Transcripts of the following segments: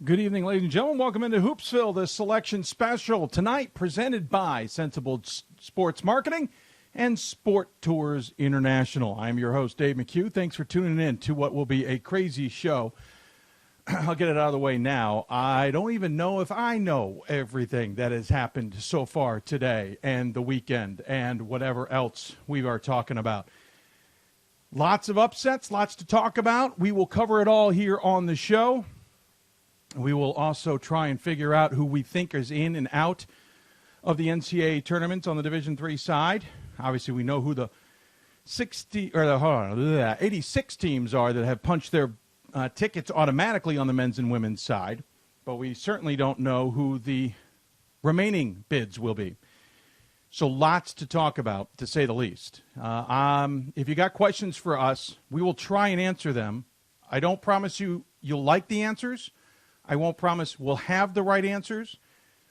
Good evening, ladies and gentlemen. Welcome into Hoopsville, the selection special. Tonight, presented by Sensible Sports Marketing and Sport Tours International. I'm your host, Dave McHugh. Thanks for tuning in to what will be a crazy show. I'll get it out of the way now. I don't even know if I know everything that has happened so far today and the weekend and whatever else we are talking about. Lots of upsets, lots to talk about. We will cover it all here on the show. We will also try and figure out who we think is in and out of the NCAA tournaments on the Division III side. Obviously, we know who the 86 teams are that have punched their tickets automatically on the men's and women's side, but we certainly don't know who the remaining bids will be. So lots to talk about, to say the least. If you got questions for us, we will try and answer them. I don't promise you'll like the answers. I won't promise we'll have the right answers,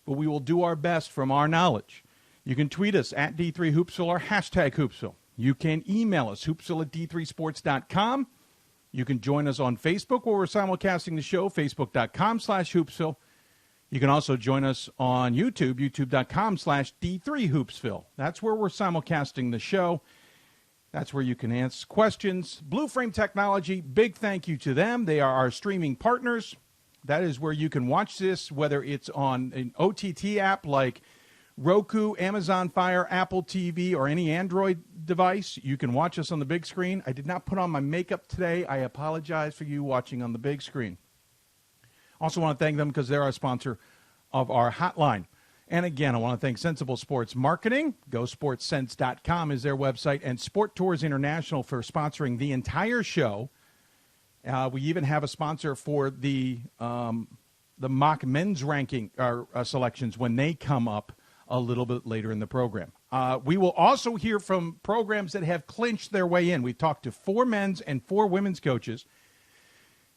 but we will do our best from our knowledge. You can tweet us at D3Hoopsville or hashtag Hoopsville. You can email us, hoopsville@d3sports.com. You can join us on Facebook where we're simulcasting the show, facebook.com/Hoopsville. You can also join us on YouTube, youtube.com/D3Hoopsville. That's where we're simulcasting the show. That's where you can ask questions. Blue Frame Technology, big thank you to them. They are our streaming partners. That is where you can watch this, whether it's on an OTT app like Roku, Amazon Fire, Apple TV, or any Android device. You can watch us on the big screen. I did not put on my makeup today. I apologize for you watching on the big screen. Also want to thank them because they're our sponsor of our hotline. And again, I want to thank Sensible Sports Marketing. GoSportsSense.com is their website. And Sport Tours International for sponsoring the entire show. We even have a sponsor for the mock men's ranking selections when they come up a little bit later in the program. We will also hear from programs that have clinched their way in. We've talked to 4 men's and 4 women's coaches.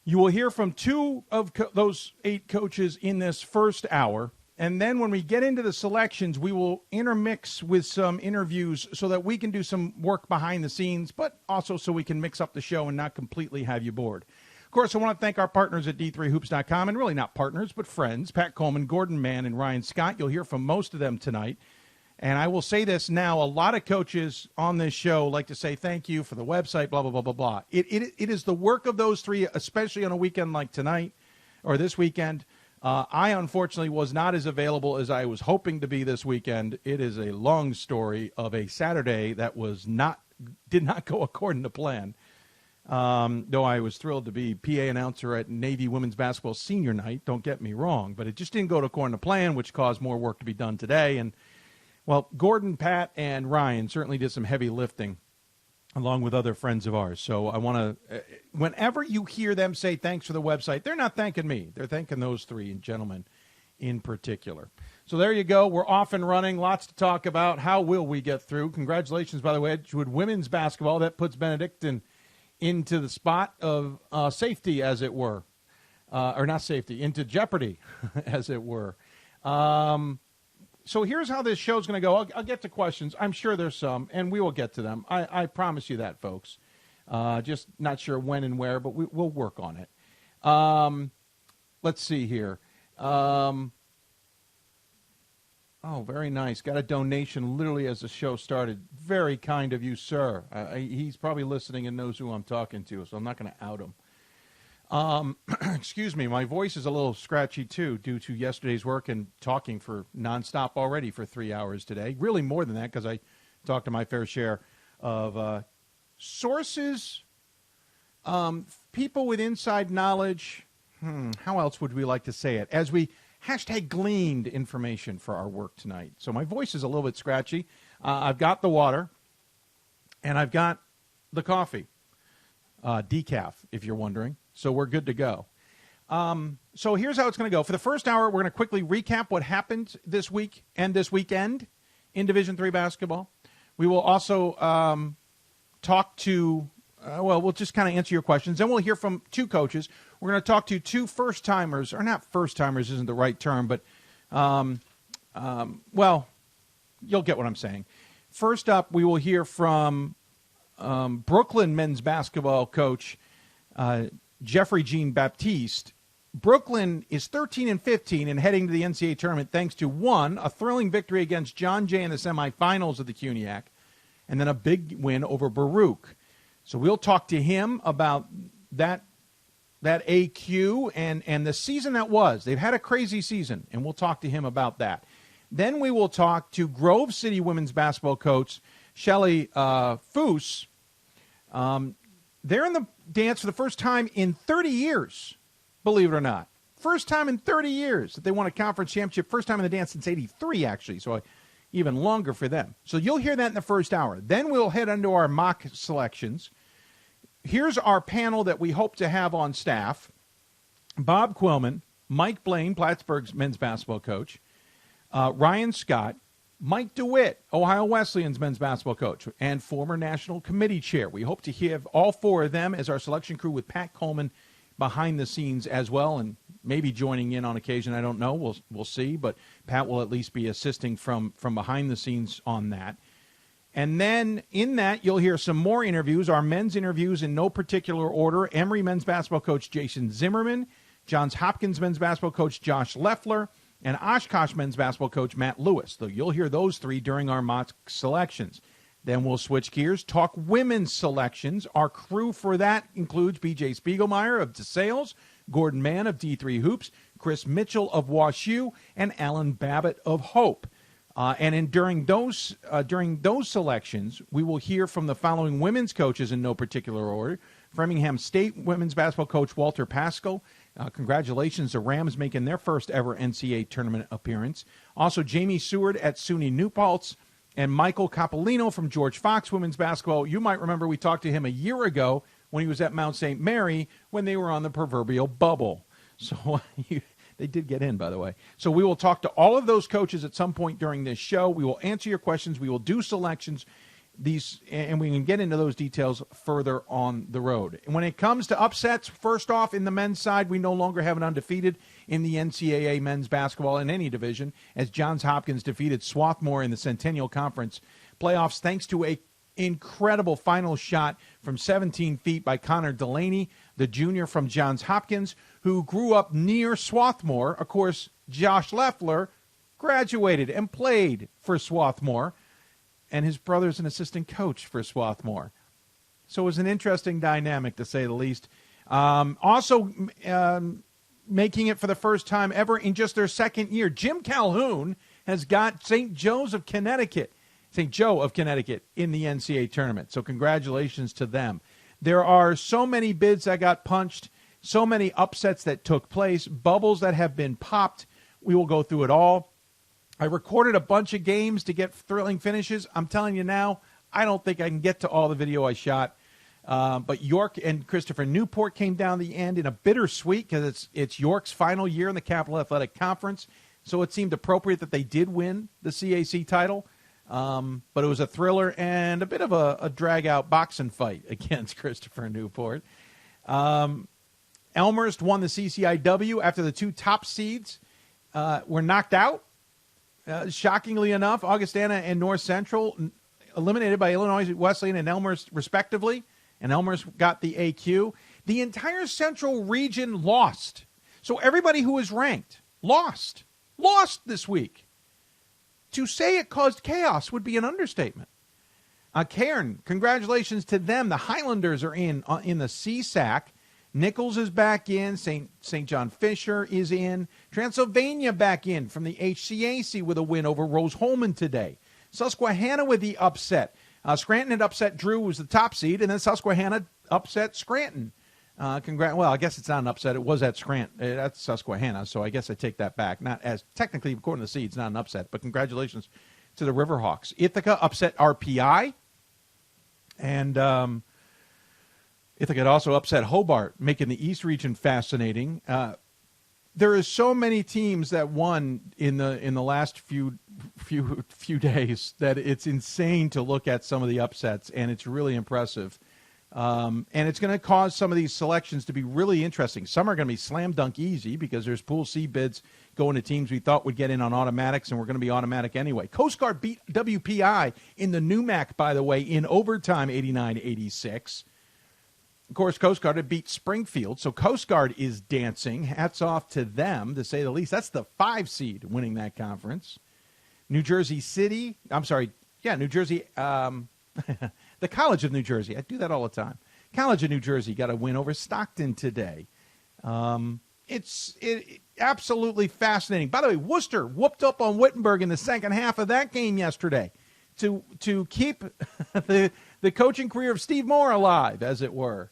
You will hear from 2 of those 8 coaches in this first hour. And then when we get into the selections, we will intermix with some interviews so that we can do some work behind the scenes, but also so we can mix up the show and not completely have you bored. Of course, I want to thank our partners at D3Hoops.com, and really not partners, but friends, Pat Coleman, Gordon Mann, and Ryan Scott. You'll hear from most of them tonight. And I will say this now, a lot of coaches on this show like to say thank you for the website, blah, blah, blah, blah, blah. It is the work of those 3, especially on a weekend like tonight or this weekend. I, unfortunately, was not as available as I was hoping to be this weekend. It is a long story of a Saturday that did not go according to plan. Though I was thrilled to be PA announcer at Navy Women's Basketball Senior Night, don't get me wrong, but it just didn't go according to plan, which caused more work to be done today. And, well, Gordon, Pat, and Ryan certainly did some heavy lifting, along with other friends of ours. So I want to, whenever you hear them say thanks for the website, they're not thanking me. They're thanking those 3 gentlemen in particular. So there you go. We're off and running. Lots to talk about. How will we get through? Congratulations, by the way, Edgewood women's basketball. That puts Benedictine into the spot of safety, as it were. Or not safety, into jeopardy, as it were. So here's how this show's going to go. I'll get to questions. I'm sure there's some, and we will get to them. I promise you that, folks. Just not sure when and where, but we'll work on it. Let's see here. Oh, very nice. Got a donation literally as the show started. Very kind of you, sir. He's probably listening and knows who I'm talking to, so I'm not going to out him. Excuse me, my voice is a little scratchy, too, due to yesterday's work and talking for nonstop already for 3 hours today. Really more than that, because I talked to my fair share of sources, people with inside knowledge. How else would we like to say it? As we #gleaned information for our work tonight. So my voice is a little bit scratchy. I've got the water, and I've got the coffee. Decaf, if you're wondering. So we're good to go. So here's how it's going to go. For the first hour, we're going to quickly recap what happened this week and this weekend in Division III basketball. We will also talk to, we'll just kind of answer your questions. Then we'll hear from 2 coaches. We're going to talk to 2 first-timers, or not first-timers isn't the right term, but, well, you'll get what I'm saying. First up, we will hear from Brooklyn men's basketball coach Jeffrey Jean Baptiste, Brooklyn is 13-15 and heading to the NCAA tournament thanks to, one, a thrilling victory against John Jay in the semifinals of the CUNYAC, and then a big win over Baruch. So we'll talk to him about that AQ and the season that was. They've had a crazy season, and we'll talk to him about that. Then we will talk to Grove City women's basketball coach Shelley Fous. They're in the dance for the first time in 30 years, believe it or not. First time in 30 years that they won a conference championship. First time in the dance since 83, actually, so even longer for them. So you'll hear that in the first hour. Then we'll head into our mock selections. Here's our panel that we hope to have on staff. Bob Quillman, Mike Blaine, Plattsburgh's men's basketball coach, Ryan Scott, Mike DeWitt, Ohio Wesleyan's men's basketball coach, and former national committee chair. We hope to have all four of them as our selection crew with Pat Coleman behind the scenes as well, and maybe joining in on occasion. I don't know. We'll see, but Pat will at least be assisting from behind the scenes on that. And then in that, you'll hear some more interviews, our men's interviews in no particular order. Emory men's basketball coach Jason Zimmerman, Johns Hopkins men's basketball coach Josh Leffler, and Oshkosh men's basketball coach Matt Lewis. So you'll hear those three during our mock selections. Then we'll switch gears, talk women's selections. Our crew for that includes B.J. Spiegelmeyer of DeSales, Gordon Mann of D3 Hoops, Chris Mitchell of WashU, and Alan Babbitt of Hope. During those selections, we will hear from the following women's coaches in no particular order. Framingham State women's basketball coach Walter Pascal. Congratulations, the Rams making their first ever NCAA tournament appearance. Also, Jamie Seward at SUNY New Paltz and Michael Capalino from George Fox women's basketball. You might remember we talked to him a year ago when he was at Mount St. Mary when they were on the proverbial bubble. So they did get in, by the way. So we will talk to all of those coaches at some point during this show. We will answer your questions. We will do selections. And we can get into those details further on the road. And when it comes to upsets, first off, in the men's side, we no longer have an undefeated in the NCAA men's basketball in any division, as Johns Hopkins defeated Swarthmore in the Centennial Conference playoffs thanks to a incredible final shot from 17 feet by Connor Delaney, the junior from Johns Hopkins, who grew up near Swarthmore. Of course, Josh Leffler graduated and played for Swarthmore, and his brother's an assistant coach for Swarthmore. So it was an interesting dynamic, to say the least. Making it for the first time ever in just their second year, Jim Calhoun has got St. Joe of Connecticut in the NCAA tournament. So congratulations to them. There are so many bids that got punched, so many upsets that took place, bubbles that have been popped. We will go through it all. I recorded a bunch of games to get thrilling finishes. I'm telling you now, I don't think I can get to all the video I shot. But York and Christopher Newport came down the end in a bittersweet because it's York's final year in the Capital Athletic Conference. So it seemed appropriate that they did win the CAC title. But it was a thriller and a bit of a drag-out boxing fight against Christopher Newport. Elmhurst won the CCIW after the two top seeds were knocked out. Shockingly enough, Augustana and North Central eliminated by Illinois Wesleyan and Elmhurst, respectively, and Elmhurst got the AQ. The entire Central region lost. So everybody who was ranked lost this week. To say it caused chaos would be an understatement. Cairn, congratulations to them. The Highlanders are in the CSAC. Nichols is back in. St. John Fisher is in. Transylvania back in from the HCAC with a win over Rose Holman today. Susquehanna with the upset. Scranton had upset Drew, who was the top seed, and then Susquehanna upset Scranton. Well, I guess it's not an upset. It was at Scranton. That's Susquehanna, so I guess I take that back. Not as technically, according to the seeds, not an upset, but congratulations to the Riverhawks. Ithaca upset RPI, and Ithaca had also upset Hobart, making the East region fascinating. There is so many teams that won in the last few days that it's insane to look at some of the upsets, and it's really impressive. And it's going to cause some of these selections to be really interesting. Some are going to be slam dunk easy because there's Pool C bids going to teams we thought would get in on automatics, and we're going to be automatic anyway. Coast Guard beat WPI in the NUMAC, by the way, in overtime, 89-86. Of course, Coast Guard had beat Springfield, so Coast Guard is dancing. Hats off to them, to say the least. That's the 5 seed winning that conference. New Jersey, the College of New Jersey. I do that all the time. College of New Jersey got a win over Stockton today. It's absolutely fascinating. By the way, Worcester whooped up on Wittenberg in the second half of that game yesterday to keep the coaching career of Steve Moore alive, as it were.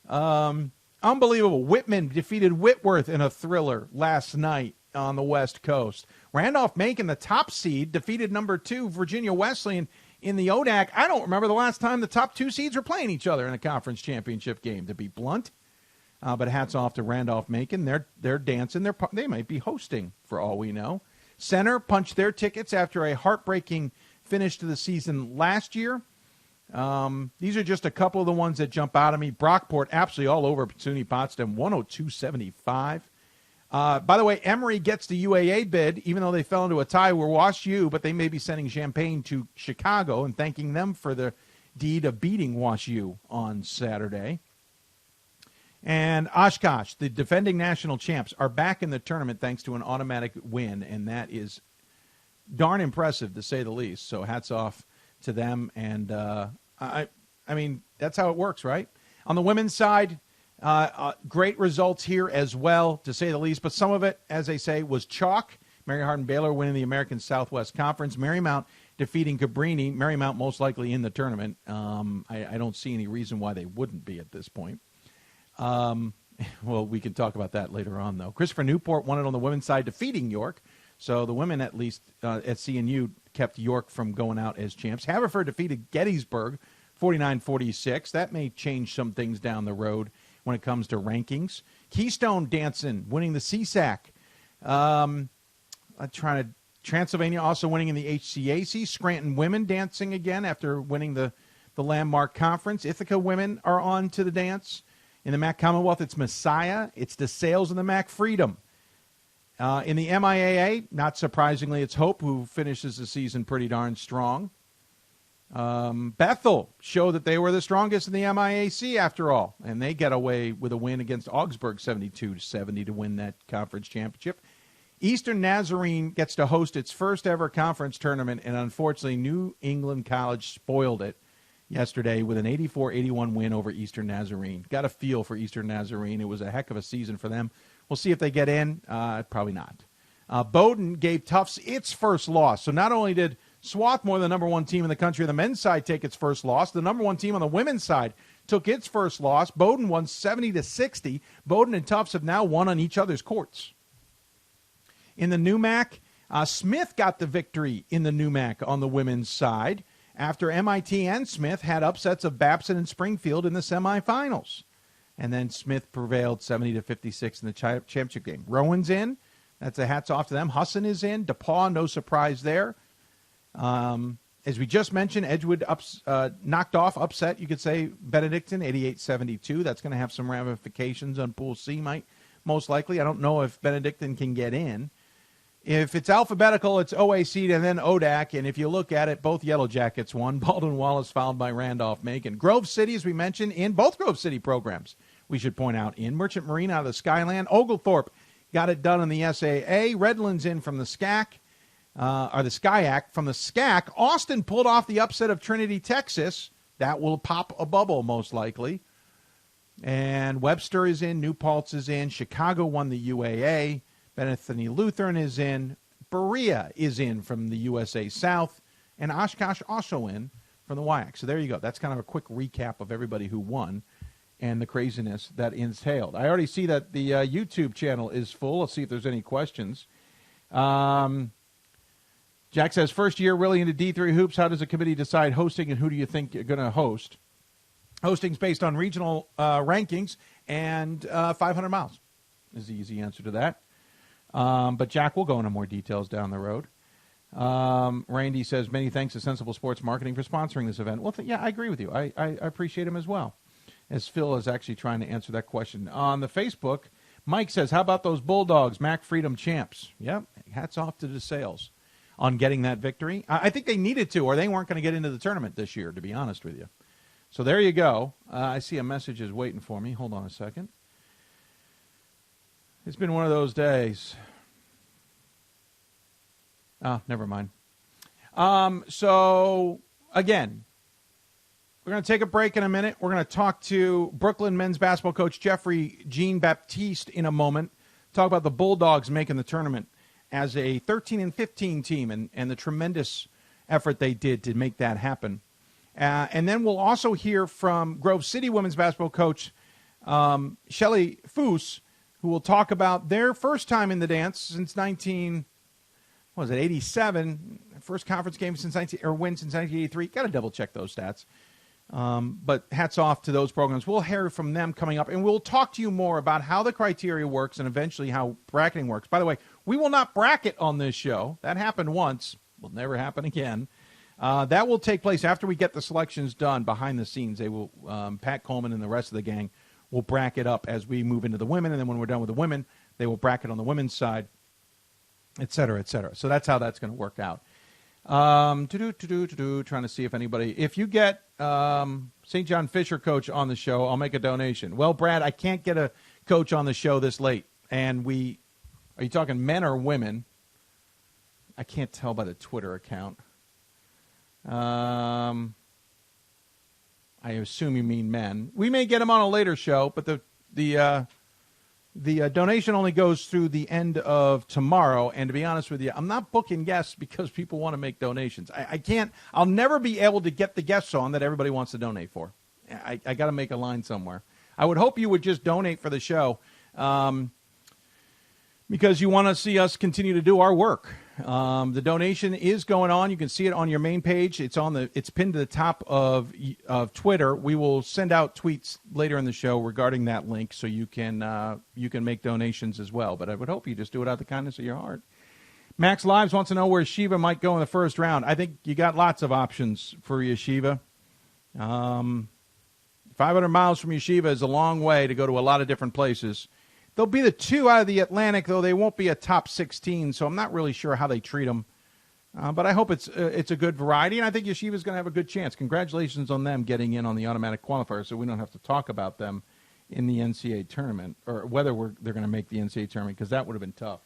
Unbelievable. Whitman defeated Whitworth in a thriller last night on the West Coast. Randolph-Macon, the top seed, defeated number 2 Virginia Wesleyan in the ODAC. I don't remember the last time the top 2 seeds were playing each other in a conference championship game, to be blunt. But hats off to Randolph-Macon. They're dancing. They might be hosting, for all we know. Center punched their tickets after a heartbreaking finish to the season last year. These are just a couple of the ones that jump out at me. Brockport absolutely all over SUNY Potsdam, 102-75. By the way, Emory gets the UAA bid, even though they fell into a tie with Wash U, but they may be sending champagne to Chicago and thanking them for the deed of beating Wash U on Saturday. And Oshkosh, the defending national champs, are back in the tournament thanks to an automatic win, and that is darn impressive, to say the least. So hats off to them, and I mean, that's how it works, right? On the women's side, great results here as well, to say the least, but some of it, as they say, was chalk. Mary Hardin Baylor winning the American Southwest Conference. Marymount defeating Cabrini. Marymount most likely in the tournament. I don't see any reason why they wouldn't be at this point. Well, we can talk about that later on, though. Christopher Newport won it on the women's side, defeating York. So the women, at least, at CNU, kept York from going out as champs. Haverford defeated Gettysburg, 49-46. That may change some things down the road when it comes to rankings. Keystone dancing, winning the CSAC. Transylvania also winning in the HCAC. Scranton women dancing again after winning the landmark conference. Ithaca women are on to the dance. In the MAC Commonwealth, it's Messiah. It's DeSales and the MAC Freedom. In the MIAA, not surprisingly, it's Hope, who finishes the season pretty darn strong. Bethel showed that they were the strongest in the MIAC after all, and they get away with a win against Augsburg 72-70 to win that conference championship. Eastern Nazarene gets to host its first ever conference tournament, and unfortunately New England College spoiled it yesterday with an 84-81 win over Eastern Nazarene. Got a feel for Eastern Nazarene. It was a heck of a season for them. We'll see if they get in. Probably not. Bowdoin gave Tufts its first loss. So not only did Swarthmore, the number 1 team in the country on the men's side, take its first loss, the number 1 team on the women's side took its first loss. Bowdoin won 70-60. Bowdoin and Tufts have now won on each other's courts. In the NUMAC, Smith got the victory in the NUMAC on the women's side after MIT and Smith had upsets of Babson and Springfield in the semifinals. And then Smith prevailed 70-56 in the championship game. Rowan's in. That's a hats off to them. Husson is in. DePaul, no surprise there. As we just mentioned, Edgewood knocked off, upset, you could say, Benedictine, 88-72. That's going to have some ramifications on Pool C, most likely. I don't know if Benedictine can get in. If it's alphabetical, it's OAC and then ODAC. And if you look at it, both Yellow Jackets won. Baldwin-Wallace followed by Randolph-Macon. Grove City, as we mentioned, in both Grove City programs, we should point out, in Merchant Marine out of the Skyland. Oglethorpe got it done in the SAA. Redlands in from the SCAC. Or the SCIAC. From the SCAC, Austin pulled off the upset of Trinity, Texas. That will pop a bubble, most likely. And Webster is in. New Paltz is in. Chicago won the UAA. Bethany Lutheran is in. Berea is in from the USA South. And Oshkosh also in from the WIAC. So there you go. That's kind of a quick recap of everybody who won and the craziness that entailed. I already see that the YouTube channel is full. Let's see if there's any questions. Jack says, first year really into D3 hoops. How does the committee decide hosting, and who do you think you're going to host? Hosting's based on regional rankings and 500 miles is the easy answer to that. But Jack will go into more details down the road. Randy says, many thanks to Sensible Sports Marketing for sponsoring this event. Well, yeah, I agree with you. I appreciate him as well, as Phil is actually trying to answer that question. On the Facebook, Mike says, how about those Bulldogs, MAC Freedom champs? Yep, hats off to DeSales on getting that victory. I think they needed to, or they weren't going to get into the tournament this year, to be honest with you. So there you go. I see a message is waiting for me. Hold on a second. It's been one of those days. Oh, never mind. So, again, we're going to take a break in a minute. We're going to talk to Brooklyn men's basketball coach Jeffrey Jean-Baptiste in a moment. Talk about the Bulldogs making the tournament as a 13-15 team and the tremendous effort they did to make that happen. And then we'll also hear from Grove City women's basketball coach Shelley Fous, who will talk about their first time in the dance since 87? First conference game since win since 1983. Got to double check those stats. But hats off to those programs. We'll hear from them coming up, and we'll talk to you more about how the criteria works and eventually how bracketing works. By the way, we will not bracket on this show. That happened once. Will never happen again. That will take place after we get the selections done behind the scenes. They will, Pat Coleman and the rest of the gang will bracket up as we move into the women, and then when we're done with the women, they will bracket on the women's side, et cetera, et cetera. So that's how that's going to work out. Trying to see if anybody, if you get St. John Fisher coach on the show, I'll make a donation. Well, Brad, I can't get a coach on the show this late. And are you talking men or women? I can't tell by the Twitter account. I assume you mean men. We may get him on a later show, but the donation only goes through the end of tomorrow. And to be honest with you, I'm not booking guests because people want to make donations. I'll never be able to get the guests on that everybody wants to donate for. I got to make a line somewhere. I would hope you would just donate for the show because you want to see us continue to do our work. The donation is going on. You can see it on your main page. It's pinned to the top of Twitter. We will send out tweets later in the show regarding that link, so you can make donations as well. But I would hope you just do it out of the kindness of your heart. Max Lives wants to know where Yeshiva might go in the first round. I think you got lots of options for Yeshiva. 500 miles from Yeshiva is a long way to go to a lot of different places. They'll be the 2 out of the Atlantic, though they won't be a top 16, so I'm not really sure how they treat them. But I hope it's a good variety, and I think Yeshiva's going to have a good chance. Congratulations on them getting in on the automatic qualifier, so we don't have to talk about them in the NCAA tournament, or whether they're going to make the NCAA tournament, because that would have been tough.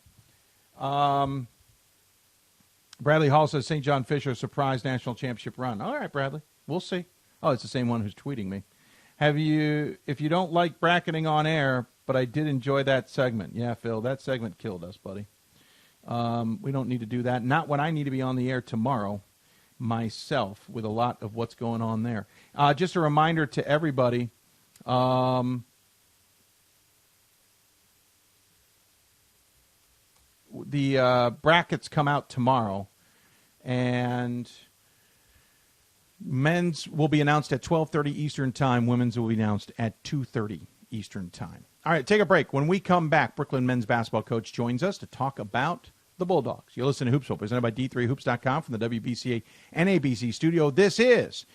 Bradley Hall says St. John Fisher surprise national championship run. All right, Bradley, we'll see. Oh, it's the same one who's tweeting me. If you don't like bracketing on air, but I did enjoy that segment. Yeah, Phil, that segment killed us, buddy. We don't need to do that. Not when I need to be on the air tomorrow myself with a lot of what's going on there. Just a reminder to everybody, the brackets come out tomorrow, and men's will be announced at 12:30 Eastern Time. Women's will be announced at 2:30 Eastern Time. All right, take a break. When we come back, Brooklyn men's basketball coach joins us to talk about the Bulldogs. You'll listen to Hoopsville, presented by D3Hoops.com from the WBCA NABC Studio. This is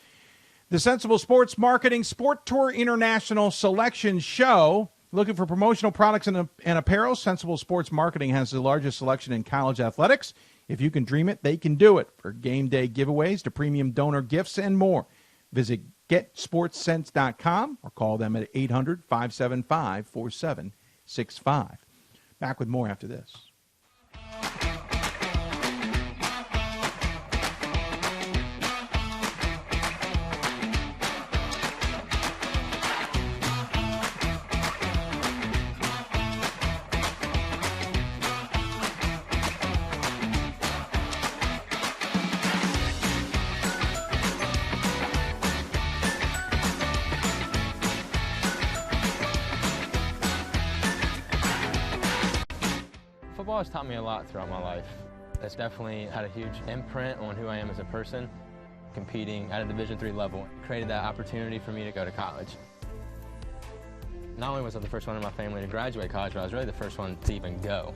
the Sensible Sports Marketing Sport Tour International Selection Show. Looking for promotional products and apparel? Sensible Sports Marketing has the largest selection in college athletics. If you can dream it, they can do it. For game day giveaways to premium donor gifts and more, visit GetSportsSense.com or call them at 800-575-4765. Back with more after this. Football has taught me a lot throughout my life. It's definitely had a huge imprint on who I am as a person. Competing at a Division III level created that opportunity for me to go to college. Not only was I the first one in my family to graduate college, but I was really the first one to even go.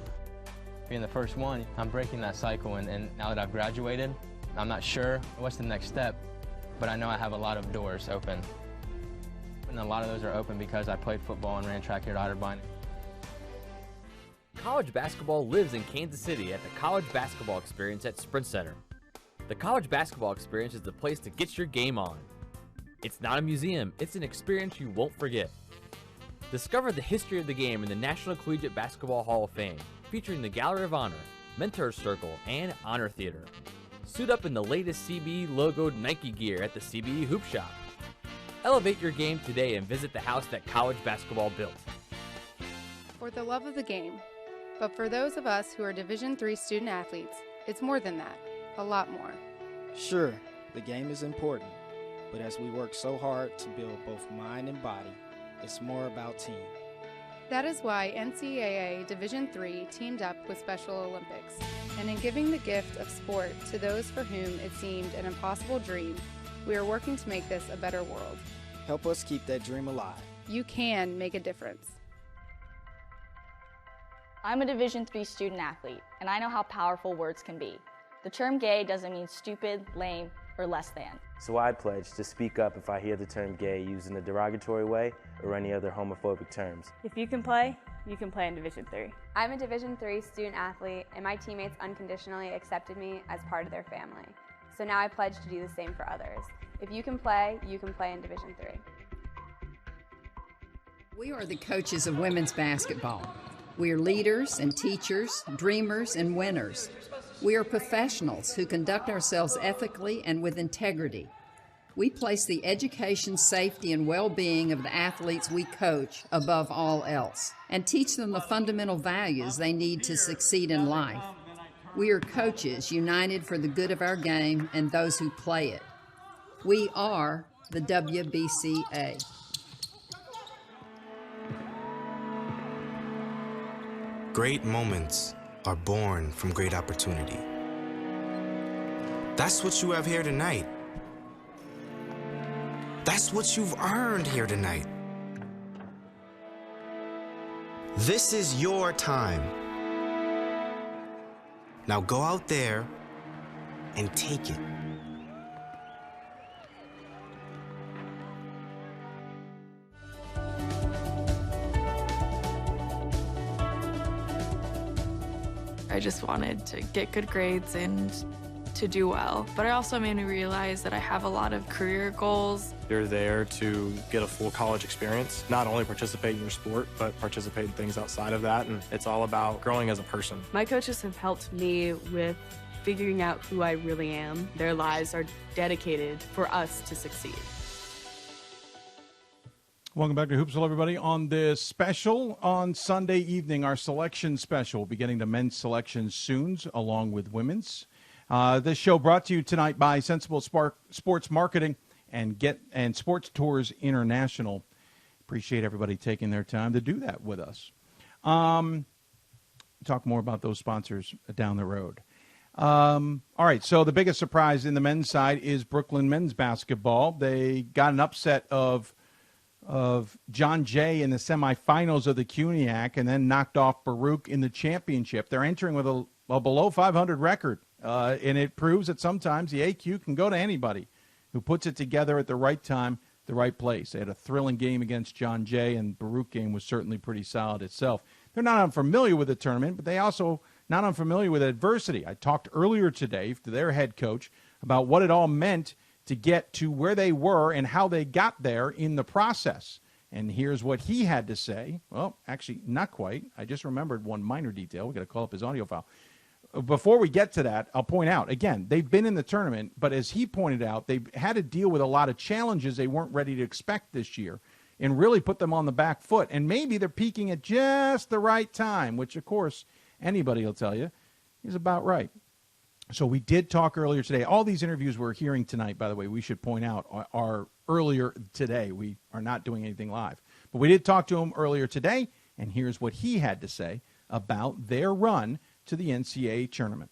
Being the first one, I'm breaking that cycle, and now that I've graduated, I'm not sure what's the next step, but I know I have a lot of doors open. And a lot of those are open because I played football and ran track here at Otterbein. College basketball lives in Kansas City at the College Basketball Experience at Sprint Center. The College Basketball Experience is the place to get your game on. It's not a museum, it's an experience you won't forget. Discover the history of the game in the National Collegiate Basketball Hall of Fame, featuring the Gallery of Honor, Mentor Circle, and Honor Theater. Suit up in the latest CBE logoed Nike gear at the CBE Hoop Shop. Elevate your game today and visit the house that college basketball built. For the love of the game. But for those of us who are Division III student athletes, it's more than that, a lot more. Sure, the game is important, but as we work so hard to build both mind and body, it's more about team. That is why NCAA Division III teamed up with Special Olympics, and in giving the gift of sport to those for whom it seemed an impossible dream, we are working to make this a better world. Help us keep that dream alive. You can make a difference. I'm a Division III student athlete, and I know how powerful words can be. The term gay doesn't mean stupid, lame, or less than. So I pledge to speak up if I hear the term gay used in a derogatory way or any other homophobic terms. If you can play in Division III. I'm a Division III student athlete, and my teammates unconditionally accepted me as part of their family. So now I pledge to do the same for others. If you can play in Division III. We are the coaches of women's basketball. We are leaders and teachers, dreamers and winners. We are professionals who conduct ourselves ethically and with integrity. We place the education, safety, and well-being of the athletes we coach above all else and teach them the fundamental values they need to succeed in life. We are coaches united for the good of our game and those who play it. We are the WBCA. Great moments are born from great opportunity. That's what you have here tonight. That's what you've earned here tonight. This is your time. Now go out there and take it. I just wanted to get good grades and to do well. But it also made me realize that I have a lot of career goals. You're there to get a full college experience, not only participate in your sport, but participate in things outside of that. And it's all about growing as a person. My coaches have helped me with figuring out who I really am. Their lives are dedicated for us to succeed. Welcome back to Hoopsville, everybody. On this special on Sunday evening, our selection special. We'll be getting to men's selections soon, along with women's. This show brought to you tonight by Sensible Sports Marketing and Sports Tours International. Appreciate everybody taking their time to do that with us. Talk more about those sponsors down the road. All right, so the biggest surprise in the men's side is Brooklyn men's basketball. They got an upset of John Jay in the semifinals of the CUNYAC and then knocked off Baruch in the championship. They're entering with a below 500 record, and it proves that sometimes the AQ can go to anybody who puts it together at the right time, the right place. They had a thrilling game against John Jay, and Baruch game was certainly pretty solid itself. They're not unfamiliar with the tournament, but they also not unfamiliar with adversity. I talked earlier today to their head coach about what it all meant to get to where they were and how they got there in the process. And here's what he had to say. Well, actually, not quite. I just remembered one minor detail. We've got to call up his audio file. Before we get to that, I'll point out, again, they've been in the tournament, but as he pointed out, they've had to deal with a lot of challenges they weren't ready to expect this year and really put them on the back foot. And maybe they're peaking at just the right time, which, of course, anybody will tell you is about right. So we did talk earlier today. All these interviews we're hearing tonight, by the way, we should point out, are earlier today. We are not doing anything live. But we did talk to him earlier today, and here's what he had to say about their run to the NCAA tournament.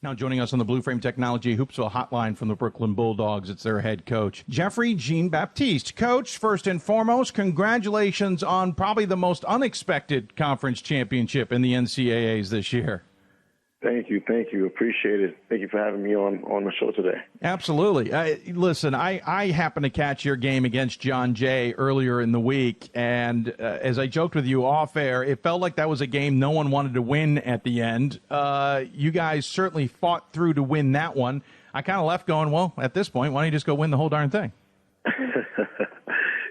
Now joining us on the Blue Frame Technology Hoopsville hotline from the Brooklyn Bulldogs, it's their head coach, Jeffrey Jean-Baptiste. Coach, first and foremost, congratulations on probably the most unexpected conference championship in the NCAAs this year. Thank you. Appreciate it. Thank you for having me on the show today. Absolutely. Listen, I happened to catch your game against John Jay earlier in the week, and as I joked with you off air, it felt like that was a game no one wanted to win at the end. You guys certainly fought through to win that one. I kind of left going, well, at this point, why don't you just go win the whole darn thing?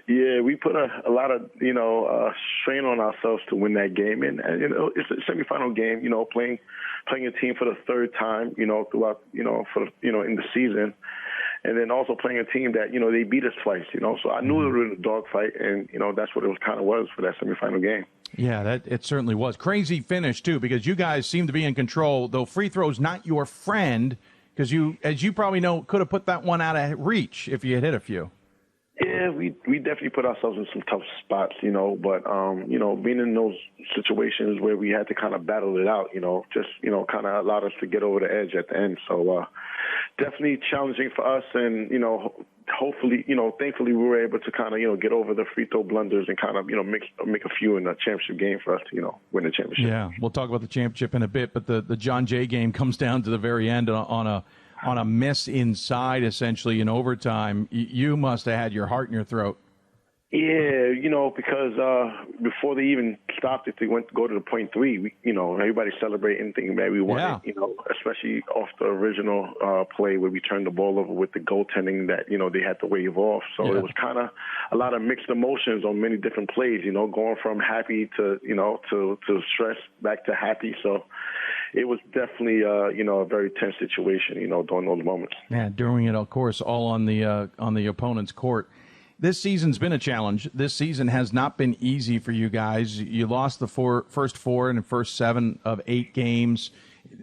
Yeah, we put a lot of, strain on ourselves to win that game. And it's a semifinal game, playing a team for the third time, throughout, in the season. And then also playing a team that, they beat us twice, So I knew it was a dogfight, and, that's what it was for that semifinal game. Yeah, it certainly was. Crazy finish, too, because you guys seem to be in control, though free throws not your friend, because you, as you probably know, could have put that one out of reach if you had hit a few. Yeah, we definitely put ourselves in some tough spots, but, being in those situations where we had to kind of battle it out, just, kind of allowed us to get over the edge at the end. So definitely challenging for us, and, hopefully, thankfully we were able to kind of, get over the free throw blunders and kind of, make a few in the championship game for us to, win the championship. Yeah, we'll talk about the championship in a bit, but the John Jay game comes down to the very end on a miss inside, essentially, in overtime. You must have had your heart in your throat. Yeah, because before they even stopped it, they went to go to the point three. Everybody celebrate anything that we wanted, especially off the original play where we turned the ball over with the goaltending that, they had to wave off. So it was kind of a lot of mixed emotions on many different plays, going from happy to, to stress back to happy. So it was definitely, a very tense situation, during those moments. Yeah, doing it, of course, all on the opponent's court. This season's been a challenge. This season has not been easy for you guys. You lost the first four and the first 7 of 8 games.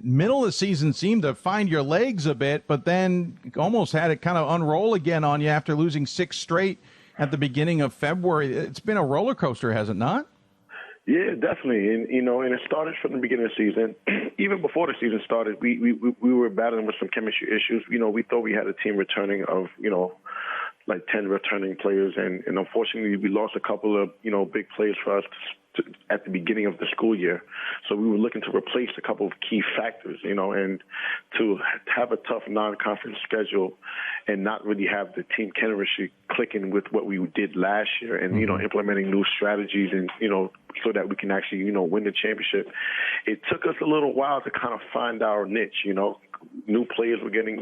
Middle of the season seemed to find your legs a bit, but then almost had it kind of unroll again on you after losing 6 straight at the beginning of February. It's been a roller coaster, has it not? Yeah, definitely. And, and it started from the beginning of the season. Even before the season started, we were battling with some chemistry issues. We thought we had a team returning of, like 10 returning players, and unfortunately we lost a couple of, big players for us at the beginning of the school year. So we were looking to replace a couple of key factors, and to have a tough non-conference schedule and not really have the team chemistry clicking with what we did last year, and, implementing new strategies and, so that we can actually, win the championship. It took us a little while to kind of find our niche, New players were getting,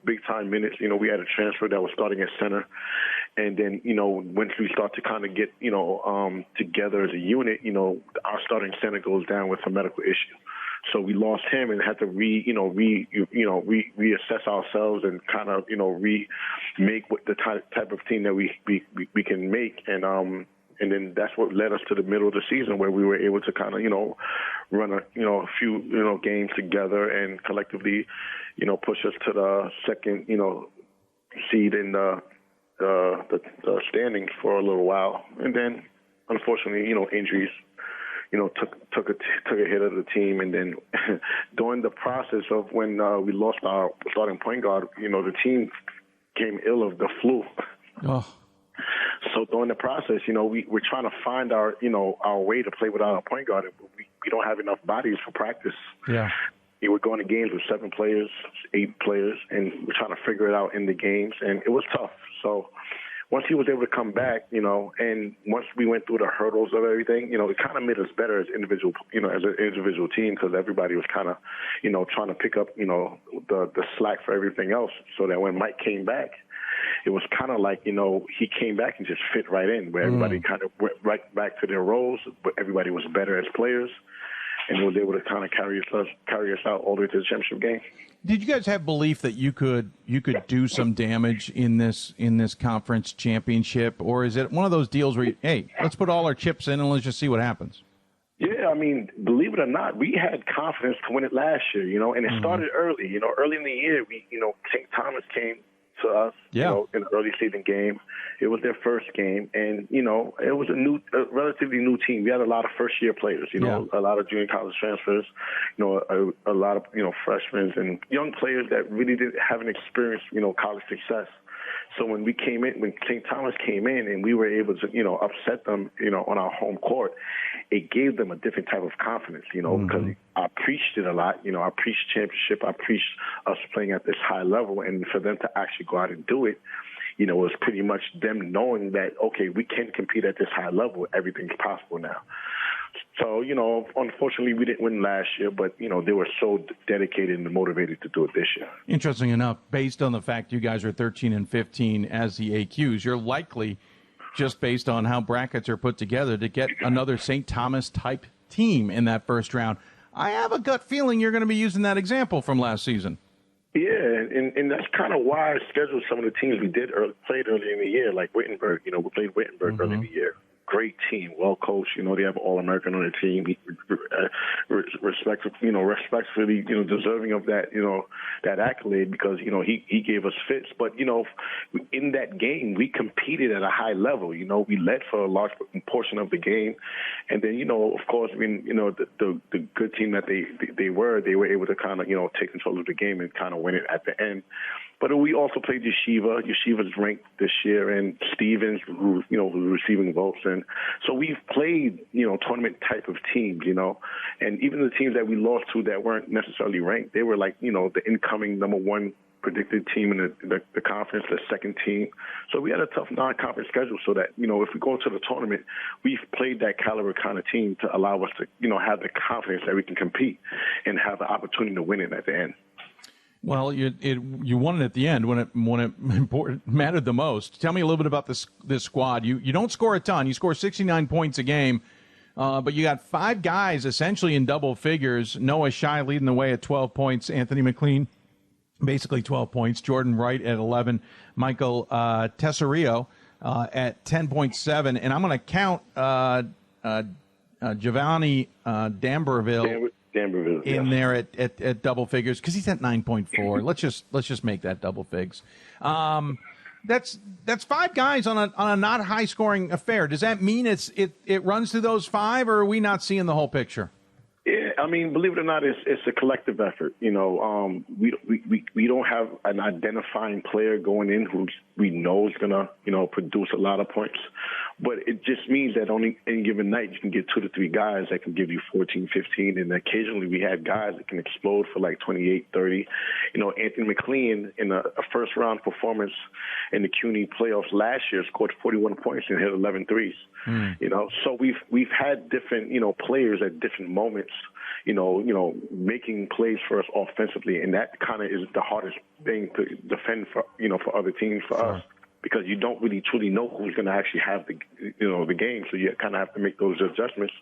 big time minutes. We had a transfer that was starting at center. And then, once we start to kind of get, together as a unit, our starting center goes down with a medical issue. So we lost him and had to reassess ourselves and kind of, remake what the type of team that we can make. And then that's what led us to the middle of the season where we were able to kind of, run a few, games together and collectively, push us to the second, seed in the standings for a little while. And then, unfortunately, injuries, took a hit of the team. And then during the process of when we lost our starting point guard, the team came ill of the flu. Oh. So during the process, we're trying to find our way to play without a point guard. We don't have enough bodies for practice. Yeah. We're going to games with 7 players, 8 players, and we're trying to figure it out in the games. And it was tough. So once he was able to come back, and once we went through the hurdles of everything, it kind of made us better as individual, as an individual team, because everybody was kind of, trying to pick up, the slack for everything else, so that when Mike came back, it was kind of like, he came back and just fit right in, where everybody kind of went right back to their roles, but everybody was better as players, and was able to kind of carry us out all the way to the championship game. Did you guys have belief that you could do some damage in this conference championship, or is it one of those deals where hey, let's put all our chips in and let's just see what happens? Yeah, I mean, believe it or not, we had confidence to win it last year, and it started early. Early in the year, St. Thomas came to us, in the early season game. It was their first game, and, it was a relatively new team. We had a lot of first-year players, a lot of junior college transfers, a lot of, freshmen and young players that really didn't have an experience, college success. So when St. Thomas came in and we were able to, upset them, on our home court, it gave them a different type of confidence, because I preached it a lot. I preached championship. I preached us playing at this high level. And for them to actually go out and do it, it was pretty much them knowing that, okay, we can compete at this high level. Everything's possible now. So, unfortunately, we didn't win last year, but, they were so dedicated and motivated to do it this year. Interesting enough, based on the fact you guys are 13 and 15 as the AQs, you're likely just based on how brackets are put together, to get another St. Thomas-type team in that first round. I have a gut feeling you're going to be using that example from last season. Yeah, and that's kind of why I scheduled some of the teams we played early in the year, like Wittenberg. We played Wittenberg early in the year. Great team, well coached. They have an All-American on their team. Respectfully, deserving of that, that accolade because he gave us fits. But in that game, we competed at a high level. We led for a large portion of the game, and then of course, the good team that they were able to kind of take control of the game and kind of win it at the end. But we also played Yeshiva. Yeshiva's ranked this year, and Stevens, who's receiving votes. And so we've played, tournament type of teams, and even the teams that we lost to that weren't necessarily ranked, they were like, the incoming number one predicted team in the conference, the second team. So we had a tough non-conference schedule so that, if we go to the tournament, we've played that caliber kind of team to allow us to, have the confidence that we can compete and have the opportunity to win it at the end. Well, you won it at the end when it mattered the most. Tell me a little bit about this squad. You don't score a ton. You score 69 points a game, but you got 5 guys essentially in double figures. Noah Shai leading the way at 12 points. Anthony McLean, basically 12 points. Jordan Wright at 11. Michael Tesario at 10.7. And I'm going to count Giovanni D'Amberville in there at double figures because he's at 9.4. let's just make that double figs. That's 5 guys on a not high scoring affair. Does that mean it runs through those 5, or are we not seeing the whole picture? Yeah, I mean, believe it or not, it's a collective effort. We don't have an identifying player going in who we know is gonna produce a lot of points. But it just means that on any given night, you can get 2 to 3 guys that can give you 14, 15. And occasionally we had guys that can explode for like 28, 30. Anthony McLean in a first-round performance in the CUNY playoffs last year scored 41 points and hit 11 threes. So we've had different, players at different moments, making plays for us offensively. And that kind of is the hardest thing to defend for, for other teams, for us. Because you don't really truly know who's going to actually have the game. So you kind of have to make those adjustments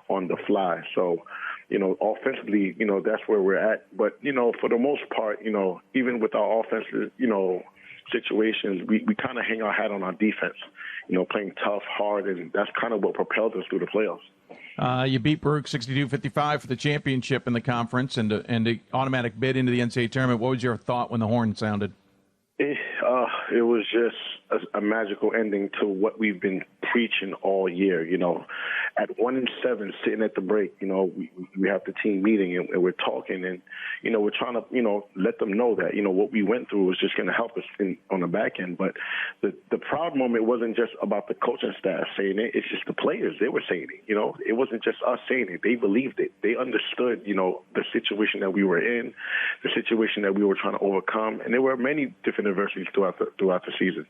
on the fly. So, offensively, that's where we're at. But, for the most part, even with our offensive, situations, we kind of hang our hat on our defense, playing tough, hard, and that's kind of what propelled us through the playoffs. You beat Baruch 62-55 for the championship in the conference and the automatic bid into the NCAA tournament. What was your thought when the horn sounded? It was just a magical ending to what we've been preaching all year. At 1-7, sitting at the break, we have the team meeting and we're talking and, we're trying to, let them know that, what we went through was just going to help us on the back end. But the proud moment wasn't just about the coaching staff saying it. It's just the players. They were saying it, It wasn't just us saying it. They believed it. They understood, the situation that we were in, the situation that we were trying to overcome. And there were many different adversities throughout the season,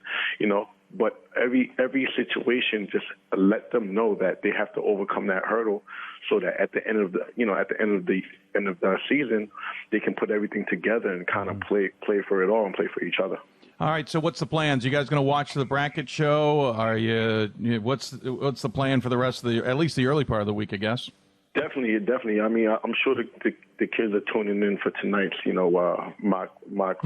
But every situation just let them know that they have to overcome that hurdle, so that at the end of the season, they can put everything together and kind of play for it all and play for each other. All right. So what's the plans? You guys going to watch the bracket show? Are you? What's the plan for the rest of at least the early part of the week, I guess? Definitely. I mean, I'm sure the kids are tuning in for tonight's, mock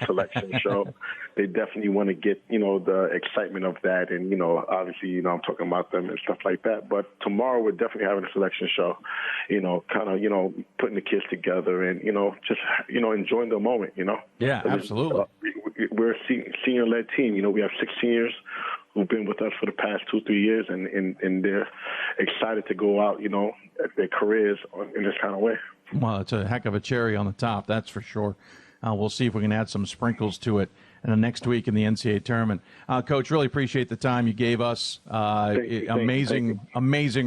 selection show. They definitely want to get, the excitement of that. And, obviously, I'm talking about them and stuff like that. But tomorrow we're definitely having a selection show, kind of, putting the kids together and, just, enjoying the moment, Yeah, absolutely. We're a senior-led team. We have 6 seniors who've been with us for the past 2-3 years, and they're excited to go out, their careers in this kind of way. Well, it's a heck of a cherry on the top, that's for sure. We'll see if we can add some sprinkles to it next week in the NCAA tournament. Coach, really appreciate the time you gave us. Amazing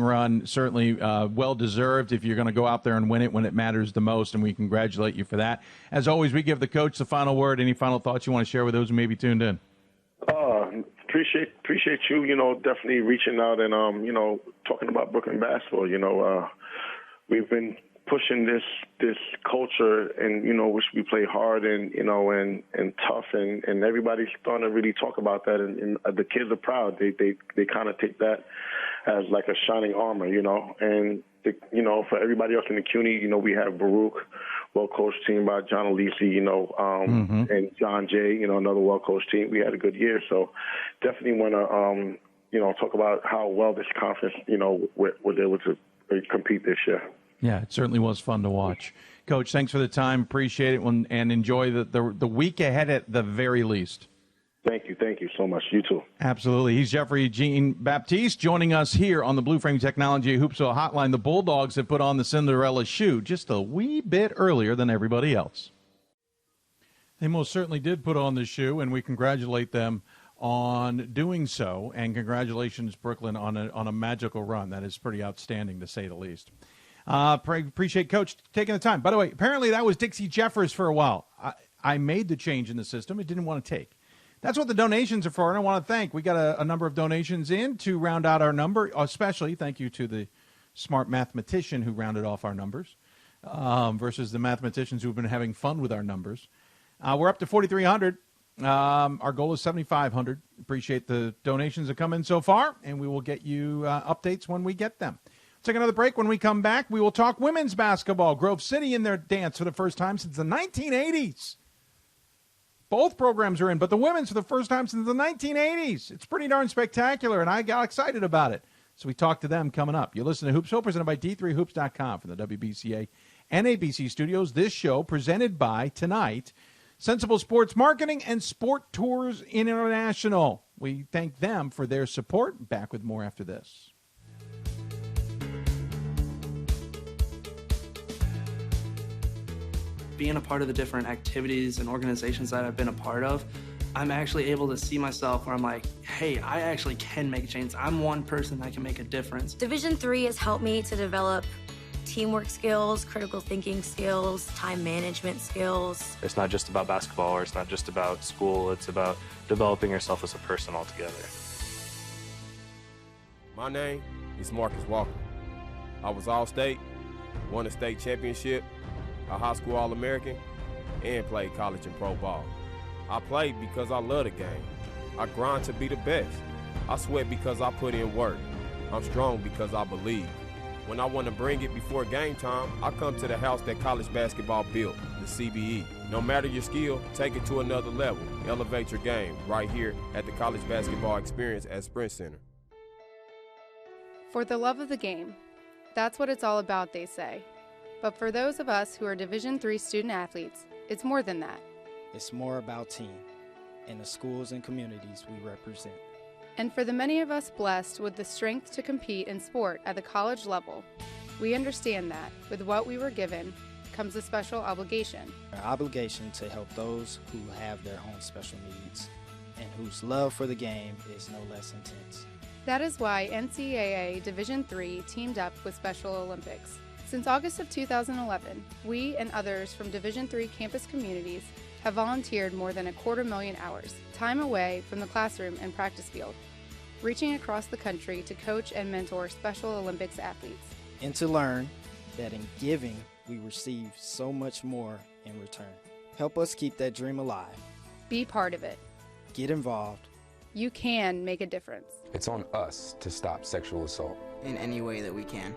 run, certainly well-deserved if you're going to go out there and win it when it matters the most, and we congratulate you for that. As always, we give the coach the final word. Any final thoughts you want to share with those who may be tuned in? Appreciate you, definitely reaching out and, talking about Brooklyn basketball. We've been pushing this culture, and which we play hard and and tough, and everybody's starting to really talk about that, and the kids are proud. They kind of take that as like a shining armor, and for everybody else in the CUNY, we have Baruch, well-coached team by John Alisi, and John Jay, another well-coached team. We had a good year, so definitely want to talk about how well this conference was able to compete this year. Yeah, it certainly was fun to watch. Coach, thanks for the time. Appreciate it, and enjoy the week ahead at the very least. Thank you so much. You too. Absolutely. He's Jeffrey Jean-Baptiste joining us here on the Blue Frame Technology Hoopsville Hotline. The Bulldogs have put on the Cinderella shoe just a wee bit earlier than everybody else. They most certainly did put on the shoe, and we congratulate them on doing so. And congratulations, Brooklyn, on a magical run. That is pretty outstanding, to say the least. Appreciate Coach taking the time. By the way, apparently that was Dixie Jeffers for a while. I made the change in the system. It didn't want to take. That's what the donations are for, and I want to thank. We got a number of donations in to round out our number, especially thank you to the smart mathematician who rounded off our numbers versus the mathematicians who've been having fun with our numbers. We're up to 4,300. Our goal is 7,500. Appreciate the donations that come in so far, and we will get you updates when we get them. Take another break. When we come back, we will talk women's basketball. Grove City in their dance for the first time since the 1980s. Both programs are in, but the women's for the first time since the 1980s. It's pretty darn spectacular, and I got excited about it. So we talked to them coming up. You listen to Hoopsville, presented by D3Hoops.com from the WBCA NABC Studios. This show presented by, tonight, Sensible Sports Marketing and Sport Tours International. We thank them for their support. Back with more after this. Being a part of the different activities and organizations that I've been a part of, I'm actually able to see myself where I'm like, hey, I actually can make a change. I'm one person that can make a difference. Division III has helped me to develop teamwork skills, critical thinking skills, time management skills. It's not just about basketball, or it's not just about school. It's about developing yourself as a person altogether. My name is Marcus Walker. I was All-State, won a state championship, a high school All-American, and played college and pro ball. I played because I love the game. I grind to be the best. I sweat because I put in work. I'm strong because I believe. When I want to bring it before game time, I come to the house that college basketball built, the CBE. No matter your skill, take it to another level. Elevate your game right here at the College Basketball Experience at Sprint Center. For the love of the game. That's what it's all about, they say. But for those of us who are Division III student athletes, it's more than that. It's more about team and the schools and communities we represent. And for the many of us blessed with the strength to compete in sport at the college level, we understand that with what we were given comes a special obligation. Our obligation to help those who have their own special needs and whose love for the game is no less intense. That is why NCAA Division III teamed up with Special Olympics. Since August of 2011, we and others from Division III campus communities have volunteered more than 250,000 hours, time away from the classroom and practice field, reaching across the country to coach and mentor Special Olympics athletes. And to learn that in giving, we receive so much more in return. Help us keep that dream alive. Be part of it. Get involved. You can make a difference. It's on us to stop sexual assault in any way that we can.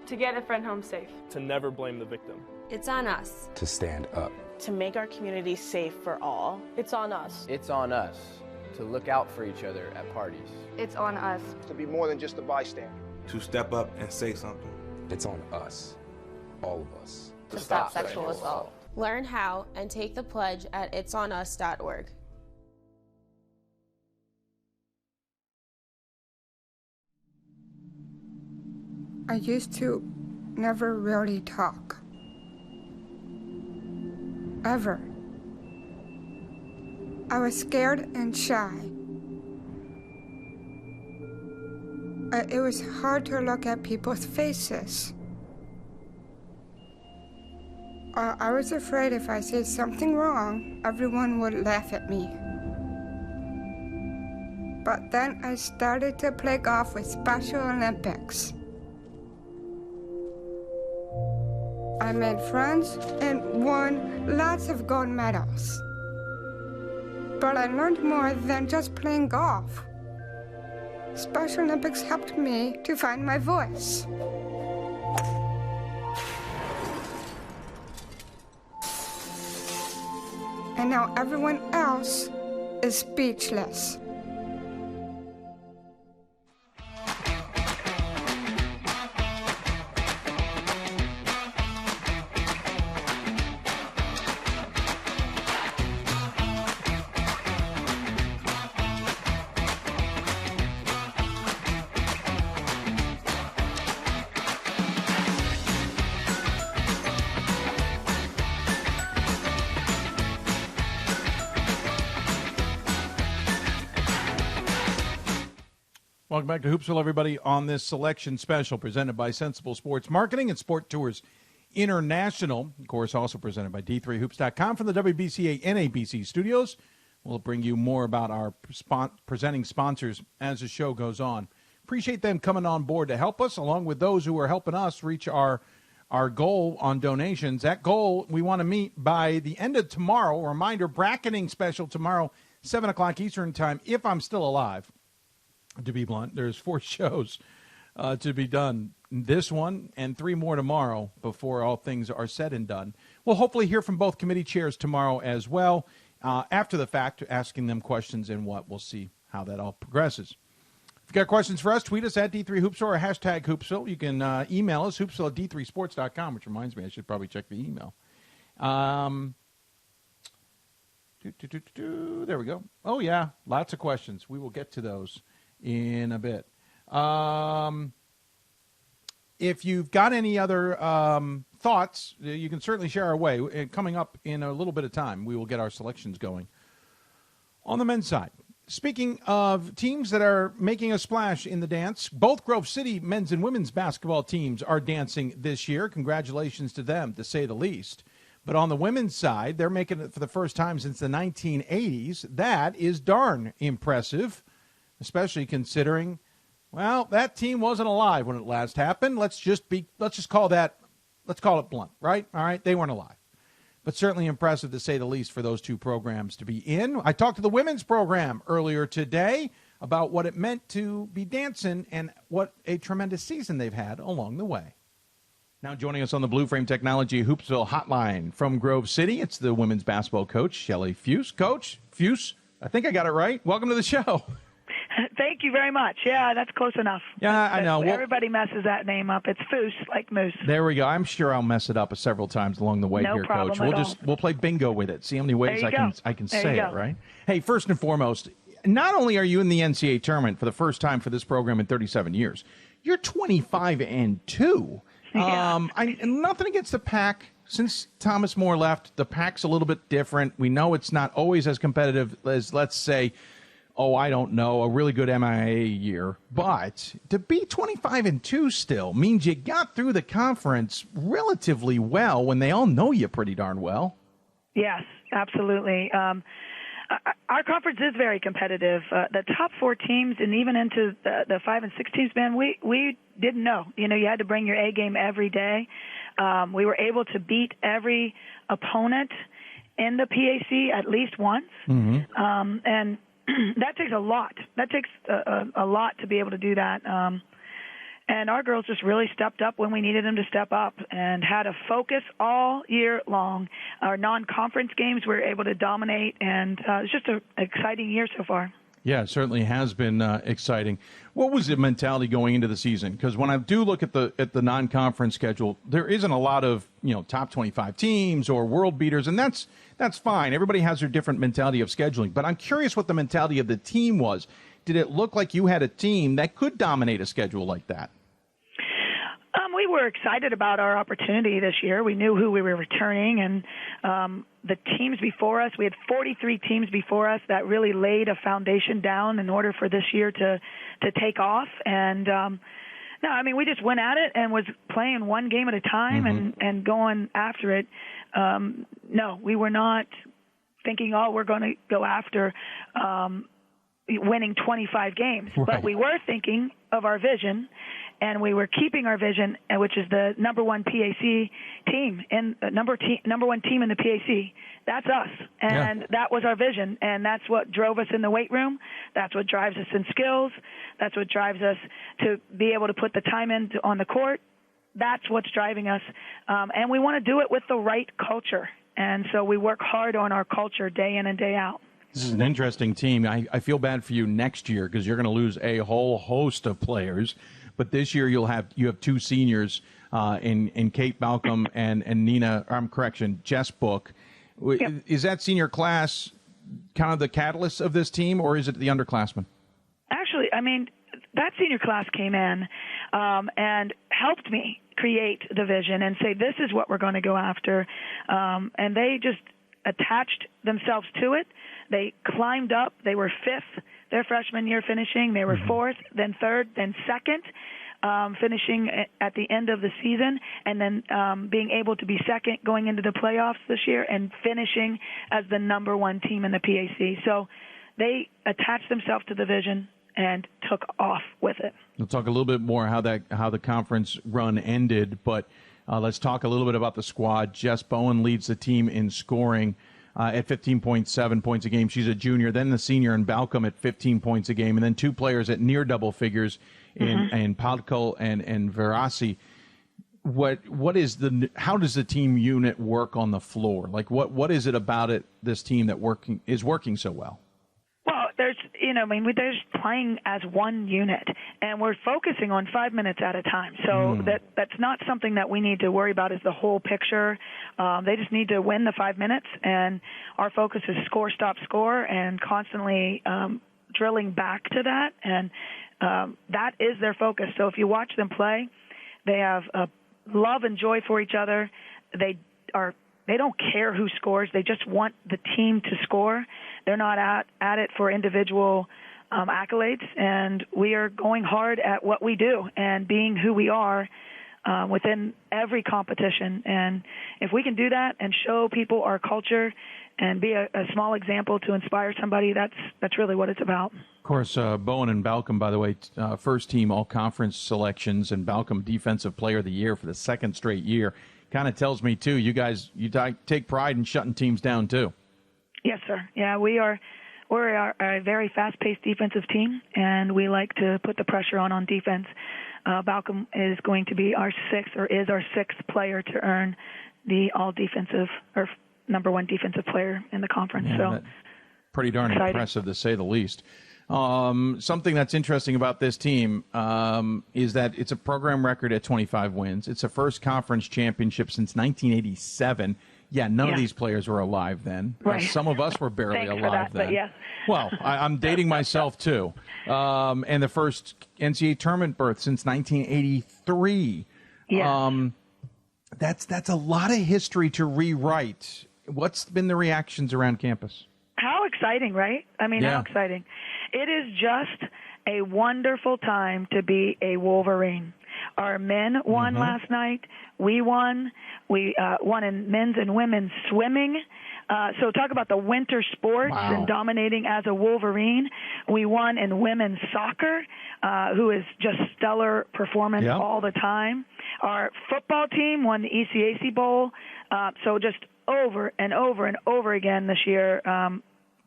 To get a friend home safe. To never blame the victim. It's on us. to stand up. To make our community safe for all. It's on us. It's on us to look out for each other at parties. It's on us. To be more than just a bystander. To step up and say something. It's on us, all of us. To stop sexual assault. Learn how and take the pledge at itsonus.org. I used to never really talk. Ever. I was scared and shy. It was hard to look at people's faces. I was afraid if I said something wrong, everyone would laugh at me. But then I started to play golf with Special Olympics. I made friends and won lots of gold medals. But I learned more than just playing golf. Special Olympics helped me to find my voice. And now everyone else is speechless. Welcome back to Hoopsville, everybody, on this selection special presented by Sensible Sports Marketing and Sport Tours International. Of course, also presented by D3Hoops.com from the WBCA NABC Studios. We'll bring you more about our presenting sponsors as the show goes on. Appreciate them coming on board to help us, along with those who are helping us reach our goal on donations. That goal we want to meet by the end of tomorrow. Reminder, bracketing special tomorrow, 7 o'clock Eastern time, if I'm still alive. To be blunt, there's 4 shows to be done. This one and 3 more tomorrow before all things are said and done. We'll hopefully hear from both committee chairs tomorrow as well. After the fact, asking them questions and what. We'll see how that all progresses. If you've got questions for us, tweet us at D3Hoopsville or hashtag Hoopsville. You can email us, hoopsville at D3Sports.com, which reminds me I should probably check the email. There we go. Oh, yeah, lots of questions. We will get to those in a bit. If you've got any other thoughts, you can certainly share our way. Coming up in a little bit of time, we will get our selections going. On the men's side, speaking of teams that are making a splash in the dance, both Grove City men's and women's basketball teams are dancing this year. Congratulations to them, to say the least. But on the women's side, they're making it for the first time since the 1980s. That is darn impressive, especially considering, well, that team wasn't alive when it last happened. Let's call it blunt, right? All right, they weren't alive. But certainly impressive, to say the least, for those two programs to be in. I talked to the women's program earlier today about what it meant to be dancing and what a tremendous season they've had along the way. Now joining us on the Blue Frame Technology Hoopsville hotline from Grove City, it's the women's basketball coach, Shelley Fous. Coach Fous, I think I got it right. Welcome to the show. Thank you very much. Yeah, that's close enough. Yeah, I know. Everybody messes that name up. It's Fous, like moose. There we go. I'm sure I'll mess it up several times along the way here, Coach. We'll play bingo with it. See how many ways I can say it, right? Hey, first and foremost, not only are you in the NCAA tournament for the first time for this program in 37 years, you're 25-2. Yeah. Nothing against the Pac. Since Thomas More left, the Pac's a little bit different. We know it's not always as competitive as, let's say, a really good MIA year. But to be 25-2 still means you got through the conference relatively well when they all know you pretty darn well. Yes, absolutely. Our conference is very competitive. The top 4 teams and even into the 5 and 6 teams, man, we didn't know. You had to bring your A game every day. We were able to beat every opponent in the PAC at least once. Mm-hmm. And that takes a lot. That takes a lot to be able to do that. And our girls just really stepped up when we needed them to step up and had a focus all year long. Our non-conference games we were able to dominate, and it's just an exciting year so far. Yeah, it certainly has been exciting. What was the mentality going into the season? Because when I do look at the non-conference schedule, there isn't a lot of top 25 teams or world beaters, and that's fine. Everybody has their different mentality of scheduling. But I'm curious what the mentality of the team was. Did it look like you had a team that could dominate a schedule like that? We were excited about our opportunity this year. We knew who we were returning, and the teams before us, we had 43 teams before us that really laid a foundation down in order for this year to take off. And we just went at it and was playing one game at a time, mm-hmm. and going after it. No, we were not thinking, we're going to go after winning 25 games. Right. But we were thinking of our vision and we were keeping our vision, which is the number one PAC team and number one team in the PAC. That's us, and that was our vision, and that's what drove us in the weight room. That's what drives us in skills. That's what drives us to be able to put the time in on the court. That's what's driving us, and we want to do it with the right culture. And so we work hard on our culture day in and day out. This is an interesting team. I feel bad for you next year because you're going to lose a whole host of players. But this year you have two seniors in Kate Balcom and Nina. Jess Book. Yep. Is that senior class kind of the catalyst of this team, or is it the underclassmen? Actually, I mean, that senior class came in and helped me create the vision and say, this is what we're going to go after. And they just attached themselves to it. They climbed up. They were fifth their freshman year finishing. They were fourth, then third, then second, finishing at the end of the season, and then being able to be second going into the playoffs this year and finishing as the number one team in the PAC. So they attached themselves to the vision and took off with it. We'll talk a little bit more how the conference run ended, but let's talk a little bit about the squad. Jess Bowen leads the team in scoring at 15.7 points a game. She's a junior. Then the senior in Balcom at 15 points a game, and then two players at near double figures in Pascal and Verassi. How does the team unit work on the floor? Like what is it about this team that is working so well? Well, they're just playing as one unit, and we're focusing on 5 minutes at a time. So that's not something that we need to worry about as the whole picture. They just need to win the 5 minutes, and our focus is score, stop, score, and constantly drilling back to that, and that is their focus. So if you watch them play, they have love and joy for each other. They don't care who scores. They just want the team to score. They're not at it for individual accolades, and we are going hard at what we do and being who we are within every competition. And if we can do that and show people our culture and be a small example to inspire somebody, that's really what it's about. Of course, Bowen and Balcom, by the way, first team all-conference selections, and Balcom Defensive Player of the Year for the second straight year. Kind of tells me, too, you guys, you take pride in shutting teams down, too. Yes, sir. Yeah, we're a very fast-paced defensive team, and we like to put the pressure on defense. Balcom is going to be our sixth player to earn the all-defensive or number one defensive player in the conference. Yeah, pretty darn impressive, to say the least. Something that's interesting about this team is that it's a program record at 25 wins. It's a first conference championship since 1987. Yeah, none of these players were alive then. Right. Some of us were barely alive then. But yes. Well, I'm dating myself too. And the first NCAA tournament berth since 1983. Yeah. That's a lot of history to rewrite. What's been the reactions around campus? How exciting, right? I mean, how exciting. It is just a wonderful time to be a Wolverine. Our men won last night. We won. We won in men's and women's swimming. So talk about the winter sports and dominating as a Wolverine. We won in women's soccer, who is just stellar performance all the time. Our football team won the ECAC Bowl. So just over and over and over again this year.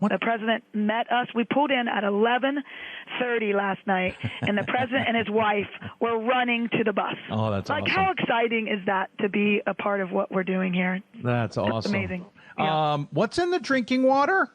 The president met us. We pulled in at 11:30 last night, and the president and his wife were running to the bus. Oh, that's awesome. How exciting is that to be a part of what we're doing here? That's awesome. It's amazing. Yeah. What's in the drinking water?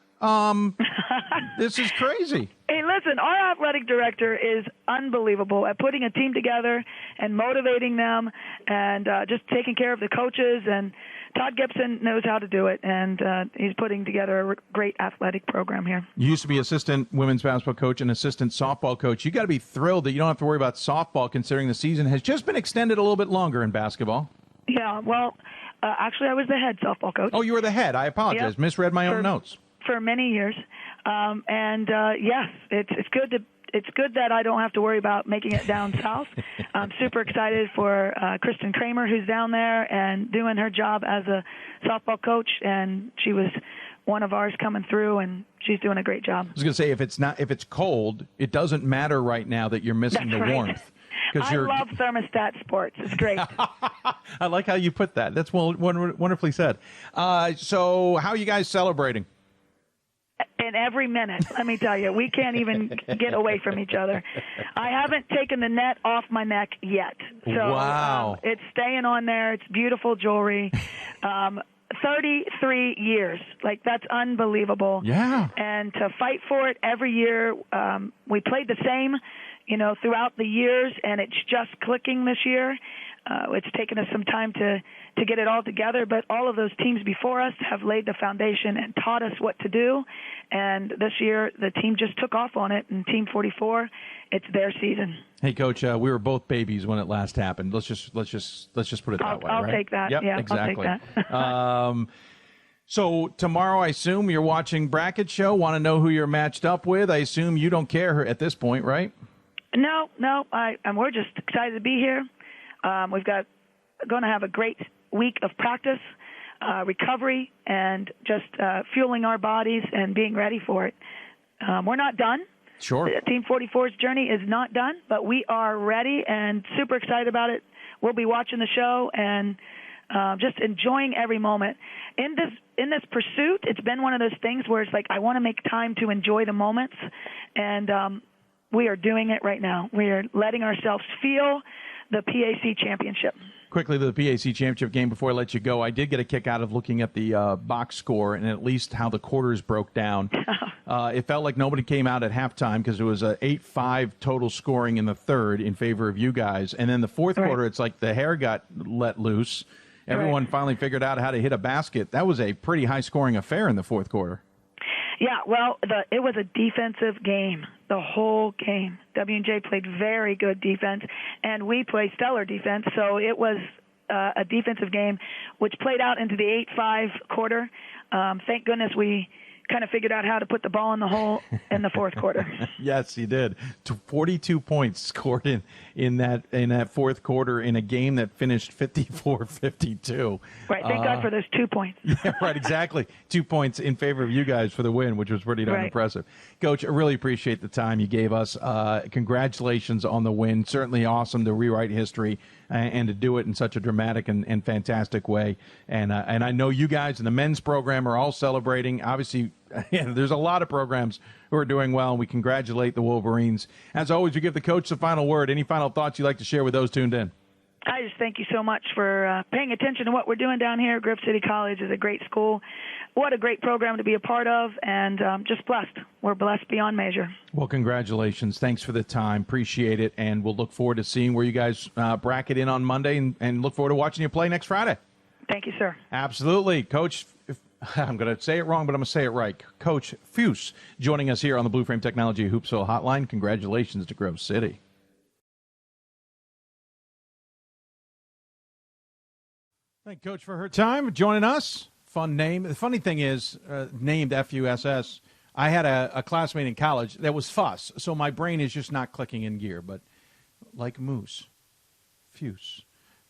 This is crazy. Hey, listen, our athletic director is unbelievable at putting a team together and motivating them and just taking care of the coaches. And Todd Gibson knows how to do it, and he's putting together a great athletic program here. You used to be assistant women's basketball coach and assistant softball coach. You got to be thrilled that you don't have to worry about softball, considering the season has just been extended a little bit longer in basketball. Yeah, well, actually, I was the head softball coach. Oh, you were the head. I apologize. Yep. Misread my own notes. For many years, yes, it's good that I don't have to worry about making it down south. I'm super excited for Kristen Kramer, who's down there and doing her job as a softball coach, and she was one of ours coming through, and she's doing a great job. I was going to say, if it's cold, it doesn't matter right now that you're missing the warmth. I love thermostat sports. It's great. I like how you put that. That's wonderfully said. So how are you guys celebrating? In every minute, let me tell you, we can't even get away from each other. I haven't taken the net off my neck yet. So wow. It's staying on there. It's beautiful jewelry. 33 years. Like, that's unbelievable. Yeah. And to fight for it every year, we played the same, throughout the years, and it's just clicking this year. It's taken us some time to get it all together, but all of those teams before us have laid the foundation and taught us what to do. And this year, the team just took off on it, and Team 44, it's their season. Hey, Coach, we were both babies when it last happened. Let's just put it that way. I'll right? take that. Yep, yeah, exactly. I'll take that. So tomorrow, I assume you're watching Bracket Show. Want to know who you're matched up with? I assume you don't care at this point, right? No. We're just excited to be here. We've going to have a great week of practice, recovery, and just fueling our bodies and being ready for it. We're not done. Sure. Team 44's journey is not done, but we are ready and super excited about it. We'll be watching the show and just enjoying every moment. In this pursuit, it's been one of those things where it's like I want to make time to enjoy the moments, and we are doing it right now. We are letting ourselves feel the PAC championship. Quickly, the PAC championship game before I let you go. I did get a kick out of looking at the box score and at least how the quarters broke down. It felt like nobody came out at halftime because it was a 8-5 total scoring in the third in favor of you guys. And then the fourth quarter, it's like the hair got let loose. Everyone finally figured out how to hit a basket. That was a pretty high-scoring affair in the fourth quarter. Yeah, well, it was a defensive game, the whole game. W&J played very good defense, and we played stellar defense, so it was a defensive game, which played out into the 8-5 quarter. Thank goodness we kind of figured out how to put the ball in the hole in the fourth quarter. Yes, you did. 42 points scored in that fourth quarter in a game that finished 54-52. Right. Thank God for those 2 points. Yeah, right. Exactly. 2 points in favor of you guys for the win, which was pretty darn impressive. Coach, I really appreciate the time you gave us. Congratulations on the win. Certainly awesome to rewrite history and to do it in such a dramatic and fantastic way. And I know you guys in the men's program are all celebrating. Obviously, there's a lot of programs who are doing well, and we congratulate the Wolverines. As always, we give the coach the final word. Any final thoughts you'd like to share with those tuned in? I just thank you so much for paying attention to what we're doing down here. Grove City College is a great school. What a great program to be a part of, and just blessed. We're blessed beyond measure. Well, congratulations. Thanks for the time. Appreciate it, and we'll look forward to seeing where you guys bracket in on Monday and look forward to watching you play next Friday. Thank you, sir. Absolutely. Coach, I'm going to say it wrong, but I'm going to say it right. Coach Fous joining us here on the Blue Frame Technology Hoopsville Hotline. Congratulations to Grove City. Thank Coach for her time joining us. Fun name. The funny thing is, named F-U-S-S, I had a classmate in college that was Fuss, so my brain is just not clicking in gear, but like Moose, Fous.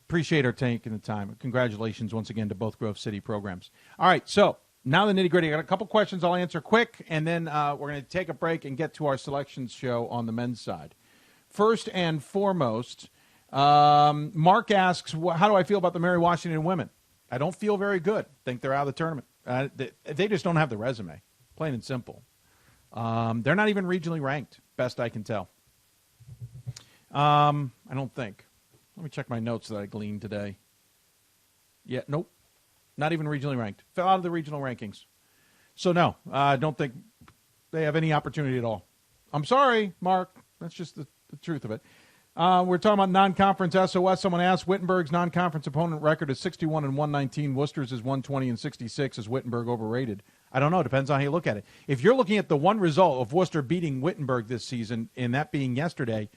Appreciate her taking the time. Congratulations once again to both Grove City programs. All right, so now the nitty-gritty. I got a couple questions I'll answer quick, and then we're going to take a break and get to our selections show on the men's side. First and foremost, Mark asks, how do I feel about the Mary Washington women? I don't feel very good. Think they're out of the tournament. They just don't have the resume, plain and simple. They're not even regionally ranked, best I can tell. I don't think. Let me check my notes that I gleaned today. Yeah, nope. Not even regionally ranked. Fell out of the regional rankings. So, no, I don't think they have any opportunity at all. I'm sorry, Mark. That's just the truth of it. We're talking about non-conference SOS. Someone asked, Wittenberg's non-conference opponent record is 61-119. Worcester's is 120-66. Is Wittenberg overrated? I don't know. Depends on how you look at it. If you're looking at the one result of Worcester beating Wittenberg this season, and that being yesterday,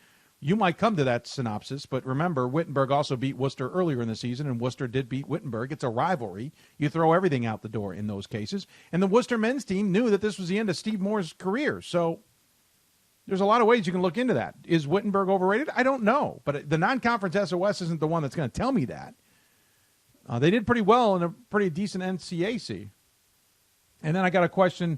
you might come to that synopsis. But remember, Wittenberg also beat Worcester earlier in the season, and Worcester did beat Wittenberg. It's a rivalry. You throw everything out the door in those cases. And the Worcester men's team knew that this was the end of Steve Moore's career. So there's a lot of ways you can look into that. Is Wittenberg overrated? I don't know. But the non-conference SOS isn't the one that's going to tell me that. They did pretty well in a pretty decent NCAC. And then I got a question.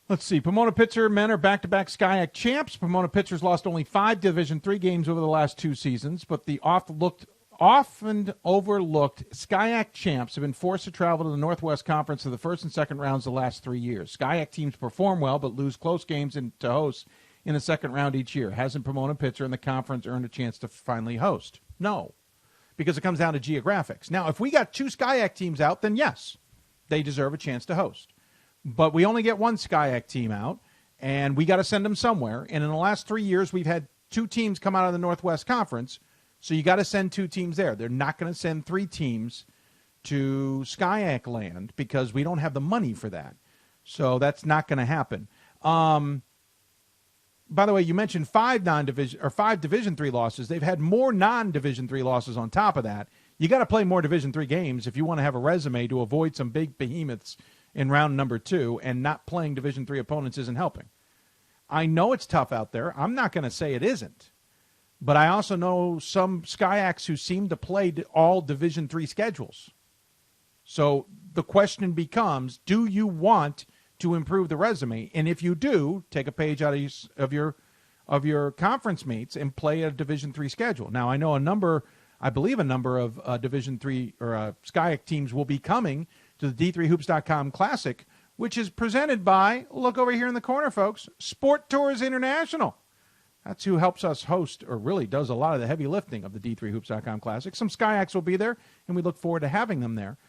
Let's see. Pomona Pitzer men are back-to-back SCIAC champs. Pomona Pitzers lost only 5 Division III games over the last 2 seasons, but the often overlooked SCIAC champs have been forced to travel to the Northwest Conference for the first and second rounds the last 3 years. SCIAC teams perform well but lose close games to host in the second round each year. Hasn't Pomona Pitzer in the conference earned a chance to finally host? No, because it comes down to geographics. Now, if we got 2 SCIAC teams out, then yes, they deserve a chance to host. But we only get 1 SCIAC team out, and we got to send them somewhere. And in the last 3 years, we've had 2 teams come out of the Northwest Conference, so you got to send 2 teams there. They're not going to send 3 teams to SCIAC land because we don't have the money for that. So that's not going to happen. By the way, you mentioned 5 Division III losses. They've had more non-Division III losses on top of that. You got to play more Division III games if you want to have a resume to avoid some big behemoths in round number 2, and not playing Division III opponents isn't helping. I know it's tough out there. I'm not going to say it isn't. But I also know some SCIACs who seem to play all Division III schedules. So the question becomes, do you want to improve the resume? And if you do, take a page out of your conference mates and play a Division III schedule. Now, I know I believe a number of Division III or SCIAC teams will be coming to the D3Hoops.com Classic, which is presented by, look over here in the corner, folks, Sport Tours International. That's who helps us host, or really does a lot of the heavy lifting of the D3Hoops.com Classic. Some SCIACs will be there, and we look forward to having them there.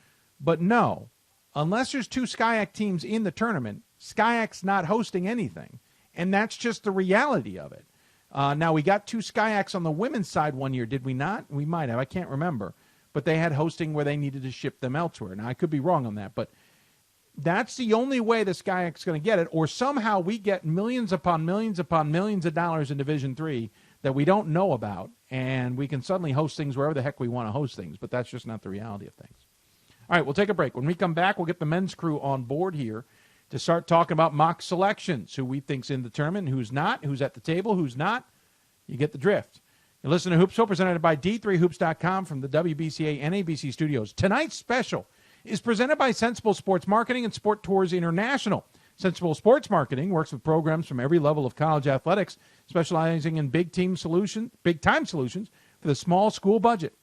But no, unless there's 2 SCIAC teams in the tournament, SCIAC's not hosting anything. And that's just the reality of it. Now, we got 2 SCIACs on the women's side one year, did we not? We might have. I can't remember. But they had hosting where they needed to ship them elsewhere. Now, I could be wrong on that, but that's the only way the SCIAC's going to get it, or somehow we get millions upon millions upon millions of dollars in Division III that we don't know about, and we can suddenly host things wherever the heck we want to host things, but that's just not the reality of things. All right, we'll take a break. When we come back, we'll get the men's crew on board here to start talking about mock selections, who we think's in the tournament, who's not, who's at the table, who's not. You get the drift. You listen to Hoopsville, presented by D3Hoops.com from the WBCA NABC Studios. Tonight's special is presented by Sensible Sports Marketing and Sport Tours International. Sensible Sports Marketing works with programs from every level of college athletics, specializing in big-time solutions for the small school budget.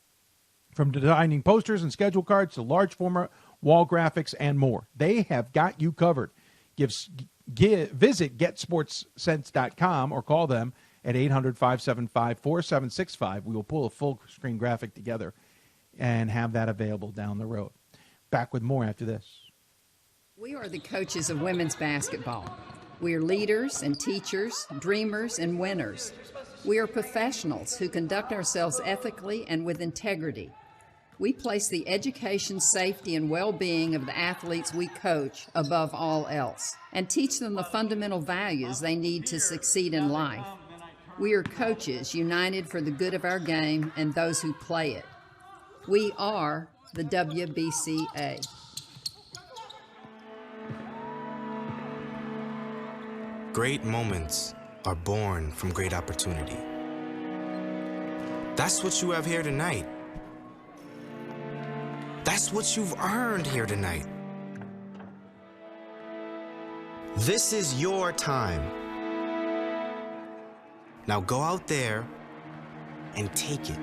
From designing posters and schedule cards to large format wall graphics and more, they have got you covered. Visit getsportssense.com or call them at 800-575-4765. We will pull a full-screen graphic together and have that available down the road. Back with more after this. We are the coaches of women's basketball. We are leaders and teachers, dreamers and winners. We are professionals who conduct ourselves ethically and with integrity. We place the education, safety, and well-being of the athletes we coach above all else and teach them the fundamental values they need to succeed in life. We are coaches united for the good of our game and those who play it. We are the WBCA. Great moments are born from great opportunity. That's what you have here tonight. That's what you've earned here tonight. This is your time. Now go out there and take it.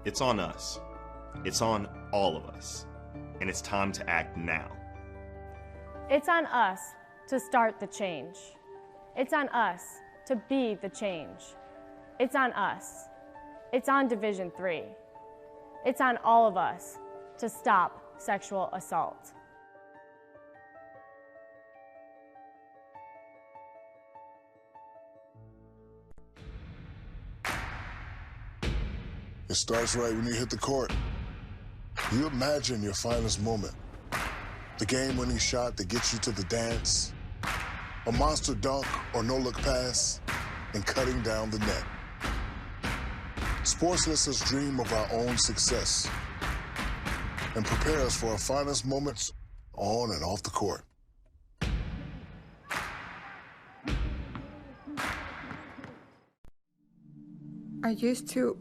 It's on us. It's on all of us. And it's time to act now. It's on us to start the change. It's on us to be the change. It's on us. It's on Division III. It's on all of us to stop sexual assault. It starts right when you hit the court. You imagine your finest moment. The game-winning shot that gets you to the dance, a monster dunk or no-look pass, and cutting down the net. Sports lets us dream of our own success and prepare us for our finest moments on and off the court. I used to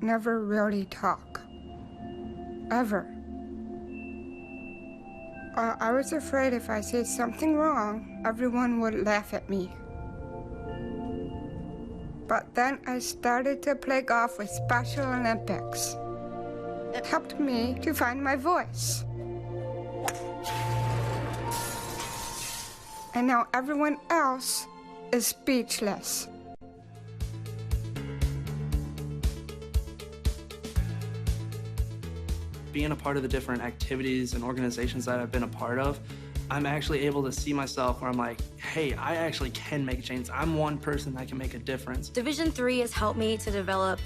never really talk. Ever. I was afraid if I said something wrong, everyone would laugh at me. But then I started to play golf with Special Olympics. It helped me to find my voice. And now everyone else is speechless. Being a part of the different activities and organizations that I've been a part of, I'm actually able to see myself where I'm like, hey, I actually can make a change. I'm one person that can make a difference. Division III has helped me to develop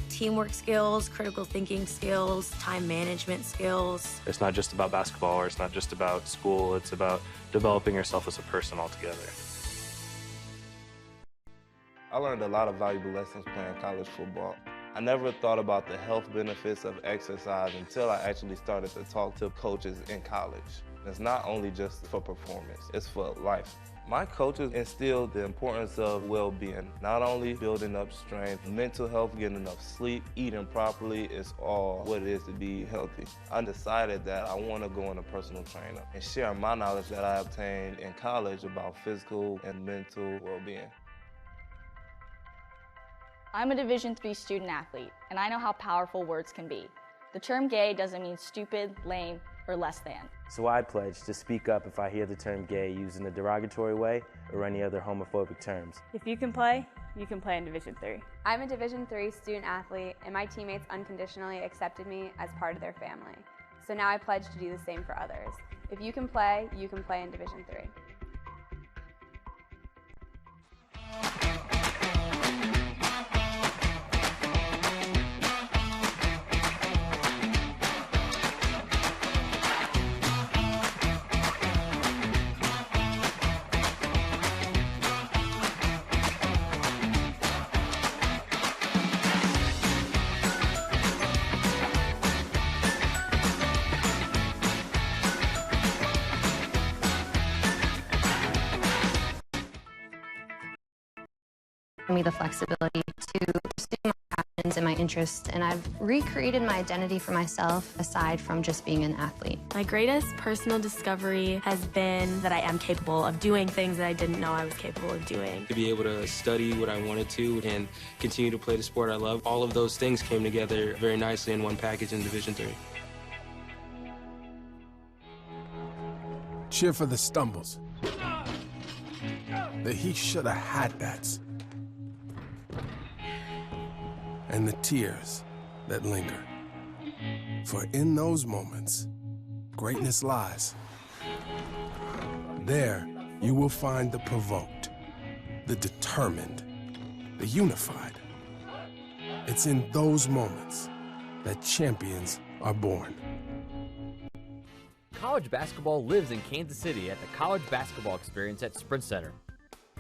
teamwork skills, critical thinking skills, time management skills. It's not just about basketball, or it's not just about school, it's about developing yourself as a person altogether. I learned a lot of valuable lessons playing college football. I never thought about the health benefits of exercise until I actually started to talk to coaches in college. It's not only just for performance, it's for life. My coaches instilled the importance of well-being, not only building up strength, mental health, getting enough sleep, eating properly is all what it is to be healthy. I decided that I want to go into personal trainer and share my knowledge that I obtained in college about physical and mental well-being. I'm a Division III student athlete, and I know how powerful words can be. The term gay doesn't mean stupid, lame, or less than. So I pledge to speak up if I hear the term gay used in a derogatory way or any other homophobic terms. If you can play in Division III. I'm a Division III student athlete, and my teammates unconditionally accepted me as part of their family. So now I pledge to do the same for others. If you can play in Division III. Me the flexibility to pursue my passions and my interests, and I've recreated my identity for myself aside from just being an athlete. My greatest personal discovery has been that I am capable of doing things that I didn't know I was capable of doing. To be able to study what I wanted to and continue to play the sport I love, all of those things came together very nicely in one package in Division III. Cheer for the stumbles. The he shoulda had that's. And the tears that linger. For in those moments, greatness lies. There, you will find the provoked, the determined, the unified. It's in those moments that champions are born. College basketball lives in Kansas City at the College Basketball Experience at Sprint Center.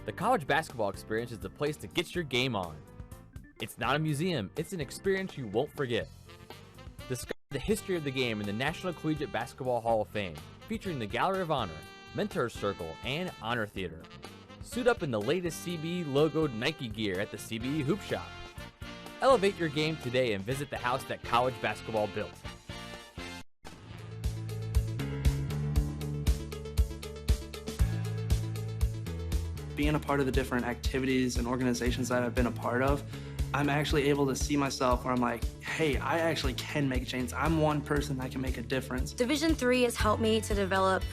The College Basketball Experience is the place to get your game on. It's not a museum, it's an experience you won't forget. Discover the history of the game in the National Collegiate Basketball Hall of Fame, featuring the Gallery of Honor, Mentor Circle, and Honor Theater. Suit up in the latest CBE logoed Nike gear at the CBE Hoop Shop. Elevate your game today and visit the house that college basketball built. Being a part of the different activities and organizations that I've been a part of, I'm actually able to see myself where I'm like, hey, I actually can make a change. I'm one person that can make a difference. Division III has helped me to develop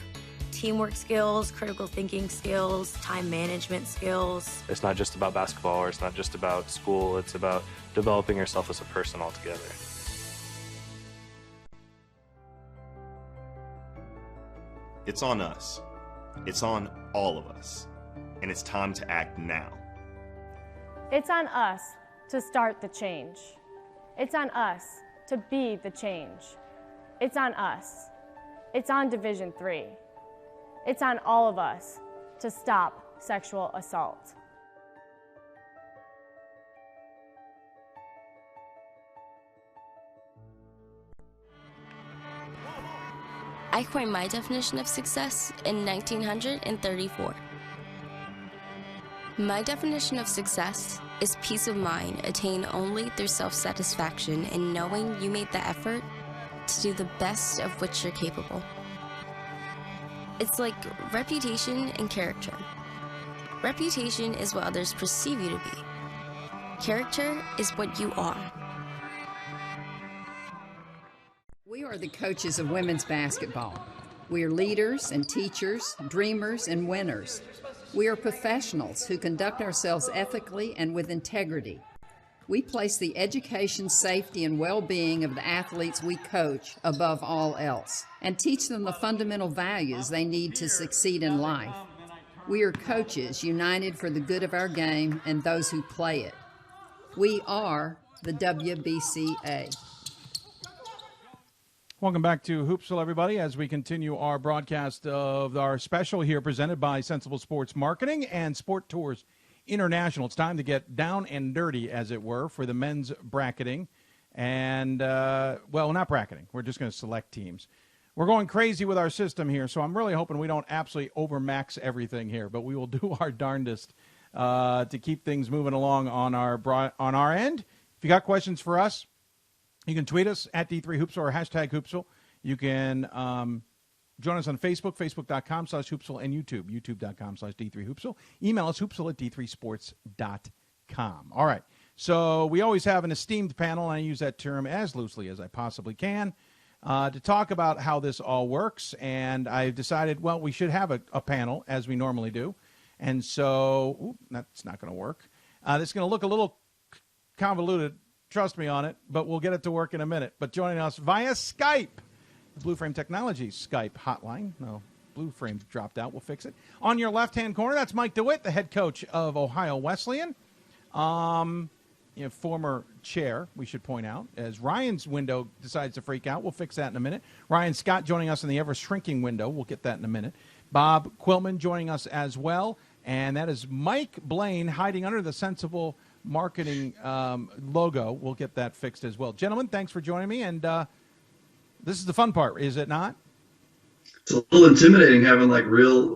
teamwork skills, critical thinking skills, time management skills. It's not just about basketball, or it's not just about school, it's about developing yourself as a person altogether. It's on us. It's on all of us. And it's time to act now. It's on us to start the change. It's on us to be the change. It's on us. It's on Division III. It's on all of us to stop sexual assault. I coined my definition of success in 1934. My definition of success is peace of mind attained only through self-satisfaction and knowing you made the effort to do the best of which you're capable. It's like reputation and character. Reputation is what others perceive you to be. Character is what you are. We are the coaches of women's basketball. We are leaders and teachers, dreamers and winners. We are professionals who conduct ourselves ethically and with integrity. We place the education, safety, and well-being of the athletes we coach above all else and teach them the fundamental values they need to succeed in life. We are coaches united for the good of our game and those who play it. We are the WBCA. Welcome back to Hoopsville, everybody, as we continue our broadcast of our special here presented by Sensible Sports Marketing and Sport Tours International. It's time to get down and dirty, as it were, for the men's bracketing. And, well, not bracketing. We're just going to select teams. We're going crazy with our system here, so I'm really hoping we don't absolutely overmax everything here, but we will do our darndest to keep things moving along on our end. If you got questions for us, you can tweet us at D3Hoopsville or hashtag Hoopsville. You can join us on Facebook, facebook.com/Hoopsville, and YouTube, youtube.com/D3Hoopsville. Email us, hoopsville@d3sports.com. All right. So we always have an esteemed panel, and I use that term as loosely as I possibly can, to talk about how this all works. And I've decided, well, we should have a panel, as we normally do. And so, that's not going to work. This is going to look a little convoluted. Trust me on it, but we'll get it to work in a minute. But joining us via Skype, Blue Frame Technologies Skype hotline. No, Blue Frame dropped out. We'll fix it. On your left-hand corner, that's Mike DeWitt, the head coach of Ohio Wesleyan. Former chair, we should point out, as Ryan's window decides to freak out. We'll fix that in a minute. Ryan Scott joining us in the ever-shrinking window. We'll get that in a minute. Bob Quillman joining us as well. And that is Mike Blaine hiding under the Sensible Marketing logo. We'll get that fixed as well. Gentlemen, thanks for joining me. And this is the fun part, is it not? It's a little intimidating having like real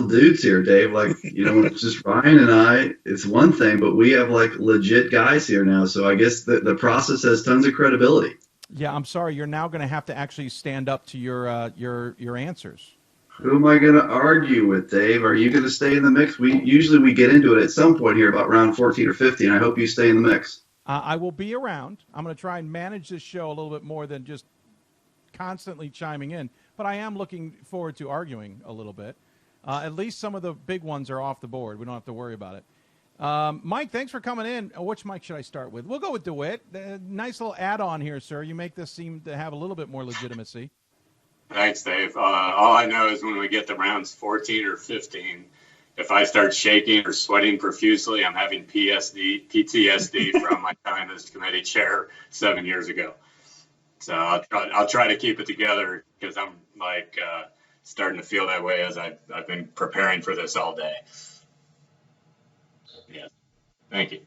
dudes here, Dave. Like, when it's just Ryan and I, it's one thing, but we have like legit guys here now. So I guess the process has tons of credibility. Yeah, I'm sorry. You're now going to have to actually stand up to your answers. Who am I going to argue with, Dave? Are you going to stay in the mix? We usually get into it at some point here about round 14 or 15. I hope you stay in the mix. I will be around. I'm going to try and manage this show a little bit more than just constantly chiming in. But I am looking forward to arguing a little bit. At least some of the big ones are off the board. We don't have to worry about it. Mike, thanks for coming in. Which Mike should I start with? We'll go with DeWitt. Nice little add-on here, sir. You make this seem to have a little bit more legitimacy. Thanks, Dave. All I know is when we get to rounds 14 or 15, if I start shaking or sweating profusely, I'm having PTSD from my time as committee chair 7 years ago. So I'll try to keep it together because I'm starting to feel that way as I've been preparing for this all day. Yeah. Thank you.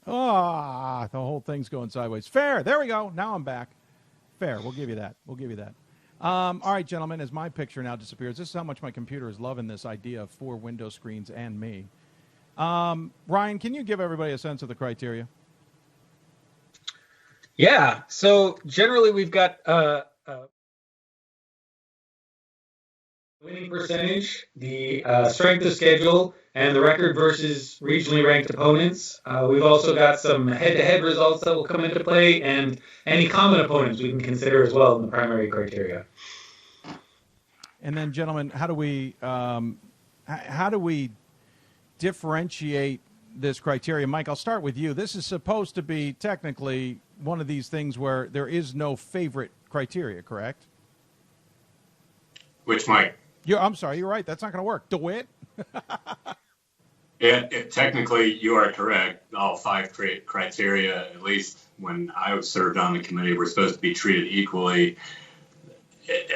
The whole thing's going sideways. Fair. There we go. Now I'm back. Fair. We'll give you that. All right, gentlemen, as my picture now disappears, this is how much my computer is loving this idea of 4 window screens and me. Ryan, can you give everybody a sense of the criteria? Yeah. So generally we've got winning percentage, the strength of schedule, and the record versus regionally ranked opponents. We've also got some head-to-head results that will come into play, and any common opponents we can consider as well in the primary criteria. And then, gentlemen, how do we differentiate this criteria? Mike, I'll start with you. This is supposed to be technically one of these things where there is no favorite criteria, correct? Which Mike? I'm sorry, you're right. That's not going to work. DeWitt? Technically, you are correct. All 5 criteria, at least when I was served on the committee, were supposed to be treated equally.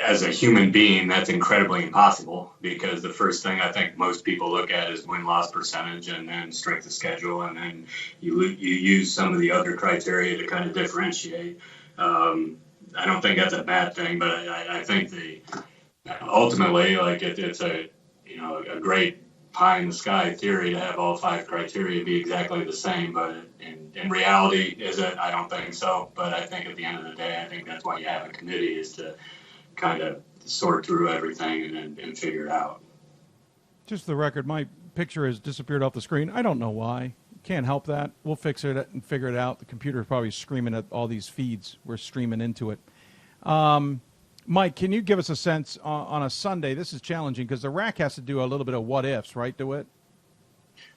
As a human being, that's incredibly impossible because the first thing I think most people look at is win-loss percentage and then strength of schedule, and then you use some of the other criteria to kind of differentiate. I don't think that's a bad thing, but I think ultimately, it's a great pie in the sky theory to have all 5 criteria be exactly the same, but in reality, is it? I don't think so. But I think at the end of the day, I think that's why you have a committee, is to kind of sort through everything and figure it out. Just for the record, my picture has disappeared off the screen. I don't know why. Can't help that. We'll fix it and figure it out. The computer is probably screaming at all these feeds. We're streaming into it. Mike, can you give us a sense on a Sunday? This is challenging because the RAC has to do a little bit of what ifs, right, DeWitt?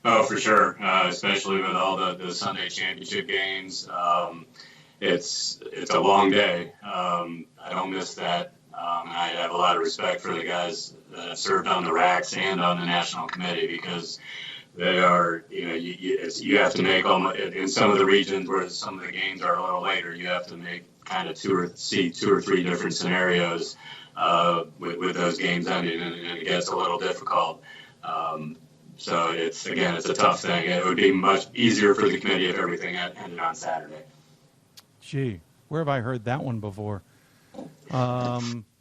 Oh, for sure, especially with all the Sunday championship games. It's a long day. I don't miss that. I have a lot of respect for the guys that have served on the RACs and on the national committee, because they are, you have to make in some of the regions where some of the games are a little later, you have to make kind of two or three different scenarios with those games ending, and it gets a little difficult. So it's a tough thing. It would be much easier for the committee if everything ended on Saturday. Gee, where have I heard that one before?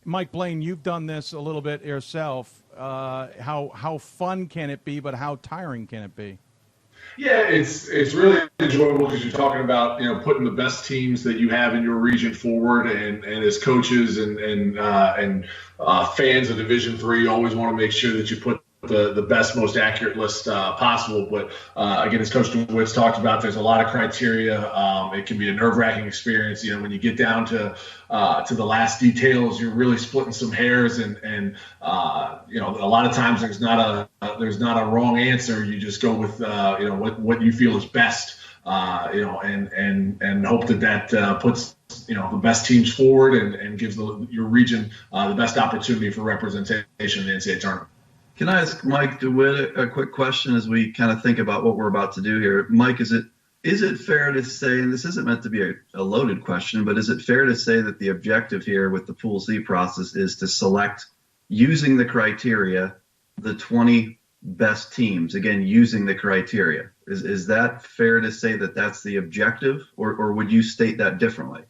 Mike Blaine, you've done this a little bit yourself. How fun can it be, but how tiring can it be? Yeah, it's really enjoyable because you're talking about putting the best teams that you have in your region forward, and as coaches and fans of Division III, you always want to make sure that you put the best, most accurate list possible. But again, as Coach DeWitt's talked about, there's a lot of criteria. It can be a nerve-wracking experience. When you get down to the last details, you're really splitting some hairs, and a lot of times there's not a wrong answer. You just go with what you feel is best. And hope that puts the best teams forward and gives your region the best opportunity for representation in the NCAA tournament. Can I ask Mike DeWitt a quick question as we kind of think about what we're about to do here? Mike, is it fair to say, and this isn't meant to be a loaded question, but is it fair to say that the objective here with the Pool C process is to select, using the criteria, the 20 best teams, again, using the criteria? Is that fair to say that that's the objective, or would you state that differently?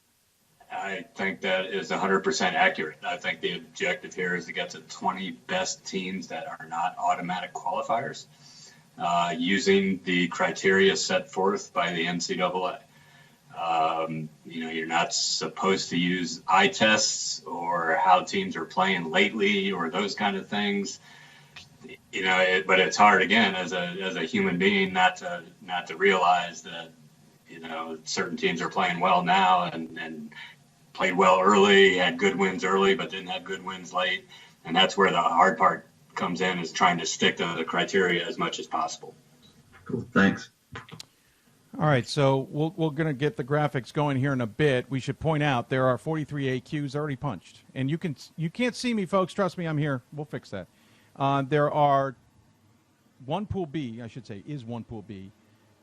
I think that is 100% accurate. I think the objective here is to get to 20 best teams that are not automatic qualifiers, using the criteria set forth by the NCAA. You're not supposed to use eye tests or how teams are playing lately or those kind of things. But it's hard, again, as a human being, not to realize that certain teams are playing well now and played well early, had good wins early, but didn't have good wins late. And that's where the hard part comes in, is trying to stick to the criteria as much as possible. Cool. Thanks. All right, so we're going to get the graphics going here in a bit. We should point out there are 43 AQs already punched. And you can't see me, folks. Trust me, I'm here. We'll fix that. There are one Pool B, I should say, is one Pool B,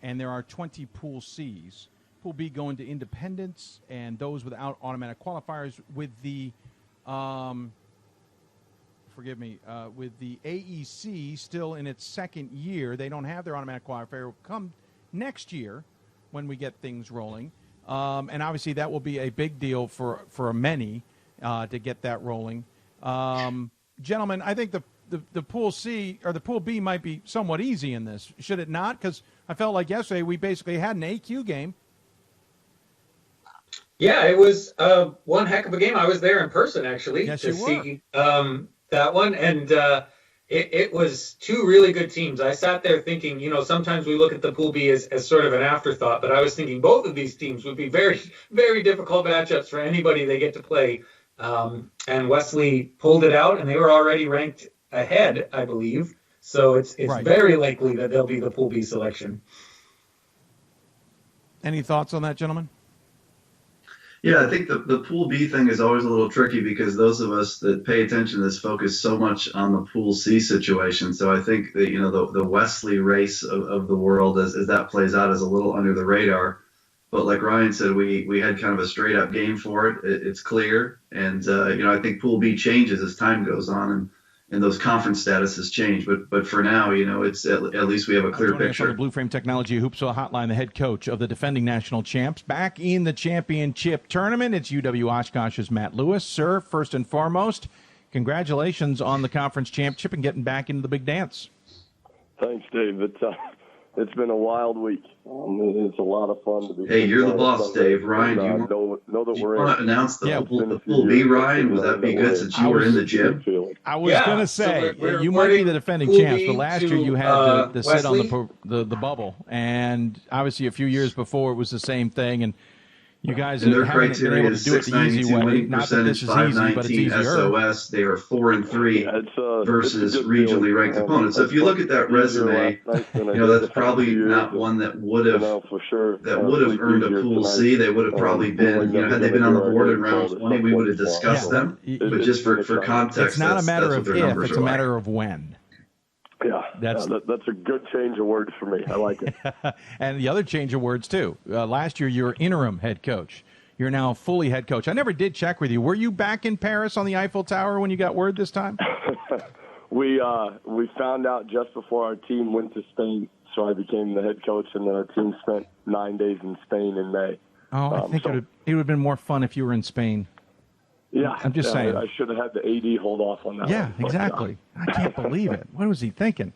and there are 20 Pool Cs. Pool B going to independents and those without automatic qualifiers. With the, with the AEC still in its second year, they don't have their automatic qualifier. It will come next year when we get things rolling. And obviously that will be a big deal for many to get that rolling. Gentlemen, I think the Pool C or the Pool B might be somewhat easy in this. Should it not? Because I felt like yesterday we basically had an AQ game. Yeah, it was one heck of a game. I was there in person, actually, to see that one. And it was two really good teams. I sat there thinking, sometimes we look at the Pool B as sort of an afterthought, but I was thinking both of these teams would be very, very difficult matchups for anybody they get to play. And Wesley pulled it out, and they were already ranked ahead, I believe. So it's right. Very likely that they'll be the Pool B selection. Any thoughts on that, gentlemen? Yeah, I think the Pool B thing is always a little tricky because those of us that pay attention to this focus so much on the Pool C situation. So I think that, the Wesley race of the world as that plays out is a little under the radar. But like Ryan said, we had kind of a straight up game for it. It's clear. And, I think Pool B changes as time goes on and those conference statuses change. But for now, it's at least we have a clear picture. On the Blue Frame Technology Hoopsville Hotline, the head coach of the defending national champs. Back in the championship tournament, it's UW Oshkosh's Matt Lewis. Sir, first and foremost, congratulations on the conference championship and getting back into the big dance. Thanks, Dave. It's been a wild week. It's a lot of fun to be. Hey, you're the boss, Dave. Ryan, do you want to announce the Pool B, Ryan? Would that be good since you were in the gym? I was going to say, you might be the defending champs, but last year you had to sit on the bubble. And obviously a few years before it was the same thing. And you guys and their haven't been criteria able to is do it the easy way. winning Not that this percentage, is easy, but it's 519 easier. SOS. They are 4-3 versus regionally ranked opponents. So if you look at that resume, that's probably not one that would have earned a Pool C. They would have probably been, had they been on the board in round 20, we would have discussed them. But just for context, it's not a matter of if, it's a like. matter of when. Yeah, that's a good change of words for me. I like it. And the other change of words, too. Last year, you were interim head coach. You're now fully head coach. I never did check with you. Were you back in Paris on the Eiffel Tower when you got word this time? We found out just before our team went to Spain, so I became the head coach, and then our team spent 9 days in Spain in May. Oh, I think it would have been more fun if you were in Spain. Yeah, I'm just saying. I should have had the AD hold off on that. Yeah, exactly. I can't believe it. What was he thinking?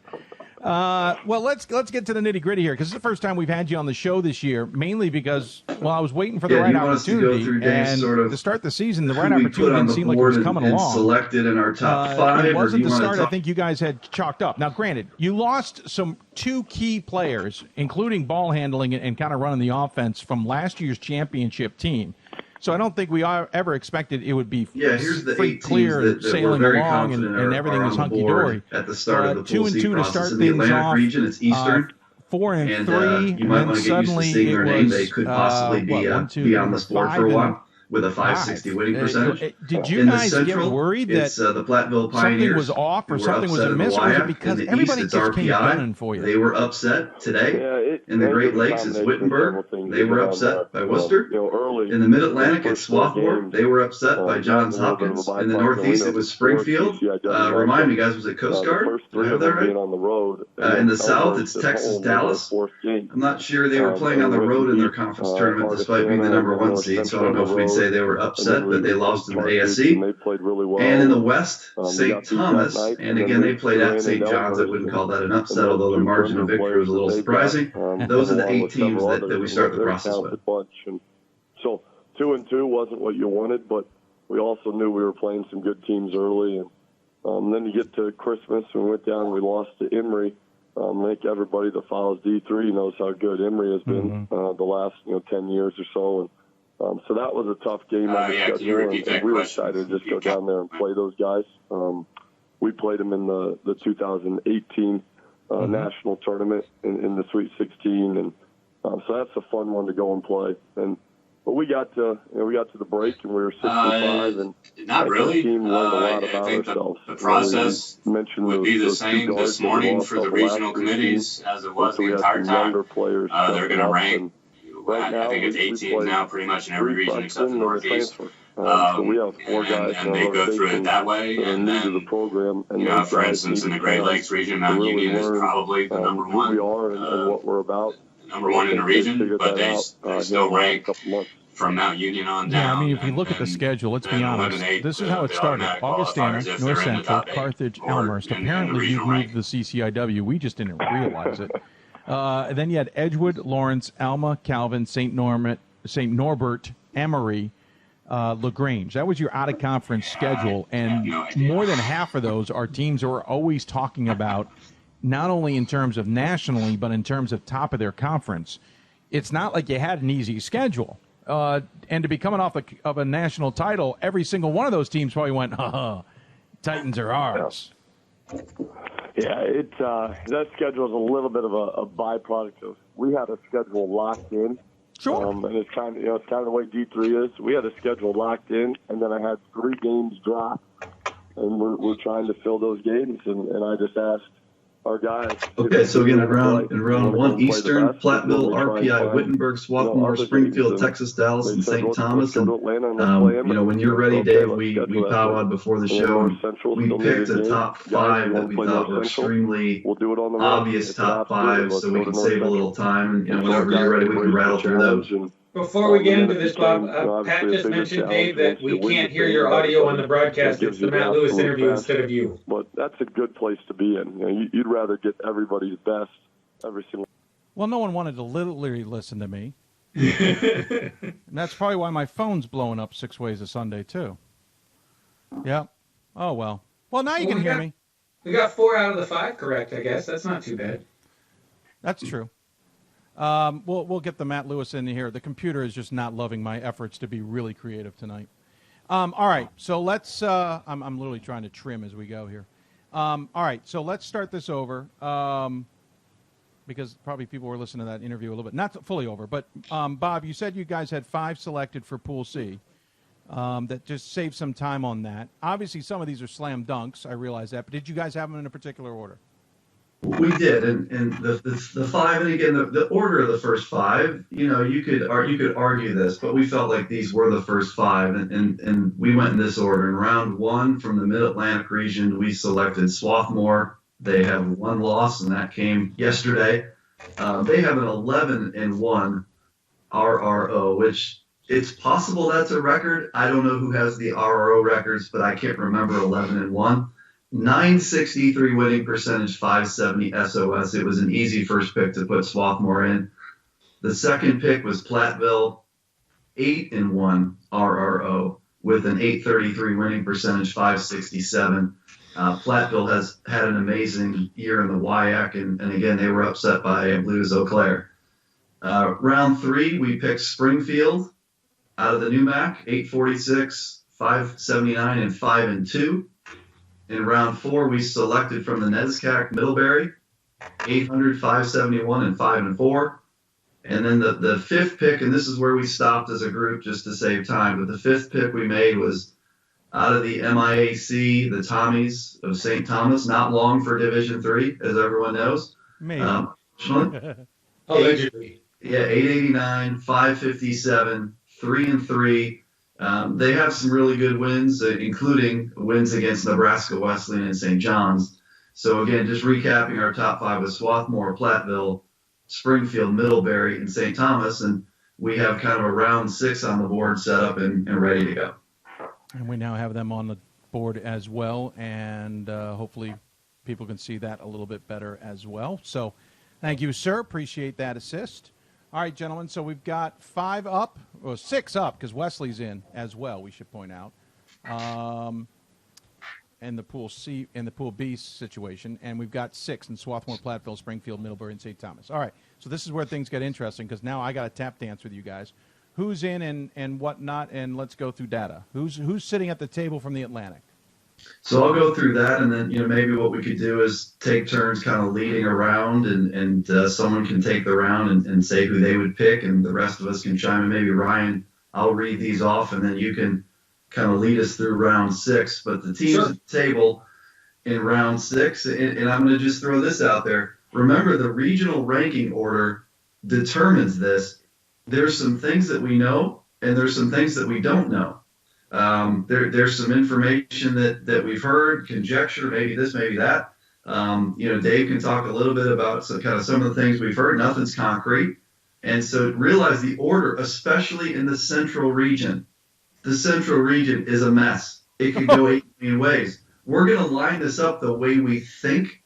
Well, let's get to the nitty gritty here, because it's the first time we've had you on the show this year. Mainly because, I was waiting for the right opportunity, and to start the season, the right opportunity didn't seem like it was coming along. Selected in our top 5. It wasn't the start I think you guys had chalked up. Now, granted, you lost two key players, including ball handling and kind of running the offense from last year's championship team. So I don't think we ever expected it would be here's the free 8 clear that sailing along and everything was hunky dory. At the start of the Pool C 2-2 to process start in the things Atlantic off. region, it's Eastern. 4-3, you might and want to get used to suddenly seeing their name. was, They could possibly be on this board for a while with a 560 winning percentage. Did you in guys the Central, get worried that it's, the Platteville Pioneers something was off or something was amiss, or was it because everybody just came gunning for you? They were upset today. In the Great Lakes, it's Wittenberg. They were upset by Worcester. In the Mid-Atlantic, it's Swarthmore. They were upset by Johns Hopkins. In the Northeast, it was Springfield. Remind me, guys, was it Coast Guard? Do I have that right? In the South, it's Texas Dallas. I'm not sure they were playing on the road in their conference tournament despite being the number 1 seed, so I don't know if we'd say they were upset, but they lost in the ASE. And in the West, St. Thomas, and again, they played at St. John's. I wouldn't call that an upset, although the margin of victory was a little surprising. Those are the 8 teams that we start the process with. So 2-2 wasn't what you wanted, but we also knew we were playing some good teams early. And then you get to Christmas, and we went down and we lost to Emory. I think everybody that follows D3 knows how good Emory has been the last 10 years or so. And so that was a tough game on the schedule, and we were excited to just go down there and play those guys. We played them in the 2018 national tournament in the Sweet 16, and so that's a fun one to go and play. But we got to the break, and we were 65, and not really. The team learned a lot about I think ourselves. The process would be the same this morning for the regional committees as it was the entire time. They're going to rank. I think it's 8 teams now, pretty much in every region except the Northeast. So we have 4 guys and they go through it that way. And then, to the program, and for instance, in the Great Lakes region, Mount Union is probably the number 1. We are and what we're about. Number 1 in the region, but they still rank from Mount Union on down. Yeah, I mean, if you look at the schedule, let's be honest. This is how it started. Augustana, North Central, Carthage, Elmhurst. Apparently, you've moved the CCIW. We just didn't realize it. And then you had Edgewood, Lawrence, Alma, Calvin, St. Norbert, Emory, LaGrange. That was your out-of-conference schedule, and more than half of those are teams that we're always talking about, not only in terms of nationally, but in terms of top of their conference. It's not like you had an easy schedule. And to be coming off of a national title, every single one of those teams probably went, Titans are ours. Yeah, that schedule is a little bit of a byproduct of we had a schedule locked in. Sure. And it's kind of the way D3 is. We had a schedule locked in, and then I had 3 games drop, and we're trying to fill those games. And I just asked our guys. Okay, so again, in round 1, Eastern, Platteville, RPI, Wittenberg, Swarthmore, Springfield, Texas, Dallas, and St. Thomas. And when you're ready, Dave, we powwowed before the show. We picked a top 5 that we thought were extremely obvious top 5, so we can save a little time. And whenever you're ready, we can rattle through those. Before we get into this, Bob, Pat obviously a just bigger mentioned, challenge Dave, that once you we win can't the hear thing, your all of a audio on sudden the broadcast. it gives It's you the the Matt Lewis absolute interview best. instead of you. But that's a good place to be in. You know, you'd rather get everybody's best every single. Well, no one wanted to literally listen to me. And that's probably why my phone's blowing up 6 ways a Sunday, too. Yeah. Oh, well. Well, now you can hear me. We got 4 out of the 5 correct, I guess. That's not too bad. That's true. We'll get the Matt Lewis in here. The computer is just not loving my efforts to be really creative tonight. All right, so let's. I'm literally trying to trim as we go here. All right, so let's start this over because probably people were listening to that interview a little bit, not fully over. But Bob, you said you guys had 5 selected for Pool C. That just save some time on that. Obviously, some of these are slam dunks. I realize that, but did you guys have them in a particular order? We did, and the 5, and again, the order of the first 5, you know, you could argue this, but we felt like these were the first 5, and we went in this order. In round 1 from the Mid-Atlantic region, we selected Swarthmore. They have 1 loss, and that came yesterday. They have an 11-1 RRO, which it's possible that's a record. I don't know who has the RRO records, but I can't remember 11-1. 963 winning percentage, 570 SOS. It was an easy first pick to put Swarthmore in. The second pick was Platteville, 8-1 RRO with an 833 winning percentage, 567. Platteville has had an amazing year in the WIAC, and again, they were upset by, I believe it was Eau Claire. Round 3, we picked Springfield out of the NUMAC, 846, 579, and 5-2. In round 4, we selected from the NESCAC Middlebury, 800, 571, and 5-4. And then the 5th pick, and this is where we stopped as a group just to save time, but the 5th pick we made was out of the MIAC, the Tommies of St. Thomas, not long for Division III, as everyone knows. Maybe. Allegedly. Yeah, 889, 557, 3-3. They have some really good wins, including wins against Nebraska Wesleyan and St. John's. So again, just recapping our top 5 with Swarthmore, Platteville, Springfield, Middlebury, and St. Thomas, and we have kind of a round 6 on the board set up and ready to go. And we now have them on the board as well, and hopefully people can see that a little bit better as well. So thank you, sir. Appreciate that assist. All right, gentlemen, so we've got 5 up, or 6 up, because Wesley's in as well, we should point out, in the Pool C, in the Pool B situation, and we've got 6 in Swarthmore, Platteville, Springfield, Middlebury, and St. Thomas. All right, so this is where things get interesting, because now I got to tap dance with you guys. Who's in and whatnot, and let's go through data. Who's sitting at the table from the Atlantic? So I'll go through that, and then maybe what we could do is take turns kind of leading around, and someone can take the round and say who they would pick, and the rest of us can chime in. Maybe Ryan, I'll read these off, and then you can kind of lead us through round 6. But the teams at the table in round 6, and I'm going to just throw this out there. Remember, the regional ranking order determines this. There's some things that we know, and there's some things that we don't know. There's some information that we've heard, conjecture, maybe this, maybe that. Dave can talk a little bit about some of the things we've heard. Nothing's concrete. And so realize the order, especially in the central region. The central region is a mess. It could go 8 million ways. We're going to line this up the way we think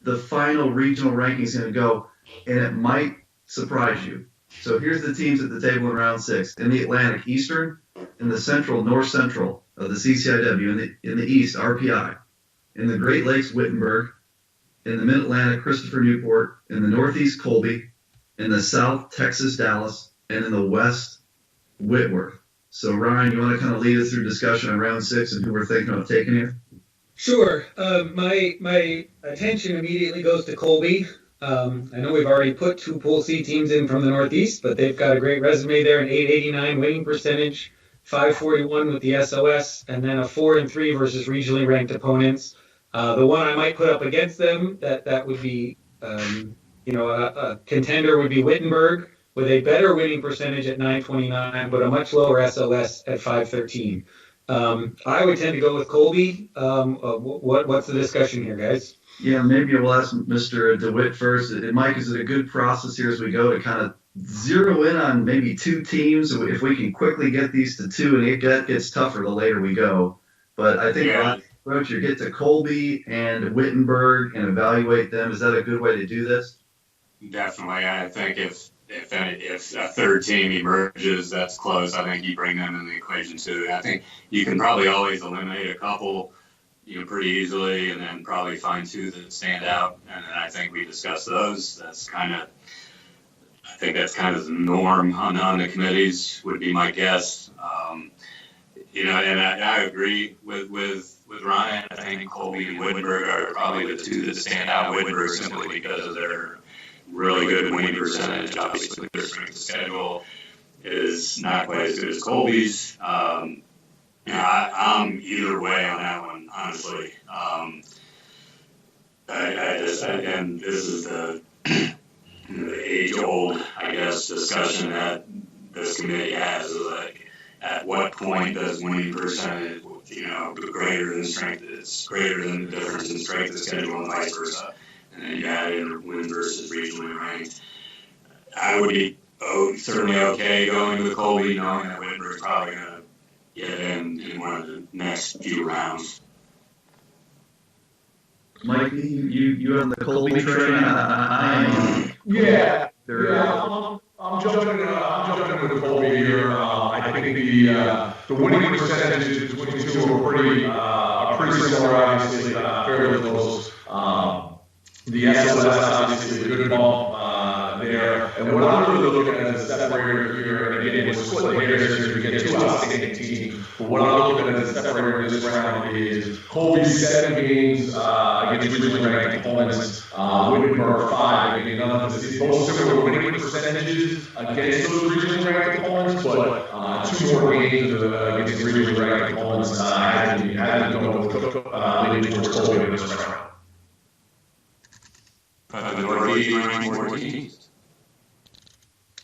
the final regional ranking is going to go, and it might surprise you. So here's the teams at the table in round 6. In the Atlantic, Eastern. In the Central, North Central of the CCIW. In the East, RPI. In the Great Lakes, Wittenberg. In the Mid-Atlantic, Christopher Newport. In the Northeast, Colby. In the South, Texas, Dallas. And in the West, Whitworth. So, Ryan, you want to kind of lead us through discussion on round 6 and who we're thinking of taking here? Sure. My attention immediately goes to Colby. I know we've already put 2 Pool C teams in from the Northeast, but they've got a great resume there, an 889 winning percentage, 541 with the SOS, and then a 4-3 versus regionally ranked opponents. The one I might put up against them that would be, a contender would be Wittenberg with a better winning percentage at 929, but a much lower SOS at 513. I would tend to go with Colby. What's the discussion here, guys? Yeah, maybe we'll ask Mr. DeWitt first. And Mike, is it a good process here as we go to kind of zero in on maybe 2 teams. If we can quickly get these to 2, and it gets tougher the later we go. But I think approach, you get to Colby and Wittenberg and evaluate them. Is that a good way to do this? Definitely. I think if a third team emerges that's close, I think you bring them in the equation too. I think you can probably always eliminate a couple, pretty easily, and then probably find 2 that stand out. And then I think we discuss those. I think that's kind of the norm on the committees, would be my guess. And I agree with Ryan. I think Colby and Wittenberg are probably the 2 that stand out. Wittenberg simply because of their really good winning percentage. Obviously, their strength of schedule is not quite as good as Colby's. I'm either way on that one, honestly. And this is the age-old, I guess, discussion that this committee has. Like, at what point does winning percentage, greater than strength? It's greater than the difference in strength of schedule and vice versa. And then you add in win versus regionally ranked. I would be certainly okay going to the Colby, knowing that Wittenberg's probably going to get in one of the next few rounds. Mike, you on the Colby train? I'm jumping into Colby here. I think the winning percentages between the 2 are pretty similar, obviously, fairly close. The SLS, obviously, a good bump there. And what I'm really looking at as a separator here, and again, we're splitting hairs here, we get 2 outstanding teams. But what I'm looking at as a separator this round is Colby's 7 games against regionally ranked opponents, Wittenberg 5. Again, none of this is both similar winning percentages against those regionally ranked opponents, but 2 more games against regionally ranked opponents had to go with leaning towards Colby in this round. But the Northeast ranked 14th.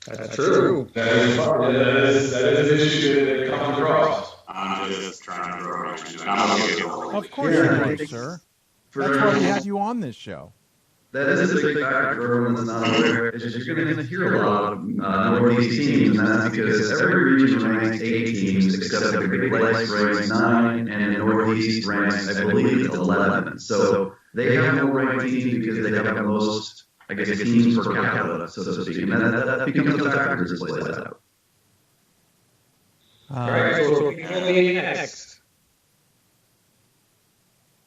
That's true. That is an issue that comes across. I'm just trying to throw it. Of course you are, sir. That's why we had you on this show. That is a big factor for everyone that's not aware. Is you're going to hear a lot of Northeast teams, and that's because every region ranks 8 teams, except the Great Lakes ranks 9, and the Northeast ranks, I believe, 11. So they have more ranked teams because they have the most, I guess, teams per capita, so to speak. And that becomes a factor as this plays out. All right, so we're going next.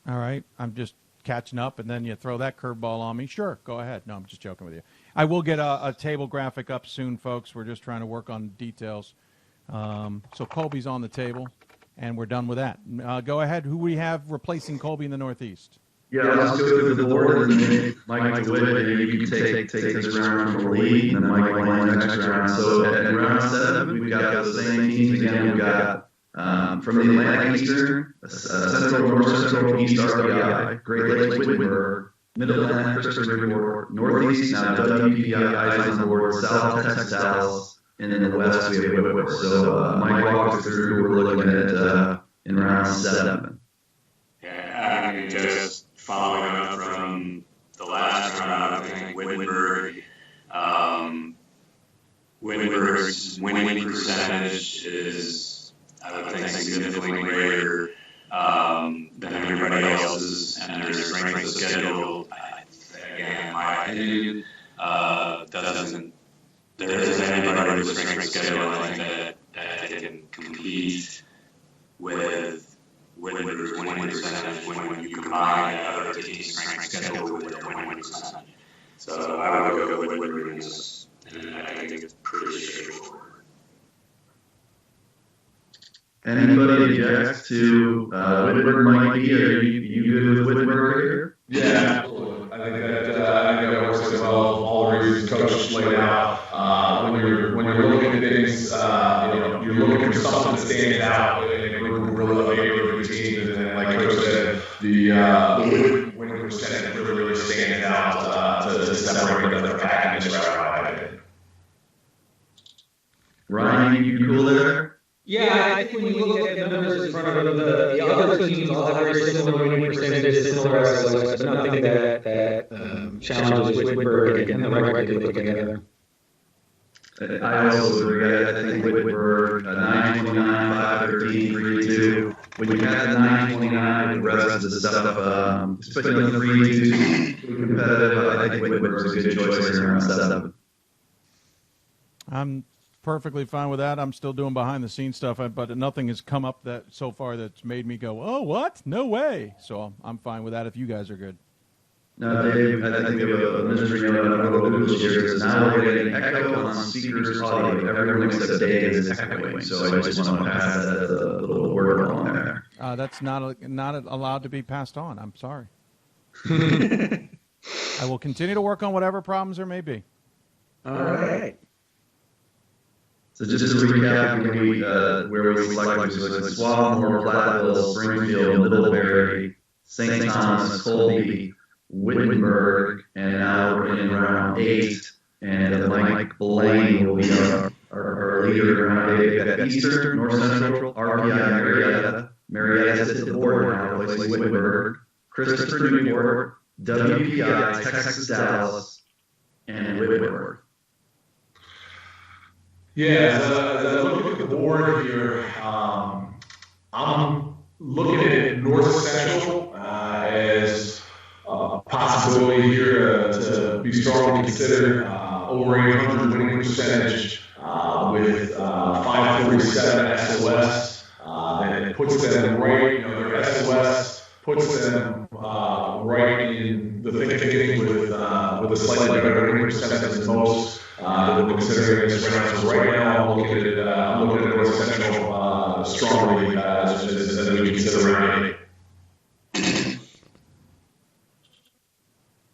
All right, I'm just catching up, and then you throw that curveball on me. Sure, go ahead. No, I'm just joking with you. I will get a table graphic up soon, folks. We're just trying to work on details. So Colby's on the table, and we're done with that. Go ahead. Who we have replacing Colby in the Northeast? Yeah, let's go to the board, and then Mike DeWitt, and you can take this round from the lead, and then Mike Lane next round. So at round 7, we've got those same teams again. We've got from the Atlantic Eastern, Central, North Central, East RBI, Great Lakes, Wittenberg, Mid-Atlantic, Christopher Report, Northeast, now WPI, eyes on the board, South Texas, Dallas, and in the West, we have Whitworth. So Mike walked us through who we're looking at in round 7. Yeah, I mean, just following up from the last round, I think Wittenberg, Wittenberg's winning percentage is, I would think, significantly greater than everybody else's, and their strength of schedule, again, in my opinion, there isn't anybody with a strength of schedule, I think, that can compete with Wittenberg's winning percentage when you combine other teams' strength schedule with their winning percentage. So I would go with Wittenberg in this, and I think it's pretty straightforward. Anybody objects to Wittenberg, Mikey? Are you good with Wittenberg here? Yeah, absolutely. I think that works as well. All the reasons Coach laid out. When you're looking at things, you're looking for something that stands out in a group of really good teams, and then, like Coach said, the winning percentage really stands out to separate the pack in this round. Ryan, you cool there? Yeah, I think when you look at the numbers in front of the other teams, all have very similar winning percentages, similar SLS, but nothing that challenges Wittenberg and the record they put together. I also agree. I think Whitworth, 929, 513, 32. When you had the 929, the rest of the stuff, especially on the 3-2 competitive, I think Whitworth is a good choice here around 7. I'm perfectly fine with that. I'm still doing behind the scenes stuff, but nothing has come up that so far that's made me go, oh, what? No way. So I'm fine with that if you guys are good. No, Dave, I think we have a mystery on Google here. Because now we're getting echo on speakers' audio. Everyone except Dave is echoing. So I just want to pass that little word along there. That's not allowed to be passed on. I'm sorry. I will continue to work on whatever problems there may be. All right. So just to recap, where we select was Swarthmore, Platteville, Springfield, Middlebury, St. Thomas, Colby, Wittenberg, and now we're in round 8, and Mike Blaine will be our leader in round 8. We've got Eastern, North Central, RPI, Marietta at the board now, replacing Wittenberg, Christopher Newport, WPI, Texas Dallas, and Whitworth. Yeah, as I look at the board here, I'm looking at North Central as a possibility here to be strongly considered. Over 800 winning percentage with 547 SOS. That puts them right, their SOS puts them right in the thick of things with a slightly better winning percentage than most. That we're considering this round. So right now, I'm looking at North Central strongly as we consider round 8.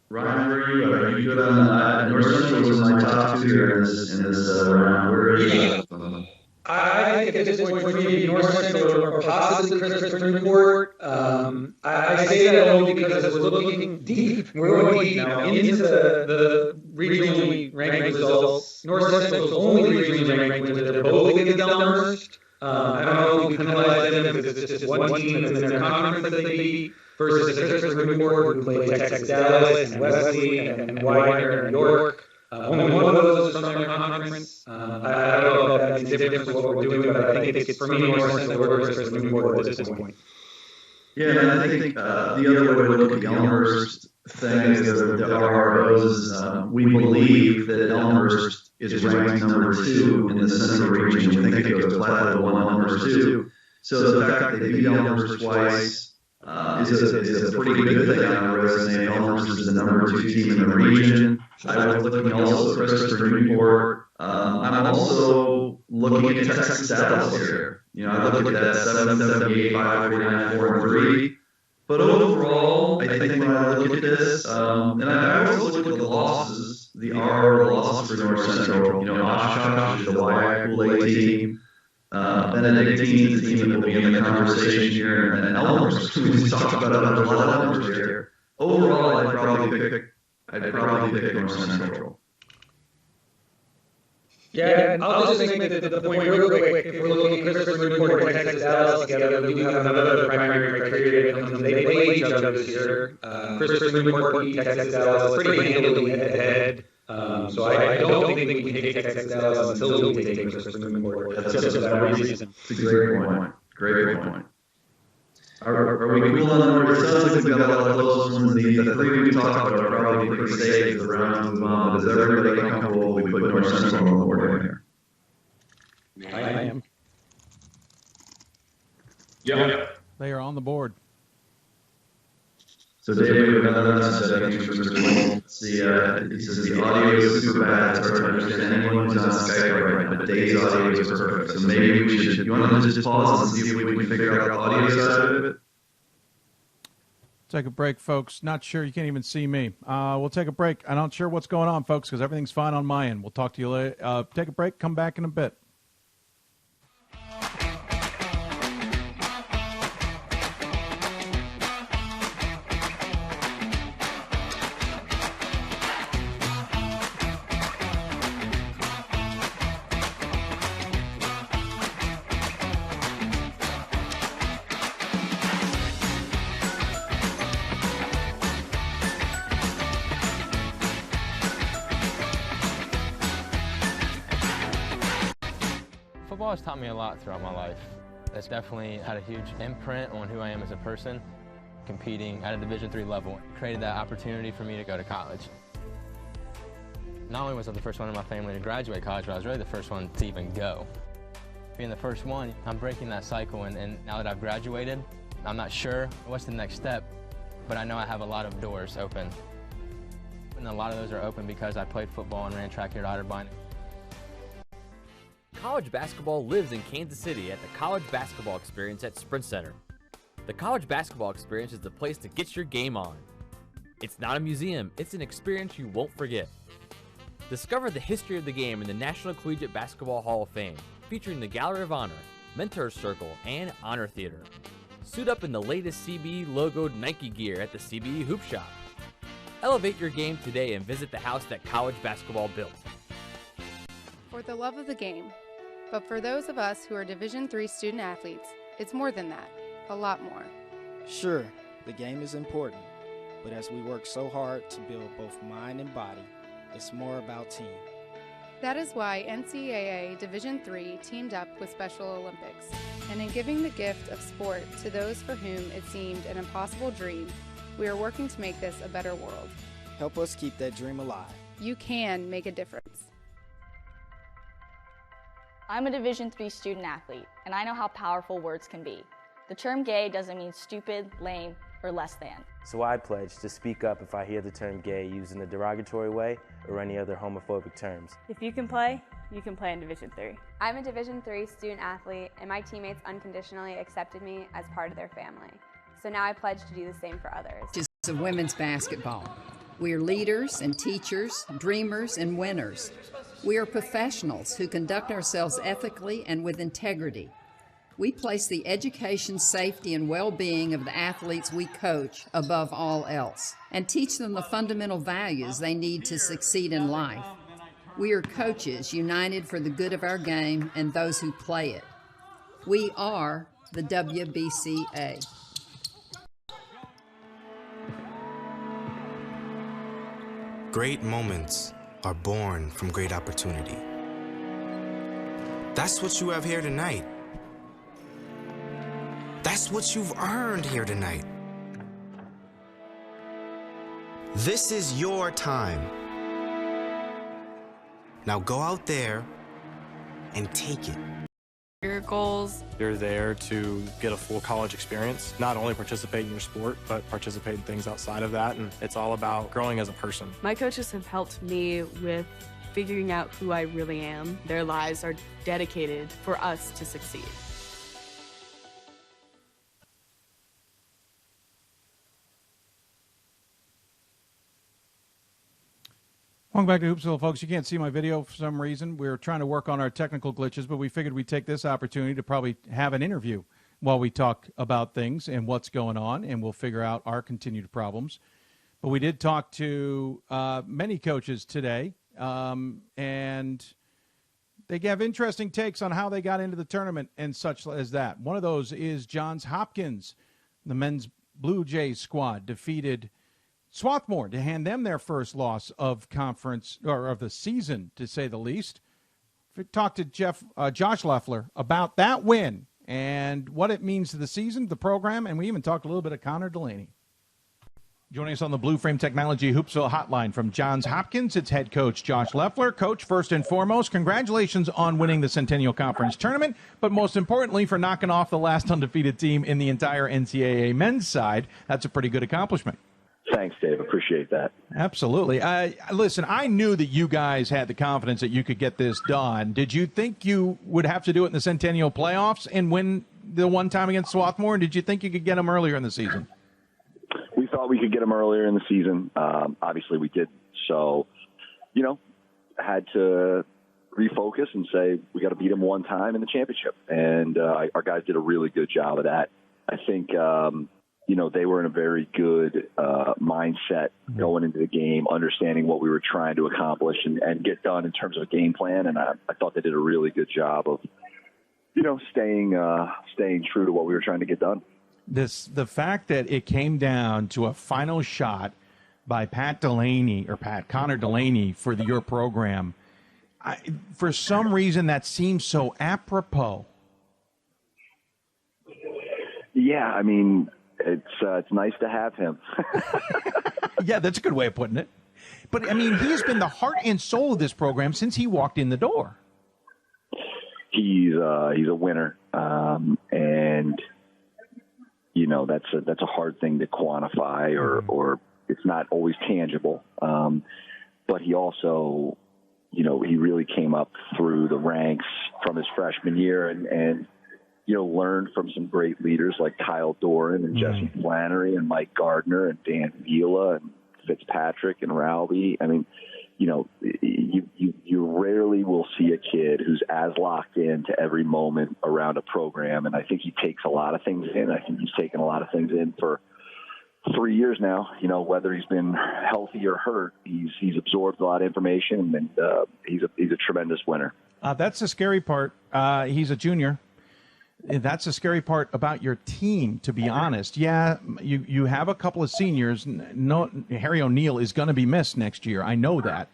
Ryan, are you good on North Central was my top 2 here in this round. Where are you? I think at this point for me, North Central or possibly Christopher Newport. I say that only because as we're looking deep, we're going deep now into the regionally ranked results. North Central is only regionally ranked when they're both against Elmhurst. I don't know if we penalize them because it's just one team that's in their conference that they beat versus Christopher Newport who played Texas Dallas and Wesley and Widener and York. Only one of those is from their conference. I don't know if that means difference with what we're doing, but I think it's for me North Central versus Newport at this point. Yeah, and I think the other way to look at the Elmhurst thing is the RROs. We believe that Elmhurst is ranked number 2 in the central region. We think it goes Platteville 1, Elmhurst 2. So the fact that they beat Elmhurst twice is a pretty good thing on our resume. Elmhurst is the number 2 team in the region. I was looking also at Christopher Newport. I'm also looking at Texas Dallas here. I look at that 778, 549, 4 and 3. But overall, I think when I look at this, and I also look at the losses, the RR losses for North Central. Oshkosh is the YIA team. Benedictine is the team that will be in the conversation here, and Elmhurst. We talked about a lot of Elmhurst here. Overall, I'd probably pick North Central. Yeah, and I'll just make the point real quick. If we're looking at Christopher Newport and Texas Dallas together, we do have another primary criteria that comes in. They played each other this year. Christopher Newport beat Texas Dallas pretty handily head-to-head. So I don't think we can take Texas Dallas until we take Christopher Newport. That's just for that reason. It's a great point. Great point. Are we cool on numbers? It sounds like we've got a lot of close ones. The 3 we talked about are probably pretty safe as the round moves on. But is everybody comfortable we put North Central on the board here? I am. Yeah. They are on the board. So David, we've got another message I think from Mr. Lowell. He says the audio is super bad. It's hard to understand anyone who's on Skype right now, but Dave's audio is perfect. So maybe we should, you want to just pause and see if we can figure out the audio side of it? Take a break, folks. Not sure. You can't even see me. We'll take a break. I'm not sure what's going on, folks, because everything's fine on my end. We'll talk to you later. Take a break. Come back in a bit. Football has taught me a lot throughout my life. It's definitely had a huge imprint on who I am as a person. Competing at a Division III level created that opportunity for me to go to college. Not only was I the first one in my family to graduate college, but I was really the first one to even go. Being the first one, I'm breaking that cycle, and now that I've graduated, I'm not sure what's the next step, but I know I have a lot of doors open. And a lot of those are open because I played football and ran track here at Otterbein. College basketball lives in Kansas City at the College Basketball Experience at Sprint Center. The College Basketball Experience is the place to get your game on. It's not a museum, it's an experience you won't forget. Discover the history of the game in the National Collegiate Basketball Hall of Fame, featuring the Gallery of Honor, Mentor Circle, and Honor Theater. Suit up in the latest CBE logoed Nike gear at the CBE Hoop Shop. Elevate your game today and visit the house that college basketball built. For the love of the game, but for those of us who are Division III student athletes, it's more than that, a lot more. Sure, the game is important, but as we work so hard to build both mind and body, it's more about team. That is why NCAA Division III teamed up with Special Olympics, and in giving the gift of sport to those for whom it seemed an impossible dream, we are working to make this a better world. Help us keep that dream alive. You can make a difference. I'm a Division III student athlete, and I know how powerful words can be. The term gay doesn't mean stupid, lame, or less than. So I pledge to speak up if I hear the term gay used in a derogatory way or any other homophobic terms. If you can play in Division III. I'm a Division III student athlete, and my teammates unconditionally accepted me as part of their family. So now I pledge to do the same for others. Of women's basketball. We are leaders and teachers, dreamers and winners. We are professionals who conduct ourselves ethically and with integrity. We place the education, safety, and well-being of the athletes we coach above all else and teach them the fundamental values they need to succeed in life. We are coaches united for the good of our game and those who play it. We are the WBCA. Great moments are born from great opportunity. That's what you have here tonight. That's what you've earned here tonight. This is your time. Now go out there and take it. Your goals. You're there to get a full college experience, not only participate in your sport, but participate in things outside of that. And it's all about growing as a person. My coaches have helped me with figuring out who I really am. Their lives are dedicated for us to succeed. Welcome back to Hoopsville, folks. You can't see my video for some reason. We're trying to work on our technical glitches, but we figured we'd take this opportunity to probably have an interview while we talk about things and what's going on, and we'll figure out our continued problems. But we did talk to many coaches today, and they have interesting takes on how they got into the tournament and such as that. One of those is Johns Hopkins. The men's Blue Jays squad defeated Swarthmore to hand them their first loss of conference or of the season, to say the least. We talked to Josh Leffler about that win and what it means to the season, the program, and we even talked a little bit of Connor Delaney. Joining us on the Blue Frame Technology Hoopsville hotline from Johns Hopkins, it's head coach Josh Leffler. Coach, first and foremost, congratulations on winning the Centennial Conference tournament, but most importantly for knocking off the last undefeated team in the entire NCAA men's side. That's a pretty good accomplishment. Thanks, Dave. Appreciate that. Absolutely. Listen, I knew that you guys had the confidence that you could get this done. Did you think you would have to do it in the Centennial playoffs and win the one time against Swarthmore? And did you think you could get them earlier in the season? We thought we could get them earlier in the season. Obviously, we did. So, had to refocus and say we got to beat them one time in the championship. And our guys did a really good job of that. I think they were in a very good mindset going into the game, understanding what we were trying to accomplish and get done in terms of a game plan. And I thought they did a really good job of, staying true to what we were trying to get done. The fact that it came down to a final shot by Connor Delaney for your program, For some reason, that seems so apropos. Yeah, I mean, it's nice to have him. Yeah, that's a good way of putting it. But, I mean, he has been the heart and soul of this program since he walked in the door. He's a winner, and you know that's a hard thing to quantify, or it's not always tangible. But he also, you know, he really came up through the ranks from his freshman year, and you know, learned from some great leaders like Kyle Doran and Jesse Flannery and Mike Gardner and Dan Vila and Fitzpatrick and Rowley. I mean, you know, you rarely will see a kid who's as locked into every moment around a program, and I think he takes a lot of things in. I think he's taken a lot of things in for 3 years now. You know, whether he's been healthy or hurt, he's absorbed a lot of information, and he's a tremendous winner. That's the scary part. He's a junior. That's the scary part about your team, to be honest. Yeah, you have a couple of seniors. No, Harry O'Neill is going to be missed next year. I know that.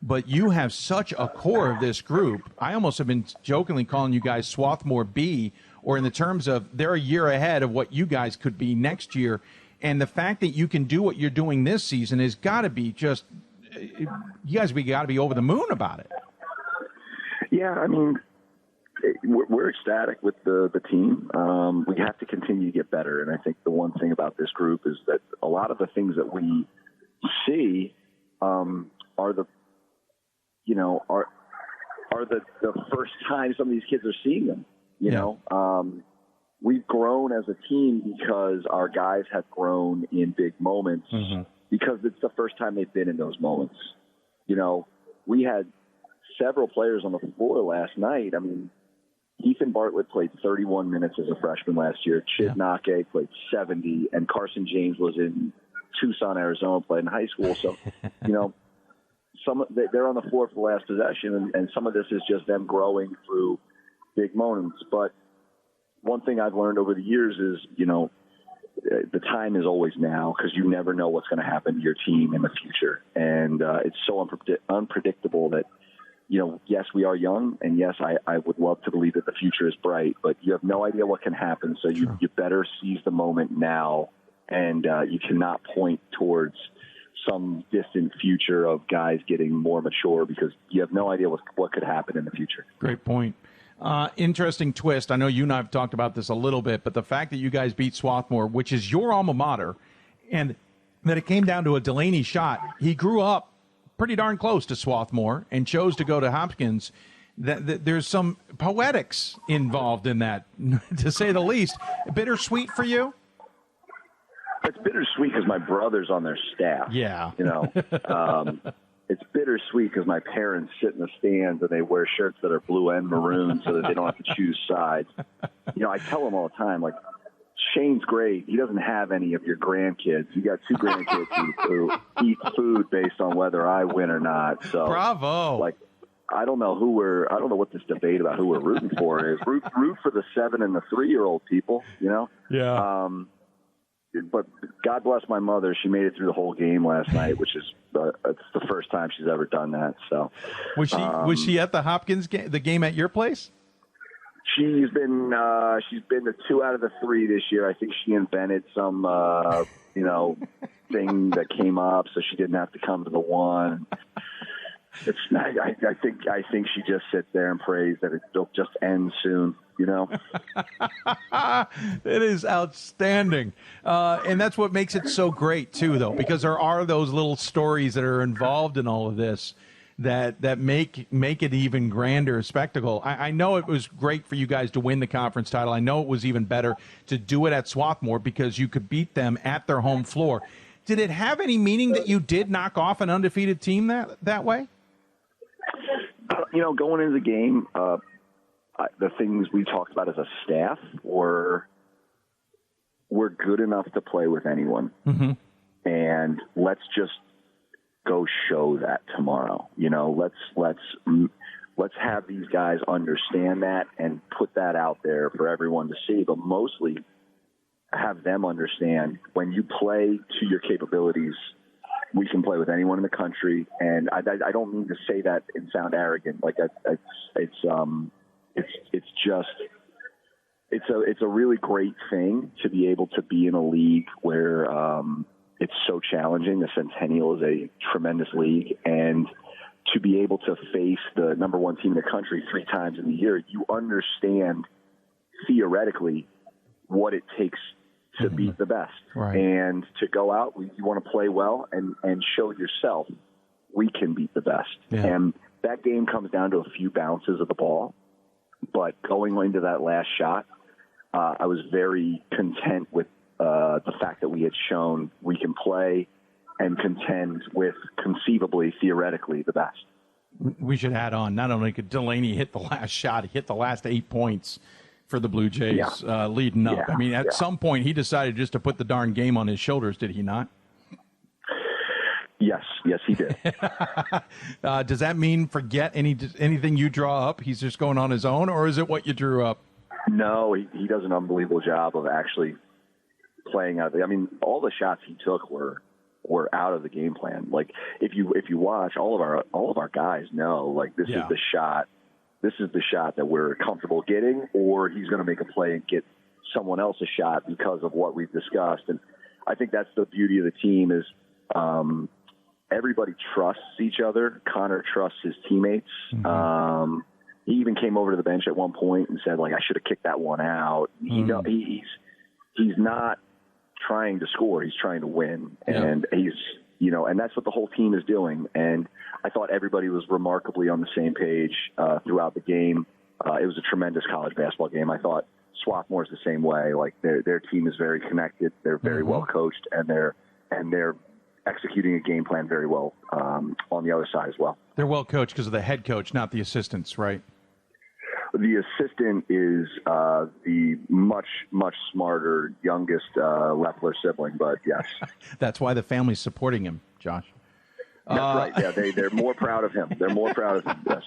But you have such a core of this group. I almost have been jokingly calling you guys Swarthmore B, or in the terms of they're a year ahead of what you guys could be next year. And the fact that you can do what you're doing this season has got to be just, you guys got to be over the moon about it. Yeah, I mean, we're ecstatic with the team. We have to continue to get better, and I think the one thing about this group is that a lot of the things that we see are the first time some of these kids are seeing them. You know, we've grown as a team because our guys have grown in big moments because it's the first time they've been in those moments. You know, we had several players on the floor last night. I mean, Ethan Bartlett played 31 minutes as a freshman last year. Chid Nake played 70, and Carson James was in Tucson, Arizona, playing in high school. So, you know, they're on the floor for the last possession, and some of this is just them growing through big moments. But one thing I've learned over the years is, you know, the time is always now, because you never know what's going to happen to your team in the future. And it's so unpredictable that, you know, yes, we are young, and yes, I would love to believe that the future is bright, but you have no idea what can happen. So you better seize the moment now, and you cannot point towards some distant future of guys getting more mature, because you have no idea what could happen in the future. Great point. Interesting twist. I know you and I have talked about this a little bit, but the fact that you guys beat Swarthmore, which is your alma mater, and that it came down to a Delaney shot. He grew up pretty darn close to Swarthmore and chose to go to Hopkins. That there's some poetics involved in that, to say the least. Bittersweet for you? It's bittersweet because my brother's on their staff. Yeah. You know, it's bittersweet because my parents sit in the stands and they wear shirts that are blue and maroon so that they don't have to choose sides. You know, I tell them all the time, like, Shane's great. He doesn't have any of your grandkids. You got 2 grandkids who eat food based on whether I win or not. So, bravo. Like, I don't know what this debate about who we're rooting for is. Root for the 7 and the 3-year-old people, you know? Yeah. But God bless my mother. She made it through the whole game last night, which is it's the first time she's ever done that. So, was she at the Hopkins game, the game at your place? She's been to 2 out of the 3 this year. I think she invented some thing that came up, so she didn't have to come to the one. It's not, I think she just sits there and prays that it'll just end soon. You know, it is outstanding, and that's what makes it so great too, though, because there are those little stories that are involved in all of this that make it even grander spectacle. I know it was great for you guys to win the conference title. I know it was even better to do it at Swarthmore because you could beat them at their home floor. Did it have any meaning that you did knock off an undefeated team that way? You know, going into the game, the things we talked about as a staff were good enough to play with anyone. And let's just go show that tomorrow. You know, let's have these guys understand that and put that out there for everyone to see, but mostly have them understand when you play to your capabilities, we can play with anyone in the country, and I don't mean to say that and sound arrogant. Like it's a really great thing to be able to be in a league where it's so challenging. The Centennial is a tremendous league, and to be able to face the number one team in the country 3 times in the year, you understand theoretically what it takes to beat the best. Right. And to go out, you want to play well and show yourself we can beat the best. Yeah. And that game comes down to a few bounces of the ball. But going into that last shot, I was very content with the fact that we had shown we can play and contend with conceivably, theoretically, the best. We should add on, not only could Delaney hit the last shot, he hit the last 8 points for the Blue Jays leading up. I mean, at some point, he decided just to put the darn game on his shoulders, did he not? Yes, he did. Does that mean forget anything you draw up? He's just going on his own, or is it what you drew up? No, he does an unbelievable job of actually playing out. I mean, all the shots he took were out of the game plan. Like if you watch, all of our guys know, like this is the shot. This is the shot that we're comfortable getting, or he's going to make a play and get someone else a shot because of what we've discussed. And I think that's the beauty of the team is everybody trusts each other. Connor trusts his teammates. Mm-hmm. He even came over to the bench at one point and said, like, I should have kicked that one out. Mm-hmm. He's not trying to score. He's trying to win. And he's, and that's what the whole team is doing. And I thought everybody was remarkably on the same page throughout the game. It was a tremendous college basketball game. I thought Swarthmore's the same way. Like their team is very connected. They're very well coached, and they're executing a game plan very well on the other side as well. They're well coached because of the head coach, not the assistants, right? The assistant is the much smarter, youngest Leffler sibling, but yes. That's why the family's supporting him, Josh. That's right. Yeah, they're more proud of him. They're more proud of him, yes.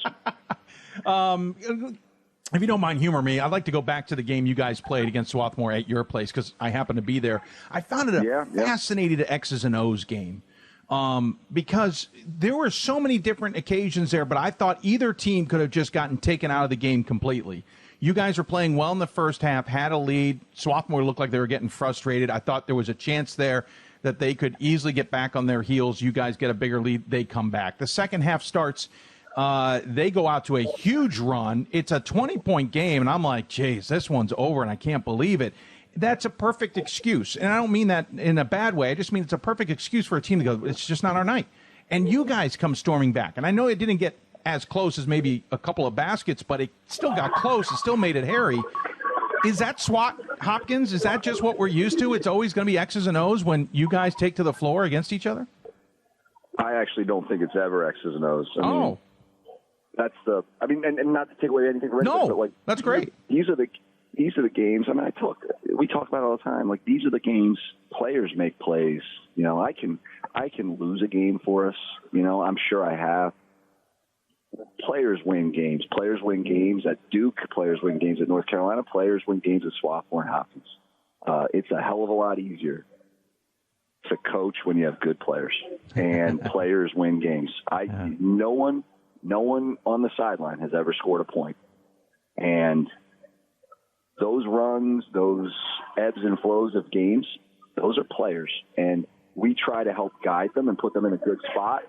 If you don't mind humor me, I'd like to go back to the game you guys played against Swarthmore at your place because I happened to be there. I found it a fascinating X's and O's game because there were so many different occasions there, but I thought either team could have just gotten taken out of the game completely. You guys were playing well in the first half, had a lead. Swarthmore looked like they were getting frustrated. I thought there was a chance there that they could easily get back on their heels. You guys get a bigger lead, they come back. The second half starts. They go out to a huge run. It's a 20-point game, and I'm like, geez, this one's over, and I can't believe it. That's a perfect excuse, and I don't mean that in a bad way. I just mean it's a perfect excuse for a team to go, it's just not our night. And you guys come storming back, and I know it didn't get as close as maybe a couple of baskets, but it still got close. It still made it hairy. Is that SWAT, Hopkins? Is that just what we're used to? It's always going to be X's and O's when you guys take to the floor against each other? I actually don't think it's ever X's and O's. I mean, that's and not to take away anything from it, but like that's great. These are the games. I mean, we talk about it all the time. Like these are the games players make plays. I can lose a game for us. I'm sure I have. Players win games. Players win games at Duke. Players win games at North Carolina. Players win games at Swarthmore and Hopkins. It's a hell of a lot easier to coach when you have good players, and players win games. No one on the sideline has ever scored a point. And those runs, those ebbs and flows of games, those are players. And we try to help guide them and put them in a good spot.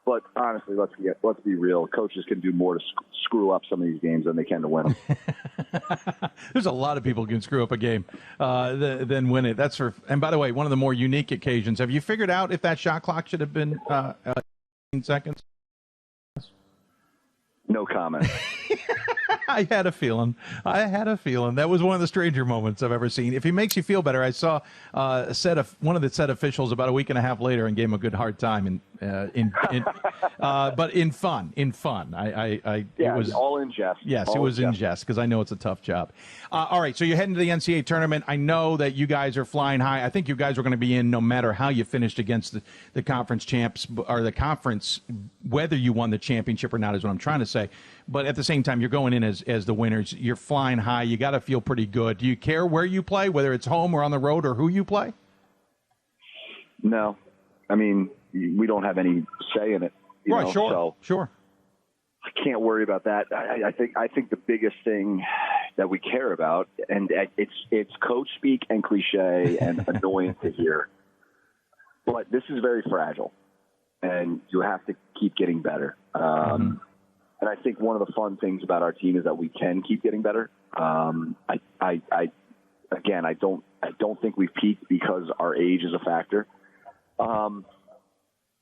But honestly, let's be real. Coaches can do more to screw up some of these games than they can to win them. There's a lot of people who can screw up a game than win it. That's for. And by the way, one of the more unique occasions. Have you figured out if that shot clock should have been 15 seconds? No comment. I had a feeling. That was one of the stranger moments I've ever seen. If he makes you feel better, I saw one of the set officials about a week and a half later and gave him a good hard time, but in fun. It was all in jest. Yes, it was in jest because I know it's a tough job. All right, so you're heading to the NCAA tournament. I know that you guys are flying high. I think you guys are going to be in no matter how you finished against the conference champs or the conference, whether you won the championship or not is what I'm trying to say. But at the same time, you're going in as the winners. You're flying high. You got to feel pretty good. Do you care where you play, whether it's home or on the road or who you play? No. I mean, we don't have any say in it. You Right, know? sure, So sure. I can't worry about that. I think the biggest thing that we care about, and it's coach speak and cliche and annoying to hear, but this is very fragile, and you have to keep getting better. And I think one of the fun things about our team is that we can keep getting better. I don't think we've peaked because our age is a factor.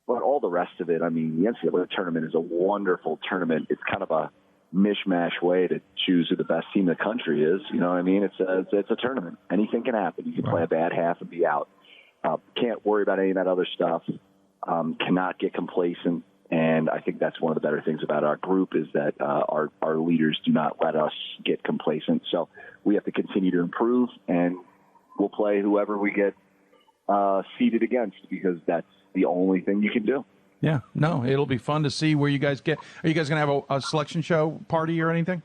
But all the rest of it, I mean, the NCAA tournament is a wonderful tournament. It's kind of a mishmash way to choose who the best team in the country is. You know what I mean? It's a tournament. Anything can happen. You can play a bad half and be out. Can't worry about any of that other stuff. Cannot get complacent. And I think that's one of the better things about our group is that our leaders do not let us get complacent. So we have to continue to improve, and we'll play whoever we get seeded against, because that's the only thing you can do. Yeah, no, it'll be fun to see where you guys get. Are you guys going to have a selection show party or anything?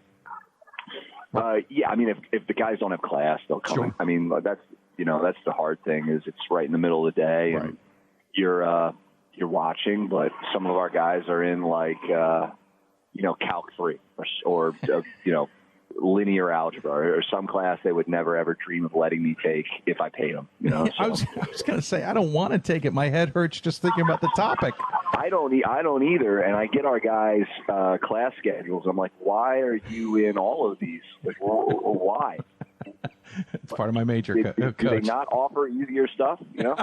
Yeah, I mean, if the guys don't have class, they'll come. Sure. I mean, that's the hard thing is it's right in the middle of the day, right. And you're watching, but some of our guys are in like Calc 3 or linear algebra or some class they would never ever dream of letting me take if I paid them. You know, so. I was going to say I don't want to take it. My head hurts just thinking about the topic. I don't either, and I get our guys' class schedules. I'm like, why are you in all of these? Like, why? It's part of my major. Do they not offer easier stuff? You know?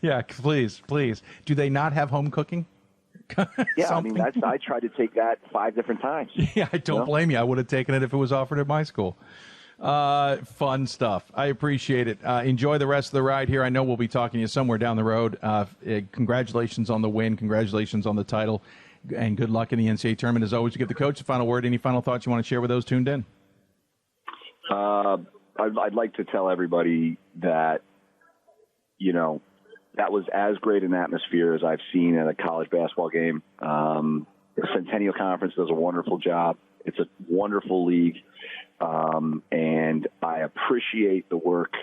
Yeah, please. Do they not have home cooking? Yeah, I mean, I tried to take that 5 different times. Yeah, I don't blame you. I would have taken it if it was offered at my school. Fun stuff. I appreciate it. Enjoy the rest of the ride here. I know we'll be talking to you somewhere down the road. Congratulations on the win. Congratulations on the title. And good luck in the NCAA tournament. As always, you give the coach the final word. Any final thoughts you want to share with those tuned in? I'd like to tell everybody that, that was as great an atmosphere as I've seen at a college basketball game. The Centennial Conference does a wonderful job. It's a wonderful league. And I appreciate the work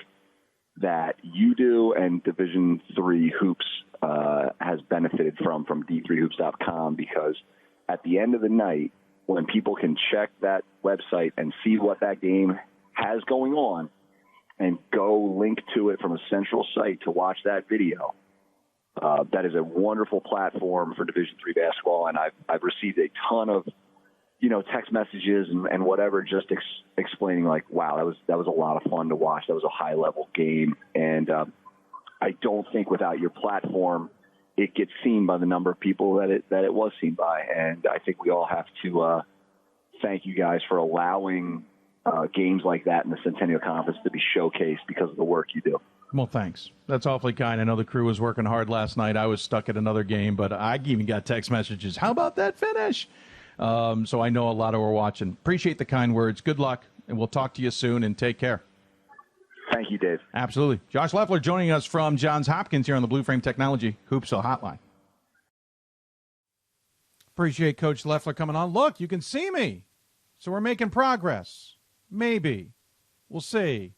that you do and Division III Hoops has benefited from D3Hoops.com, because at the end of the night, when people can check that website and see what that game has going on and go link to it from a central site to watch that video, that is a wonderful platform for Division III basketball. And I've received a ton of text messages and whatever, just explaining like, wow, that was a lot of fun to watch. That was a high level game. And I don't think without your platform, it gets seen by the number of people that it was seen by. And I think we all have to thank you guys for allowing games like that in the Centennial Conference to be showcased because of the work you do. Well, thanks. That's awfully kind. I know the crew was working hard last night. I was stuck at another game, but I even got text messages. How about that finish? So I know a lot of are watching. Appreciate the kind words. Good luck, and we'll talk to you soon, and take care. Thank you, Dave. Absolutely. Josh Leffler joining us from Johns Hopkins here on the Blue Frame Technology Hoopsville Hotline. Appreciate Coach Leffler coming on. Look, you can see me. So we're making progress. Maybe. We'll see.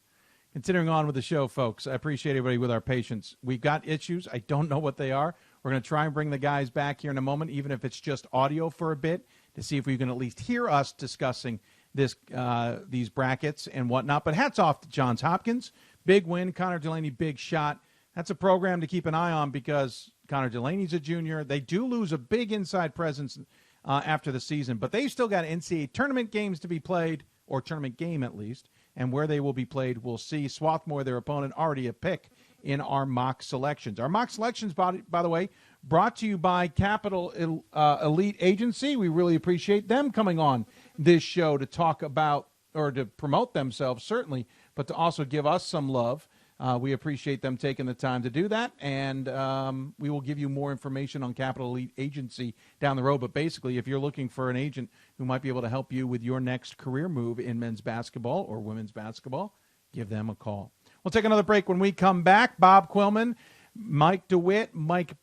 Continuing on with the show, folks. I appreciate everybody with our patience. We've got issues. I don't know what they are. We're going to try and bring the guys back here in a moment, even if it's just audio for a bit, to see if we can at least hear us discussing these brackets and whatnot. But hats off to Johns Hopkins. Big win. Connor Delaney, big shot. That's a program to keep an eye on because Connor Delaney's a junior. They do lose a big inside presence after the season, but they've still got NCAA tournament games to be played, or tournament game at least, and where they will be played, we'll see. Swarthmore, their opponent, already a pick in our mock selections. Our mock selections, by the way, brought to you by Capital Elite Agency. We really appreciate them coming on this show to talk about, or to promote themselves, certainly, but to also give us some love. We appreciate them taking the time to do that, and we will give you more information on Capital Elite Agency down the road. But basically, if you're looking for an agent who might be able to help you with your next career move in men's basketball or women's basketball, give them a call. We'll take another break. When we come back, Bob Quillman, Mike DeWitt, Mike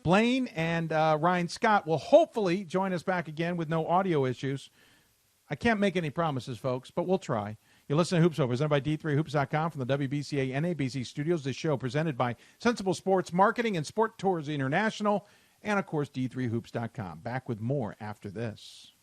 Blaine, and Ryan Scott will hopefully join us back again with no audio issues. I can't make any promises, folks, but we'll try. You listen to Hoopsville, presented by D3Hoops.com from the WBCA NABC Studios. This show presented by Sensible Sports Marketing and Sport Tours International, and, of course, D3Hoops.com. Back with more after this.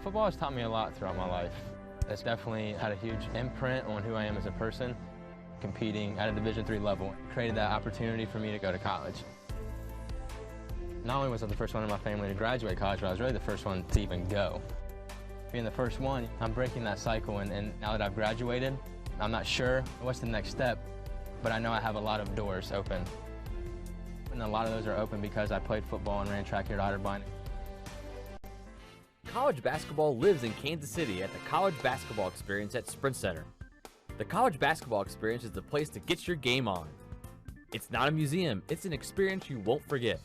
Football has taught me a lot throughout my life. It's definitely had a huge imprint on who I am as a person. Competing at a Division III level created that opportunity for me to go to college. Not only was I the first one in my family to graduate college, but I was really the first one to even go. Being the first one, I'm breaking that cycle, and now that I've graduated, I'm not sure what's the next step, but I know I have a lot of doors open. And a lot of those are open because I played football and ran track here at Otterbein. College basketball lives in Kansas City at the College Basketball Experience at Sprint Center. The College Basketball Experience is the place to get your game on. It's not a museum, it's an experience you won't forget.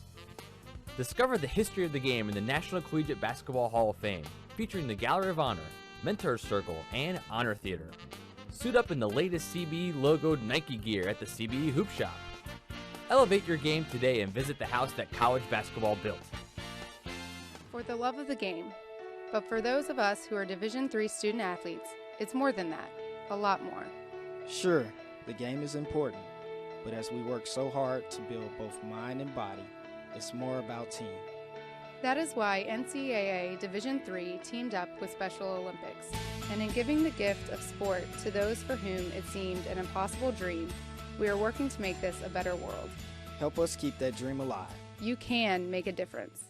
Discover the history of the game in the National Collegiate Basketball Hall of Fame, featuring the Gallery of Honor, Mentor Circle, and Honor Theater. Suit up in the latest CBE logoed Nike gear at the CBE Hoop Shop. Elevate your game today and visit the house that college basketball built. For the love of the game. But for those of us who are Division III student athletes, it's more than that, a lot more. Sure, the game is important, but as we work so hard to build both mind and body, it's more about team. That is why NCAA Division III teamed up with Special Olympics, and in giving the gift of sport to those for whom it seemed an impossible dream, we are working to make this a better world. Help us keep that dream alive. You can make a difference.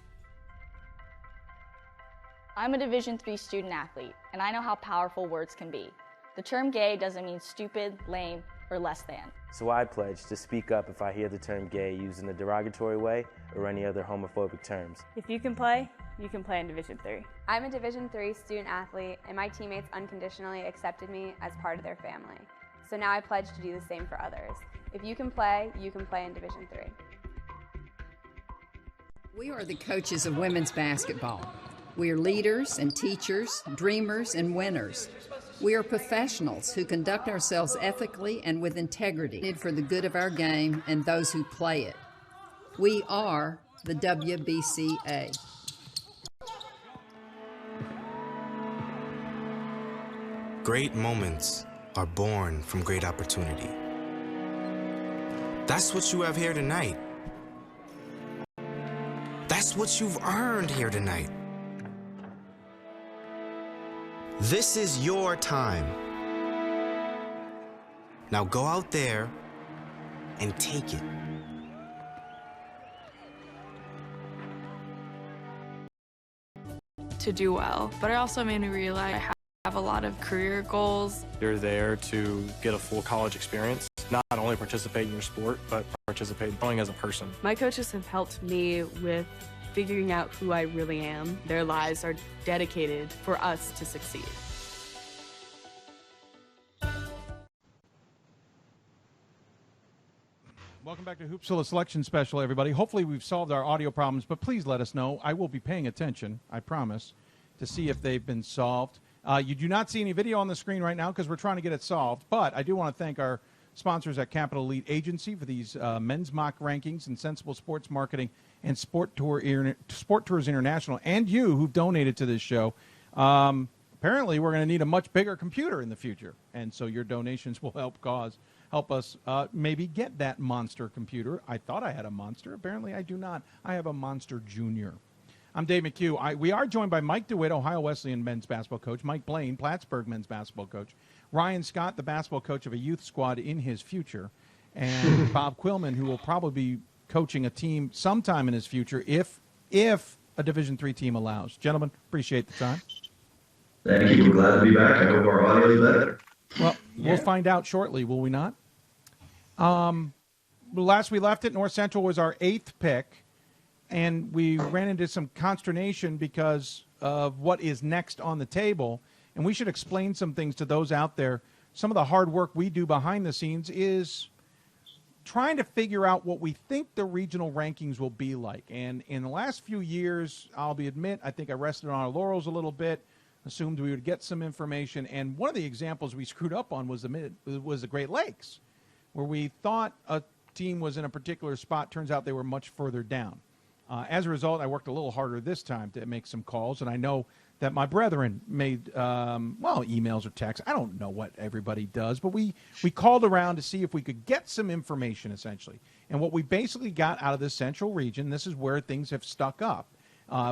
I'm a Division III student athlete, and I know how powerful words can be. The term gay doesn't mean stupid, lame, or less than. So I pledge to speak up if I hear the term gay used in a derogatory way or any other homophobic terms. If you can play in Division III. I'm a Division III student athlete, and my teammates unconditionally accepted me as part of their family. So now I pledge to do the same for others. If you can play in Division III. We are the coaches of women's basketball. We are leaders and teachers, dreamers and winners. We are professionals who conduct ourselves ethically and with integrity for the good of our game and those who play it. We are the WBCA. Great moments are born from great opportunity. That's what you have here tonight. That's what you've earned here tonight. This is your time. Now go out there and take it. To do well, but it also made me realize I have a lot of career goals. You're there to get a full college experience, not only participate in your sport, but participate in growing as a person. My coaches have helped me with figuring out who I really am. Their lives are dedicated for us to succeed. Welcome back to Hoopsville Selection Special, everybody. Hopefully we've solved our audio problems, but please let us know. I will be paying attention, I promise, to see if they've been solved. You do not see any video on the screen right now because we're trying to get it solved, but I do want to thank our sponsors at Capital Elite Agency for these men's mock rankings and Sensible Sports Marketing and Sport Tours International, and you who've donated to this show. Apparently, we're going to need a much bigger computer in the future, and so your donations will help us maybe get that monster computer. I thought I had a monster. Apparently, I do not. I have a Monster Junior. I'm Dave McHugh. We are joined by Mike DeWitt, Ohio Wesleyan men's basketball coach, Mike Blaine, Plattsburgh men's basketball coach, Ryan Scott, the basketball coach of a youth squad in his future, and Bob Quillman, who will probably be coaching a team sometime in his future if a Division III team allows. Gentlemen, appreciate the time. Thank you. We're glad to be back. I hope our audio is better. Well, we'll find out shortly, will we not? Last we left it, North Central was our 8th pick, and we ran into some consternation because of what is next on the table. And we should explain some things to those out there. Some of the hard work we do behind the scenes is trying to figure out what we think the regional rankings will be like. And in the last few years, I'll admit, I think I rested on our laurels a little bit, assumed we would get some information. And one of the examples we screwed up on was the Great Lakes, where we thought a team was in a particular spot. Turns out they were much further down. As a result, I worked a little harder this time to make some calls, and I know that my brethren made, emails or texts. I don't know what everybody does, but we called around to see if we could get some information, essentially. And what we basically got out of the central region, this is where things have stuck up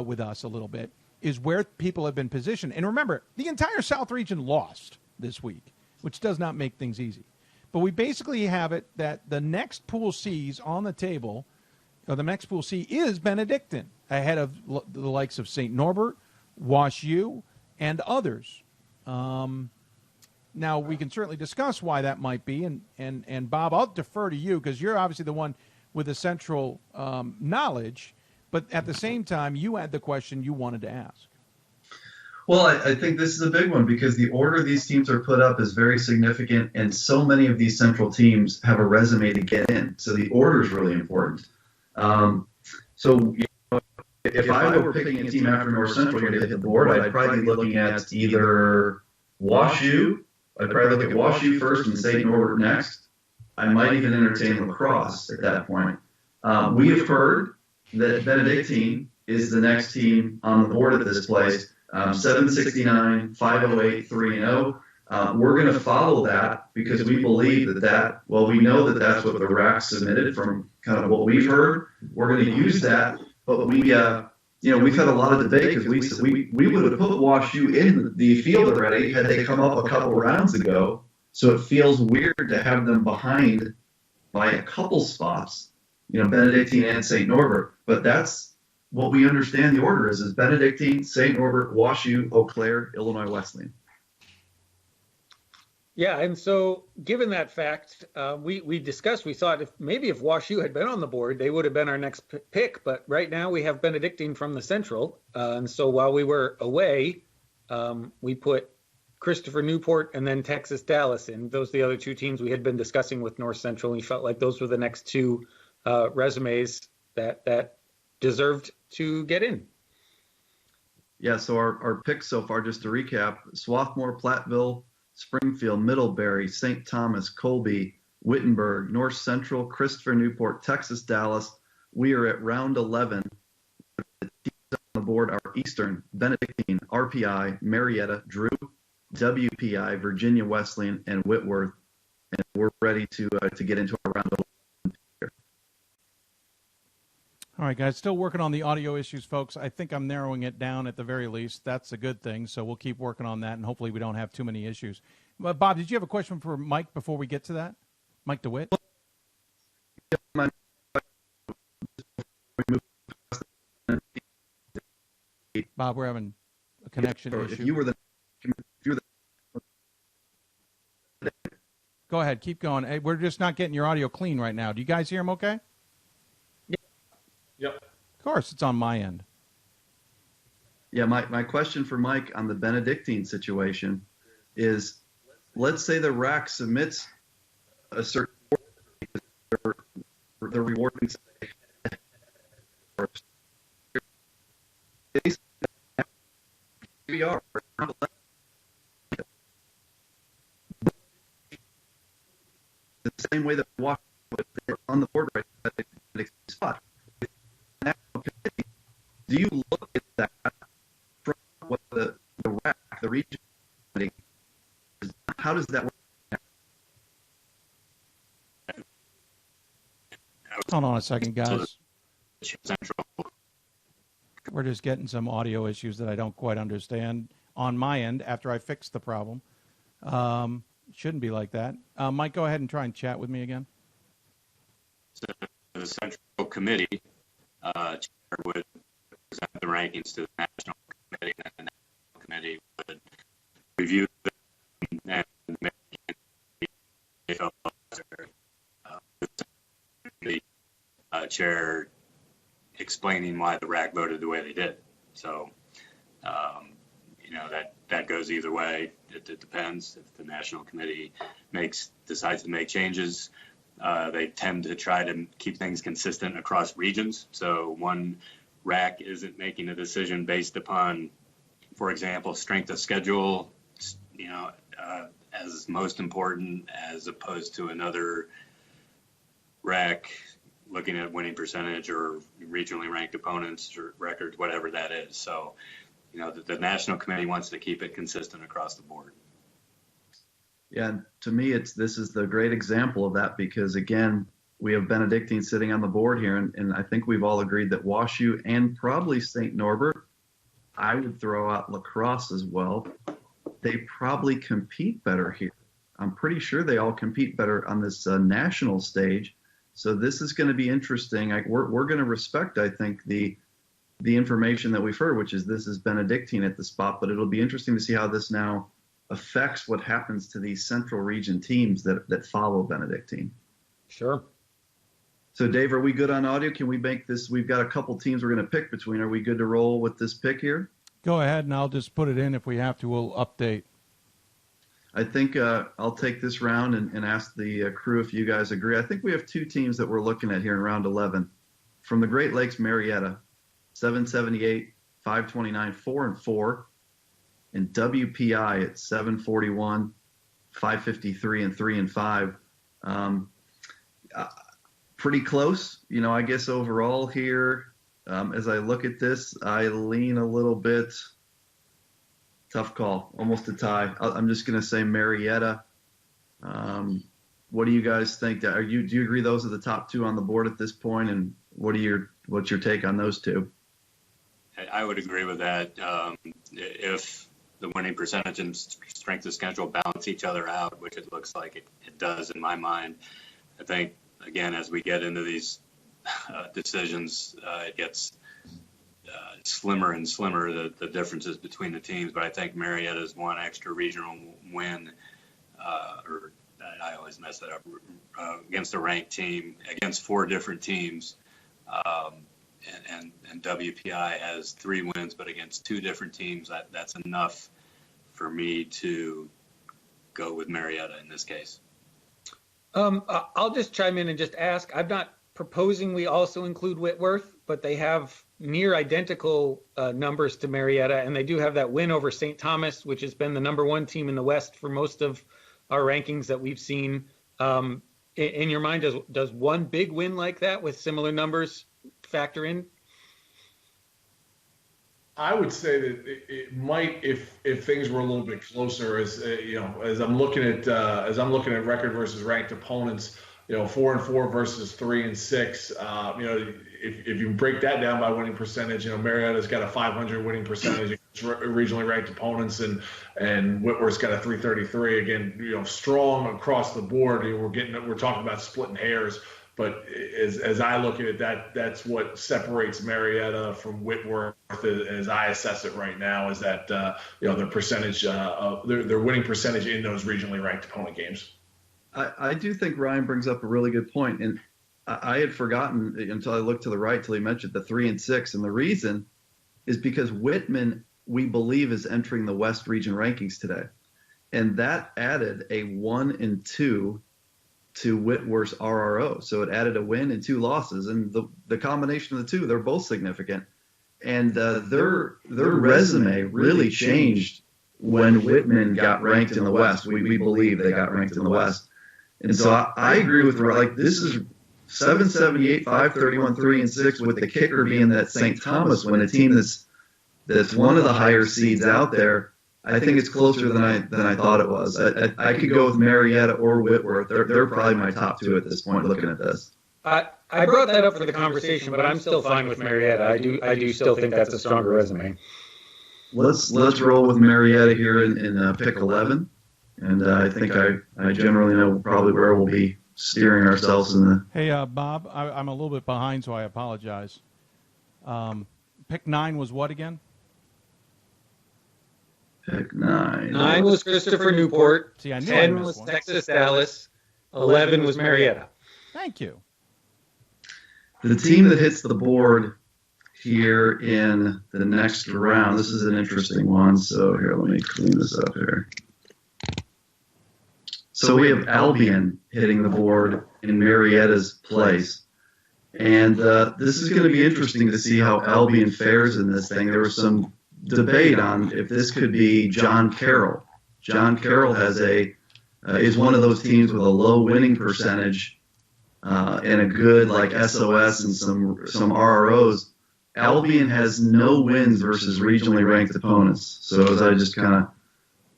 with us a little bit, is where people have been positioned. And remember, the entire South region lost this week, which does not make things easy. But we basically have it that the next Pool C's on the table, or the next Pool C, is Benedictine, ahead of the likes of St. Norbert, Wash U, and others. Now, we can certainly discuss why that might be. And Bob, I'll defer to you because you're obviously the one with the central knowledge. But at the same time, you had the question you wanted to ask. Well, I think this is a big one because the order these teams are put up is very significant, and so many of these central teams have a resume to get in. So the order is really important. If I were picking a team after North Central to hit the board, I'd probably be looking at either Wash U. I'd probably look at Wash U first and St. Norbert next. I might even entertain lacrosse at that point. We have heard that Benedictine is the next team on the board at this place. 769, 508, 3-0. We're going to follow that because we believe we know that that's what the RAC submitted from kind of what we've heard. We're going to use that, but we've had a lot of debate because we would have put Wash U in the field already had they come up a couple rounds ago. So it feels weird to have them behind by a couple spots, Benedictine and St. Norbert. But that's what we understand the order is Benedictine, St. Norbert, Wash U, Eau Claire, Illinois Wesleyan. Yeah, and so given that fact, we discussed, we thought if Wash U had been on the board, they would have been our next pick. But right now we have Benedictine from the Central. And so while we were away, we put Christopher Newport and then Texas Dallas in. Those are the other two teams we had been discussing with North Central. We felt like those were the next two resumes that deserved to get in. Yeah, so our picks so far, just to recap, Swarthmore, Platteville, Springfield, Middlebury, St. Thomas, Colby, Wittenberg, North Central, Christopher Newport, Texas Dallas. We are at round 11. The teams on the board are Eastern, Benedictine, RPI, Marietta, Drew, WPI, Virginia Wesleyan, and Whitworth. And we're ready to get into our round 11. All right, guys, still working on the audio issues, folks. I think I'm narrowing it down at the very least. That's a good thing, so we'll keep working on that, and hopefully we don't have too many issues. But Bob, did you have a question for Mike before we get to that? Mike DeWitt? Bob, we're having a connection issue. Go ahead, keep going. Hey, we're just not getting your audio clean right now. Do you guys hear him okay? Yep. Of course, it's on my end. Yeah, my question for Mike on the Benedictine situation is, let's say the RAC submits a certain the rewarding the same way that walk on the board right spot. Do you look at that from what the RAC, the region, how does that work? Hold on a second, guys. We're just getting some audio issues that I don't quite understand on my end after I fix the problem. Shouldn't be like that. Mike, go ahead and try and chat with me again. So the Central Committee would present the rankings to the National Committee, and the National Committee would review them and make the chair explaining why the RAC voted the way they did. So, that goes goes either way. It depends. If the national committee decides to make changes, they tend to try to keep things consistent across regions. So one RAC isn't making a decision based upon, for example, strength of schedule, as most important, as opposed to another RAC looking at winning percentage or regionally ranked opponents or records, whatever that is. So, the national committee wants to keep it consistent across the board. Yeah, and to me, this is the great example of that, because again, we have Benedictine sitting on the board here, and I think we've all agreed that WashU and probably St. Norbert, I would throw out La Crosse as well, they probably compete better here. I'm pretty sure they all compete better on this national stage. So this is going to be interesting. We're going to respect, I think, the information that we've heard, which is this is Benedictine at the spot, but it'll be interesting to see how this now affects what happens to these central region teams that follow Benedictine. Sure. So Dave, are we good on audio? Can we make this? We've got a couple teams we're going to pick between. Are we good to roll with this pick here? Go ahead, and I'll just put it in. If we have to, we'll update. I think I'll take this round and ask the crew if you guys agree. I think we have two teams that we're looking at here in round 11. From the Great Lakes, Marietta, 778, 529, 4-4. And WPI at 741, 553, and 3-5. Pretty close, I guess overall here. As I look at this, I lean a little bit. Tough call, almost a tie. I'm just going to say Marietta. What do you guys think? Do you agree those are the top two on the board at this point? And what's your take on those two? I would agree with that. If the winning percentage and strength of schedule balance each other out, which it looks like it does in my mind, I think, again, as we get into these decisions, it gets slimmer and slimmer, the differences between the teams. But I think Marietta's one extra regional win, or I always mess that up, against a ranked team, against four different teams. And WPI has 3 wins, but against 2 different teams, that's enough for me to go with Marietta in this case. I'll just chime in and just ask. I'm not proposing we also include Whitworth, but they have near identical numbers to Marietta, and they do have that win over St. Thomas, which has been the #1 team in the West for most of our rankings that we've seen. In your mind, does one big win like that with similar numbers factor in? I would say that it might, if things were a little bit closer. As I'm looking at record versus ranked opponents, 4-4 versus 3-6. If you break that down by winning percentage, Marietta's got a 500 winning percentage against regionally ranked opponents, and Whitworth's got a 333. Again, strong across the board. We're talking about splitting hairs. But as I look at it, that's what separates Marietta from Whitworth, as I assess it right now, is that their percentage, their winning percentage in those regionally ranked opponent games. I do think Ryan brings up a really good point, and I had forgotten until I looked to the right till he mentioned the 3-6, and the reason is because Whitman, we believe, is entering the West Region rankings today, and that added a 1-2 to Whitworth's RRO. So it added a win and 2 losses, and the combination of the two, they're both significant. And their resume really changed when Whitman got ranked in the West. We believe they got ranked in the West. And so I agree with, this is 778, 531, 3-6, with the kicker being that St. Thomas win, a team that's one of the higher seeds out there. I think it's closer than I thought it was. I could go with Marietta or Whitworth. They're probably my top 2 at this point looking at this. I brought that up for the conversation, but I'm still fine with Marietta. I do still think that's a stronger resume. Let's roll with Marietta here in pick 11, and I think I generally know probably where we'll be steering ourselves in the. Hey, Bob, I'm a little bit behind, so I apologize. Pick 9 was what again? Pick 9. 9 was Christopher Newport. See, I knew 10 was Texas Dallas. 11 was Marietta. Thank you. The team that hits the board here in the next round. This is an interesting one. So here, let me clean this up here. So we have Albion hitting the board in Marietta's place. And this is going to be interesting to see how Albion fares in this thing. There was some debate on if this could be John Carroll. John Carroll is one of those teams with a low winning percentage and a good like SOS and some RROs. Albion has no wins versus regionally ranked opponents. So as I just kind of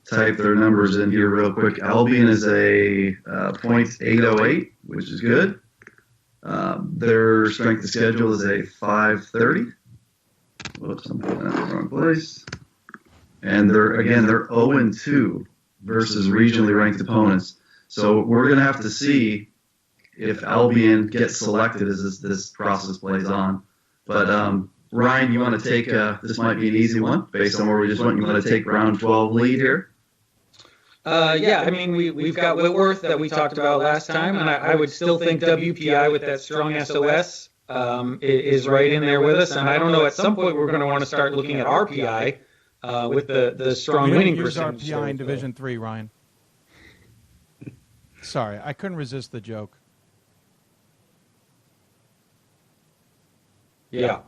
type their numbers in here real quick, Albion is a .808, which is good. Their strength of schedule is a 530. Whoops, I'm putting that in the wrong place. And they're 0-2 versus regionally ranked opponents. So we're going to have to see if Albion gets selected as this process plays on. But Ryan, you want to take this might be an easy one based on where we just went. You want to take round 12 lead here? Yeah, I mean, we've got Whitworth that we talked about last time, and I would still think WPI with that strong SOS is right in there with us. And I don't know, at some point we're going to want to start looking at RPI with the strong winning percentage. RPI in Division III, Ryan. Sorry, I couldn't resist the joke. Yeah.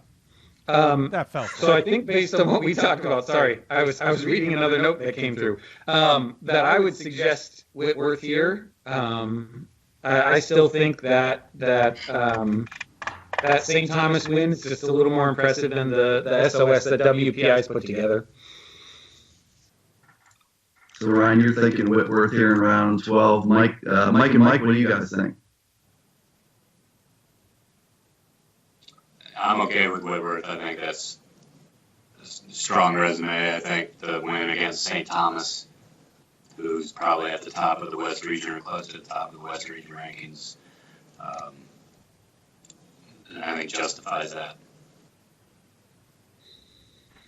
That felt so I think based on what we talked about, sorry, I was reading another note that came through, that I would suggest Whitworth here. I still think that St. Thomas win is just a little more impressive than the SOS that WPI's put together. So Ryan, you're thinking Whitworth here in round 12. Mike, what do you guys think? I'm okay with Whitworth. I think that's a strong resume. I think the win against St. Thomas, who's probably at the top of the West Region or close to the top of the West Region rankings, I think justifies that.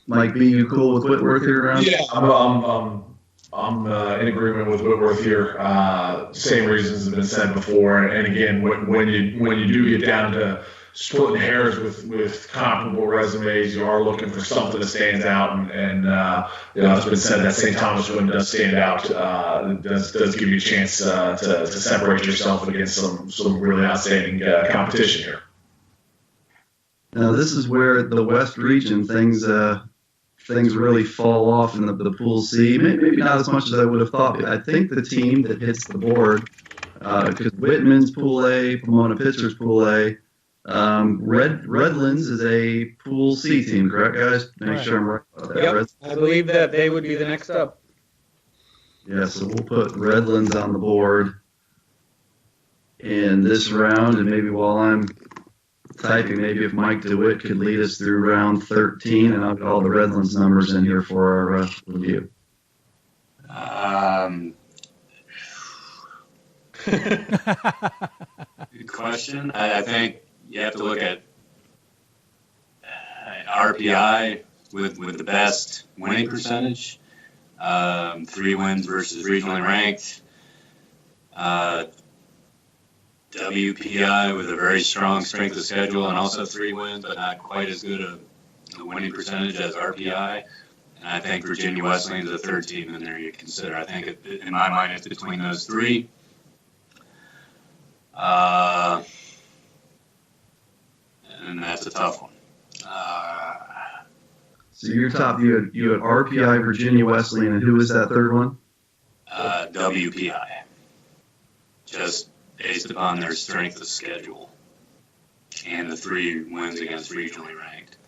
Mike B, you cool with Whitworth here around? Yeah, I'm in agreement with Whitworth here. Same reasons have been said before. And again, when you do get down to splitting hairs with comparable resumes, you are looking for something that stands out, and it's been said that St. Thomas win does stand out. Does give you a chance to separate yourself against some really outstanding competition here. Now this is where the West Region things really fall off in the Pool C. Maybe not as much as I would have thought. I think the team that hits the board, because Whitman's Pool A, Pomona-Pitzer's Pool A. Redlands is a Pool C team, correct, guys? Make sure I'm right about that. Yep, I believe that they would be the next up. Yeah, so we'll put Redlands on the board in this round, and maybe while I'm typing, maybe if Mike DeWitt could lead us through round 13, and I'll get all the Redlands numbers in here for our review. Good question. I think you have to look at RPI with the best winning percentage, 3 wins versus regionally ranked. WPI with a very strong strength of schedule and also 3 wins, but not quite as good a winning percentage as RPI. And I think Virginia Wesleyan is the third team in there you consider. I think in my mind it's between those 3. And that's a tough one. So your top, you had RPI, Virginia Wesleyan, and who was that third one? WPI. Just based upon their strength of schedule and the 3 wins against regionally ranked.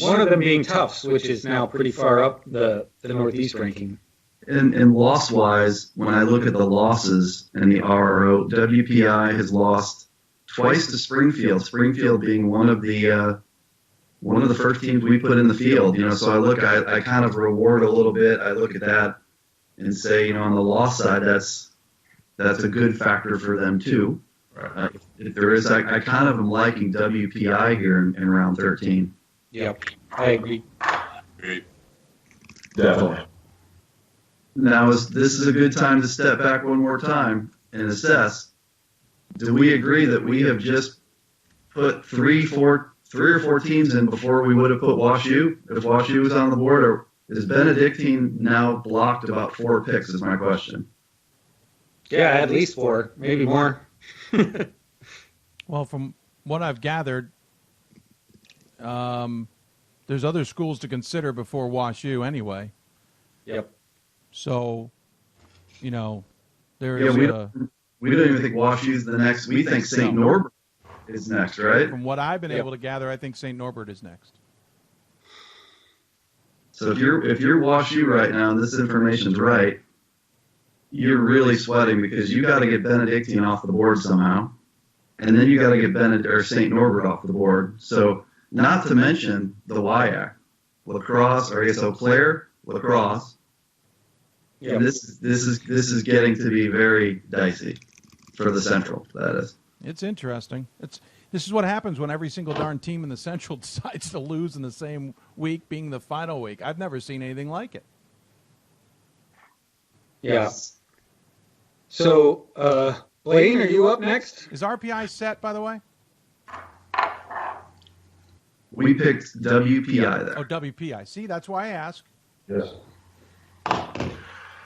One of them being Tufts, which is now pretty far up the Northeast ranking. And loss-wise, when I look at the losses and the RRO, WPI has lost twice to Springfield. Springfield being one of the first teams we put in the field. So I kind of reward a little bit. I look at that and say, on the loss side, that's a good factor for them too. If there is, I kind of am liking WPI here in round 13. Yep, I agree. Definitely. Now, this is a good time to step back one more time and assess. Do we agree that we have just put three or four teams in before we would have put WashU if WashU was on the board, or is Benedictine now blocked about 4 picks? Is my question. Yeah, at least 4, maybe more. Well, from what I've gathered, there's other schools to consider before WashU anyway. Yep. So, you know, there's we don't even think WashU's the next. We think St. Norbert is next, right? From what I've been able to gather, I think St. Norbert is next. So if you're WashU right now and this information's right, you're really sweating because you got to get Benedictine off the board somehow, and then you got to get St. Norbert off the board. So not to mention the WIAC, lacrosse, or I guess Eau Claire, lacrosse. Yeah, this is getting to be very dicey for the Central. That is. It's interesting. This is what happens when every single darn team in the Central decides to lose in the same week, being the final week. I've never seen anything like it. Yeah. So, Blaine, are you up next? Is RPI set, by the way? We picked WPI there. Oh, WPI. See, that's why I asked. Yes.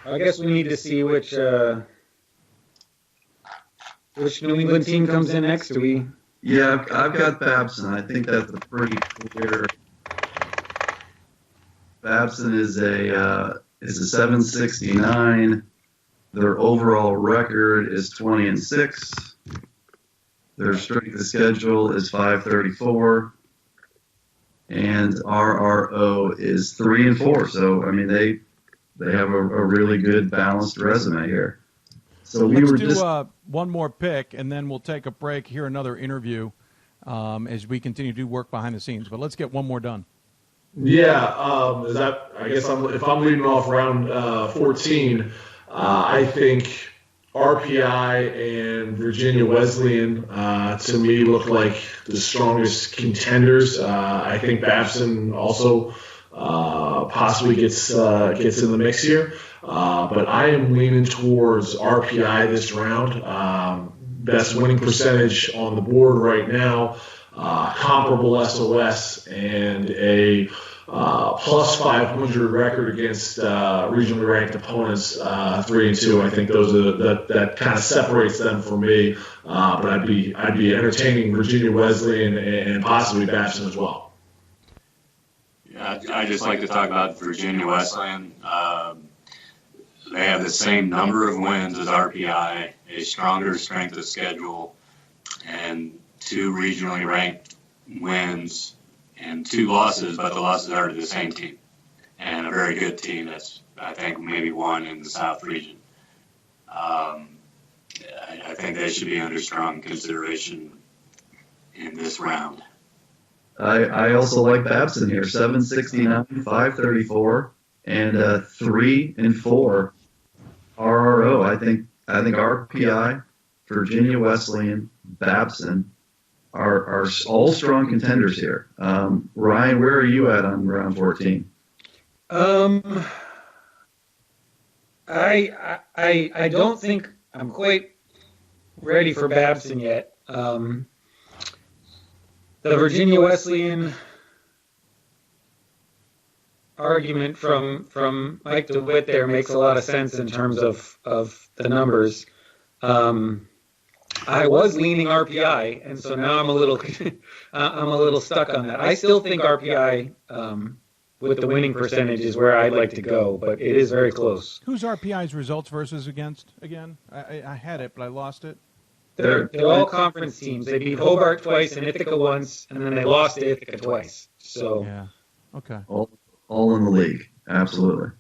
I guess we need to see which New England team comes in next. Do we? Yeah, I've got Babson. I think that's a pretty clear. Babson is a 769. Their overall record is 20-6. Their strength of schedule is 534, and RRO is 3-4. So I mean they have a really good balanced resume here. So let's do one more pick, and then we'll take a break, hear another interview as we continue to do work behind the scenes. But let's get one more done. Yeah, if I'm leading off round 14, I think RPI and Virginia Wesleyan to me look like the strongest contenders. I think Babson also possibly gets in the mix here. But I am leaning towards RPI this round. Best winning percentage on the board right now, comparable SOS, and a plus 500 record against regionally ranked opponents, 3-2. I think those are that kind of separates them from me. But I'd be entertaining Virginia Wesleyan and possibly Babson as well. Yeah, I just like to talk about Virginia Wesleyan. They have the same number of wins as RPI, a stronger strength of schedule, and 2 regionally ranked wins and 2 losses, but the losses are to the same team, and a very good team that's, I think, maybe one in the South region. I think they should be under strong consideration in this round. I also like Babson here, 769, 534, and 3-4 RRO. I think RPI, Virginia Wesleyan, Babson are all strong contenders here. Ryan, where are you at on round 14? I don't think I'm quite ready for Babson yet. The Virginia Wesleyan argument from Mike DeWitt there makes a lot of sense in terms of the numbers. I was leaning RPI, and so now I'm a little stuck on that. I still think RPI with the winning percentage is where I'd like to go, but it is very close. Who's RPI's results versus against again? I had it, but I lost it. They're all conference teams. They beat Hobart twice and Ithaca once, and then they lost to Ithaca twice. So yeah, okay. All in the league, absolutely.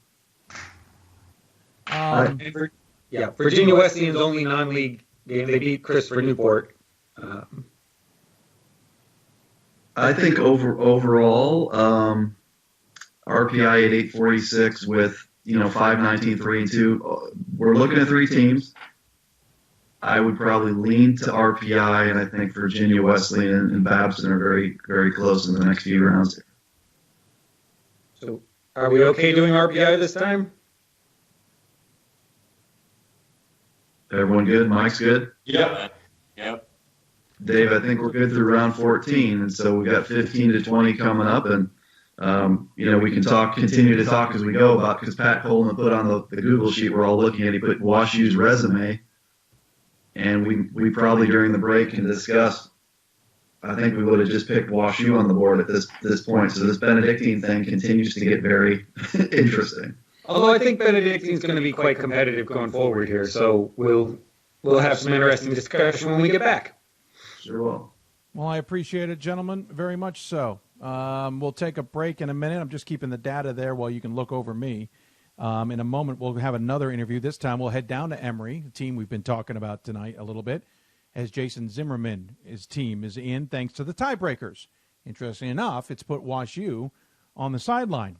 Virginia Wesleyan's only non-league game. They beat Christopher Newport. I think overall, RPI at 846 with 519, 3-2. We're looking at 3 teams. I would probably lean to RPI, and I think Virginia Wesleyan and Babson are very, very close in the next few rounds. So, are we okay doing RPI this time? Everyone good? Mike's good? Yep. Dave, I think we're good through round 14, and so we've got 15 to 20 coming up, and we can continue to talk as we go about, because Pat Coleman put on the Google sheet we're all looking at, he put WashU's resume, and we probably during the break can discuss. I think we would have just picked WashU on the board at this point. So this Benedictine thing continues to get very interesting. Although I think Benedictine's going to be quite competitive going forward here, so we'll have some interesting discussion when we get back. Sure will. Well, I appreciate it, gentlemen, very much so. We'll take a break in a minute. I'm just keeping the data there while you can look over me. In a moment, we'll have another interview. This time we'll head down to Emory, the team we've been talking about tonight a little bit, as Jason Zimmerman, his team, is in thanks to the tiebreakers. Interesting enough, it's put WashU on the sideline,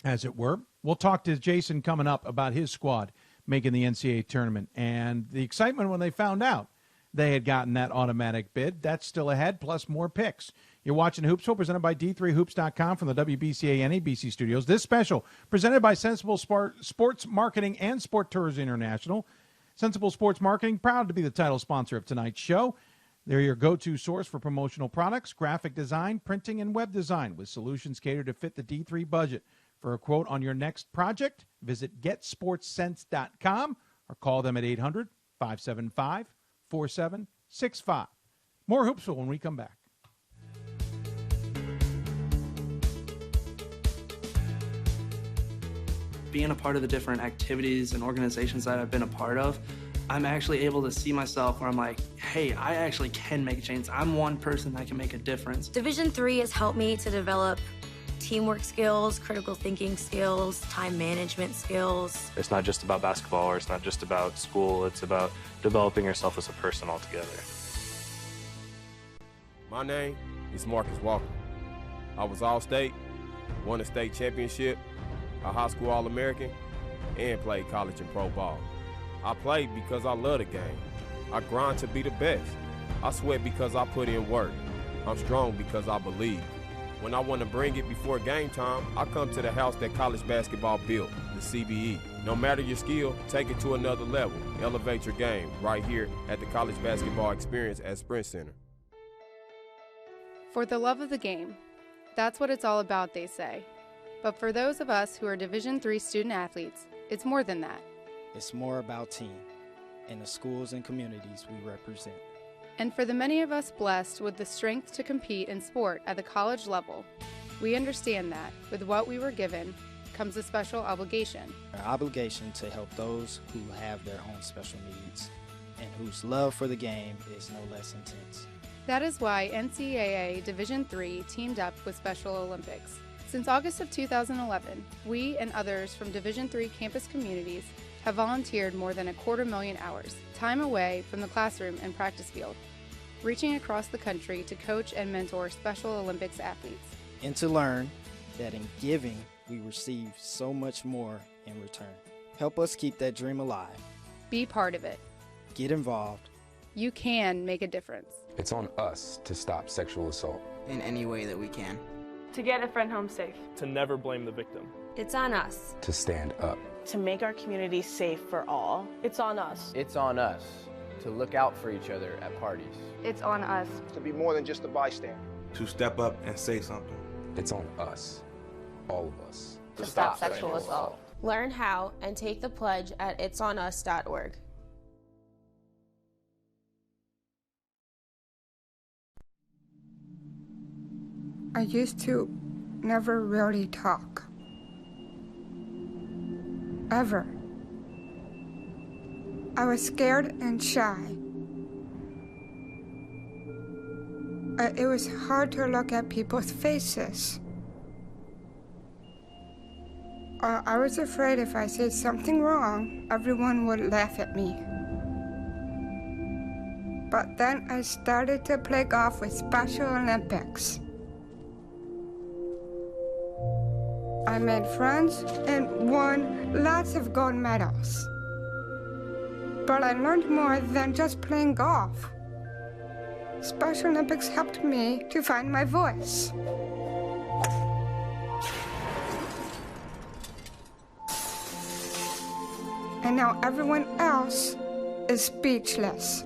as it were. We'll talk to Jason coming up about his squad making the NCAA tournament and the excitement when they found out they had gotten that automatic bid. That's still ahead, plus more picks. You're watching Hoopsville, presented by D3Hoops.com from the WBCA NABC Studios. This special, presented by Sensible Sports Marketing and Sport Tours International. Sensible Sports Marketing, proud to be the title sponsor of tonight's show. They're your go-to source for promotional products, graphic design, printing, and web design, with solutions catered to fit the D3 budget. For a quote on your next project, visit getsportssense.com or call them at 800-575-4765. More Hoopsville when we come back. Being a part of the different activities and organizations that I've been a part of, I'm actually able to see myself where I'm like, hey, I actually can make a change. I'm one person that can make a difference. Division III has helped me to develop teamwork skills, critical thinking skills, time management skills. It's not just about basketball, or it's not just about school. It's about developing yourself as a person altogether. My name is Marcus Walker. I was All-State, won a state championship, a high school All-American, and played college and pro ball. I played because I love the game. I grind to be the best. I sweat because I put in work. I'm strong because I believe. When I want to bring it before game time, I come to the house that college basketball built, the CBE. No matter your skill, take it to another level. Elevate your game right here at the College Basketball Experience at Sprint Center. For the love of the game. That's what it's all about, they say. But for those of us who are Division III student athletes, it's more than that. It's more about team and the schools and communities we represent. And for the many of us blessed with the strength to compete in sport at the college level, we understand that with what we were given comes a special obligation. Our obligation to help those who have their own special needs and whose love for the game is no less intense. That is why NCAA Division III teamed up with Special Olympics. Since August of 2011, we and others from Division III campus communities have volunteered more than 250,000 hours, time away from the classroom and practice field, reaching across the country to coach and mentor Special Olympics athletes. And to learn that in giving, we receive so much more in return. Help us keep that dream alive. Be part of it. Get involved. You can make a difference. It's on us to stop sexual assault in any way that we can. To get a friend home safe. To never blame the victim. It's on us. to stand up. To make our community safe for all. It's on us. It's on us to look out for each other at parties. It's on us. To be more than just a bystander. To step up and say something. It's on us, all of us. To stop sexual assault. Learn how and take the pledge at itsonus.org. I used to never really talk. Ever. I was scared and shy. It was hard to look at people's faces. I was afraid if I said something wrong, everyone would laugh at me. But then I started to play golf with Special Olympics. I made friends and won lots of gold medals. But I learned more than just playing golf. Special Olympics helped me to find my voice. And now everyone else is speechless.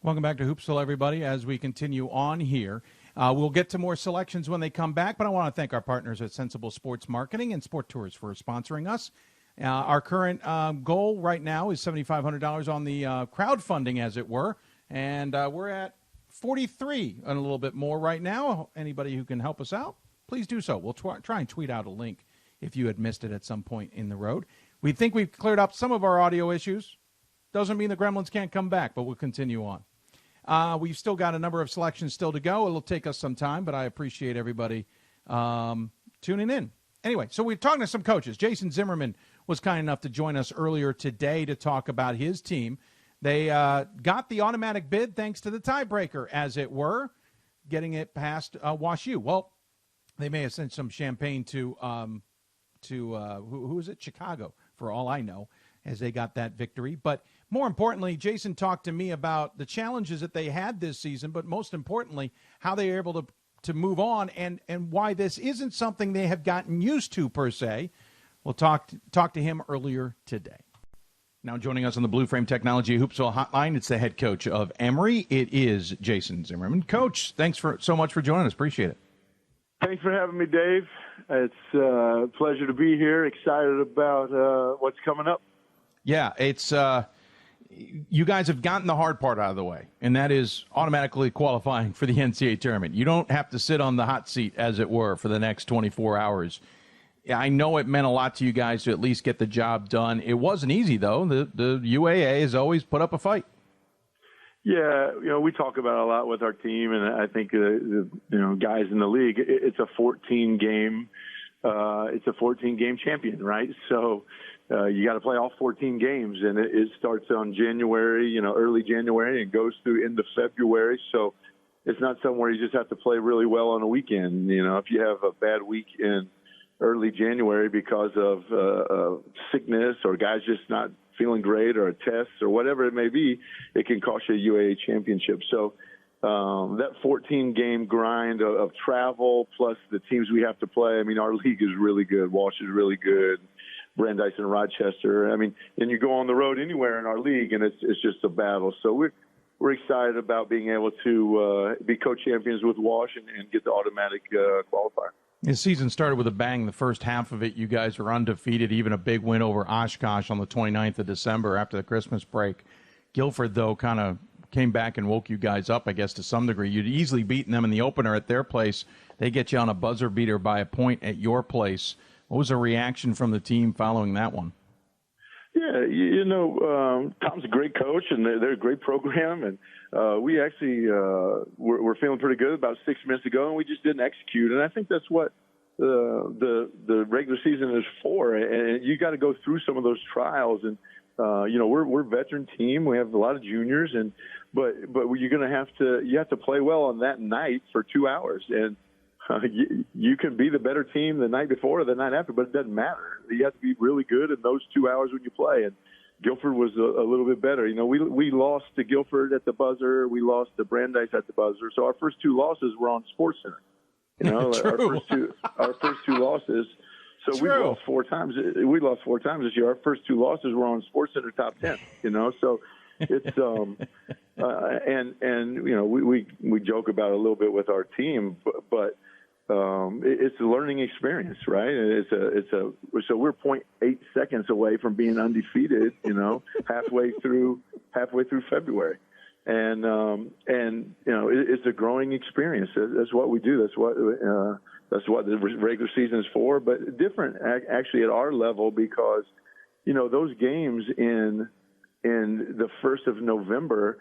Welcome back to Hoopsville, everybody, as we continue on here. We'll get to more selections when they come back, but I want to thank our partners at Sensible Sports Marketing and Sport Tours for sponsoring us. Our current goal right now is $7,500 on the crowdfunding, as it were, and we're at 43 and a little bit more right now. Anybody who can help us out, please do so. We'll try and tweet out a link if you had missed it at some point in the road. We think we've cleared up some of our audio issues. Doesn't mean the Gremlins can't come back, but we'll continue on. We've still got a number of selections still to go. It'll take us some time, but I appreciate everybody tuning in. Anyway, so we're talking to some coaches. Jason Zimmerman was kind enough to join us earlier today to talk about his team. They got the automatic bid thanks to the tiebreaker, as it were, getting it past Wash U. Well, they may have sent some champagne to who is it? Chicago, for all I know, as they got that victory. But more importantly, Jason talked to me about the challenges that they had this season, but most importantly, how they were able to move on and why this isn't something they have gotten used to, per se. We'll talk to him earlier today. Now joining us on the Blue Frame Technology Hoopsville Hotline, it's the head coach of Emory. It is Jason Zimmerman. Coach, thanks so much for joining us. Appreciate it. Thanks for having me, Dave. It's a pleasure to be here. Excited about what's coming up. Yeah, it's you guys have gotten the hard part out of the way, and that is automatically qualifying for the NCAA tournament. You don't have to sit on the hot seat, as it were, for the next 24 hours. I know it meant a lot to you guys to at least get the job done. It wasn't easy, though. The UAA has always put up a fight. Yeah, we talk about it a lot with our team, and I think guys in the league. It's a 14-game, champion, right? So you got to play all 14 games, and it starts on January, early January, and goes through into February. So it's not somewhere you just have to play really well on a weekend. If you have a bad week in early January because of sickness or guys just not feeling great or a test or whatever it may be, it can cost you a UAA championship. So that 14-game grind of travel plus the teams we have to play, our league is really good. Walsh is really good. Brandeis and Rochester. And you go on the road anywhere in our league, and it's just a battle. So we're excited about being able to be co-champions with Walsh and get the automatic qualifier. The season started with a bang. The first half of it, you guys were undefeated, even a big win over Oshkosh on the 29th of December after the Christmas break. Guilford, though, kind of came back and woke you guys up, I guess, to some degree. You'd easily beaten them in the opener at their place. They get you on a buzzer beater by a point at your place. What was the reaction from the team following that one? Yeah, Tom's a great coach, and they're a great program, and we actually we're feeling pretty good about 6 minutes ago, and we just didn't execute. And I think that's what the regular season is for. And you got to go through some of those trials. And we're a veteran team. We have a lot of juniors, but you're going to have to play well on that night for 2 hours. And you can be the better team the night before or the night after, but it doesn't matter. You have to be really good in those 2 hours when you play. And Guilford was a little bit better. We lost to Guilford at the buzzer. We lost to Brandeis at the buzzer. So our first two losses were on SportsCenter. Our first two losses. So we lost four times. We lost 4 times this year. Our first two losses were on SportsCenter top 10. So it's we joke about it a little bit with our team, but it's a learning experience, right? So we're 0.8 seconds away from being undefeated, halfway through February. And it's a growing experience. That's what we do. That's what the regular season is for, but different actually at our level, because, those games in the 1st of November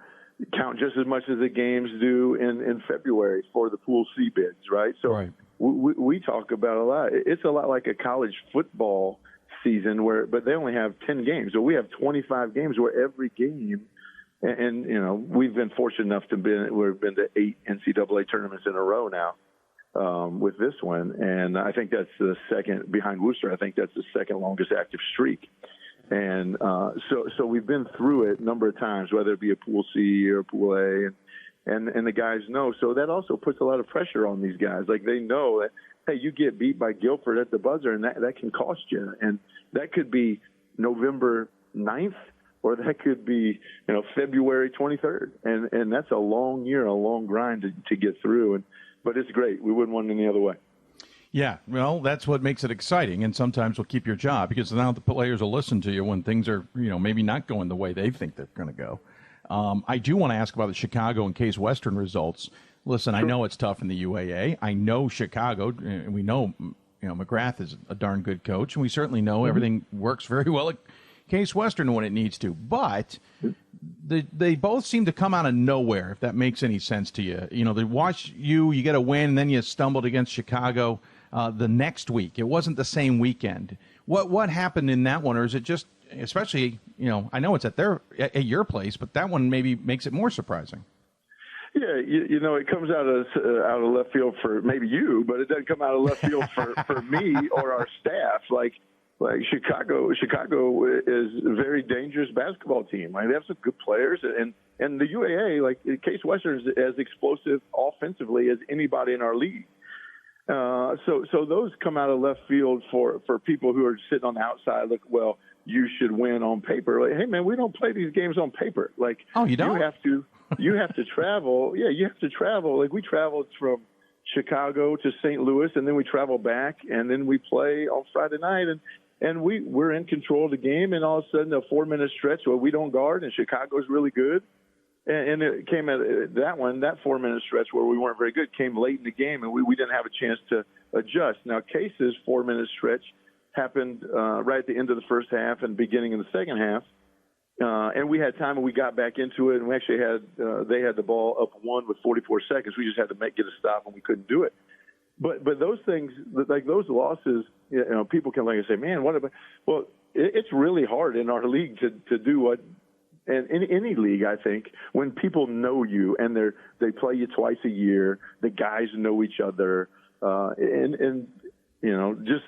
count just as much as the games do in February for the Pool C bids, right? So right. We talk about a lot. It's a lot like a college football season but they only have 10 games. So we have 25 games where every game, and we've been fortunate enough we've been to 8 NCAA tournaments in a row now with this one, and I think that's the second behind Worcester. I think that's the second longest active streak. And so we've been through it a number of times, whether it be a Pool C or Pool A, and the guys know. So that also puts a lot of pressure on these guys. Like, they know that, hey, you get beat by Guilford at the buzzer, and that can cost you. And that could be November 9th or that could be, February 23rd. And that's a long year, a long grind to get through. But it's great. We wouldn't want it any other way. Yeah, well, that's what makes it exciting, and sometimes will keep your job, because now the players will listen to you when things are, maybe not going the way they think they're going to go. I do want to ask about the Chicago and Case Western results. Listen, sure. I know it's tough in the UAA. I know Chicago, and we know, McGrath is a darn good coach, and we certainly know everything works very well at Case Western when it needs to. But they both seem to come out of nowhere, if that makes any sense to you. They watch you get a win, and then you stumbled against Chicago the next week. It wasn't the same weekend. What happened in that one, or is it just, especially, I know it's at your place, but that one maybe makes it more surprising. Yeah, it comes out of left field for maybe you, but it doesn't come out of left field for me or our staff. Like Chicago is a very dangerous basketball team. Like, they have some good players, and the UAA, like Case Western, is as explosive offensively as anybody in our league. So those come out of left field for people who are sitting on the outside. Look, well, you should win on paper. Like, hey man, we don't play these games on paper. Like, oh, you don't? You have to travel. Yeah, you have to travel. Like, we traveled from Chicago to St. Louis, and then we travel back, and then we play on Friday night, and we're in control of the game, and all of a sudden a 4-minute stretch where we don't guard, and Chicago's really good. And it came at that 4-minute stretch where we weren't very good, came late in the game, and we didn't have a chance to adjust. Now, Case's 4-minute stretch happened right at the end of the first half and beginning of the second half, and we had time, and we got back into it, and we actually they had the ball up 1 with 44 seconds. We just had to get a stop, and we couldn't do it. But those things, like those losses, people can look and say, man, what about? Well, it's really hard in our league to do what. And in any league, I think, when people know you and they play you twice a year, the guys know each other, and just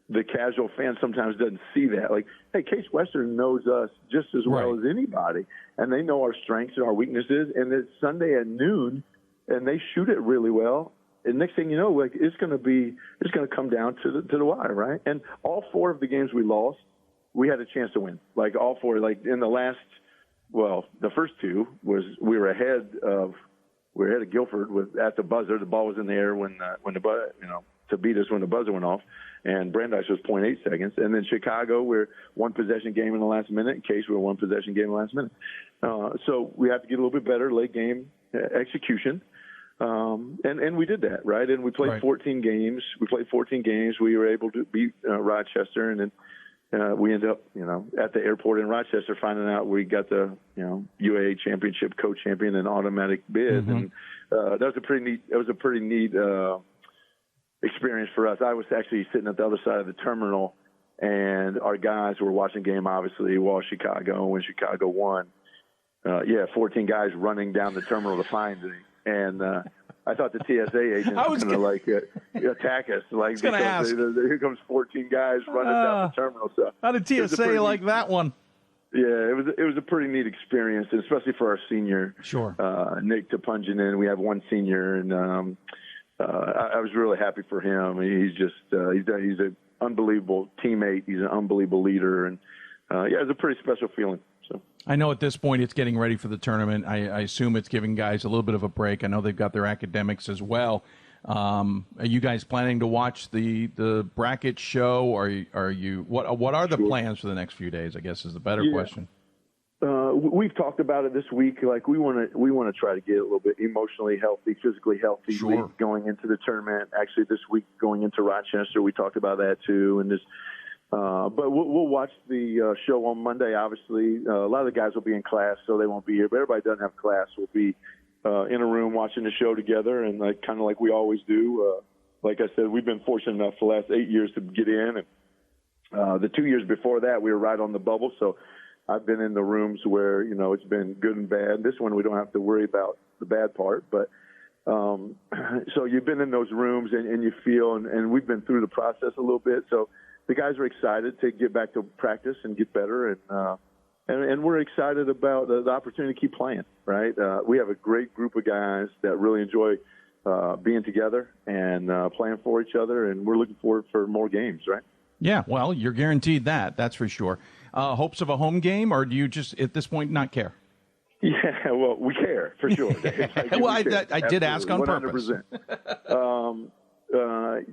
the casual fan sometimes doesn't see that. Like, hey, Case Western knows us just as well as anybody, and they know our strengths and our weaknesses. And it's Sunday at noon, and they shoot it really well. And next thing you know, like, it's going to come down to the wire, right? And all 4 of the games we lost, we had a chance to win. Like, all 4, like in the last. Well, the first 2 was we were ahead of Guilford at the buzzer. The ball was in the air when to beat us when the buzzer went off, and Brandeis was 0.8 seconds. And then Chicago, we're 1 possession game in the last minute. In Case, we're 1 possession game in the last minute. So we have to get a little bit better late game execution, and we did that, right. And we played 14 games. We were able to beat Rochester, and then. We ended up, at the airport in Rochester, finding out we got the, UAA championship, co-champion, and automatic bid, and that was a pretty neat experience for us. I was actually sitting at the other side of the terminal, and our guys were watching the game, obviously, while when Chicago won. 14 guys running down the terminal to find me, and I thought the TSA agent was going to attack us. Like, because here comes 14 guys running down the terminal. So how did TSA like that one? Yeah, it was a pretty neat experience, and especially for our senior, Nick Topunjanen. We have one senior, and I was really happy for him. He's an unbelievable teammate. He's an unbelievable leader, and it's a pretty special feeling. So. I know at this point it's getting ready for the tournament. I assume it's giving guys a little bit of a break. I know they've got their academics as well. Are you guys planning to watch the bracket show, or are you? What are the plans for the next few days? I guess is the better question. We've talked about it this week. Like, we want to try to get a little bit emotionally healthy, physically healthy going into the tournament. Actually, this week going into Rochester, we talked about that too, and this. But we'll watch the show on Monday, obviously. A lot of the guys will be in class, so they won't be here. But everybody doesn't have class. We'll be in a room watching the show together, and kind of like we always do. Like I said, we've been fortunate enough the last 8 years to get in. And the 2 years before that, we were right on the bubble. So I've been in the rooms where, it's been good and bad. This one, we don't have to worry about the bad part. But so you've been in those rooms, and you feel, and we've been through the process a little bit. So the guys are excited to get back to practice and get better, and we're excited about the opportunity to keep playing, right? We have a great group of guys that really enjoy being together and playing for each other, and we're looking forward for more games, right? Yeah, well, you're guaranteed that. That's for sure. hopes of a home game, or do you just at this point not care? Yeah, well, we care for sure. Like, well, I did ask on 100%. purpose.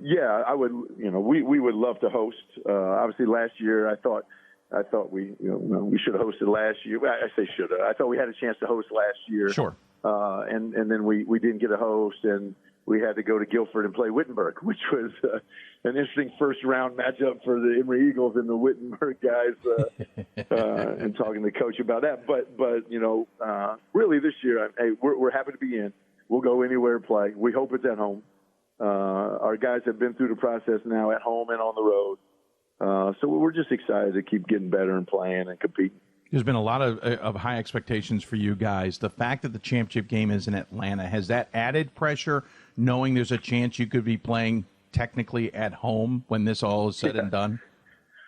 Yeah, I would. We would love to host. Obviously, last year I thought we we should have hosted last year. I say should have. I thought we had a chance to host last year. Sure. And then we didn't get a host, and we had to go to Guilford and play Wittenberg, which was an interesting first round matchup for the Emory Eagles and the Wittenberg guys. And talking to the coach about that, but really this year, we're happy to be in. We'll go anywhere to play. We hope it's at home. Our guys have been through the process now at home and on the road. So we're just excited to keep getting better and playing and competing. There's been a lot of high expectations for you guys. The fact that the championship game is in Atlanta, has that added pressure, knowing there's a chance you could be playing technically at home when this all is said and done?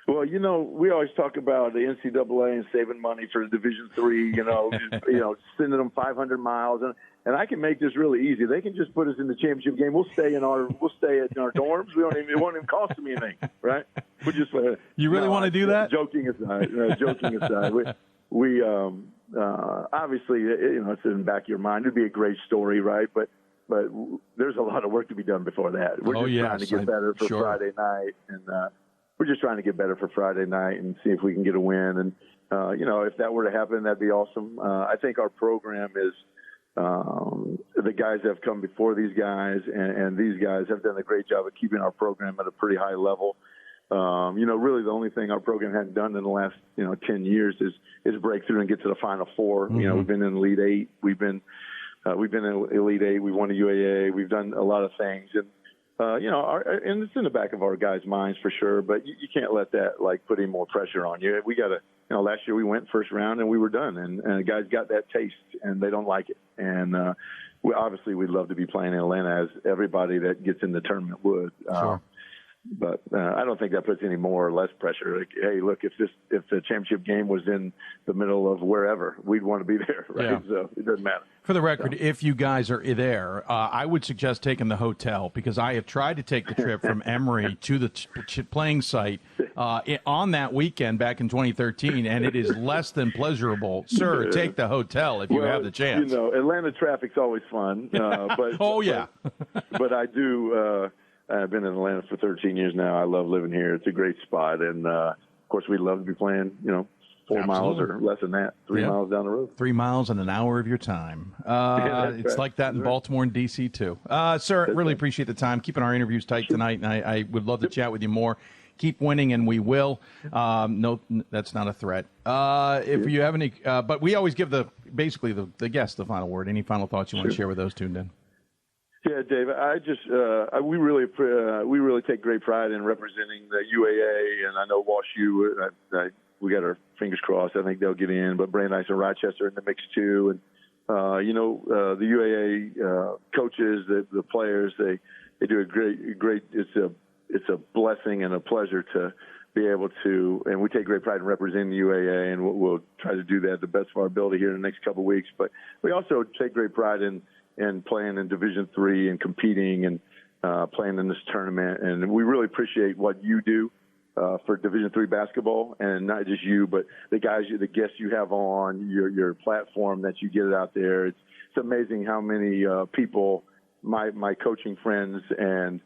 Well, we always talk about the NCAA and saving money for Division III, sending them 500 miles. And I can make this really easy. They can just put us in the championship game. We'll stay in our dorms. It won't even cost me anything, right? We just you really want to do that? Joking aside, we obviously it's in the back of your mind. It'd be a great story, right? But there's a lot of work to be done before that. We're just trying to get better for Friday night, and we're just trying to get better for Friday night and see if we can get a win. And if that were to happen, that'd be awesome. I think our program is. The guys have come before these guys, and these guys have done a great job of keeping our program at a pretty high level. Really the only thing our program hadn't done in the last 10 years is break through and get to the Final Four. Mm-hmm. We've been in Elite Eight. We've been in Elite Eight. We won a UAA. We've done a lot of things, and and it's in the back of our guys' minds for sure. But you can't let that put any more pressure on you. We got to. Last year we went first round and we were done, and the guys got that taste and they don't like it. And we'd love to be playing in Atlanta, as everybody that gets in the tournament would. Sure. But I don't think that puts any more or less pressure. Hey, look, if the championship game was in the middle of wherever, we'd want to be there, right? Yeah. So it doesn't matter. For the record, if you guys are there, I would suggest taking the hotel, because I have tried to take the trip from Emory to the playing site on that weekend back in 2013, and it is less than pleasurable. Sir, take the hotel if you have the chance. Atlanta traffic's always fun. But oh, yeah. but I do I've been in Atlanta for 13 years now. I love living here. It's a great spot. And, of course, we'd love to be playing, 4 miles or less than that, 3 miles down the road. 3 miles in an hour of your time. It's like that in Baltimore and D.C., too. Sir, really appreciate the time. Keeping our interviews tight tonight, and I would love to chat with you more. Keep winning, and we will. No, that's not a threat. If you have any, but we always give the guest the final word. Any final thoughts you want to share with those tuned in? Yeah, Dave. We really take great pride in representing the UAA, and I know WashU. We got our fingers crossed. I think they'll get in, but Brandeis and Rochester are in the mix too. And the UAA coaches, the players, they do a great. It's a blessing and a pleasure to be able to, and we take great pride in representing the UAA, and we'll try to do that the best of our ability here in the next couple of weeks. But we also take great pride in playing in Division III and competing and playing in this tournament. And we really appreciate what you do for Division III basketball, and not just you, but the guests you have on your platform that you get out there. It's amazing how many people, my coaching friends and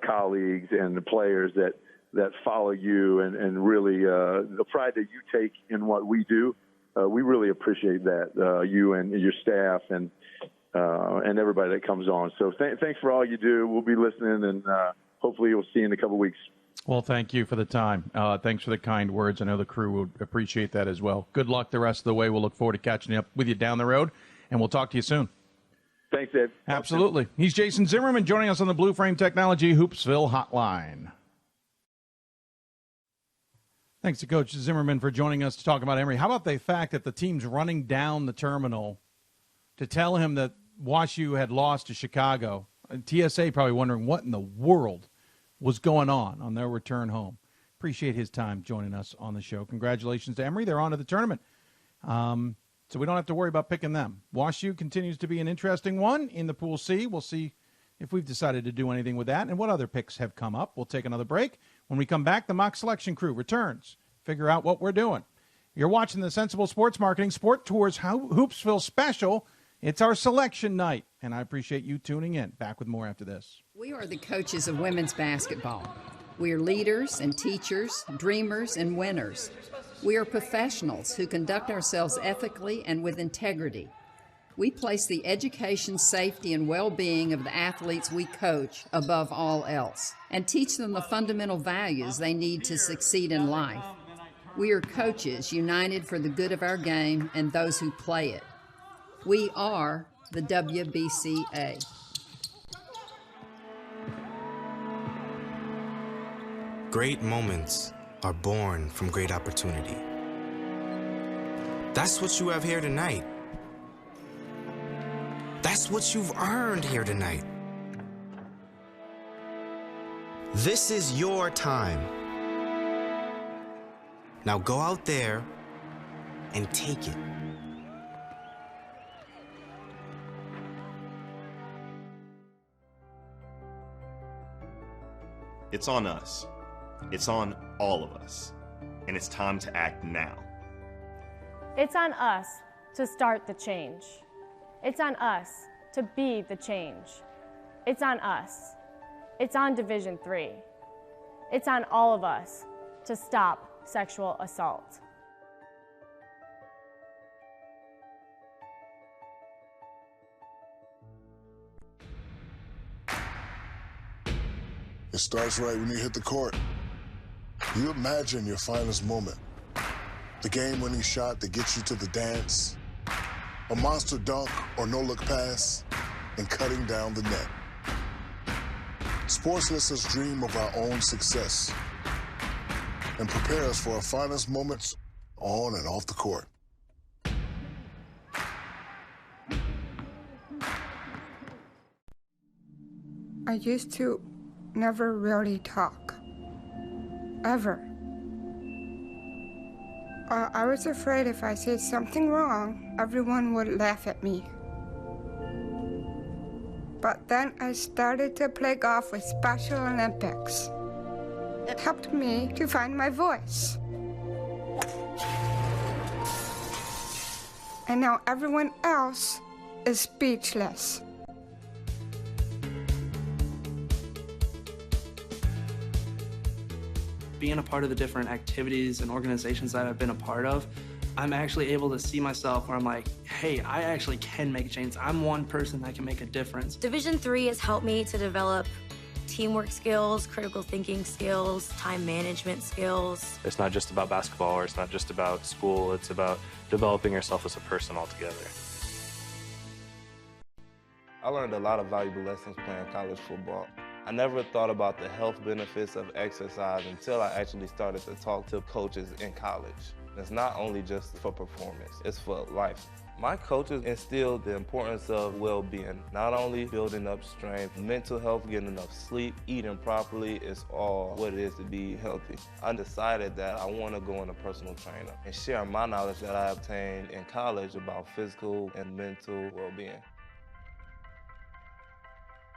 colleagues and the players that follow you, and really the pride that you take in what we do. We really appreciate that, you and your staff and everybody that comes on. So thanks for all you do. We'll be listening, and hopefully we'll see you in a couple of weeks. Well, thank you for the time. Thanks for the kind words. I know the crew would appreciate that as well. Good luck the rest of the way. We'll look forward to catching up with you down the road, and we'll talk to you soon. Thanks, Dave. Absolutely. He's Jason Zimmerman joining us on the Blue Frame Technology Hoopsville Hotline. Thanks to Coach Zimmerman for joining us to talk about Emory. How about the fact that the team's running down the terminal to tell him that WashU had lost to Chicago? TSA probably wondering what in the world was going on their return home. Appreciate his time joining us on the show. Congratulations to Emory. They're on to the tournament. So we don't have to worry about picking them. WashU continues to be an interesting one in the Pool C. We'll see if we've decided to do anything with that and what other picks have come up. We'll take another break. When we come back, the mock selection crew returns figure out what we're doing. You're watching the Sensible Sports Marketing Sport Tours Hoopsville special. It's our selection night, and I appreciate you tuning in. Back with more after this. We are the coaches of women's basketball. We are leaders and teachers, dreamers and winners. We are professionals who conduct ourselves ethically and with integrity. We place the education, safety, and well-being of the athletes we coach above all else and teach them the fundamental values they need to succeed in life. We are coaches united for the good of our game and those who play it. We are the WBCA. Great moments are born from great opportunity. That's what you have here tonight. That's what you've earned here tonight. This is your time. Now go out there and take it. It's on us. It's on all of us. And it's time to act now. It's on us to start the change. It's on us to be the change. It's on us. It's on Division III. It's on all of us to stop sexual assault. It starts right when you hit the court. You imagine your finest moment. The game-winning shot that gets you to the dance, a monster dunk or no-look pass, and cutting down the net. Sports lets us dream of our own success and prepare us for our finest moments on and off the court. I used to never really talk. Ever. I was afraid if I said something wrong, everyone would laugh at me. But then I started to play golf with Special Olympics. It helped me to find my voice. And now everyone else is speechless. Being a part of the different activities and organizations that I've been a part of, I'm actually able to see myself where I'm like, hey, I actually can make change. I'm one person that can make a difference. Division III has helped me to develop teamwork skills, critical thinking skills, time management skills. It's not just about basketball, or it's not just about school. It's about developing yourself as a person altogether. I learned a lot of valuable lessons playing college football. I never thought about the health benefits of exercise until I actually started to talk to coaches in college. It's not only just for performance, it's for life. My coaches instilled the importance of well-being, not only building up strength, mental health, getting enough sleep, eating properly is all what it is to be healthy. I decided that I want to go into personal trainer and share my knowledge that I obtained in college about physical and mental well-being.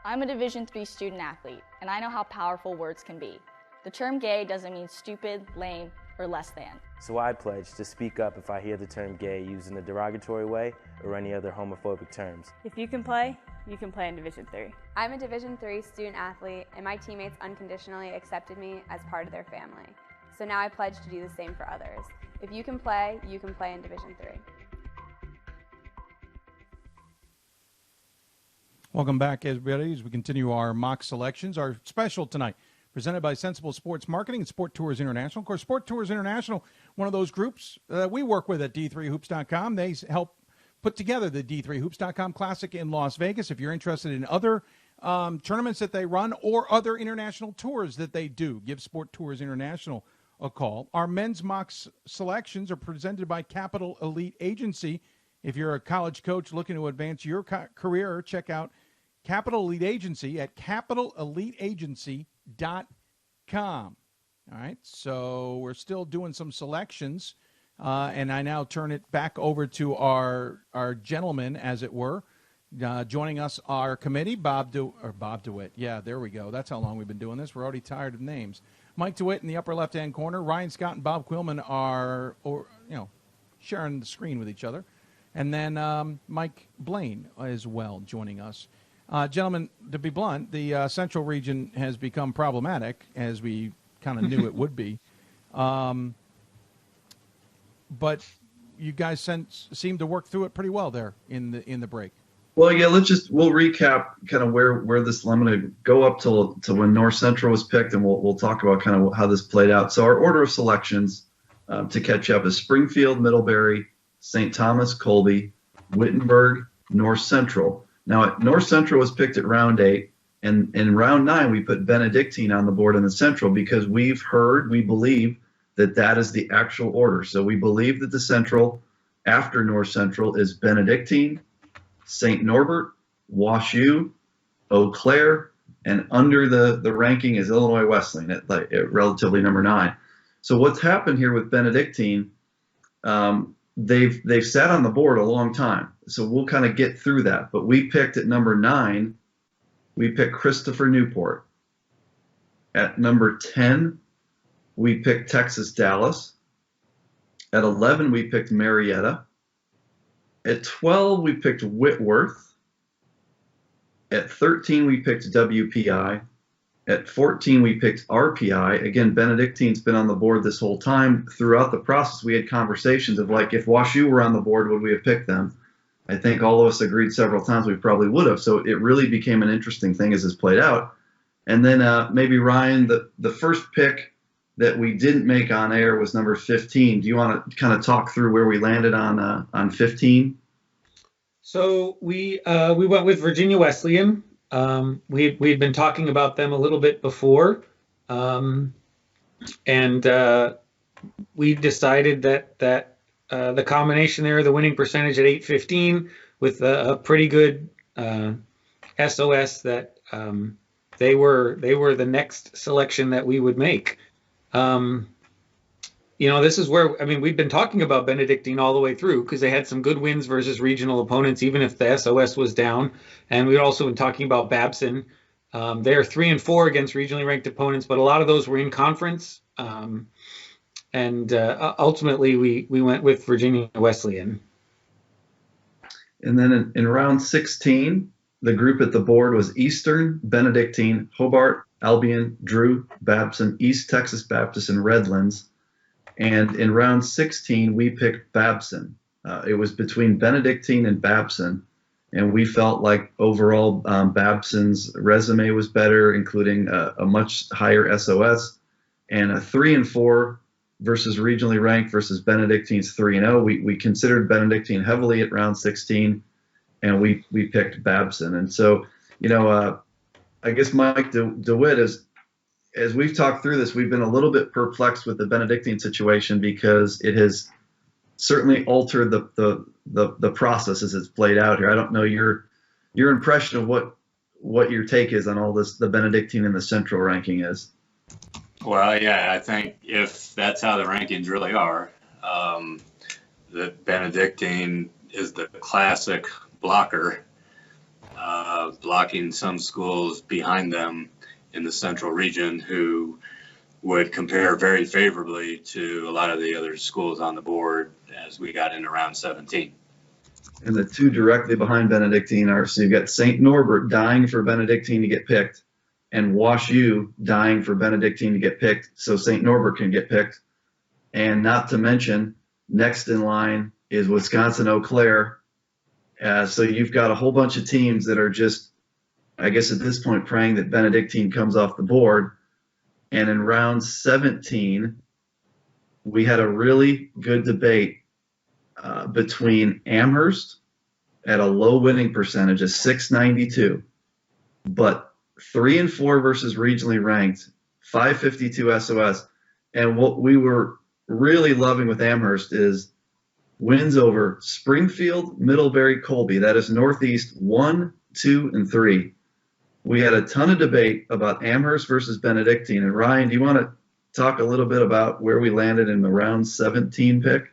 I'm a Division III student athlete, and I know how powerful words can be. The term gay doesn't mean stupid, lame, or less than. So I pledge to speak up if I hear the term gay used in a derogatory way or any other homophobic terms. If you can play in Division III. I'm a Division III student athlete, and my teammates unconditionally accepted me as part of their family. So now I pledge to do the same for others. If you can play in Division III. Welcome back, everybody, as we continue our mock selections. Our special tonight, presented by Sensible Sports Marketing and Sport Tours International. Of course, Sport Tours International, one of those groups that we work with at D3Hoops.com. They help put together the D3Hoops.com Classic in Las Vegas. If you're interested in other tournaments that they run or other international tours that they do, give Sport Tours International a call. Our men's mock selections are presented by Capital Elite Agency. If you're a college coach looking to advance your career, check out Capital Elite Agency at capitaleliteagency.com. All right, so we're still doing some selections, and I now turn it back over to our gentleman, as it were. Joining us, our committee, Bob DeWitt. Yeah, there we go. That's how long we've been doing this. We're already tired of names. Mike DeWitt in the upper left-hand corner. Ryan Scott and Bob Quillman are, sharing the screen with each other. And then Mike Blaine as well joining us. Gentlemen, to be blunt, the Central region has become problematic, as we kind of knew it would be. But you guys seem to work through it pretty well there in the break. Well, yeah, we'll recap kind of where this. I'm going to go up to when North Central was picked, and we'll talk about kind of how this played out. So our order of selections to catch up is Springfield, Middlebury, St. Thomas, Colby, Wittenberg, North Central. Now, North Central was picked at round 8, and in round 9 we put Benedictine on the board in the Central because we believe that is the actual order. So we believe that the Central after North Central is Benedictine, St. Norbert, Wash U, Eau Claire, and under the ranking is Illinois Wesleyan at relatively number 9. So what's happened here with Benedictine, they've sat on the board a long time. So we'll kind of get through that. But we picked at number 9, we picked Christopher Newport. At number 10, we picked Texas Dallas. At 11, we picked Marietta. At 12, we picked Whitworth. At 13, we picked WPI. At 14, we picked RPI. Again, Benedictine's been on the board this whole time. Throughout the process, we had conversations of like, if WashU were on the board, would we have picked them? I think all of us agreed several times we probably would have. So it really became an interesting thing as this played out. And then maybe Ryan, the first pick that we didn't make on air was number 15. Do you want to kind of talk through where we landed on 15? So we went with Virginia Wesleyan. We had been talking about them a little bit before, and we decided that the combination there, the winning percentage at 815, with a pretty good SOS, that they were the next selection that we would make. This is where, we've been talking about Benedictine all the way through because they had some good wins versus regional opponents, even if the SOS was down. And we've also been talking about Babson. They are 3-4 against regionally ranked opponents, but a lot of those were in conference. Ultimately, we went with Virginia Wesleyan. And then in round 16, the group at the board was Eastern, Benedictine, Hobart, Albion, Drew, Babson, East Texas Baptist, and Redlands. And in round 16, we picked Babson. It was between Benedictine and Babson. And we felt like overall Babson's resume was better, including a much higher SOS, and a 3-4 versus regionally ranked versus Benedictine's 3-0. We considered Benedictine heavily at round 16, and we picked Babson. And so, I guess Mike DeWitt, as we've talked through this, we've been a little bit perplexed with the Benedictine situation because it has certainly altered the process as it's played out here. I don't know your impression of what your take is on all this, the Benedictine and the Central ranking is. Well, yeah, I think if that's how the rankings really are, the Benedictine is the classic blocker, blocking some schools behind them in the Central region who would compare very favorably to a lot of the other schools on the board as we got into round 17. And the two directly behind Benedictine are, so you've got St. Norbert dying for Benedictine to get picked, and Wash U dying for Benedictine to get picked, so St. Norbert can get picked. And not to mention, next in line is Wisconsin Eau Claire. So you've got a whole bunch of teams that are just, I guess at this point, praying that Benedictine comes off the board. And in round 17, we had a really good debate between Amherst at a low winning percentage of 692, but 3-4 versus regionally ranked, 552 SOS. And what we were really loving with Amherst is wins over Springfield, Middlebury, Colby. That is Northeast 1, 2, and 3. We had a ton of debate about Amherst versus Benedictine. And Ryan, do you want to talk a little bit about where we landed in the round 17 pick?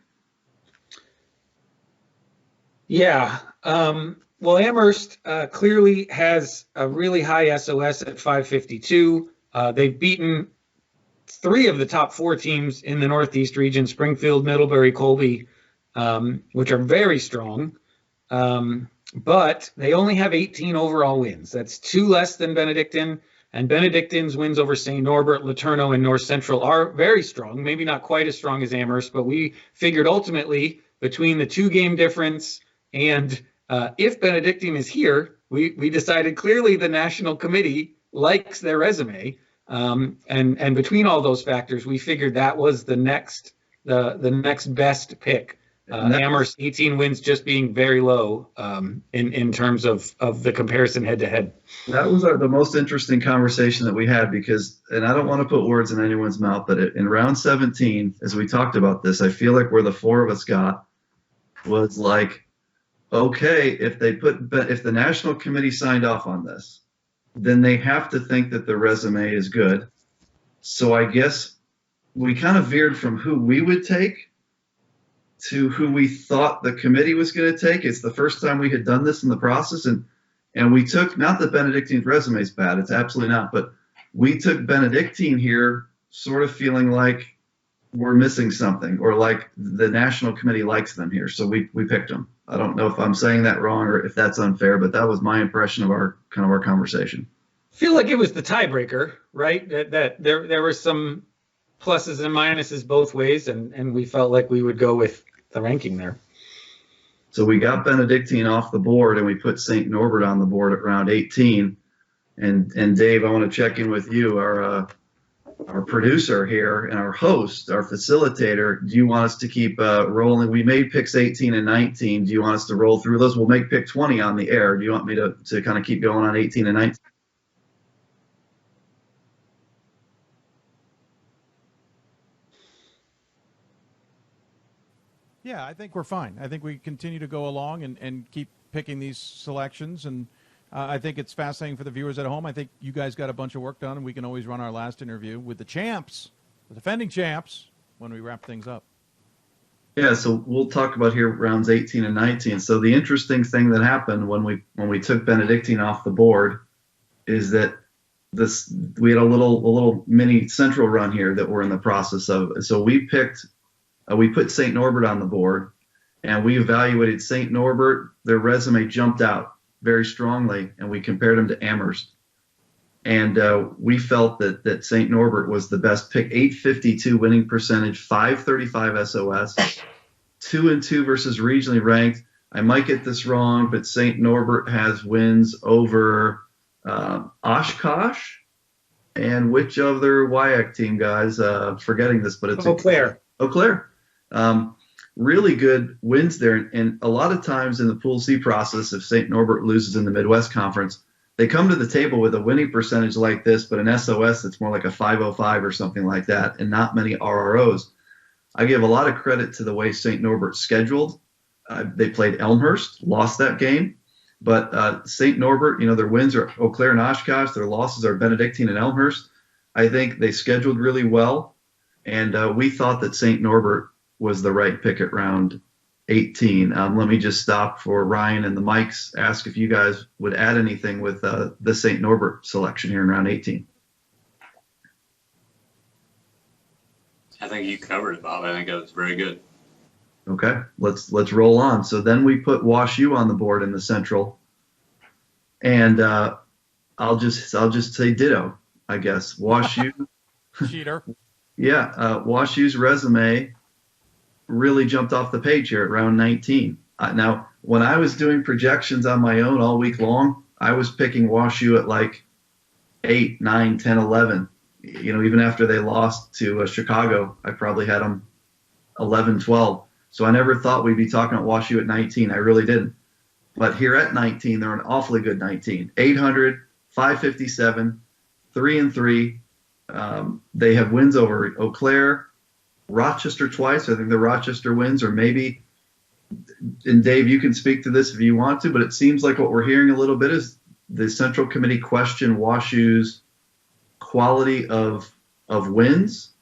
Yeah. Well, Amherst clearly has a really high SOS at 552. They've beaten 3 of the top 4 teams in the Northeast region, Springfield, Middlebury, Colby, which are very strong. But they only have 18 overall wins. That's 2 less than Benedictine. And Benedictine's wins over St. Norbert, LeTourneau, and North Central are very strong, maybe not quite as strong as Amherst, but we figured ultimately between the 2-game difference and if Benedictine is here, we decided clearly the national committee likes their resume. And between all those factors, we figured that was the next best pick. Amherst 18 wins just being very low in terms of the comparison head to head. That was the most interesting conversation that we had because, and I don't want to put words in anyone's mouth, but in round 17, as we talked about this, I feel like where the 4 of us got was like, okay, if the national committee signed off on this, then they have to think that the resume is good. So I guess we kind of veered from who we would take to who we thought the committee was going to take. It's the first time we had done this in the process, and we took, not that Benedictine's resume is bad, it's absolutely not, but we took Benedictine here sort of feeling like we're missing something, or like the national committee likes them here, so we picked them. I don't know if I'm saying that wrong or if that's unfair, but that was my impression of our conversation. I feel like it was the tiebreaker, right? That there were some pluses and minuses both ways, and we felt like we would go with the ranking there. So we got Benedictine off the board and we put St. Norbert on the board at round 18. And Dave, I want to check in with you, our producer here and our host, our facilitator. Do you want us to keep rolling? We made picks 18 and 19. Do you want us to roll through those? We'll make pick 20 on the air. Do you want me to kind of keep going on 18 and 19? Yeah, I think we're fine. I think we continue to go along and keep picking these selections. And I think it's fascinating for the viewers at home. I think you guys got a bunch of work done, and we can always run our last interview with the champs, the defending champs, when we wrap things up. Yeah, so we'll talk about here rounds 18 and 19. So the interesting thing that happened when we took Benedictine off the board is that we had a little mini central run here that we're in the process of. So we put St. Norbert on the board, and we evaluated St. Norbert. Their resume jumped out very strongly, and we compared them to Amherst. And we felt that St. Norbert was the best pick. 852 winning percentage, 535 SOS, 2-2 versus regionally ranked. I might get this wrong, but St. Norbert has wins over Oshkosh and which other WIAC team, guys? Forgetting this, but it's Eau Claire. Eau Claire. Really good wins there. And a lot of times in the Pool C process, if St. Norbert loses in the Midwest Conference, they come to the table with a winning percentage like this, but an SOS that's more like a 505 or something like that, and not many RROs. I give a lot of credit to the way St. Norbert scheduled. They played Elmhurst, lost that game. But St. Norbert, their wins are Eau Claire and Oshkosh. Their losses are Benedictine and Elmhurst. I think they scheduled really well. And we thought that St. Norbert was the right pick at round 18. Let me just stop for Ryan and the mics, ask if you guys would add anything with the St. Norbert selection here in round 18. I think you covered it, Bob. I think that was very good. Okay, let's roll on. So then we put Wash U on the board in the Central, and I'll just say ditto, I guess. Wash U. Cheater. Yeah, Wash U's resume really jumped off the page here at round 19. Now, when I was doing projections on my own all week long, I was picking Wash U at like 8, 9, 10, 11. Even after they lost to Chicago, I probably had them 11, 12. So I never thought we'd be talking about Wash U at 19. I really didn't. But here at 19, they're an awfully good 19. 800, 557, 3-3. They have wins over Eau Claire, Rochester twice. I think the Rochester wins, or maybe, and Dave, you can speak to this if you want to, but it seems like what we're hearing a little bit is the Central Committee question Wash U's quality of wins,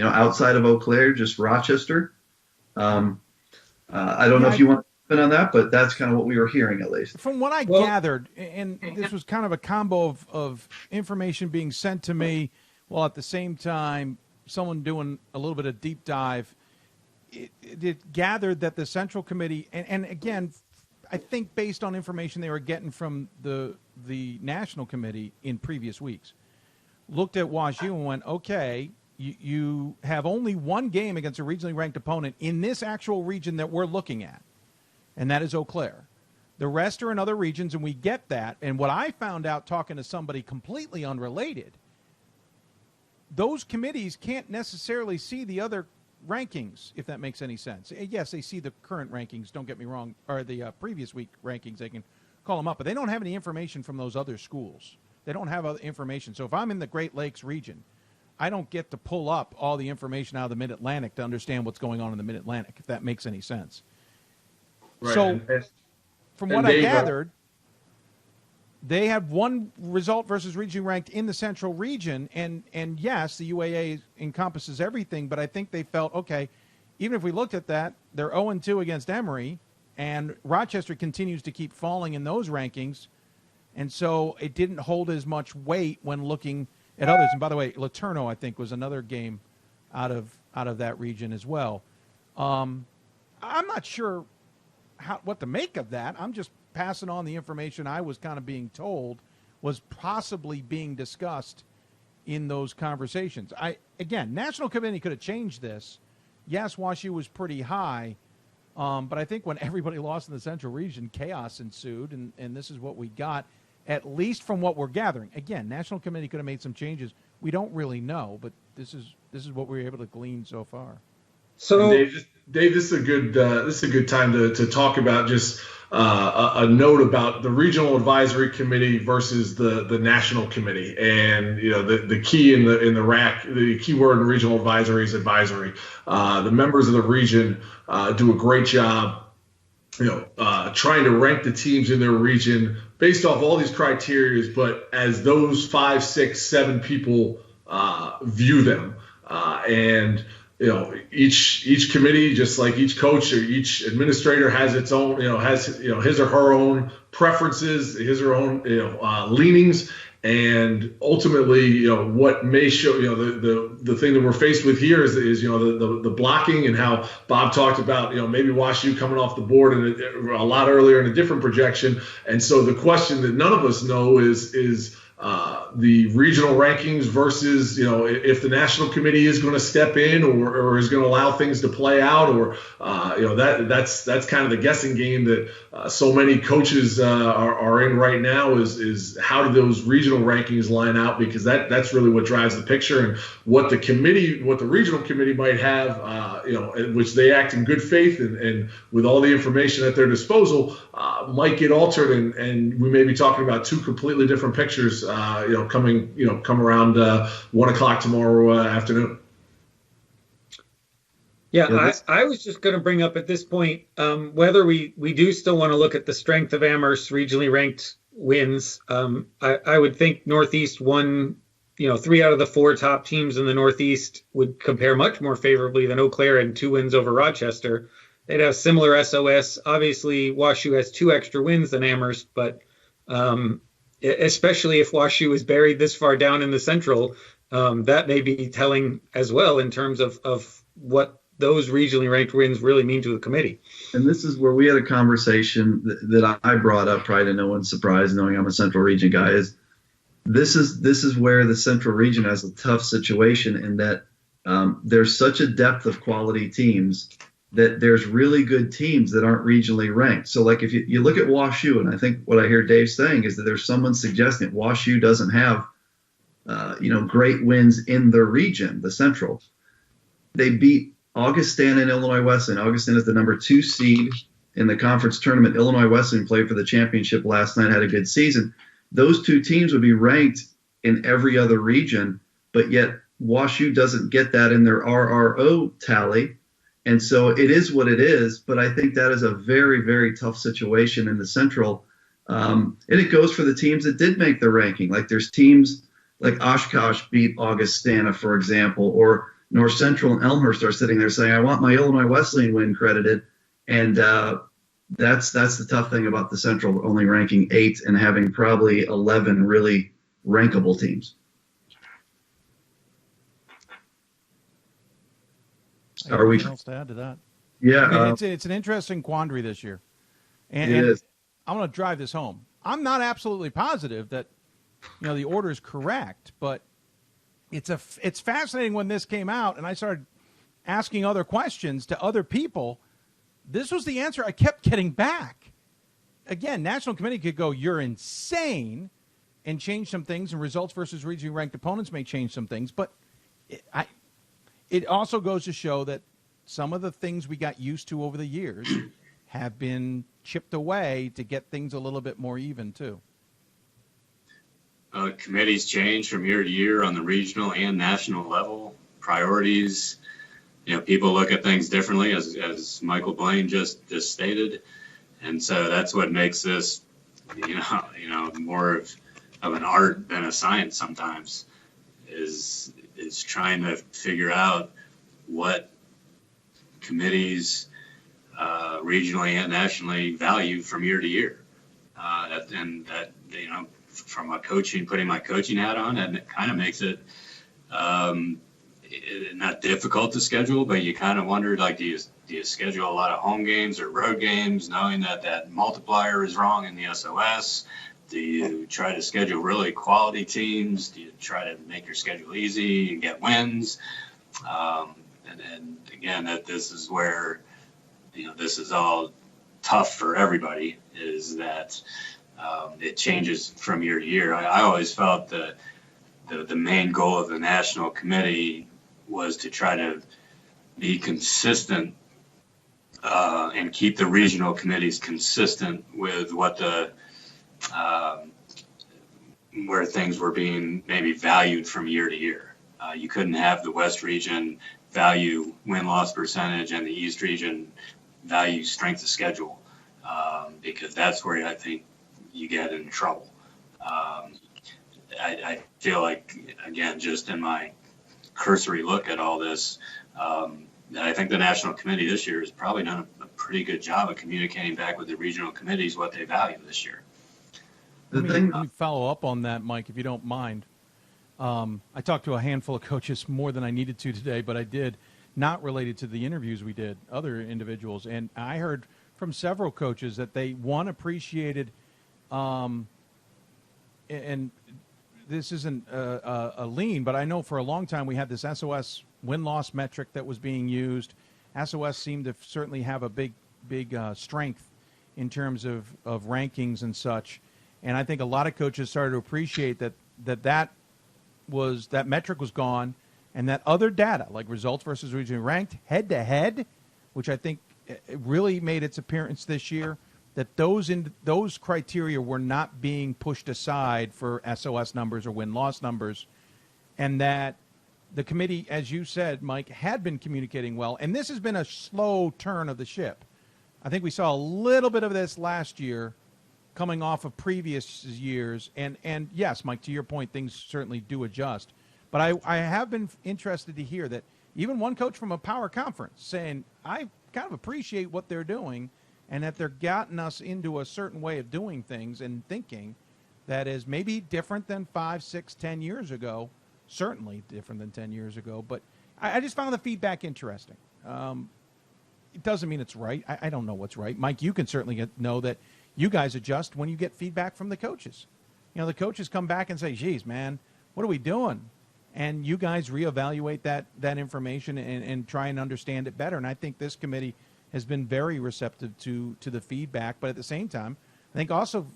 outside of Eau Claire, just Rochester. I don't know if you want to comment on that, but that's kind of what we were hearing, at least. From what I gathered, and this was kind of a combo of information being sent to me While at the same time, someone doing a little bit of deep dive, it gathered that the Central Committee, and again, I think based on information they were getting from the National Committee in previous weeks, looked at WashU and went, okay, you have only one game against a regionally ranked opponent in this actual region that we're looking at, and that is Eau Claire. The rest are in other regions, and we get that. And what I found out talking to somebody completely unrelated, those committees can't necessarily see the other rankings, if that makes any sense. Yes, they see the current rankings, don't get me wrong, or the previous week rankings. They can call them up, but they don't have any information from those other schools. They don't have other information. So if I'm in the Great Lakes region, I don't get to pull up all the information out of the Mid-Atlantic to understand what's going on in the Mid-Atlantic, if that makes any sense. Right. So from what I gathered, they have one result versus regionally ranked in the Central region, and yes, the UAA encompasses everything, but I think they felt, okay, even if we looked at that, they're 0-2 against Emory, and Rochester continues to keep falling in those rankings, and so it didn't hold as much weight when looking at others. And by the way, Laterno, I think, was another game out of that region as well. I'm not sure what to make of that. I'm just passing on the information I was kind of being told was possibly being discussed in those conversations. Again, National Committee could have changed this. Yes, WashU was pretty high, but I think when everybody lost in the Central region, chaos ensued, and this is what we got, at least from what we're gathering. Again, National Committee could have made some changes. We don't really know, but this is what we were able to glean so far. So, Dave, this is a good time to talk about just a note about the regional advisory committee versus the national committee, and the key in the RAC, the key word in regional advisory is advisory. The members of the region do a great job, trying to rank the teams in their region based off all these criteria, but as those 5, 6, 7 people view them, and each committee, just like each coach or each administrator, has its own, has his or her own preferences, his or her own leanings, and ultimately, what may show, the thing that we're faced with here is the blocking, and how Bob talked about, maybe WashU coming off the board and a lot earlier in a different projection, and so the question that none of us know is the regional rankings versus, if the national committee is going to step in or is going to allow things to play out, or, that's kind of the guessing game that so many coaches are in right now is how do those regional rankings line out, because that's really what drives the picture, and what the regional committee might have, which they act in good faith and with all the information at their disposal, might get altered, and we may be talking about two completely different pictures, come around 1 o'clock tomorrow afternoon. Yeah, I was just going to bring up at this point whether we do still want to look at the strength of Amherst regionally ranked wins. I would think Northeast won, 3 out of the 4 top teams in the Northeast would compare much more favorably than Eau Claire and 2 wins over Rochester. They'd have similar SOS. Obviously, WashU has 2 extra wins than Amherst, but especially if WashU is buried this far down in the Central, that may be telling as well in terms of what those regionally ranked wins really mean to the committee. And this is where we had a conversation that I brought up, probably to no one's surprise, knowing I'm a Central Region guy, is this is where the Central Region has a tough situation, in that there's such a depth of quality teams that there's really good teams that aren't regionally ranked. So like if you look at WashU, and I think what I hear Dave saying is that there's someone suggesting WashU doesn't have, great wins in the region, the Central. They beat Augustana and Illinois Wesleyan. Augustana is the number 2 seed in the conference tournament. Illinois Wesleyan played for the championship last night, had a good season. Those 2 teams would be ranked in every other region, but yet WashU doesn't get that in their RRO tally. And so it is what it is, but I think that is a very, very tough situation in the Central. And it goes for the teams that did make the ranking. Like there's teams like Oshkosh beat Augustana, for example, or North Central and Elmhurst are sitting there saying, I want my Illinois Wesleyan win credited. And that's the tough thing about the Central only ranking 8 and having probably 11 really rankable teams. Are we? Anything else to add to that? Yeah, I mean, it's an interesting quandary this year, and I'm going to drive this home. I'm not absolutely positive that the order is correct, but it's fascinating when this came out, and I started asking other questions to other people. This was the answer I kept getting back. Again, National Committee could go, "You're insane," and change some things, and results versus regionally ranked opponents may change some things, but it also goes to show that some of the things we got used to over the years have been chipped away to get things a little bit more even, too. Committees change from year to year on the regional and national level. Priorities, people look at things differently, as Michael Blaine just stated. And so that's what makes this, more of an art than a science sometimes, is trying to figure out what committees regionally and nationally value from year to year. From putting my coaching hat on, and it kind of makes it not difficult to schedule, but you kind of wonder, do you schedule a lot of home games or road games knowing that multiplier is wrong in the SOS? Do you try to schedule really quality teams? Do you try to make your schedule easy and get wins? And again, that this is where, this is all tough for everybody, is that it changes from year to year. I always felt the main goal of the National Committee was to try to be consistent and keep the regional committees consistent with what where things were being maybe valued from year to year. You couldn't have the West region value win-loss percentage and the East region value strength of schedule, because that's where I think you get in trouble. I feel like, again, just in my cursory look at all this, I think the National Committee this year has probably done a pretty good job of communicating back with the regional committees what they value this year. Let me follow up on that, Mike, if you don't mind. I talked to a handful of coaches, more than I needed to today, but I did, not related to the interviews we did, other individuals. And I heard from several coaches that they, appreciated, and this isn't a lean, but I know for a long time we had this SOS win-loss metric that was being used. SOS seemed to certainly have a big strength in terms of rankings and such. And I think a lot of coaches started to appreciate that metric was gone, and that other data, like results versus regionally ranked, head-to-head, which I think really made its appearance this year, that those criteria were not being pushed aside for SOS numbers or win-loss numbers, and that the committee, as you said, Mike, had been communicating well. And this has been a slow turn of the ship. I think we saw a little bit of this last year, coming off of previous years. And yes, Mike, to your point, things certainly do adjust. But I have been interested to hear that even one coach from a power conference saying, I kind of appreciate what they're doing, and that they're getting us into a certain way of doing things and thinking that is maybe different than 5, 6, 10 years ago, certainly different than 10 years ago. But I just found the feedback interesting. It doesn't mean it's right. I don't know what's right. Mike, you can certainly know that you guys adjust when you get feedback from the coaches. The coaches come back and say, geez, man, what are we doing? And you guys reevaluate that information and try and understand it better. And I think this committee has been very receptive to the feedback. But at the same time, I think also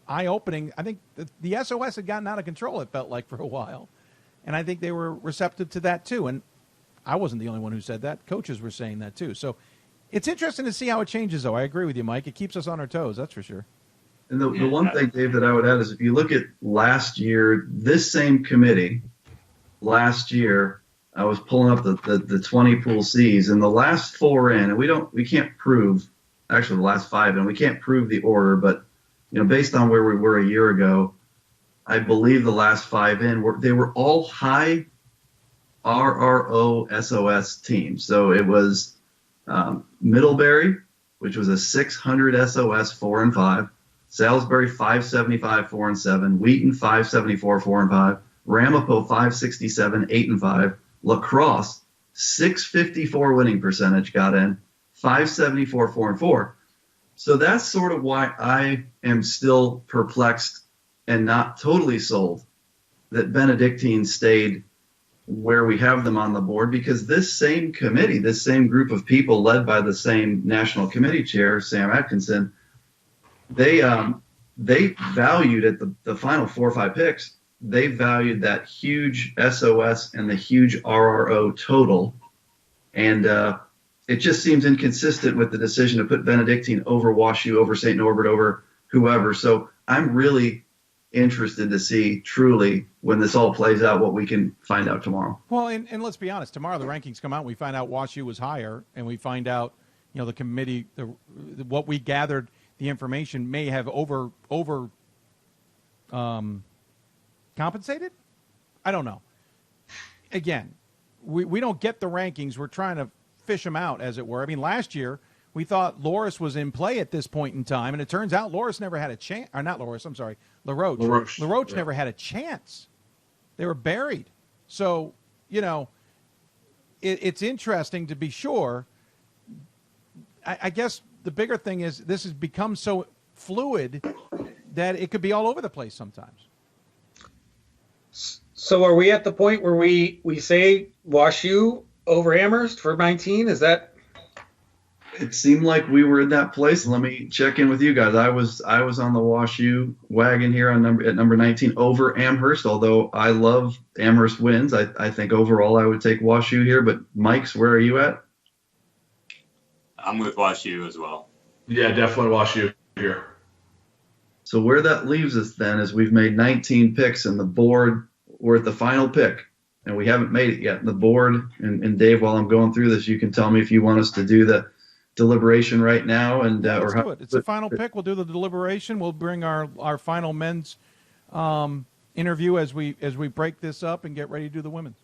eye-opening. I think the SOS had gotten out of control, it felt like, for a while. And I think they were receptive to that, too. And I wasn't the only one who said that. Coaches were saying that, too. So it's interesting to see how it changes, though. I agree with you, Mike. It keeps us on our toes, that's for sure. And the one thing, Dave, that I would add is if you look at last year, this same committee, last year, I was pulling up the 20 pool Cs, and the last 4 in, and we can't prove, actually the last 5 in, we can't prove the order, but based on where we were a year ago, I believe the last 5 in, they were all high RRO SOS teams. So it was Middlebury, which was a 600 SOS 4 and 5, Salisbury 575 4 and 7, Wheaton 574 4 and 5, Ramapo 567 8 and 5, La Crosse 654 winning percentage got in, 574 4-4. So that's sort of why I am still perplexed and not totally sold that Benedictine stayed where we have them on the board, because this same committee, this same group of people led by the same national committee chair, Sam Atkinson, they valued at the final 4 or 5 picks, they valued that huge SOS and the huge RRO total. And it just seems inconsistent with the decision to put Benedictine over WashU, over St. Norbert, over whoever. So I'm really interested to see truly when this all plays out what we can find out tomorrow. Well, and let's be honest, tomorrow the rankings come out and we find out WashU was higher, and we find out, you know, the committee, what we gathered, the information may have over compensated. I don't know. Again, we don't get the rankings. We're trying to fish them out, as it were. I mean, last year we thought Loris was in play at this point in time, and it turns out Loris never had a chance. Or not Loris, I'm sorry, LaRoche. LaRoche never had a chance. They were buried. So, you know, it's interesting to be sure. I guess the bigger thing is this has become so fluid that it could be all over the place sometimes. So are we at the point where we say WashU over Amherst for 19? Is that? It seemed like we were in that place. Let me check in with you guys. I was on the WashU wagon here at number 19 over Amherst, although I love Amherst wins. I think overall I would take WashU here, but Mike's, where are you at? I'm with WashU as well. Yeah, definitely WashU here. So where that leaves us then is we've made 19 picks, and the board, we're at the final pick, and we haven't made it yet. The board, and Dave, while I'm going through this, you can tell me if you want us to do the deliberation right now. And let's do it. It's the final pick. We'll do the deliberation. We'll bring our final men's interview as we break this up and get ready to do the women's.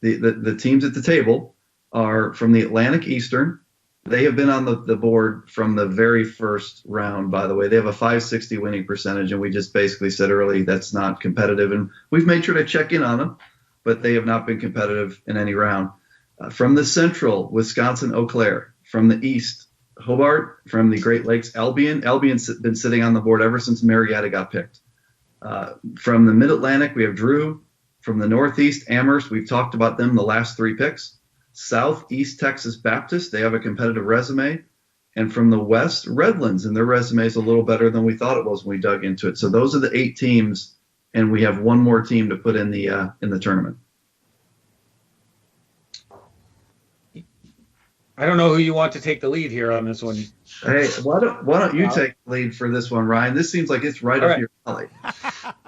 The teams at the table are from the Atlantic Eastern. They have been on the board from the very first round, by the way. They have a 560 winning percentage, and we just basically said early that's not competitive. And we've made sure to check in on them, but they have not been competitive in any round. From the Central, Wisconsin, Eau Claire. From the East, Hobart. From the Great Lakes, Albion. Albion's been sitting on the board ever since Marietta got picked. From the Mid-Atlantic, we have Drew. From the Northeast, Amherst. We've talked about them the last 3 picks. Southeast Texas Baptist, they have a competitive resume. And from the West, Redlands, and their resume is a little better than we thought it was when we dug into it. So those are the 8 teams, and we have one more team to put in the tournament. I don't know who you want to take the lead here on this one. Hey, why don't you take the lead for this one, Ryan? This seems like it's right up your alley.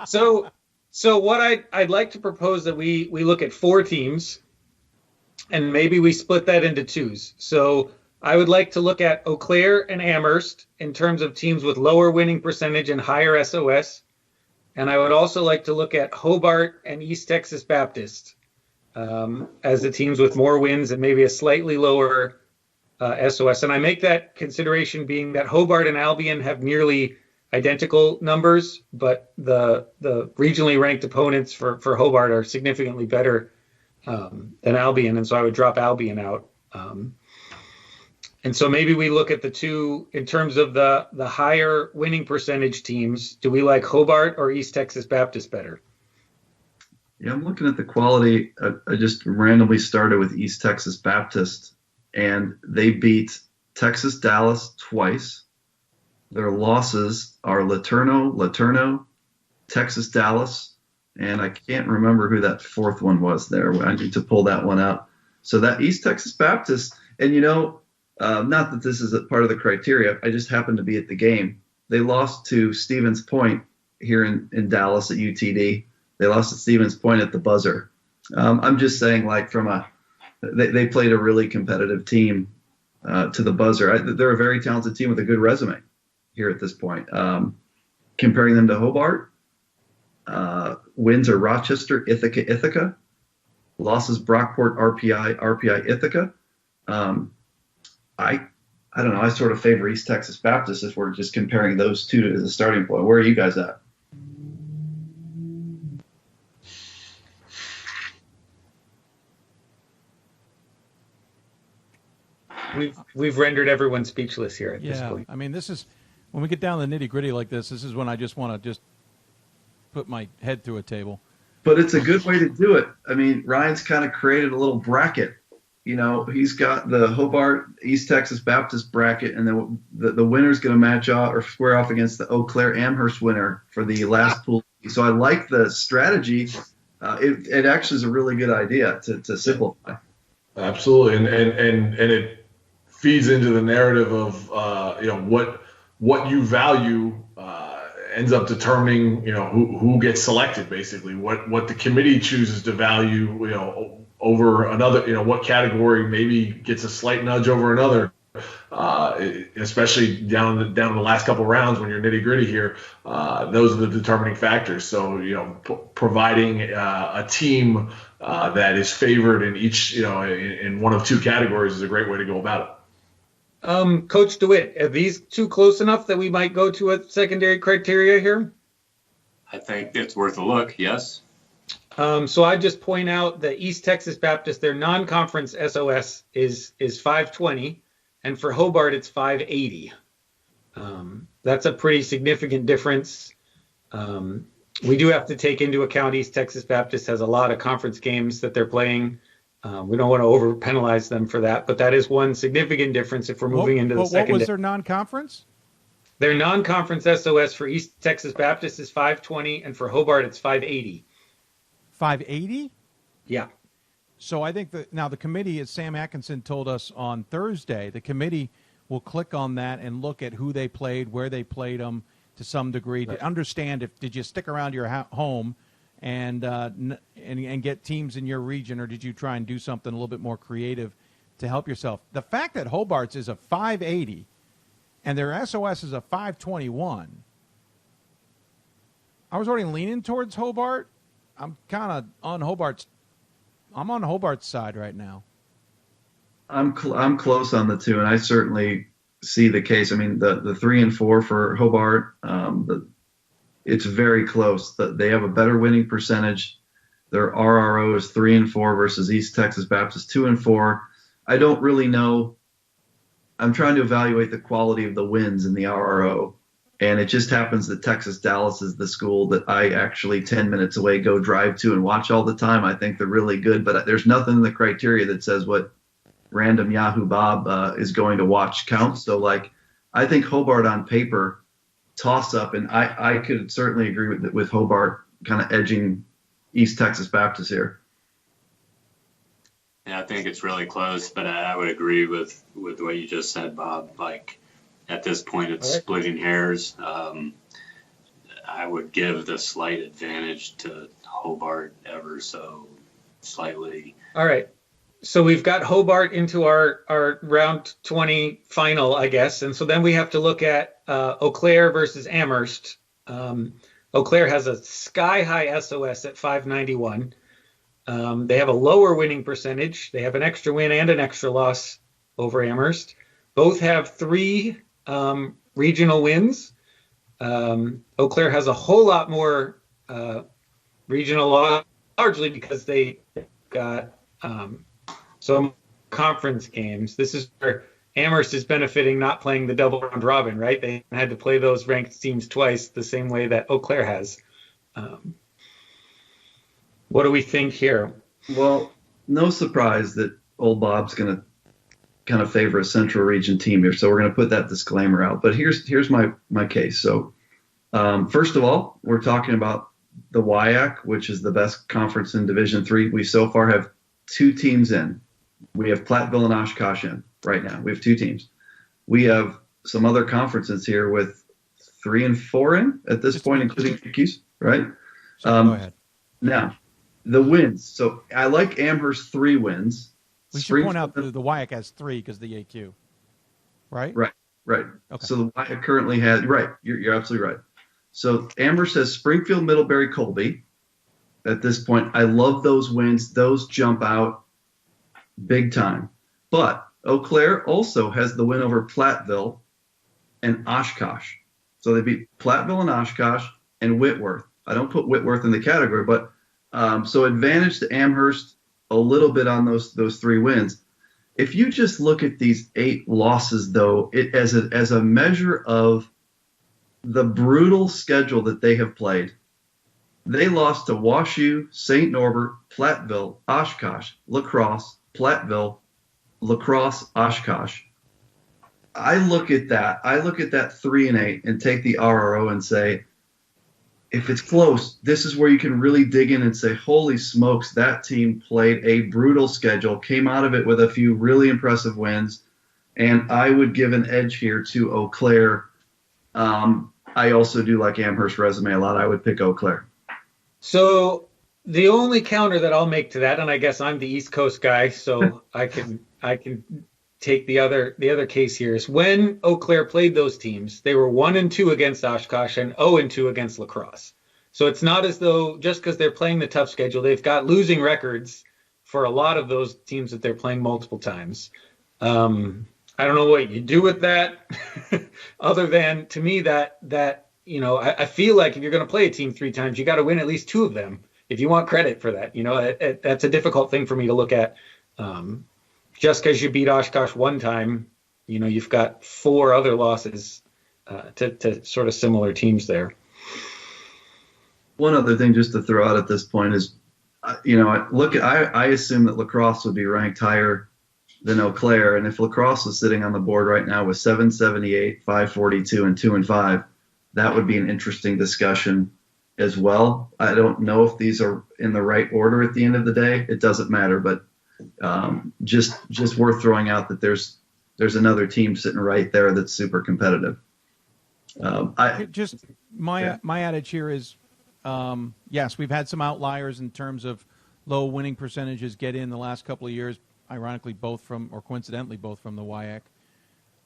So what I'd like to propose that we look at 4 teams, and maybe we split that into 2s. So I would like to look at Eau Claire and Amherst in terms of teams with lower winning percentage and higher SOS. And I would also like to look at Hobart and East Texas Baptist as the teams with more wins and maybe a slightly lower SOS. And I make that consideration being that Hobart and Albion have nearly identical numbers, but the regionally ranked opponents for Hobart are significantly better than Albion, and so I would drop Albion out. And so maybe we look at the 2 in terms of the higher winning percentage teams. Do we like Hobart or East Texas Baptist better? Yeah, I'm looking at the quality. I just randomly started with East Texas Baptist, and they beat Texas Dallas twice. Their losses are LeTourneau, Texas Dallas, and I can't remember who that 4th one was there. I need to pull that one out. So that East Texas Baptist, and not that this is a part of the criteria, I just happened to be at the game. They lost to Stevens Point here in Dallas at UTD. They lost at Stevens Point at the buzzer. I'm just saying, like, they played a really competitive team to the buzzer. They're a very talented team with a good resume here at this point. Comparing them to Hobart, wins are Rochester, Ithaca. Losses Brockport, RPI, Ithaca. I don't know. I sort of favor East Texas Baptist if we're just comparing those 2 as a starting point. Where are you guys at? we've rendered everyone speechless here at this point. I mean, this is when we get down to the nitty gritty like this. This is when I just want to just put my head through a table. But it's a good way to do it. I mean, Ryan's kind of created a little bracket. You know, he's got the Hobart East Texas Baptist bracket, and then the winner's going to match off or square off against the Eau Claire Amherst winner for the last pool. So I like the strategy. It actually is a really good idea to simplify. Absolutely, and it feeds into the narrative of what you value ends up determining who gets selected. Basically, what the committee chooses to value over another. What category maybe gets a slight nudge over another. Especially down to the last couple of rounds when you're nitty gritty here, those are the determining factors. So providing a team that is favored in each in one of two categories is a great way to go about it. Coach DeWitt, are these two close enough that we might go to a secondary criteria here? I think it's worth a look. Yes. So I just point out that East Texas Baptist, their non-conference SOS is 520. And for Hobart, it's 580. That's a pretty significant difference. We do have to take into account East Texas Baptist has a lot of conference games that they're playing. We don't want to over penalize them for that, but that is one significant difference if we're moving into the second. What was their non-conference? Their non-conference SOS for East Texas Baptist is 520, and for Hobart, it's 580. 580? Yeah. So I think that now the committee, as Sam Atkinson told us on Thursday, the committee will click on that and look at who they played, where they played them to some degree to understand did you stick around your home and get teams in your region, or did you try and do something a little bit more creative to help yourself? The fact that Hobart's is a 580 and their SOS is a 521, I was already leaning towards Hobart. I'm kind of on Hobart's. I'm on Hobart's side right now. I'm close on the two, and I certainly see the case. I mean, the 3 and 4 for Hobart, it's very close. They have a better winning percentage. Their RRO is 3 and 4 versus East Texas Baptist 2 and 4. I don't really know. I'm trying to evaluate the quality of the wins in the RRO. And it just happens that Texas Dallas is the school that I actually 10 minutes away go drive to and watch all the time. I think they're really good, but there's nothing in the criteria that says what random Yahoo Bob is going to watch counts. So, I think Hobart on paper, toss up, and I could certainly agree with Hobart kind of edging East Texas Baptist here. Yeah, I think it's really close, but I would agree with what you just said, Bob. At this point, it's splitting hairs. I would give the slight advantage to Hobart ever so slightly. All right. So we've got Hobart into our round 20 final, I guess. And so then we have to look at Eau Claire versus Amherst. Eau Claire has a sky-high SOS at 591. They have a lower winning percentage. They have an extra win and an extra loss over Amherst. Both have 3 regional wins. Eau Claire has a whole lot more regional loss, largely because they got some conference games. This is where Amherst is benefiting not playing the double round robin, right? They had to play those ranked teams twice, the same way that Eau Claire has. What do we think here? Well, no surprise that old Bob's going to kind of favor a Central Region team here, so we're going to put that disclaimer out. But here's my case. So first of all, we're talking about the WIAC, which is the best conference in Division III. We so far have 2 teams in. We have Platteville and Oshkosh in right now. We have 2 teams. We have some other conferences here with 3 and 4 in at this point, including Yankees, right? Go ahead. Now, the wins. So I like Amherst 3 wins. We should point out the WIAC has 3 because of the AQ, right? Right. Okay. So the WIAC currently has, you're absolutely right. So Amherst has Springfield, Middlebury, Colby. At this point, I love those wins. Those jump out big time. But Eau Claire also has the win over Platteville and Oshkosh. So they beat Platteville and Oshkosh and Whitworth. I don't put Whitworth in the category, but so advantage to Amherst a little bit on those 3 wins. If you just look at these 8 losses, though, it as a measure of the brutal schedule that they have played, they lost to WashU, St. Norbert, Platteville, Oshkosh, La Crosse, Platteville, La Crosse, Oshkosh. I look at that 3-8 and take the RRO and say, if it's close, this is where you can really dig in and say, holy smokes, that team played a brutal schedule, came out of it with a few really impressive wins, and I would give an edge here to Eau Claire. I also do like Amherst's resume a lot. I would pick Eau Claire. So the only counter that I'll make to that, and I guess I'm the East Coast guy, so I can take the other case here, is when Eau Claire played those teams, they were 1-2 against Oshkosh and 0-2 against La Crosse. So it's not as though just because they're playing the tough schedule, they've got losing records for a lot of those teams that they're playing multiple times. I don't know what you do with that, other than to me that I feel like if you're going to play a team 3 times, you got to win at least 2 of them if you want credit for that. That's a difficult thing for me to look at. Just because you beat Oshkosh 1 time, you've got 4 other losses to sort of similar teams there. One other thing just to throw out at this point is, I assume that La Crosse would be ranked higher than Eau Claire, and if La Crosse was sitting on the board right now with 778, 542, and 2-5, that would be an interesting discussion as well. I don't know if these are in the right order at the end of the day. It doesn't matter, but just worth throwing out that there's another team sitting right there that's super competitive. My adage here is, yes, we've had some outliers in terms of low winning percentages get in the last couple of years, ironically coincidentally both from the WIAC.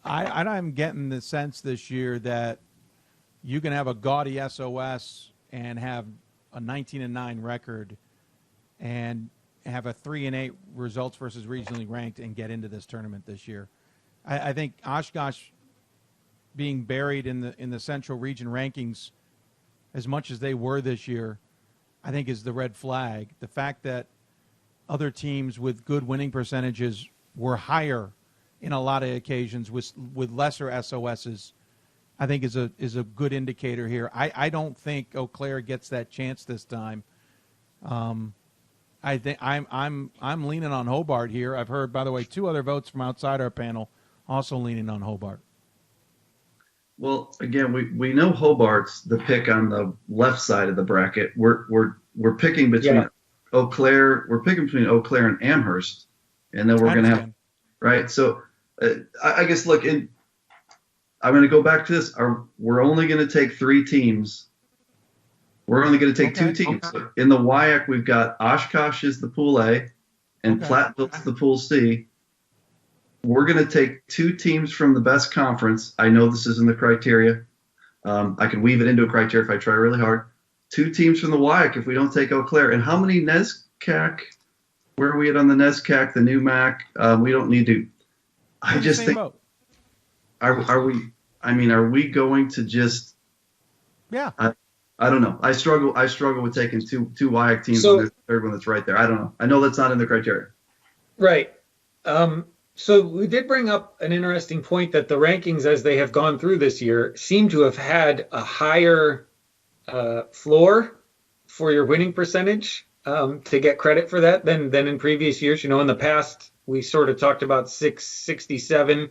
I'm getting the sense this year that you can have a gaudy SOS and have a 19-9 record and have a 3-8 results versus regionally ranked and get into this tournament this year. I think Oshkosh being buried in the Central Region rankings as much as they were this year, I think is the red flag. The fact that other teams with good winning percentages were higher in a lot of occasions with lesser SOSs, I think is a good indicator here. I don't think Eau Claire gets that chance this time. I think I'm leaning on Hobart here. I've heard, by the way, 2 other votes from outside our panel also leaning on Hobart. Well, again, we know Hobart's the pick on the left side of the bracket. We're picking between Eau Claire. We're picking between Eau Claire and Amherst, and then we're going to have right. So I guess look, I'm going to go back to this. We're only going to take 3 teams. We're only going to take 2 teams. So in the WIAC, we've got Oshkosh is the Pool A, and Platteville's the Pool C. We're going to take 2 teams from the best conference. I know this isn't the criteria. I can weave it into a criteria if I try really hard. 2 teams from the WIAC if we don't take Eau Claire. And how many NESCAC? Where are we at on the NESCAC, the new MAC? We don't need to. I just think. Are we? I mean, are we going to just? Yeah. I don't know. I struggle with taking two WIAC teams and there's a third one that's right there. I don't know. I know that's not in the criteria. Right. So we did bring up an interesting point that the rankings as they have gone through this year seem to have had a higher floor for your winning percentage to get credit for that than in previous years. In the past, we sort of talked about 667.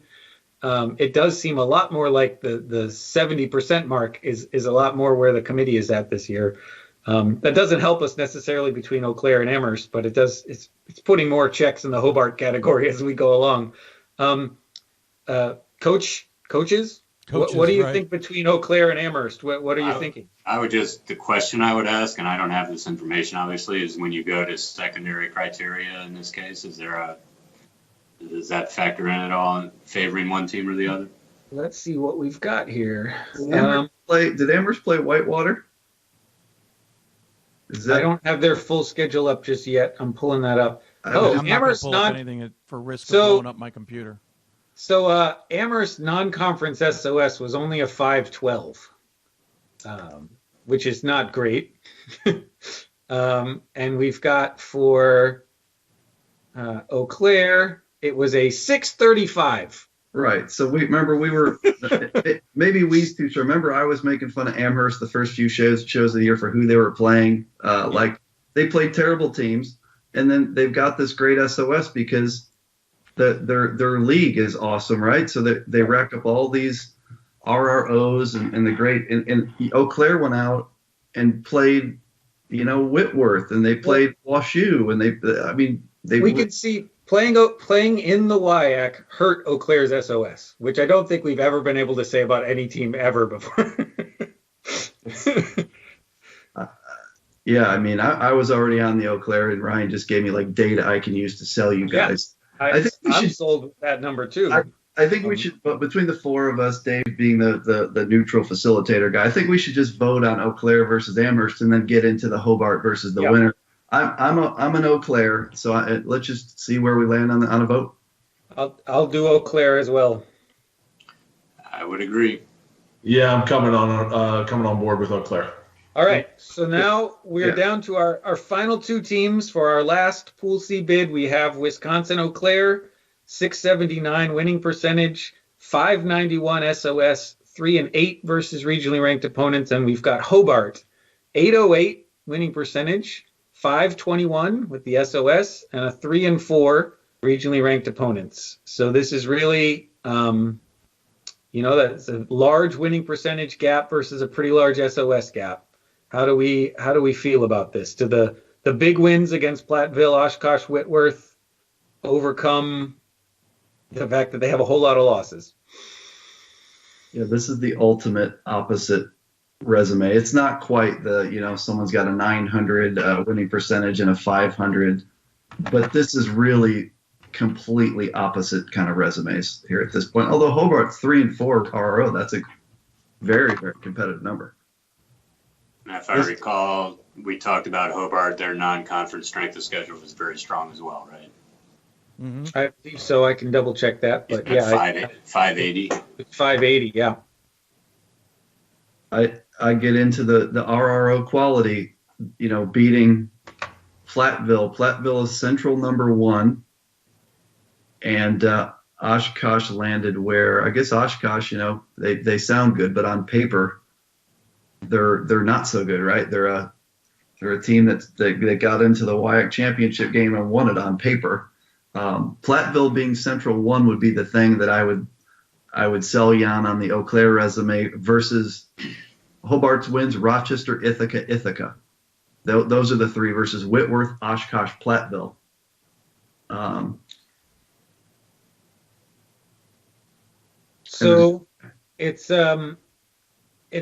It does seem a lot more like the 70% mark is a lot more where the committee is at this year. That doesn't help us necessarily between Eau Claire and Amherst, but it's putting more checks in the Hobart category as we go along. Coaches, what do you think between Eau Claire and Amherst? What are you thinking? The question I would ask, and I don't have this information obviously, is when you go to secondary criteria in this case, does that factor in at all in favoring one team or the other? Let's see what we've got here. Did Amherst play Whitewater? I don't have their full schedule up just yet. I'm pulling that up. I'm Amherst not pull up anything for risk of blowing up my computer. So Amherst non-conference SOS was only a 512, which is not great. And we've got for Eau Claire, It was a 635. Right. So we were maybe we's too sure. Remember, I was making fun of Amherst the first few shows of the year for who they were playing. Like they played terrible teams, and then they've got this great SOS because their league is awesome, right? So they rack up all these RROs and the great and Eau Claire went out and played, Whitworth, and they played WashU, and we could see playing in the WIAC hurt Eau Claire's SOS, which I don't think we've ever been able to say about any team ever before. Yeah, I was already on the Eau Claire, and Ryan just gave me like data I can use to sell you guys. Yeah, I think I'm sold with that number too. I think we should, but between the four of us, Dave being the neutral facilitator guy, I think we should just vote on Eau Claire versus Amherst, and then get into the Hobart versus the winner. I'm an Eau Claire, so let's just see where we land on a vote. I'll do Eau Claire as well. I would agree. Yeah, I'm coming on board with Eau Claire. All right, so now we're down to our final two teams for our last Pool C bid. We have Wisconsin Eau Claire, 679 winning percentage, 591 SOS, 3-8 versus regionally ranked opponents, and we've got Hobart, 808 winning percentage, 521 with the SOS, and a 3-4 regionally ranked opponents. So this is really, that's a large winning percentage gap versus a pretty large SOS gap. How do we feel about this? Do the big wins against Platteville, Oshkosh, Whitworth overcome the fact that they have a whole lot of losses? Yeah, this is the ultimate opposite resume. It's not quite someone's got a 900 winning percentage and a 500, but this is really completely opposite kind of resumes here at this point. Although Hobart 3-4 RRO, that's a very, very competitive number. And if I recall, we talked about Hobart, their non-conference strength of schedule was very strong as well, right? Mm-hmm. I believe so. I can double check that, but yeah, 580. 580, yeah. I get into the RRO quality, beating Platteville. Platteville is Central #1, and Oshkosh landed where I guess Oshkosh, they sound good, but on paper they're not so good, right? They're a team that got into the WIAC championship game and won it on paper. Platteville being Central 1 would be the thing that I would sell you on the Eau Claire resume versus Hobart's wins, Rochester, Ithaca. Those are the three versus Whitworth, Oshkosh, Platteville. So it's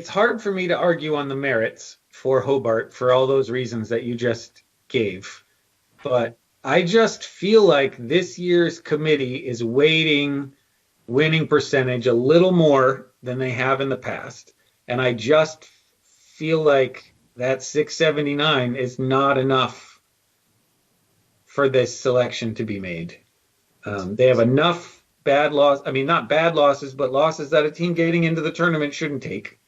hard for me to argue on the merits for Hobart for all those reasons that you just gave. But I just feel like this year's committee is weighting winning percentage a little more than they have in the past. And I just feel like that 679 is not enough for this selection to be made. They have enough not bad losses, but losses that a team getting into the tournament shouldn't take.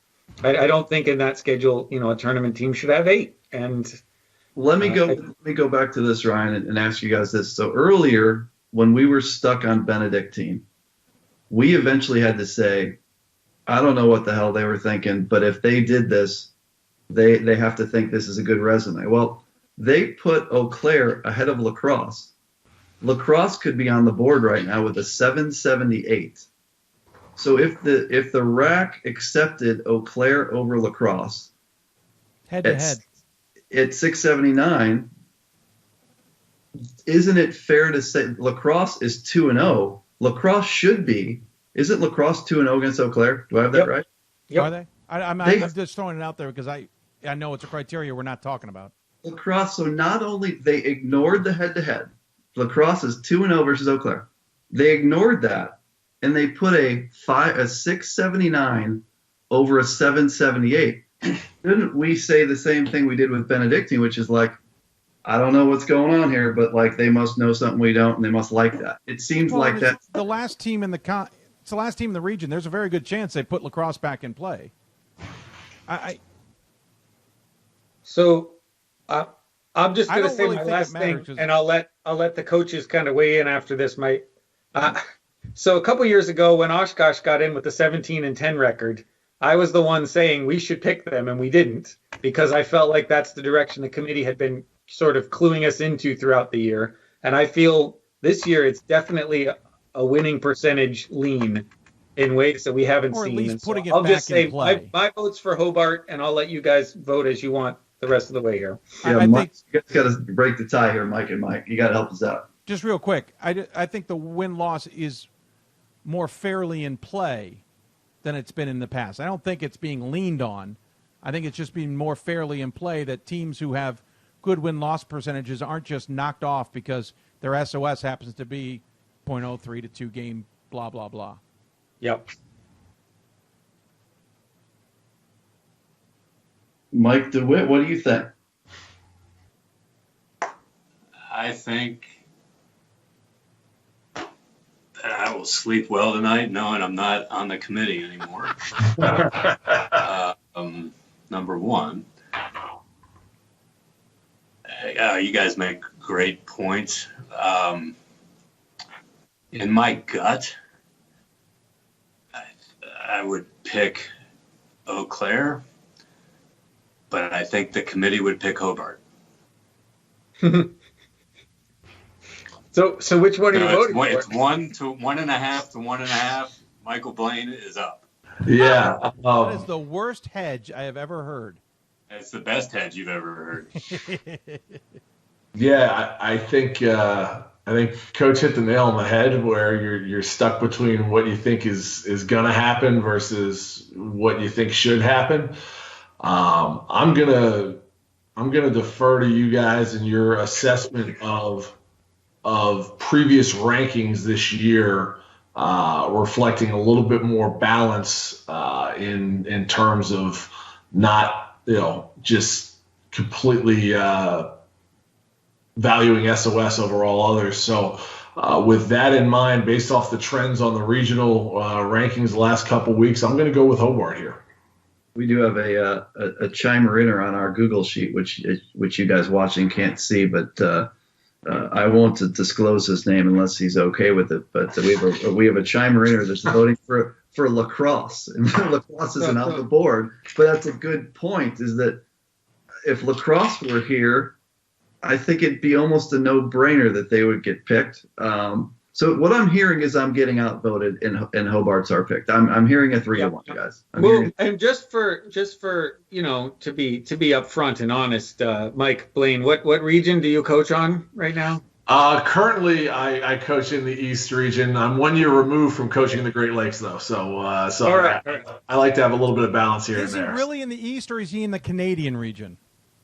I don't think in that schedule, a tournament team should have 8. And let me go back to this, Ryan, and ask you guys this. So earlier, when we were stuck on Benedictine, we eventually had to say, I don't know what the hell they were thinking, but if they did this, they have to think this is a good resume. Well, they put Eau Claire ahead of La Crosse. La Crosse could be on the board right now with a 778. So if the RAC accepted Eau Claire over La Crosse head to head at 679, isn't it fair to say La Crosse is 2-0? La Crosse should be. Isn't La Crosse 2-0 against Eau Claire? Do I have that right? Yep. Are they? I'm just throwing it out there because I know it's a criteria we're not talking about. La Crosse, so not only they ignored the head-to-head. La Crosse is 2-0 versus Eau Claire. They ignored that, and they put a 679 over a 778. Didn't we say the same thing we did with Benedictine, which is like, I don't know what's going on here, but like they must know something we don't, and they must like that. It seems like that. The last team in it's the last team in the region. There's a very good chance they put La Crosse back in play. I'm just going to say my last thing, and I'll let the coaches kind of weigh in after this. So a couple years ago, when Oshkosh got in with the 17-10 record, I was the one saying we should pick them, and we didn't, because I felt like that's the direction the committee had been sort of cluing us into throughout the year. And I feel this year it's definitely a winning percentage lean in ways that we haven't Or at seen. least And so putting it I'll back just say in play. my vote's for Hobart, and I'll let you guys vote as you want the rest of the way here. Yeah, I Mike, think, you guys got to break the tie here, Mike and Mike. You got to help us out. just real quick, I think the win-loss is more fairly in play than it's been in the past. I don't think it's being leaned on. I think it's just being more fairly in play that teams who have good win-loss percentages aren't just knocked off because their SOS happens to be .03 to 2 game, blah, blah, blah. Yep. Mike DeWitt, what do you think? I think that I will sleep well tonight knowing I'm not on the committee anymore. Number one, you guys make great points. In my gut, I would pick Eau Claire, but I think the committee would pick Hobart. So which one are you voting for? It's 1 to 1.5 to 1.5. Michael Blaine is up. Yeah. That is the worst hedge I have ever heard. It's the best hedge you've ever heard. Yeah, I think Coach hit the nail on the head where you're stuck between what you think is gonna happen versus what you think should happen. I'm gonna defer to you guys and your assessment of previous rankings this year, reflecting a little bit more balance in terms of not just completely valuing SOS over all others. So with that in mind, based off the trends on the regional rankings the last couple weeks, I'm going to go with Hobart here. We do have a chimer-inner on our Google sheet, which you guys watching can't see, but I won't disclose his name unless he's okay with it. But we have a chimer-inner that's voting for lacrosse, and lacrosse isn't on the board. But that's a good point. Is that if lacrosse were here, I think it'd be almost a no-brainer that they would get picked. So what I'm hearing is I'm getting outvoted, and Hobart's are picked. I'm hearing a 3-1, guys. Well, and just for to be upfront and honest, Mike Blaine, what region do you coach on right now? Currently, I coach in the East region. I'm 1 year removed from coaching the Great Lakes, though. So all right. I like to have a little bit of balance here Is and there. he really in the East, or is he in the Canadian region?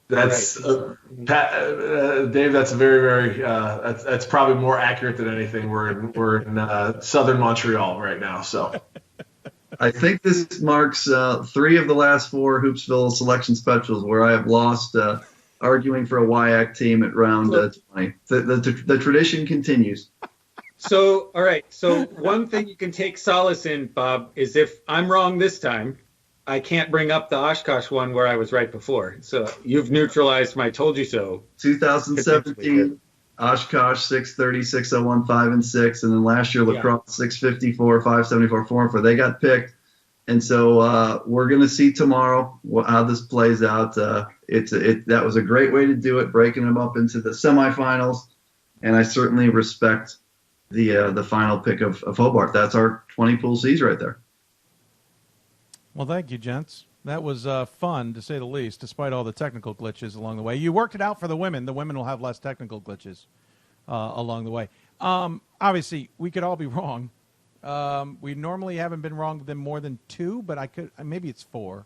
That's Dave. That's very, very. That's probably more accurate than anything. We're in southern Montreal right now, so. I think this marks 3 of the last 4 Hoopsville selection specials where I have lost arguing for a WIAC team at round 20. The tradition continues. So, all right. So one thing you can take solace in, Bob, is if I'm wrong this time, I can't bring up the Oshkosh one where I was right before. So you've neutralized my told you so. 2017, Oshkosh 630, 601, 5 and 6, and then last year lacrosse 654, 574, 4 and 4. They got picked, and so we're going to see tomorrow how this plays out. That was a great way to do it, breaking them up into the semifinals, and I certainly respect the final pick of Hobart. That's our 20 pool C's right there. Well, thank you, gents. That was fun, to say the least, despite all the technical glitches along the way. You worked it out for the women. The women will have less technical glitches along the way. Obviously, we could all be wrong. We normally haven't been wrong than more than 2, but maybe it's 4.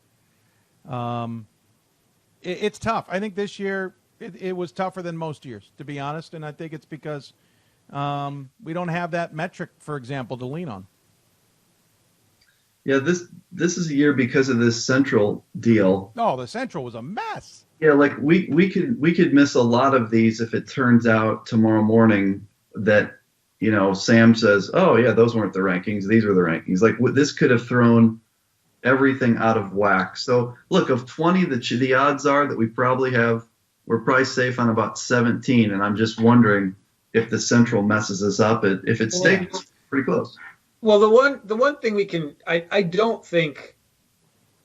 It's tough. I think this year it was tougher than most years, to be honest, and I think it's because we don't have that metric, for example, to lean on. Yeah, this is a year because of this Central deal. Oh, the Central was a mess. Yeah, like we could miss a lot of these if it turns out tomorrow morning that Sam says, "Oh yeah, those weren't the rankings; these were the rankings." Like this could have thrown everything out of whack. So look, of 20, the odds are that we're probably safe on about 17, and I'm just wondering if the Central messes us up. If it stays. pretty close. Well, the one thing I don't think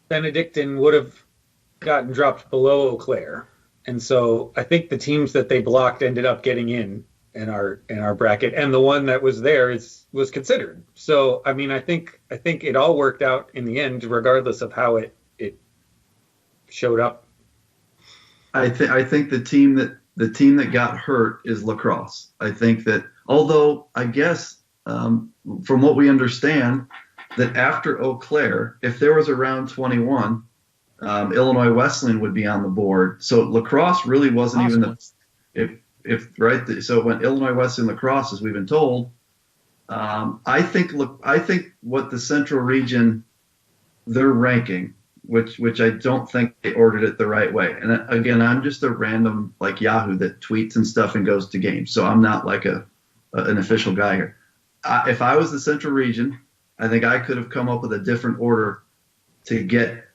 Benedictine would have gotten dropped below Eau Claire, and so I think the teams that they blocked ended up getting in our bracket, and the one that was there was considered. So I mean, I think it all worked out in the end, regardless of how it showed up. I think the team that got hurt is lacrosse. I think that, although I guess from what we understand, that after Eau Claire, if there was a round 21, Illinois Wesleyan would be on the board. So lacrosse really wasn't even so when Illinois Wesleyan lacrosse, as we've been told, I think what the Central Region, their ranking, which I don't think they ordered it the right way. And again, I'm just a random like Yahoo that tweets and stuff and goes to games, so I'm not like an official guy here. If I was the Central Region, I think I could have come up with a different order to get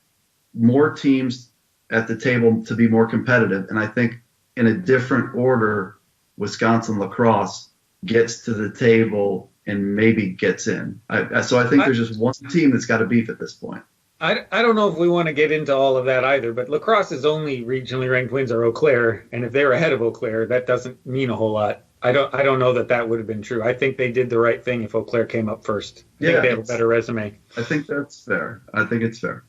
more teams at the table to be more competitive. And I think in a different order, Wisconsin lacrosse gets to the table and maybe gets in. So I think there's just one team that's got to beef at this point. I don't know if we want to get into all of that either, but lacrosse's only regionally ranked wins are Eau Claire, and if they're ahead of Eau Claire, that doesn't mean a whole lot. I don't know that would have been true. I think they did the right thing if Eau Claire came up first. I think they have a better resume. I think that's fair. I think it's fair.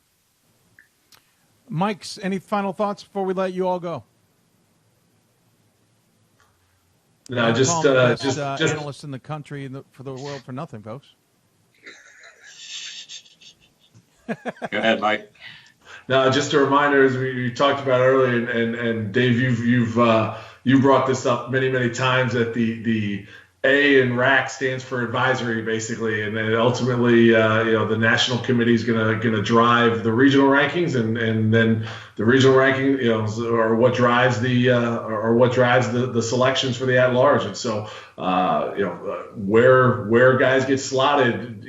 Mike, any final thoughts before we let you all go? No, just analysts in the country for the world for nothing, folks. Go ahead, Mike. No, just a reminder, as we talked about earlier, and Dave, you brought this up many times, that the A in RAC stands for advisory, basically, and then ultimately, the national committee is gonna drive the regional rankings, and then the regional ranking, are what drives the selections for the at large, and so where guys get slotted,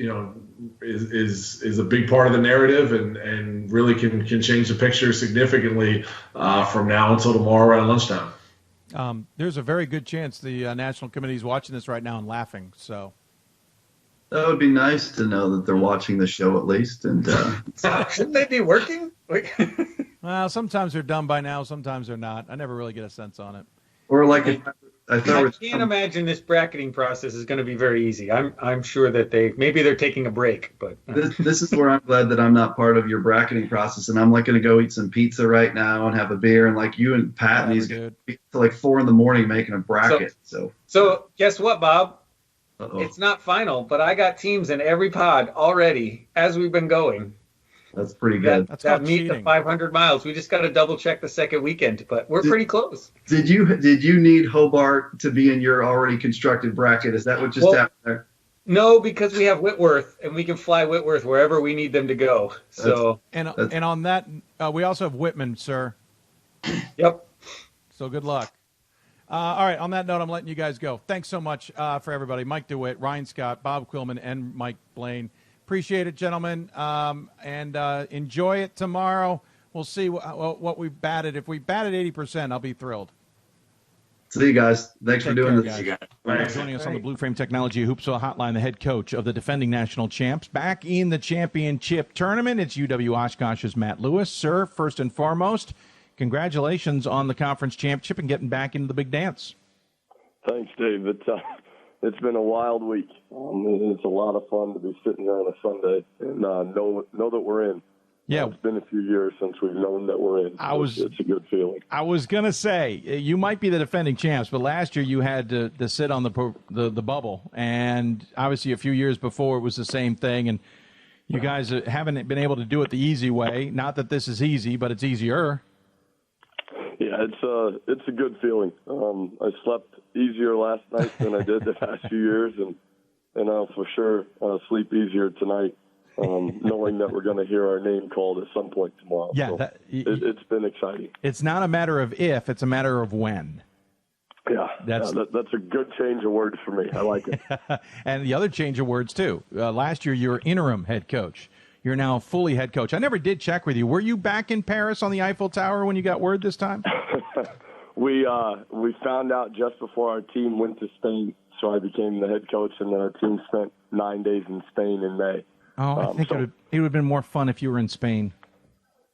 is a big part of the narrative, and really can change the picture significantly from now until tomorrow around lunchtime. There's a very good chance the national committee is watching this right now and laughing. So that would be nice to know that they're watching the show at least. And shouldn't they be working? Well, sometimes they're done by now, sometimes they're not. I never really get a sense on it. Or like I can't imagine this bracketing process is going to be very easy. I'm sure that maybe they're taking a break, but this is where I'm glad that I'm not part of your bracketing process, and I'm like going to go eat some pizza right now and have a beer, and like you and Pat and these guys till like 4 a.m. making a bracket. So guess what, Bob? Uh-oh. It's not final, but I got teams in every pod already as we've been going. That's pretty good. That meet the 500 miles. We just got to double check the second weekend, but we're pretty close. Did you need Hobart to be in your already constructed bracket? Is that what just happened there? No, because we have Whitworth, and we can fly Whitworth wherever we need them to go. So and on that, we also have Whitman, sir. Yep. So good luck. All right. On that note, I'm letting you guys go. Thanks so much for everybody. Mike DeWitt, Ryan Scott, Bob Quillman, and Mike Blaine. Appreciate it, gentlemen, and enjoy it tomorrow. We'll see what we batted. If we batted 80%, I'll be thrilled. See you guys. Thanks for doing this. Guys. Joining us on the Blue Frame Technology Hoopsville Hotline, the head coach of the defending national champs. Back in the championship tournament, it's UW Oshkosh's Matt Lewis. Sir, first and foremost, congratulations on the conference championship and getting back into the big dance. Thanks, Dave. It's been a wild week. It's a lot of fun to be sitting here on a Sunday and know that we're in. Yeah, it's been a few years since we've known that we're in. It's a good feeling. I was gonna say you might be the defending champs, but last year you had to sit on the bubble, and obviously a few years before it was the same thing. And you guys haven't been able to do it the easy way. Not that this is easy, but it's easier. Yeah, it's a good feeling. I slept easier last night than I did the past few years, and I'll for sure sleep easier tonight, knowing that we're going to hear our name called at some point tomorrow. Yeah, so it's been exciting. It's not a matter of if; it's a matter of when. Yeah, that's a good change of words for me. I like it. And the other change of words too. Last year you were interim head coach. You're now fully head coach. I never did check with you. Were you back in Paris on the Eiffel Tower when you got word this time? We found out just before our team went to So I became the head coach, and then our team spent 9 days in Spain in May. Oh, I think it would have been more fun if you were in Spain.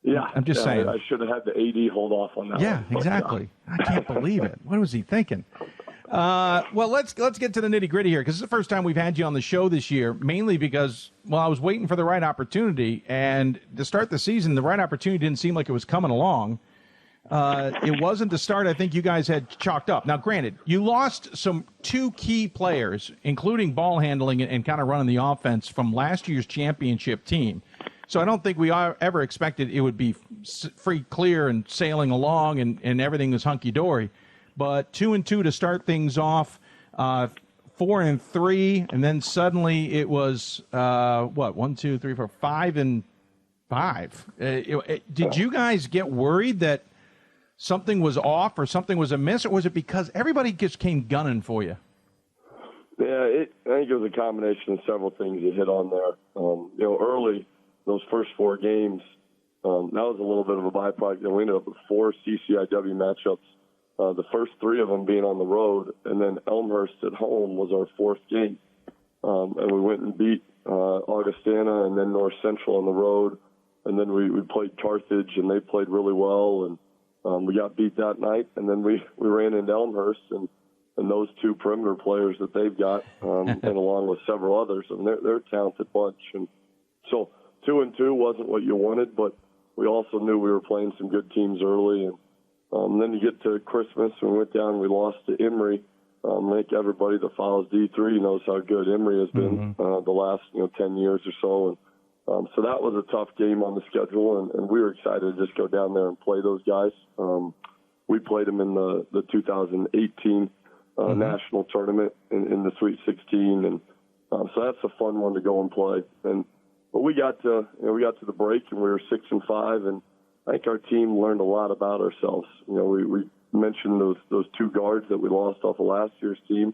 Yeah, I'm just saying. I should have had the AD hold off on that. Yeah, one. exactly. I can't believe it. What was he thinking? Well, let's get to the nitty gritty here, because it's the first time we've had you on the show this year, mainly because, well, I was waiting for the right opportunity, and to start the season, the right opportunity didn't seem like it was coming along. It wasn't the start I think you guys had chalked up. Now, granted, you lost two key players, including ball handling and kind of running the offense from last year's championship team. So I don't think we ever expected it would be free, clear, and sailing along, and everything was hunky-dory. But 2-2 to start things off, 4-3, and then suddenly it was 1, 2, 3, 4, 5-5. Did you guys get worried that something was off or something was amiss, or was it because everybody just came gunning for you? Yeah, I think it was a combination of several things you hit on there. Early, those first 4 games, that was a little bit of a byproduct. We ended up with 4 CCIW matchups. The first 3 of them being on the road, and then Elmhurst at home was our 4th game. And we went and beat Augustana and then North Central on the road. And then we played Carthage, and they played really well. And we got beat that night. And then we ran into Elmhurst and those 2 perimeter players that they've got, and along with several others. And they're a talented bunch. And so 2-2 wasn't what you wanted, but we also knew we were playing some good teams early. And then you get to Christmas, and we went down and we lost to Emory. I think everybody that follows D3 knows how good Emory has been the last 10 years or so. And so that was a tough game on the schedule, and we were excited to just go down there and play those guys. We played them in the 2018 national tournament in the Sweet 16, and so that's a fun one to go and play. But we got to the break, and we were 6-5, and I think our team learned a lot about ourselves. We mentioned those 2 guards that we lost off of last year's team,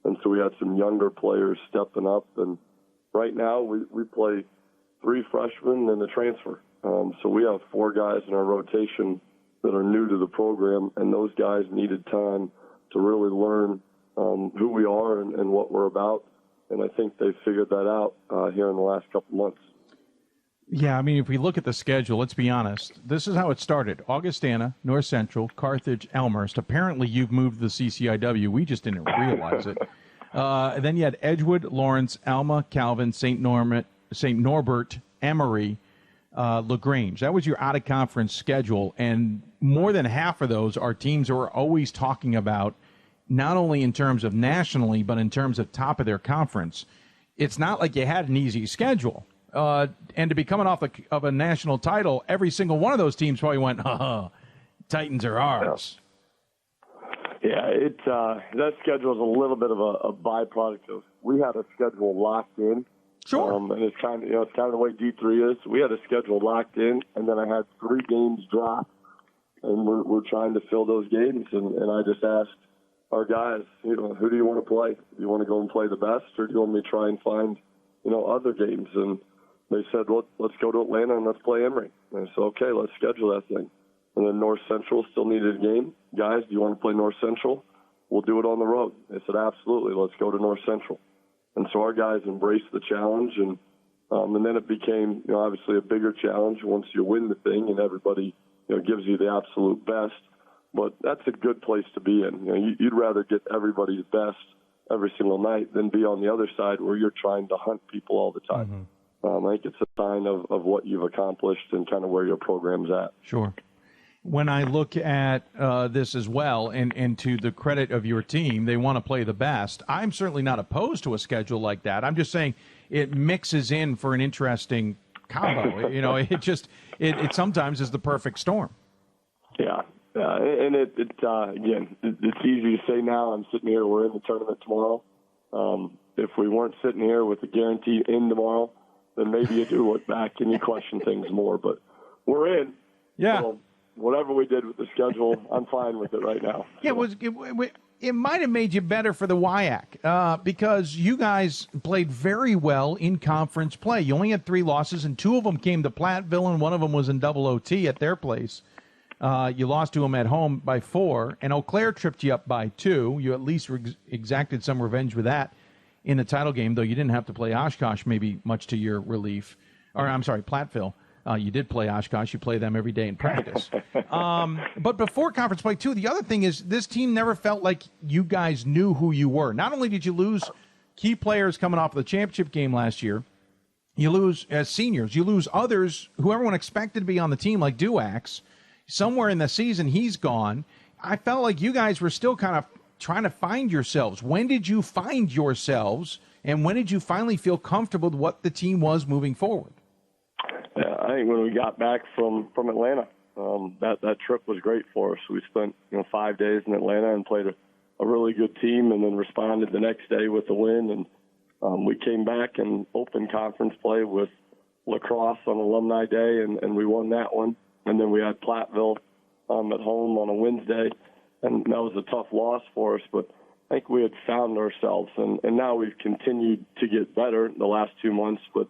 and so we had some younger players stepping up. And right now we play 3 freshmen and a transfer. So we have 4 guys in our rotation that are new to the program, and those guys needed time to really learn who we are and what we're about. And I think they figured that out here in the last couple months. Yeah, I mean, if we look at the schedule, let's be honest. This is how it started. Augustana, North Central, Carthage, Elmhurst. Apparently, you've moved to the CCIW. We just didn't realize it. And then you had Edgewood, Lawrence, Alma, Calvin, St. Norbert, Emory, LaGrange. That was your out-of-conference schedule. And more than half of those are teams that we're always talking about, not only in terms of nationally, but in terms of top of their conference. It's not like you had an easy schedule. And to be coming off of a national title, every single one of those teams probably went, Titans are ours. Yeah, that schedule is a little bit of a byproduct of, we had a schedule locked in. Sure. And it's kind of the way D3 is. We had a schedule locked in, and then I had 3 games drop, and we're trying to fill those games. And I just asked our guys, who do you want to play? Do you want to go and play the best, or do you want me to try and find, other games? And they said, let's go to Atlanta and let's play Emory. And I said, okay, let's schedule that thing. And then North Central still needed a game. Guys, do you want to play North Central? We'll do it on the road. They said, absolutely, let's go to North Central. And so our guys embraced the challenge, and then it became, obviously a bigger challenge once you win the thing and everybody, gives you the absolute best. But that's a good place to be in. You'd rather get everybody's best every single night than be on the other side where you're trying to hunt people all the time. Mm-hmm. I think it's a sign of what you've accomplished and kind of where your program's at. Sure. When I look at this as well, and to the credit of your team, they want to play the best. I'm certainly not opposed to a schedule like that. I'm just saying it mixes in for an interesting combo. It sometimes is the perfect storm. Yeah. And again, it's easy to say now. I'm sitting here. We're in the tournament tomorrow. If we weren't sitting here with a guarantee in tomorrow, then maybe you do look back and you question things more. But we're in. Yeah. So whatever we did with the schedule, I'm fine with it right now. Yeah, it might have made you better for the WIAC because you guys played very well in conference play. You only had 3 losses, and 2 of them came to Platteville, and one of them was in double OT at their place. You lost to them at home by 4, and Eau Claire tripped you up by 2. You at least exacted some revenge with that in the title game, though you didn't have to play Oshkosh, maybe much to your relief. Or, I'm sorry, Platteville. You did play Oshkosh. You play them every day in practice. But before conference play, too, the other thing is this team never felt like you guys knew who you were. Not only did you lose key players coming off of the championship game last year, you lose as seniors. You lose others who everyone expected to be on the team, like Duax. Somewhere in the season, he's gone. I felt like you guys were still kind of trying to find yourselves. When did you find yourselves, and when did you finally feel comfortable with what the team was moving forward? Yeah, I think when we got back from Atlanta, that trip was great for us. We spent 5 days in Atlanta and played a really good team, and then responded the next day with a win. And we came back and opened conference play with lacrosse on Alumni Day, and we won that one. And then we had Platteville at home on a Wednesday, and that was a tough loss for us. But I think we had found ourselves, and now we've continued to get better the last 2 months. But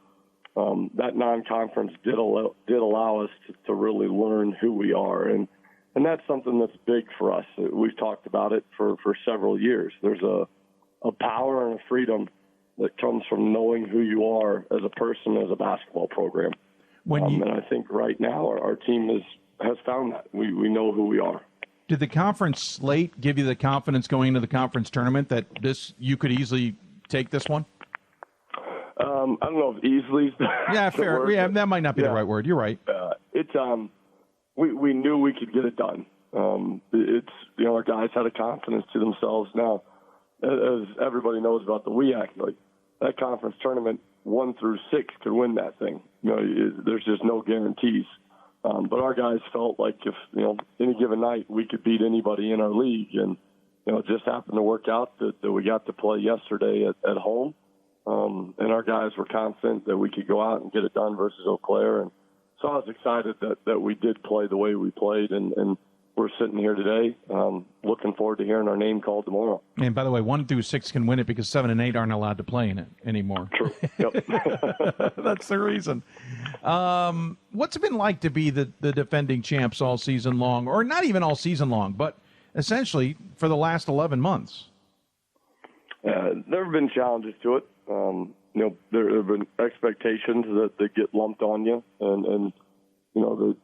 that non-conference did allow us to really learn who we are, and that's something that's big for us. We've talked about it for several years. There's a power and a freedom that comes from knowing who you are as a person, as a basketball program. And I think right now our team has found that. We know who we are. Did the conference slate give you the confidence going into the conference tournament that you could easily take this one? I don't know if easily. Yeah, fair. Word, yeah, that might not be the right word. You're right. We knew we could get it done. Our guys had a confidence to themselves. Now, as everybody knows about the WEAC, like that conference tournament, 1 through 6 could win that thing. There's just no guarantees. But our guys felt like if any given night we could beat anybody in our league, and it just happened to work out that we got to play yesterday at home. And our guys were confident that we could go out and get it done versus Eau Claire. And so I was excited that we did play the way we played, and we're sitting here today looking forward to hearing our name called tomorrow. And by the way, 1 through 6 can win it because 7 and 8 aren't allowed to play in it anymore. True. Yep. That's the reason. What's it been like to be the defending champs all season long, or not even all season long, but essentially for the last 11 months? There have been challenges to it. There have been expectations that get lumped on you, and the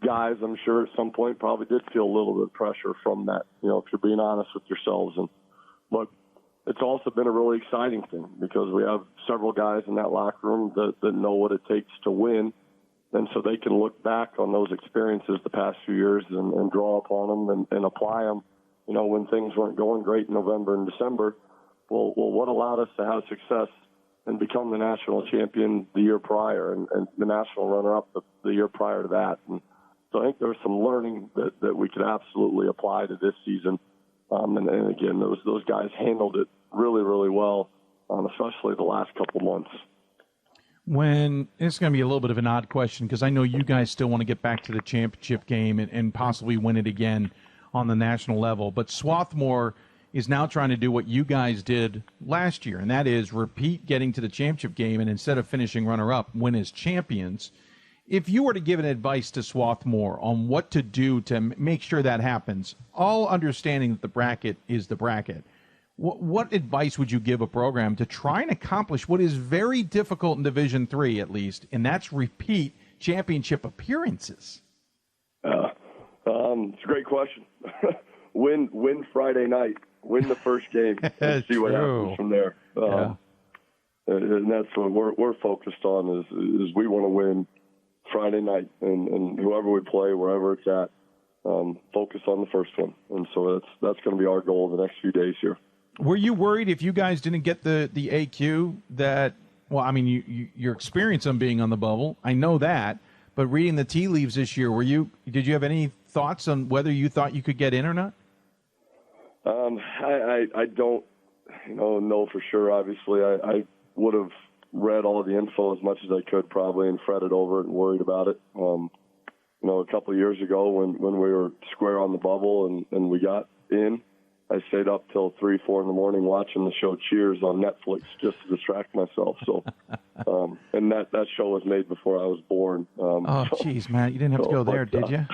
guys, I'm sure at some point probably did feel a little bit of pressure from that, if you're being honest with yourselves. But it's also been a really exciting thing because we have several guys in that locker room that know what it takes to win, and so they can look back on those experiences the past few years and draw upon them and apply them, when things weren't going great in November and December. Well, what allowed us to have success and become the national champion the year prior and the national runner-up the year prior to that. And so I think there was some learning that we could absolutely apply to this season. And again, those guys handled it really, really well, especially the last couple months. It's going to be a little bit of an odd question because I know you guys still want to get back to the championship game and possibly win it again on the national level. But Swarthmore is now trying to do what you guys did last year, and that is repeat getting to the championship game, and instead of finishing runner-up, win as champions. If you were to give an advice to Swarthmore on what to do to make sure that happens, all understanding that the bracket is the bracket, what advice would you give a program to try and accomplish what is very difficult in Division III, at least, and that's repeat championship appearances? It's a great question. Win Friday night. Win the first game and see what happens from there. And that's what we're focused on is we want to win Friday night, and whoever we play, wherever it's at, focus on the first one. And so that's going to be our goal the next few days here. Were you worried if you guys didn't get the AQ that, well, I mean, your experience on being on the bubble, I know that, but reading the tea leaves this year, did you have any thoughts on whether you thought you could get in or not? I don't, know for sure. Obviously, I would have read all the info as much as I could probably and fretted over it and worried about it. A couple of years ago when we were square on the bubble and we got in, I stayed up till 3, 4 in the morning watching the show Cheers on Netflix just to distract myself. So, and that show was made before I was born. Geez, Matt, you didn't have to go there, did you?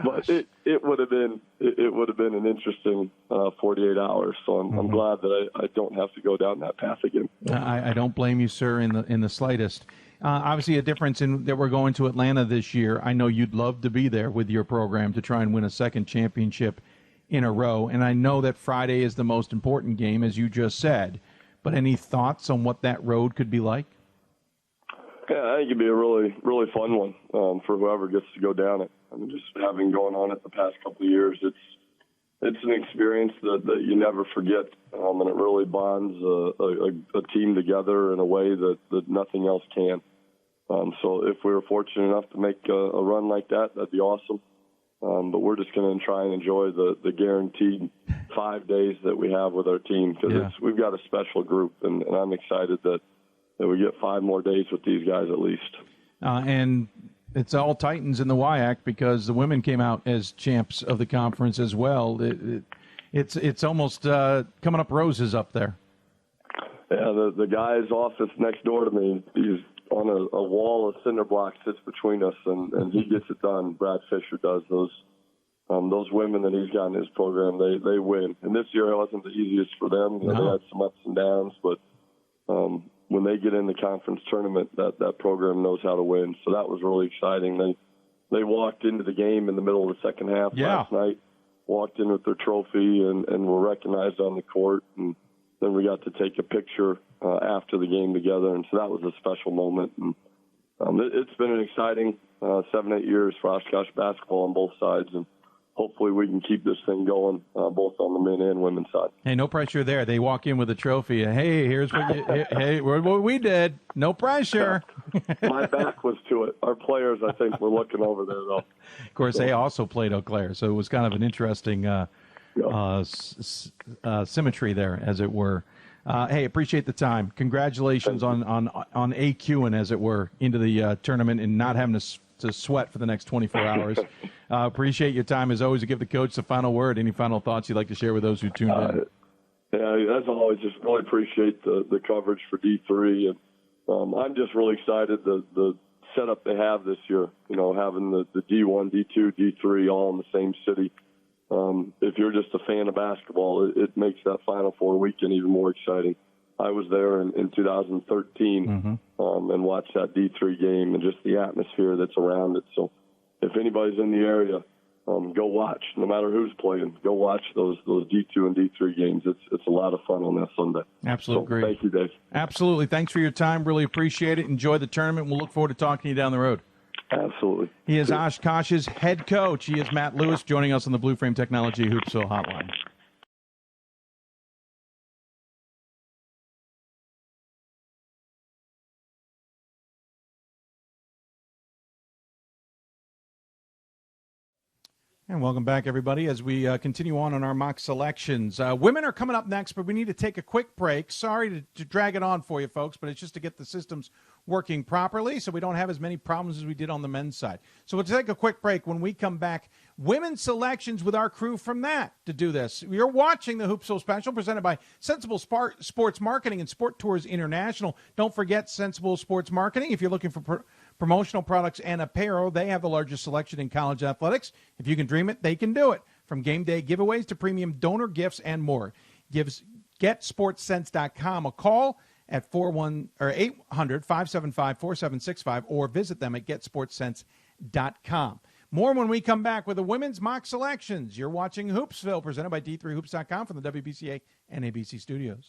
but it would have been an interesting 48 hours. So I'm glad that I don't have to go down that path again. I don't blame you, sir, in the slightest. Obviously, a difference in that we're going to Atlanta this year. I know you'd love to be there with your program to try and win a second championship in a row. And I know that Friday is the most important game, as you just said. But any thoughts on what that road could be like? Yeah, I think it'd be a really, really fun one for whoever gets to go down it. I mean, just having gone on it the past couple of years, it's an experience that you never forget, and it really bonds a team together in a way that nothing else can. So if we were fortunate enough to make a run like that, that'd be awesome. But we're just going to try and enjoy the guaranteed 5 days that we have with our team, because we've got a special group, and I'm excited that we get 5 more days with these guys at least. And it's all Titans in the WIAC because the women came out as champs of the conference as well. It's almost coming up roses up there. Yeah, the guy's office next door to me, he's on a wall of cinder blocks sits between us, and he gets it done. Brad Fisher does. Those women that he's got in his program, they win. And this year it wasn't the easiest for them. They had some ups and downs, but when they get in the conference tournament, that program knows how to win. So that was really exciting. They walked into the game in the middle of the second half last night, walked in with their trophy and were recognized on the court. And then we got to take a picture after the game together. And so that was a special moment. And it's been an exciting 7-8 years for Oshkosh basketball on both sides. And hopefully we can keep this thing going both on the men and women's side. Hey, no pressure there. They walk in with a trophy. Hey, here's what we did. No pressure. My back was to it. Our players, I think, were looking over there, though. Of course, they also played Eau Claire, so it was kind of an interesting symmetry there, as it were. Hey, appreciate the time. Congratulations on AQing, as it were, into the tournament and not having to sweat for the next 24 hours. Appreciate your time. As always, to give the coach the final word. Any final thoughts you'd like to share with those who tuned in? Yeah, as always, just really appreciate the coverage for D3. And I'm just really excited the setup they have this year, having the D1, D2, D3 all in the same city. If you're just a fan of basketball, it makes that Final Four weekend even more exciting. I was there in 2013 and watched that D3 game and just the atmosphere that's around it. So if anybody's in the area, go watch. No matter who's playing, go watch those D2 and D3 games. It's a lot of fun on that Sunday. Absolutely. So, thank you, Dave. Absolutely. Thanks for your time. Really appreciate it. Enjoy the tournament. We'll look forward to talking to you down the road. Absolutely. He is Oshkosh's head coach. He is Matt Lewis, joining us on the Blue Frame Technology Hoopsville Hotline. And welcome back, everybody, as we continue on our mock selections. Women are coming up next, but we need to take a quick break. Sorry to drag it on for you, folks, but it's just to get the systems working properly so we don't have as many problems as we did on the men's side. So we'll take a quick break. When we come back, women's selections with our crew from that to do this. You're watching the Hoopsville Special presented by Sensible Sports Marketing and Sport Tours International. Don't forget Sensible Sports Marketing. If you're looking for promotional products and apparel, they have the largest selection in college athletics. If you can dream it, they can do it. From game day giveaways to premium donor gifts and more. GetSportsSense.com a call at 800-575-4765 or visit them at GetSportsSense.com. More when we come back with the women's mock selections. You're watching Hoopsville, presented by D3Hoops.com from the WBCA NABC Studios.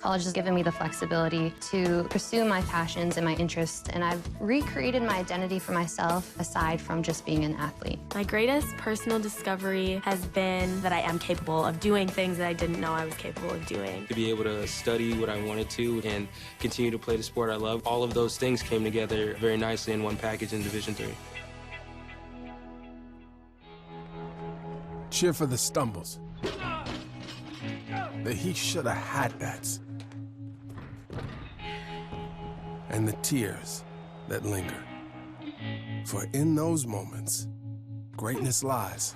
College has given me the flexibility to pursue my passions and my interests, and I've recreated my identity for myself aside from just being an athlete. My greatest personal discovery has been that I am capable of doing things that I didn't know I was capable of doing. To be able to study what I wanted to and continue to play the sport I love, all of those things came together very nicely in one package in Division III. Cheer for the stumbles. The he shoulda had that's. And the tears that linger. For in those moments, greatness lies.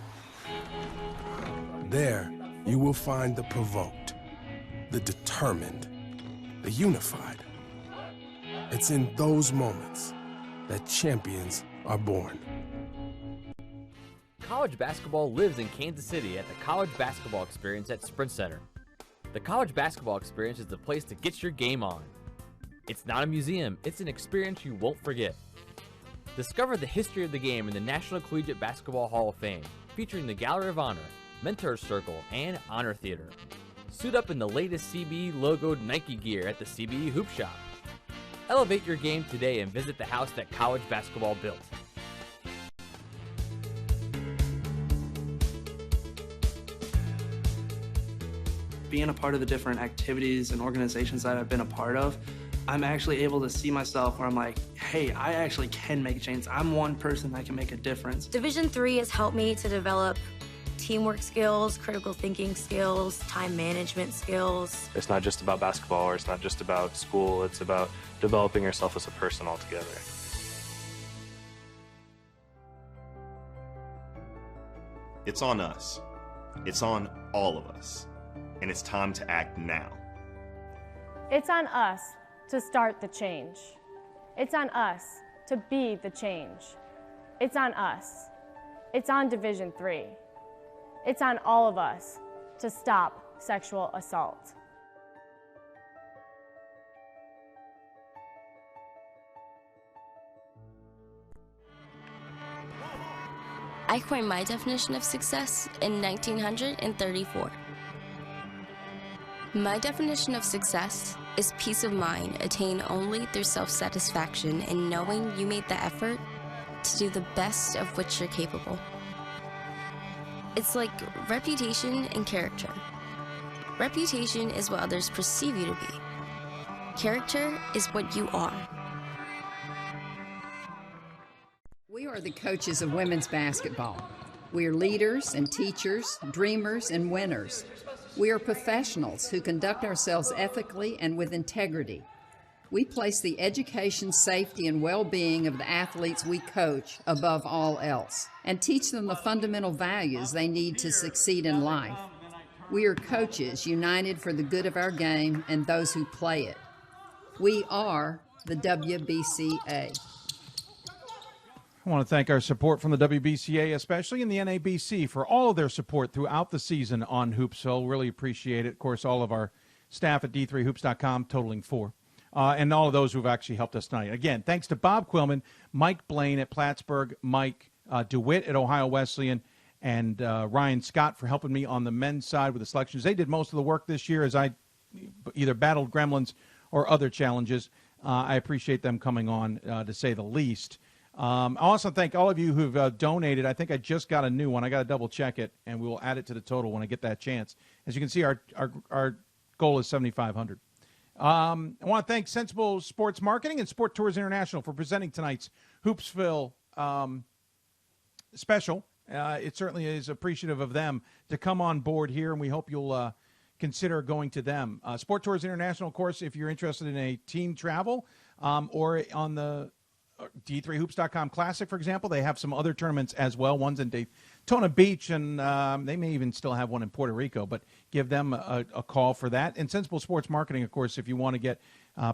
There, you will find the provoked, the determined, the unified. It's in those moments that champions are born. College basketball lives in Kansas City at the College Basketball Experience at Sprint Center. The College Basketball Experience is the place to get your game on. It's not a museum, it's an experience you won't forget. Discover the history of the game in the National Collegiate Basketball Hall of Fame, featuring the Gallery of Honor, Mentor Circle, and Honor Theater. Suit up in the latest CBE logoed Nike gear at the CBE Hoop Shop. Elevate your game today and visit the house that college basketball built. Being a part of the different activities and organizations that I've been a part of, I'm actually able to see myself where I'm like, hey, I actually can make change. I'm one person that can make a difference. Division III has helped me to develop teamwork skills, critical thinking skills, time management skills. It's not just about basketball, or it's not just about school, it's about developing yourself as a person altogether. It's on us. It's on all of us. And it's time to act now. It's on us to start the change. It's on us to be the change. It's on us. It's on Division III. It's on all of us to stop sexual assault. I coined my definition of success in 1934. My definition of success is peace of mind attained only through self-satisfaction and knowing you made the effort to do the best of which you're capable. It's like reputation and character. Reputation is what others perceive you to be. Character is what you are. We are the coaches of women's basketball. We are leaders and teachers, dreamers and winners. We are professionals who conduct ourselves ethically and with integrity. We place the education, safety, and well-being of the athletes we coach above all else and teach them the fundamental values they need to succeed in life. We are coaches united for the good of our game and those who play it. We are the WBCA. I want to thank our support from the WBCA, especially in the NABC, for all of their support throughout the season on Hoopsville. Really appreciate it. Of course, all of our staff at D3Hoops.com, totaling 4. And all of those who've actually helped us tonight. Again, thanks to Bob Quillman, Mike Blaine at Plattsburgh, Mike DeWitt at Ohio Wesleyan, and Ryan Scott for helping me on the men's side with the selections. They did most of the work this year as I either battled gremlins or other challenges. I appreciate them coming on, to say the least. I also thank all of you who've donated. I think I just got a new one. I got to double check it, and we will add it to the total when I get that chance. As you can see, our goal is $7,500. I want to thank Sensible Sports Marketing and Sport Tours International for presenting tonight's Hoopsville special. It certainly is appreciative of them to come on board here, and we hope you'll consider going to them. Sport Tours International, of course, if you're interested in a team travel or on the D3Hoops.com Classic, for example. They have some other tournaments as well. One's in Daytona Beach, and they may even still have one in Puerto Rico, but give them a call for that. And Sensible Sports Marketing, of course, if you want to get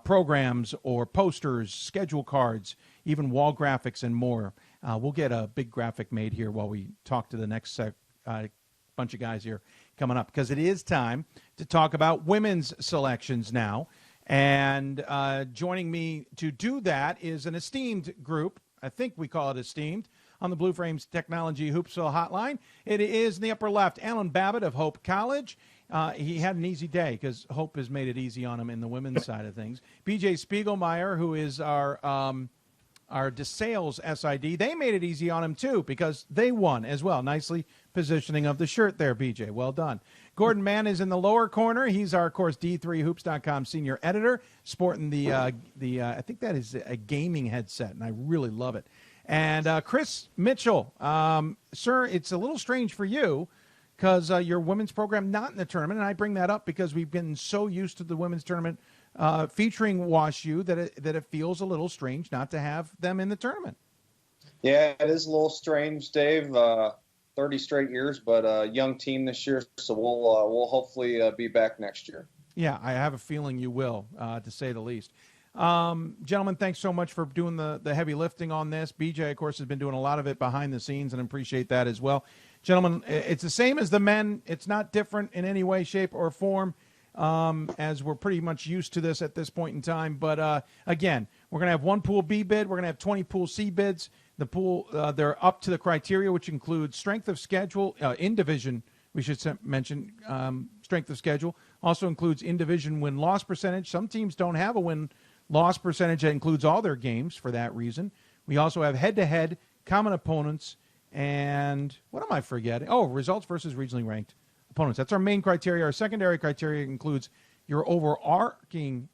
programs or posters, schedule cards, even wall graphics and more. We'll get a big graphic made here while we talk to the next bunch of guys here coming up, because it is time to talk about women's selections now. And joining me to do that is an esteemed group. I think we call it esteemed. on the Blue Frames Technology Hoopsville hotline. It is in the upper left, Alan Babbitt of Hope College. He had an easy day because Hope has made it easy on him in the women's side of things. BJ Spiegelmeyer, who is our DeSales SID, they made it easy on him too because they won as well. Nicely positioning of the shirt there, BJ. Well done. Gordon Mann is in the lower corner. He's our, of course, D3Hoops.com senior editor, sporting the I think that is a gaming headset, and I really love it. And Chris Mitchell, sir, it's a little strange for you because your women's program not in the tournament, and I bring that up because we've been so used to the women's tournament featuring WashU that it feels a little strange not to have them in the tournament. Yeah, it is a little strange, Dave. 30 straight years, but a young team this year, so we'll hopefully be back next year. Yeah, I have a feeling you will, to say the least. Gentlemen, thanks so much for doing the heavy lifting on this. BJ, of course, has been doing a lot of it behind the scenes, and appreciate that as well. Gentlemen, it's the same as the men. It's not different in any way, shape, or form, as we're pretty much used to this at this point in time. But, again, we're going to have one Pool B bid. We're going to have 20 Pool C bids. The pool, they're up to the criteria, which includes strength of schedule, in division. We should mention strength of schedule. Also includes in division win-loss percentage. Some teams don't have a win-loss percentage that includes all their games for that reason. We also have head-to-head, common opponents, and what am I forgetting? Oh, results versus regionally ranked opponents. That's our main criteria. Our secondary criteria includes your overarching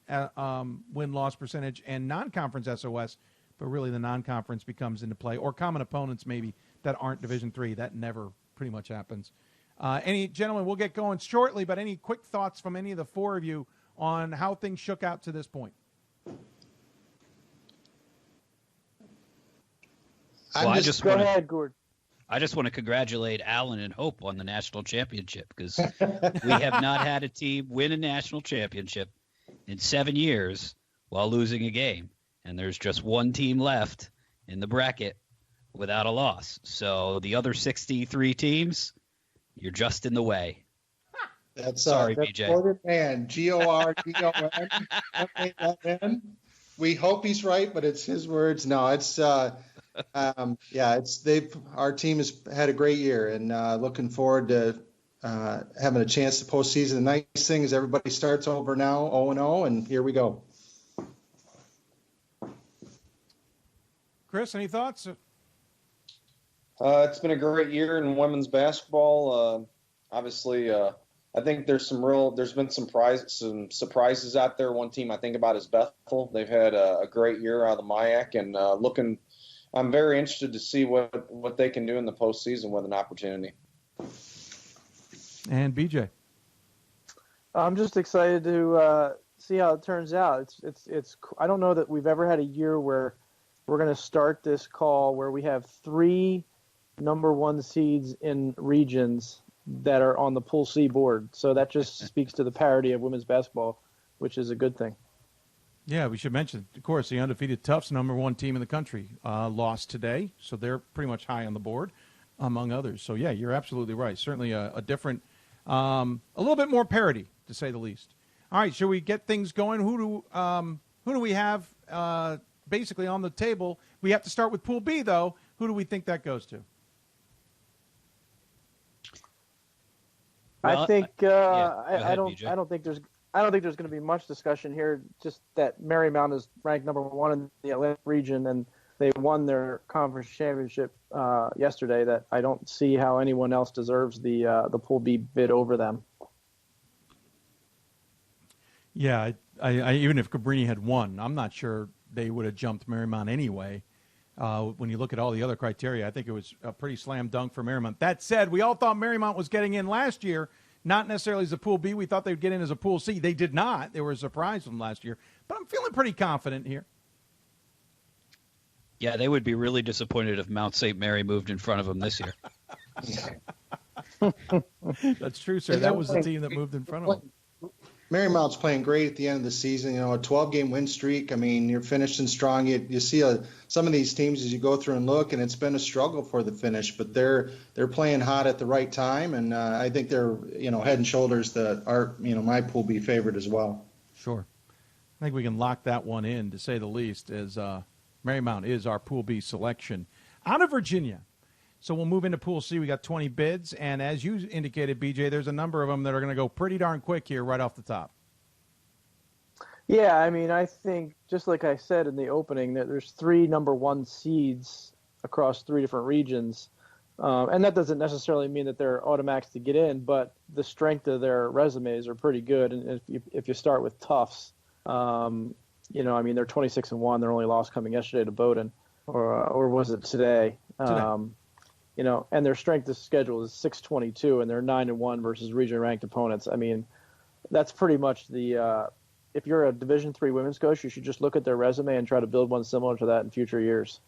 win-loss percentage and non-conference SOS. But really the non-conference becomes into play, or common opponents maybe that aren't Division III. That never pretty much happens. Gentlemen, we'll get going shortly, but any quick thoughts from any of the four of you on how things shook out to this point? Well, go ahead, Gord. I just want to congratulate Alan and Hope on the national championship because we have not had a team win a national championship in 7 years while losing a game. And there's just one team left in the bracket without a loss. So the other 63 teams, you're just in the way. That's sorry, that's BJ. Gordon Mann, Gordon. We hope he's right, but it's his words. No, it's our team has had a great year, and looking forward to having a chance to postseason. The nice thing is everybody starts over now 0-0, and here we go. Chris, any thoughts? It's been a great year in women's basketball. Obviously, I think there's been some surprises out there. One team I think about is Bethel. They've had a great year out of the MIAC, and I'm very interested to see what they can do in the postseason with an opportunity. And BJ, I'm just excited to see how it turns out. It's I don't know that we've ever had a year where we're going to start this call where we have 3 number 1 seeds in regions that are on the Pool C board. So that just speaks to the parity of women's basketball, which is a good thing. Yeah, we should mention, of course, the undefeated Tufts, number 1 team in the country, lost today. So they're pretty much high on the board, among others. So, yeah, you're absolutely right. Certainly a different, a little bit more parity, to say the least. All right, shall we get things going? Who do we have basically on the table? We have to start with Pool B, though. Who do we think that goes to? Well, I think I don't think there's going to be much discussion here. Just that Marymount is ranked number 1 in the Atlantic region, and they won their conference championship yesterday. That I don't see how anyone else deserves the Pool B bid over them. Yeah, I even if Cabrini had won, I'm not sure they would have jumped Marymount anyway. When you look at all the other criteria, I think it was a pretty slam dunk for Marymount. That said, we all thought Marymount was getting in last year, not necessarily as a Pool B. We thought they would get in as a Pool C. They did not. They were a surprise from last year. But I'm feeling pretty confident here. Yeah, they would be really disappointed if Mount St. Mary moved in front of them this year. That's true, sir. That was the team that moved in front of them. Marymount's playing great at the end of the season. You know, a 12-game win streak. I mean, you're finishing strong. You see some of these teams as you go through and look, and it's been a struggle for the finish. But they're playing hot at the right time, and I think they're head and shoulders my Pool B favorite as well. Sure, I think we can lock that one in, to say the least, as Marymount is our Pool B selection. out of Virginia. So we'll move into Pool C. We got 20 bids, and as you indicated, BJ, there's a number of them that are going to go pretty darn quick here right off the top. Yeah, I mean, I think, just like I said in the opening, that there's 3 number 1 seeds across 3 different regions. And that doesn't necessarily mean that they're automatics to get in, but the strength of their resumes are pretty good. And if you start with Tufts, you know, I mean, they're 26-1. Their only loss coming yesterday to Bowdoin, or was it today? You know, and their strength of schedule is 622, and they're 9-1 versus regionally ranked opponents. I mean, that's pretty much the. If you're a Division III women's coach, you should just look at their resume and try to build one similar to that in future years.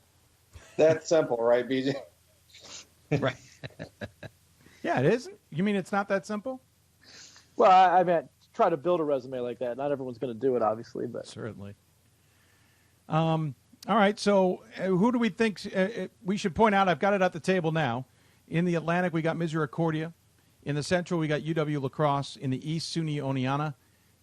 That's simple, right, BJ? Right. Yeah, it isn't. You mean it's not that simple? Well, I mean, try to build a resume like that. Not everyone's going to do it, obviously, but certainly. All right, so who do we think we should point out? I've got it at the table now. In the Atlantic, we got Misericordia. In the Central, we got UW La Crosse. In the East, SUNY Oneonta.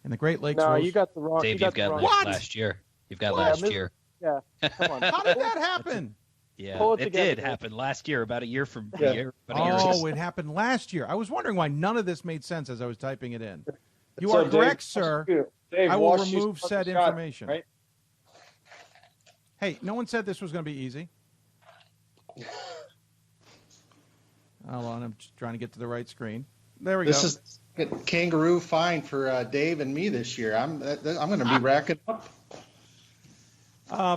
In the Great Lakes, no, you got the wrong. Dave, you've got last year. You've got last year. Yeah, come on. How did that happen? Yeah, it did happen last year, about a year from a year. It happened last year. I was wondering why none of this made sense as I was typing it in. You are correct, sir. Dave, I will remove said shot, information. right? Hey, no one said this was going to be easy. Hold on, I'm just trying to get to the right screen. There we go. This is a kangaroo fine for Dave and me this year. I'm going to be racking up.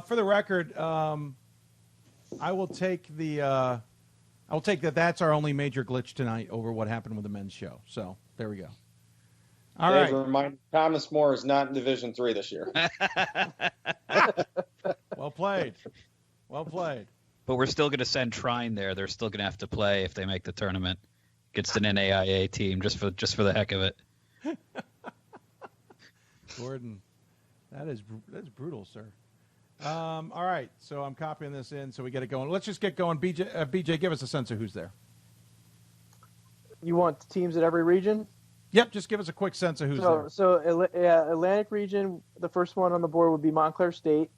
For the record, I will take that. That's our only major glitch tonight over what happened with the men's show. So there we go. All Dave, right. Remind Thomas More is not in Division III this year. Well played. Well played. But we're still going to send Trine there. They're still going to have to play if they make the tournament against an NAIA team just for the heck of it. Gordon, that's brutal, sir. All right, so I'm copying this in so we get it going. Let's just get going. BJ, give us a sense of who's there. You want teams at every region? Yep, just give us a quick sense of who's there. So Atlantic region, the first one on the board would be Montclair State.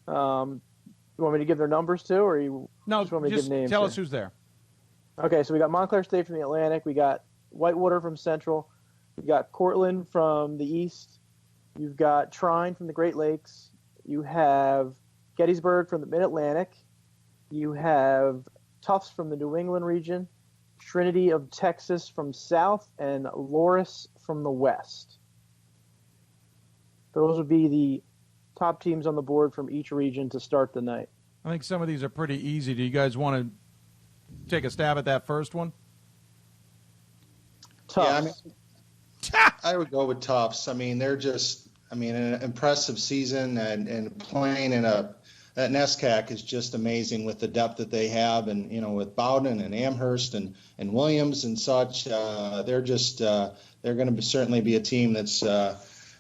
You want me to give their numbers too, or you just want me to give names? Tell us who's there. Okay, so we got Montclair State from the Atlantic. We got Whitewater from Central. We got Cortland from the East. You've got Trine from the Great Lakes. You have Gettysburg from the Mid-Atlantic. You have Tufts from the New England region. Trinity of Texas from South, and Loris from the West. Those would be the top teams on the board from each region to start the night. I think some of these are pretty easy. Do you guys want to take a stab at that first one? Tufts. Yeah, I would go with Tufts. I mean, they're just, an impressive season, and playing in that NESCAC is just amazing with the depth that they have, and with Bowdoin and Amherst and Williams and such. They're going to certainly be a team that's going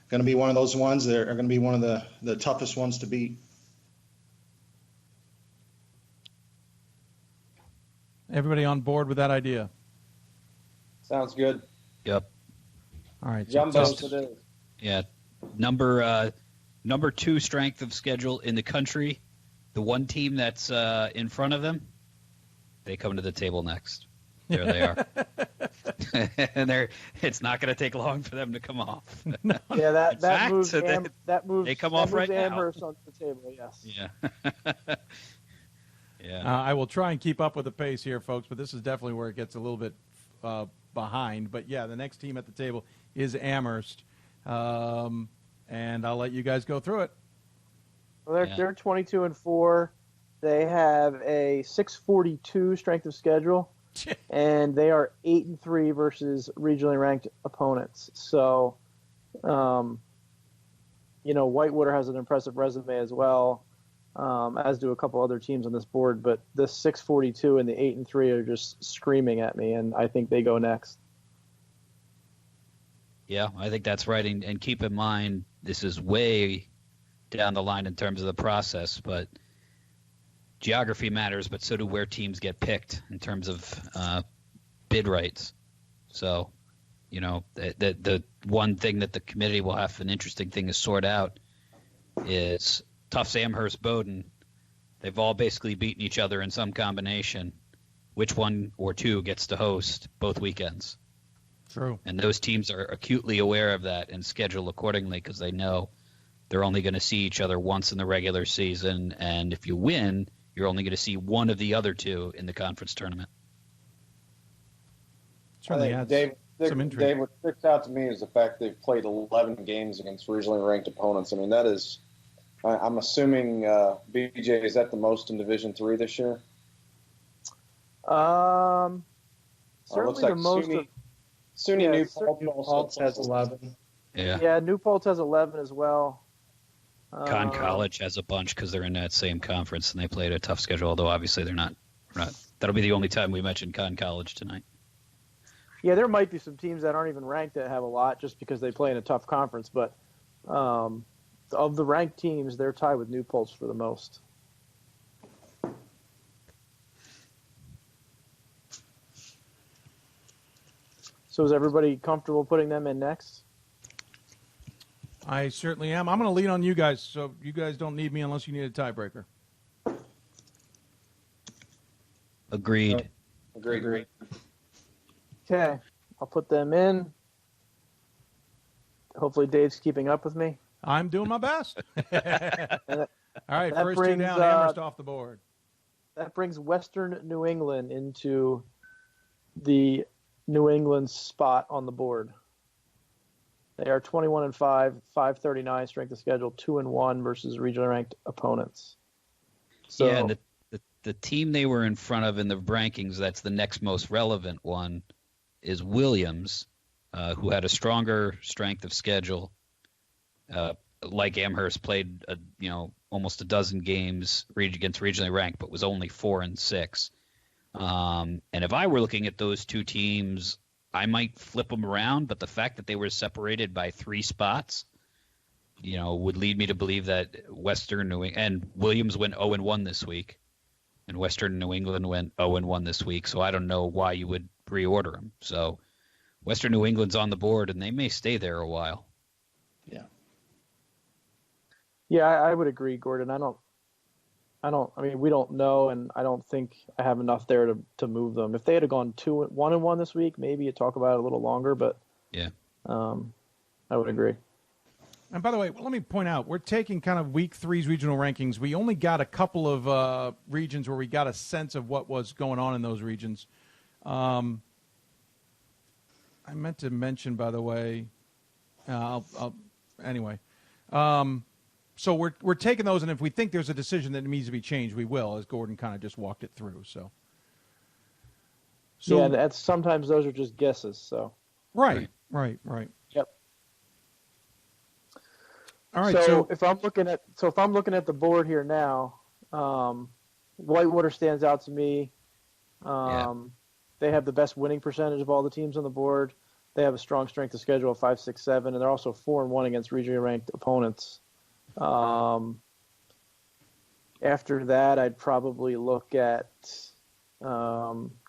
to be one of those ones that are going to be one of the toughest ones to beat. Everybody on board with that idea? Sounds good. Yep. All right. Jumbos it is. Yeah. Number 2 strength of schedule in the country. The one team that's in front of them, they come to the table next. There they are. And it's not going to take long for them to come off. No. Yeah, that moves. They come off right now. Amherst onto the table. Yes. Yeah. Yeah. I will try and keep up with the pace here, folks, but this is definitely where it gets a little bit behind. But yeah, the next team at the table is Amherst, and I'll let you guys go through it. Well, they're 22-4. They have a 642 strength of schedule, and they are 8-3 versus regionally ranked opponents. So, Whitewater has an impressive resume as well, as do a couple other teams on this board. But the 642 and the 8-3 are just screaming at me, and I think they go next. Yeah, I think that's right. And keep in mind, this is way down the line in terms of the process, but geography matters, but so do where teams get picked in terms of bid rights. So, the one thing that the committee will have an interesting thing to sort out is Tufts, Amherst, Bowdoin. They've all basically beaten each other in some combination. Which one or two gets to host both weekends? True. And those teams are acutely aware of that and schedule accordingly because they know they're only going to see each other once in the regular season. And if you win, you're only going to see one of the other two in the conference tournament. Certainly adds some intrigue. Dave, what sticks out to me is the fact they've played 11 games against regionally ranked opponents. I mean, that is, I'm assuming, BJ, is that the most in Division III this year? Certainly looks like the most. SUNY New Paltz has 11. Yeah, New Paltz has 11 as well. Con College has a bunch because they're in that same conference and they played a tough schedule. Although obviously they're not. That'll be the only time we mention Con College tonight. Yeah, there might be some teams that aren't even ranked that have a lot just because they play in a tough conference. But of the ranked teams, they're tied with New Paltz for the most. So is everybody comfortable putting them in next? I certainly am. I'm going to lean on you guys, so you guys don't need me unless you need a tiebreaker. Agreed. Agreed. Okay, I'll put them in. Hopefully Dave's keeping up with me. I'm doing my best. All right, That first two brings, down, Amherst off the board. That brings Western New England into the New England spot on the board. They are 21-5, 539 strength of schedule, 2-1 versus regionally ranked opponents. So, yeah, and the team they were in front of in the rankings, that's the next most relevant one, is Williams, who had a stronger strength of schedule. Like Amherst, played almost a dozen games against regionally ranked, but was only 4-6. And if I were looking at those two teams, I might flip them around, but the fact that they were separated by 3 spots, would lead me to believe that Western New England and Williams went 0-1 this week, and Western New England went 0-1 this week. So I don't know why you would reorder them. So Western New England's on the board, and they may stay there a while. Yeah, I would agree, Gordon. I mean, we don't know, and I don't think I have enough there to move them. If they had gone 1-1 this week, maybe you'd talk about it a little longer, but yeah, I would agree. And by the way, let me point out, we're taking kind of week 3's regional rankings. We only got a couple of regions where we got a sense of what was going on in those regions. I meant to mention, by the way, anyway. So we're taking those, and if we think there's a decision that needs to be changed, we will, as Gordon kind of just walked it through. So yeah, that's sometimes those are just guesses. So right. Yep. All right. So if I'm looking at the board here now, Whitewater stands out to me. They have the best winning percentage of all the teams on the board. They have a strong strength of schedule of 5-6-7, and they're also 4-1 against regionally ranked opponents. After that, I'd probably look at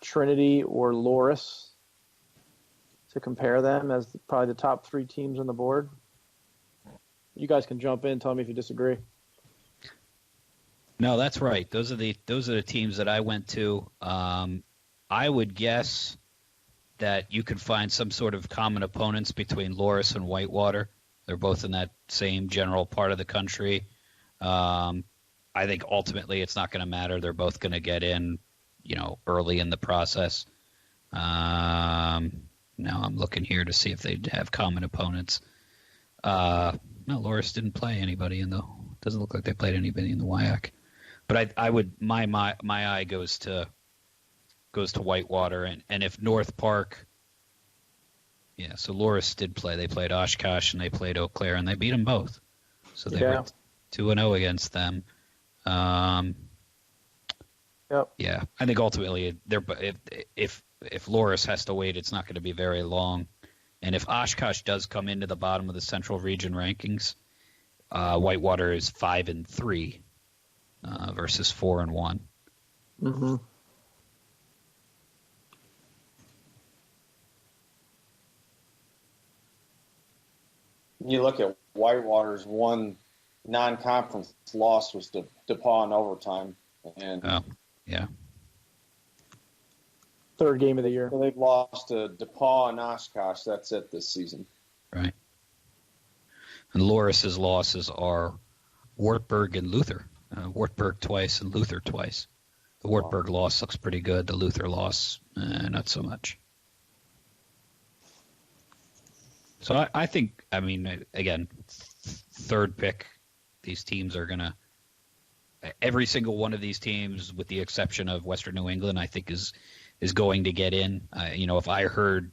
Trinity or Loris to compare them as probably the top 3 teams on the board. You guys can jump in, tell me if you disagree. No, that's right. Those are the teams that I went to. I would guess that you could find some sort of common opponents between Loris and Whitewater. They're both in that same general part of the country. I think ultimately it's not going to matter. They're both going to get in, early in the process. Now I'm looking here to see if they have common opponents. No, Loris didn't play anybody in the. Doesn't look like they played anybody in the WIAC. But I would my eye goes to Whitewater, and if North Park. Yeah, so Loris did play. They played Oshkosh and they played Eau Claire, and they beat them both. So they were 2-0 against them. Yep. Yeah, I think ultimately if Loris has to wait, it's not going to be very long. And if Oshkosh does come into the bottom of the Central Region rankings, Whitewater is 5-3 versus 4-1. Mm-hmm. You look at Whitewater's one non-conference loss was to DePaul in overtime. And yeah. Third game of the year. So they've lost to DePaul and Oshkosh. That's it this season. Right. And Loris's losses are Wartburg and Luther. Wartburg twice and Luther twice. The Wartburg loss looks pretty good. The Luther loss, not so much. So I think, I mean, again, third pick, these teams are going to – every single one of these teams, with the exception of Western New England, I think is going to get in. If I heard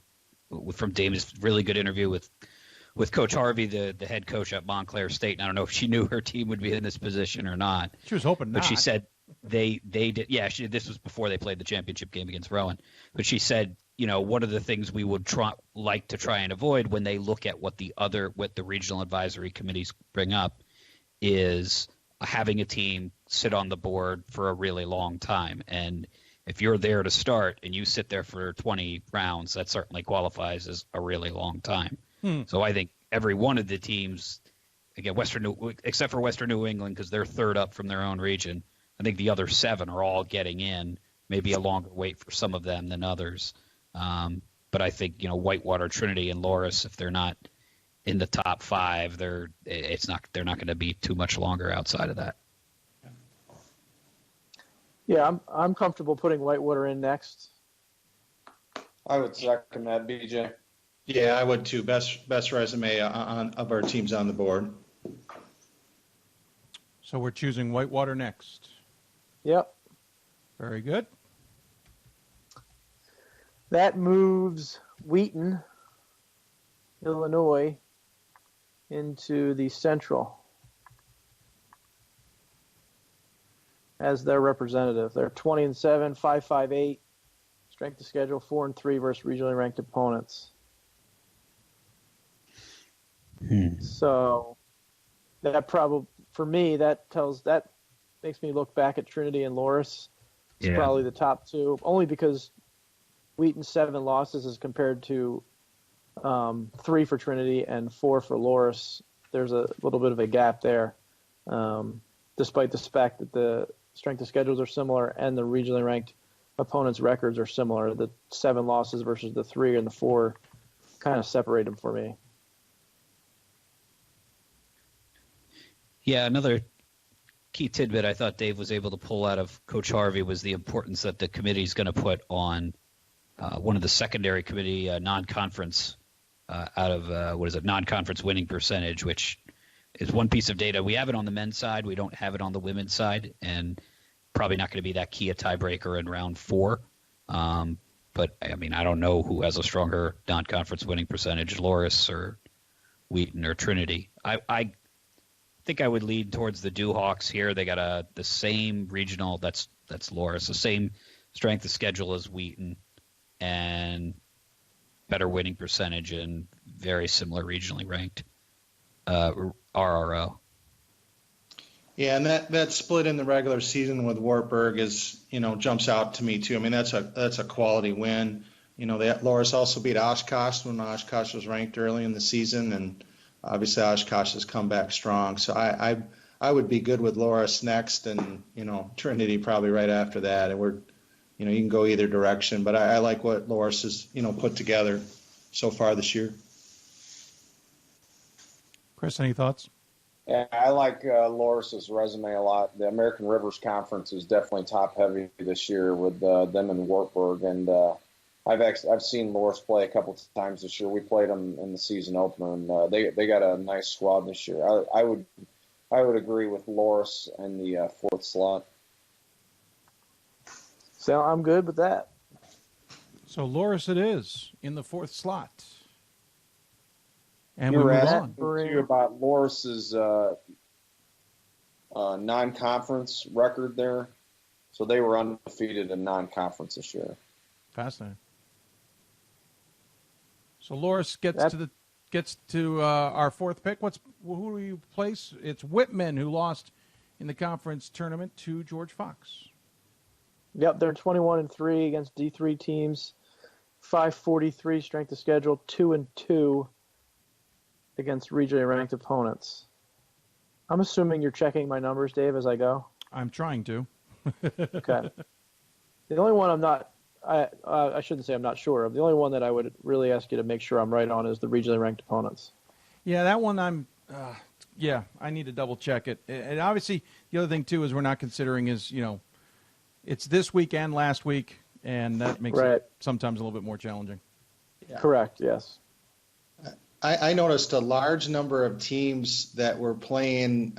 from Damon's really good interview with Coach Harvey, the head coach at Montclair State, and I don't know if she knew her team would be in this position or not. She was hoping not. But she said they did. Yeah, this was before they played the championship game against Rowan. But she said, one of the things we would like to try and avoid when they look at what the regional advisory committees bring up is having a team sit on the board for a really long time. And if you're there to start and you sit there for 20 rounds, that certainly qualifies as a really long time. So I think every one of the teams, again, except for Western New England, because they're third up from their own region, I think the other 7 are all getting in. Maybe a longer wait for some of them than others. But I think Whitewater, Trinity, and Loris, if they're not in the top 5, they're not going to be too much longer outside of that. Yeah, I'm comfortable putting Whitewater in next. I would second that, BJ. Yeah, I would too. Best resume of our teams on the board. So we're choosing Whitewater next. Yep. Very good. That moves Wheaton, Illinois, into the Central as their representative. They're 20-7, 5-5-8, strength of schedule 4-3 versus regionally ranked opponents. So that probably, for me, that makes me look back at Trinity and Loris. It's probably the top 2, only because Wheaton's 7 losses as compared to 3 for Trinity and 4 for Loris. There's a little bit of a gap there, despite the fact that the strength of schedules are similar and the regionally ranked opponents' records are similar. The 7 losses versus the 3 and the 4 kind of separate them for me. Yeah, another key tidbit I thought Dave was able to pull out of Coach Harvey was the importance that the committee is going to put on one of the secondary committee non-conference out of non-conference winning percentage, which is one piece of data. We have it on the men's side. We don't have it on the women's side, and probably not going to be that key a tiebreaker in round 4. But, I mean, I don't know who has a stronger non-conference winning percentage, Loris or Wheaton or Trinity. I think I would lean towards the Dewhawks here. They got the same regional, that's Loris, the same strength of schedule as Wheaton, and better winning percentage and very similar regionally ranked RRO. Yeah, and that split in the regular season with Wartburg jumps out to me too. I mean, that's a quality win. Loris also beat Oshkosh when Oshkosh was ranked early in the season, and obviously Oshkosh has come back strong. So I would be good with Loris next, and Trinity probably right after that. And you can go either direction, but I like what Loris has put together so far this year. Chris, any thoughts? Yeah, I like Loris's resume a lot. The American Rivers Conference is definitely top heavy this year with them and Wartburg, and I've seen Loris play a couple of times this year. We played them in the season opener, and they got a nice squad this year. I would agree with Loris in the 4th slot. So I'm good with that. So Loris it is in the 4th slot. And you we were move asking on. too about Loris's non-conference record there. So they were undefeated in non-conference this year. Fascinating. So Loris gets to our 4th pick. Who do you place? It's Whitman, who lost in the conference tournament to George Fox. Yep, they're 21-3 against D3 teams, 543 strength of schedule, 2-2 against regionally ranked opponents. I'm assuming you're checking my numbers, Dave, as I go. I'm trying to. Okay. The only one I'm not, I shouldn't say I'm not sure of. The only one that I would really ask you to make sure I'm right on is the regionally ranked opponents. Yeah, that one I need to double check it. And obviously, the other thing too is we're not considering is it's this week and last week, and that makes it sometimes a little bit more challenging. Yeah. Correct. Yes. I noticed a large number of teams that were playing,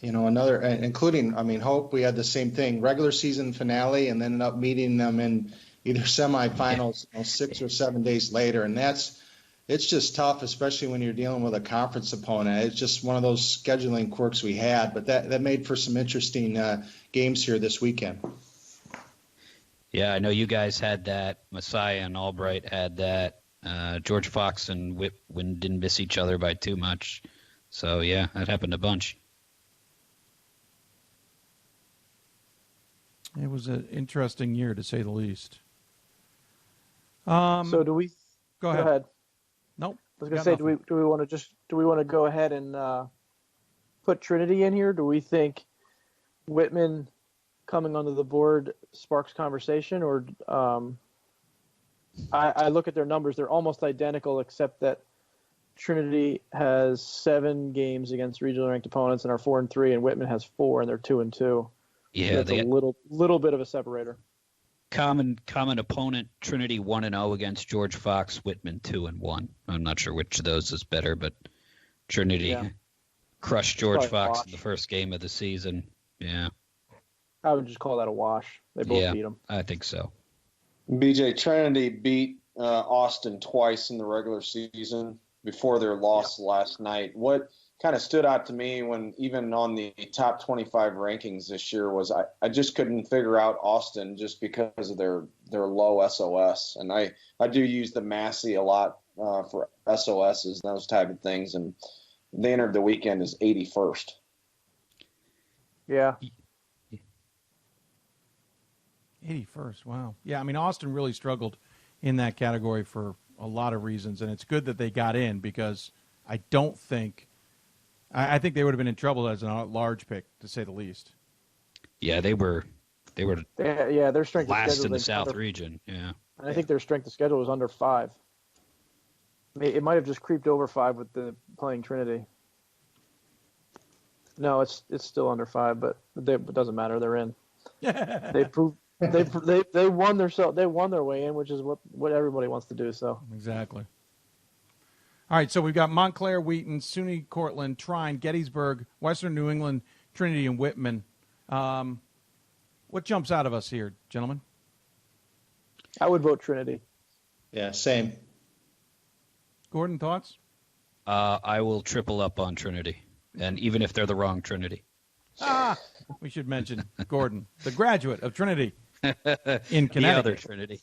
including, Hope, we had the same thing, regular season finale, and then ended up meeting them in either semifinals 6 or 7 days later. And it's just tough, especially when you're dealing with a conference opponent. It's just one of those scheduling quirks we had, but that made for some interesting games here this weekend. Yeah, I know you guys had that. Messiah and Albright had that. George Fox and Whitman didn't miss each other by too much. So, yeah, that happened a bunch. It was an interesting year, to say the least. So do we go ahead? Nope. I was going to say, do we want to go ahead and put Trinity in here? Do we think Whitman coming onto the board sparks conversation, or I look at their numbers; they're almost identical, except that Trinity has 7 games against regionally ranked opponents and are 4-3, and Whitman has 4 and they're 2-2. Yeah, so that's a little bit of a separator. Common opponent, Trinity 1-0 against George Fox, Whitman 2-1. I'm not sure which of those is better, but Trinity crushed George Fox in the first game of the season. Yeah. I would just call that a wash. They both beat them. I think so. BJ, Trinity beat Austin twice in the regular season before their loss last night. What kind of stood out to me when even on the top 25 rankings this year was I just couldn't figure out Austin just because of their low SOS. And I do use the Massey a lot for SOSs and those type of things. And they entered the weekend as 81st. Yeah. 81st. Wow. Yeah, Austin really struggled in that category for a lot of reasons, and it's good that they got in because I think they would have been in trouble as a large pick, to say the least. Yeah, they were their strength last of schedule in the South region. Yeah. And I think their strength of schedule was under 5. It might have just creeped over 5 with the playing Trinity. No, it's still under 5, but it doesn't matter. They're in. They proved they won their way in, which is what everybody wants to do. So exactly. All right, so we've got Montclair, Wheaton, SUNY Cortland, Trine, Gettysburg, Western New England, Trinity, and Whitman. What jumps out of us here, gentlemen? I would vote Trinity. Yeah, same. Gordon, thoughts? I will triple up on Trinity, and even if they're the wrong Trinity. We should mention Gordon, the graduate of Trinity in Connecticut. The other Trinity,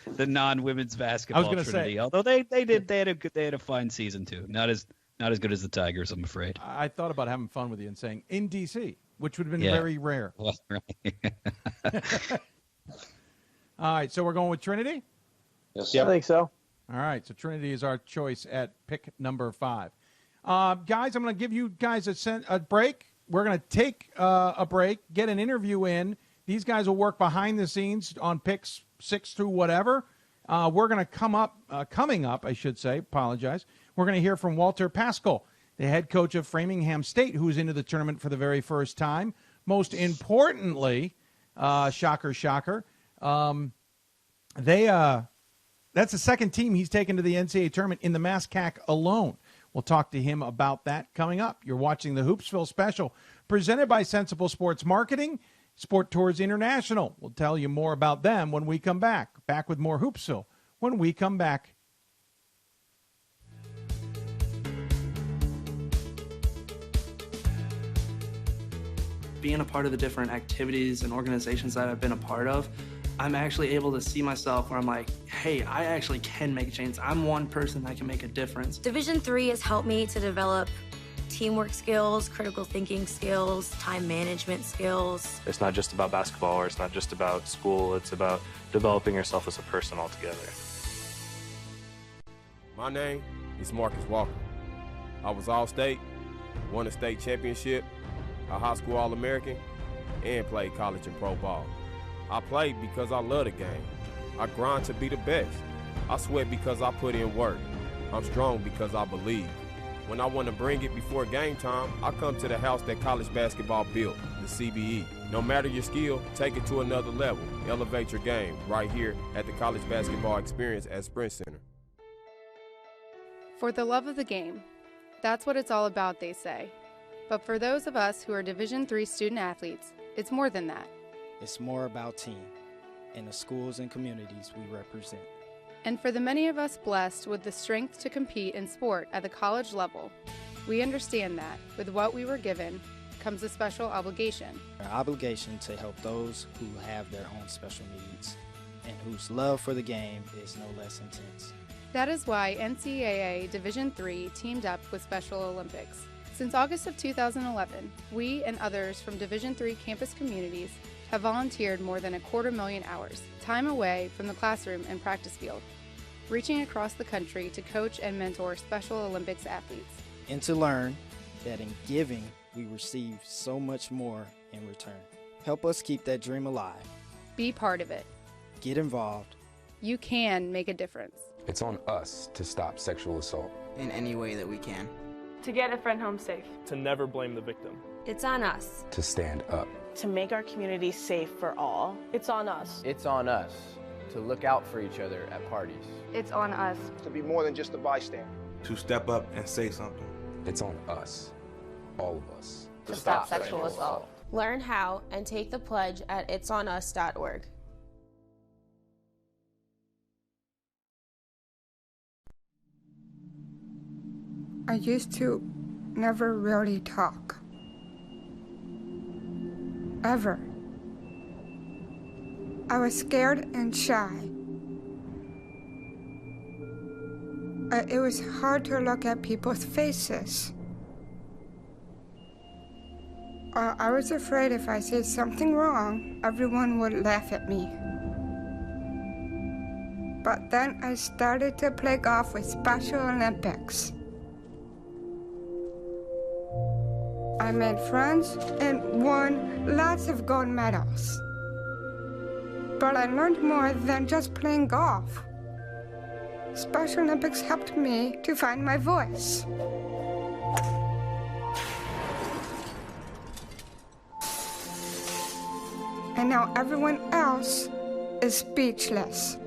the non-women's basketball Trinity. Although they had a fine season too. Not as good as the Tigers, I'm afraid. I thought about having fun with you and saying in DC, which would have been very rare. Well, right. All right, so we're going with Trinity? Yes, I think so. All right, so Trinity is our choice at pick number 5. Guys, I'm going to give you guys a break. We're going to take a break, get an interview in. These guys will work behind the scenes on picks 6 through whatever. We're going to coming up, I should say, apologize. We're going to hear from Walter Pascal, the head coach of Framingham State, who's into the tournament for the very first time. Most importantly, shocker, that's the second team he's taken to the NCAA tournament in the MASCAC alone. We'll talk to him about that coming up. You're watching the Hoopsville Special, presented by Sensible Sports Marketing, Sport Tours International. We'll tell you more about them when we come back. Back with more Hoopsville when we come back. Being a part of the different activities and organizations that I've been a part of, I'm actually able to see myself where I'm like, hey, I actually can make a change. I'm one person that can make a difference. Division III has helped me to develop teamwork skills, critical thinking skills, time management skills. It's not just about basketball, or it's not just about school. It's about developing yourself as a person altogether. My name is Marcus Walker. I was All-State, won a state championship, a high school All-American, and played college and pro ball. I played because I love the game. I grind to be the best. I sweat because I put in work. I'm strong because I believe. When I want to bring it before game time, I come to the house that college basketball built, the CBE. No matter your skill, take it to another level. Elevate your game right here at the College Basketball Experience at Sprint Center. For the love of the game. That's what it's all about, they say. But for those of us who are Division III student athletes, it's more than that. It's more about team and the schools and communities we represent. And for the many of us blessed with the strength to compete in sport at the college level, we understand that with what we were given comes a special obligation. Our obligation to help those who have their own special needs and whose love for the game is no less intense. That is why NCAA Division III teamed up with Special Olympics. Since August of 2011, we and others from Division III campus communities have volunteered more than 250,000 hours, time away from the classroom and practice field, reaching across the country to coach and mentor Special Olympics athletes. And to learn that in giving, we receive so much more in return. Help us keep that dream alive. Be part of it. Get involved. You can make a difference. It's on us to stop sexual assault. In any way that we can. To get a friend home safe. To never blame the victim. It's on us. To stand up. To make our community safe for all. It's on us. It's on us to look out for each other at parties. It's on us. To be more than just a bystander. To step up and say something. It's on us, all of us. To stop sexual assault. Learn how and take the pledge at itsonus.org. I used to never really talk. Ever. I was scared and shy. It was hard to look at people's faces. I was afraid if I said something wrong, everyone would laugh at me. But then I started to play golf with Special Olympics. I made friends and won lots of gold medals. But I learned more than just playing golf. Special Olympics helped me to find my voice. And now everyone else is speechless.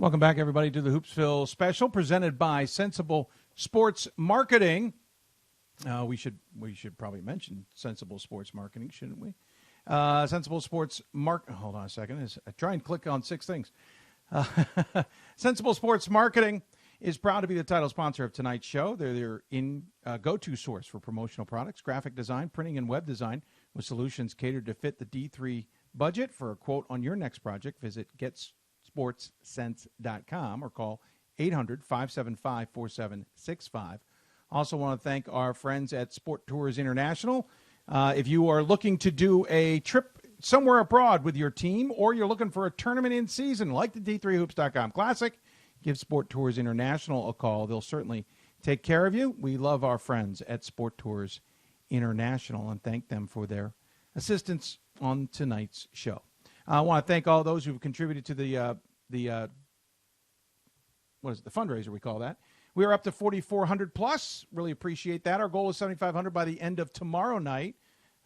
Welcome back, everybody, to the Hoopsville special presented by Sensible Sports Marketing. We should probably mention Sensible Sports Marketing, shouldn't we? Sensible Sports Hold on a second. I try and click on 6 things. Sensible Sports Marketing is proud to be the title sponsor of tonight's show. They're their go-to source for promotional products, graphic design, printing, and web design with solutions catered to fit the D3 budget. For a quote on your next project, visit getsportssense.com or call 800-575-4765. Also want to thank our friends at Sport Tours International. If you are looking to do a trip somewhere abroad with your team, or you're looking for a tournament in season like the D3Hoops.com Classic, give Sport Tours International a call. They'll certainly take care of you. We love our friends at Sport Tours International and thank them for their assistance on tonight's show. I want to thank all those who've contributed to the fundraiser, we call that. We are up to 4,400 plus. Really appreciate that. Our goal is 7,500 by the end of tomorrow night.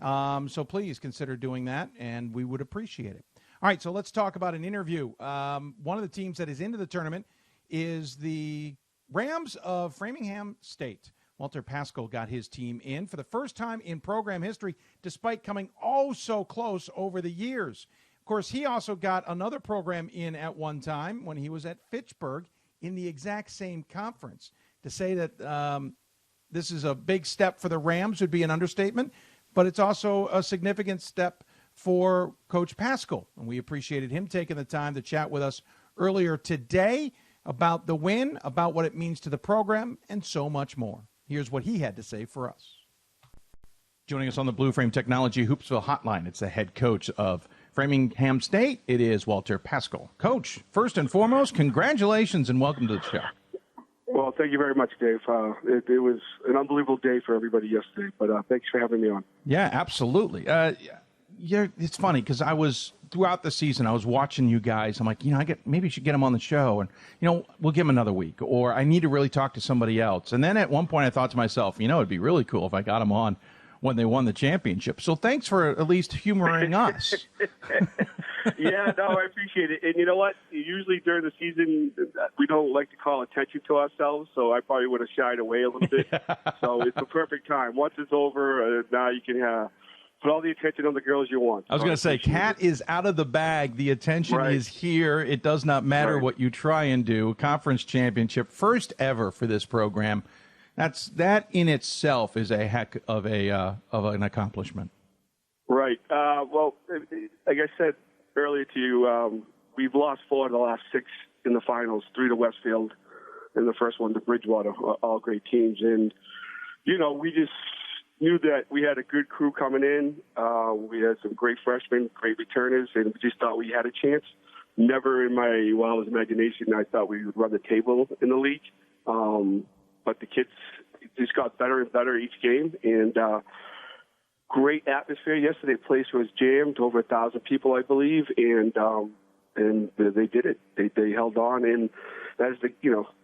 So please consider doing that, and we would appreciate it. All right, so let's talk about an interview. One of the teams that is into the tournament is the Rams of Framingham State. Walter Pascal got his team in for the first time in program history, despite coming oh so close over the years. Of course, he also got another program in at one time when he was at Fitchburg in the exact same conference. To say that this is a big step for the Rams would be an understatement. but it's also a significant step for Coach Pascal. And we appreciated him taking the time to chat with us earlier today about the win, about what it means to the program, and so much more. Here's what he had to say for us. Joining us on the Blue Frame Technology Hoopsville Hotline, it's the head coach of Framingham State. It is Walter Pascal. Coach, first and foremost, congratulations and welcome to the show. Well, thank you very much, Dave. It was an unbelievable day for everybody yesterday, but thanks for having me on. Yeah, absolutely. It's funny because throughout the season, I was watching you guys. I'm like, maybe I should get him on the show, and we'll give him another week, or I need to really talk to somebody else. And then at one point, I thought to myself, it'd be really cool if I got him on when they won the championship. So thanks for at least humoring us. Yeah, no, I appreciate it. And you know what? Usually during the season, we don't like to call attention to ourselves, so I probably would have shied away a little bit. So it's the perfect time. Once it's over, now you can put all the attention on the girls you want. I was going to say, Kat is out of the bag. The attention is here. It does not matter what you try and do. Conference championship, first ever for this program. That in itself is a heck of an accomplishment. Right. Well, like I said earlier to you, we've lost 4 of the last 6 in the finals, 3 to Westfield, and the first one to Bridgewater, all great teams. And, we just knew that we had a good crew coming in. We had some great freshmen, great returners, and we just thought we had a chance. Never in my wildest imagination I thought we would run the table in the league. But the kids just got better and better each game, and great atmosphere yesterday. The place was jammed, over 1,000 people, I believe, and they did it. They held on, and as the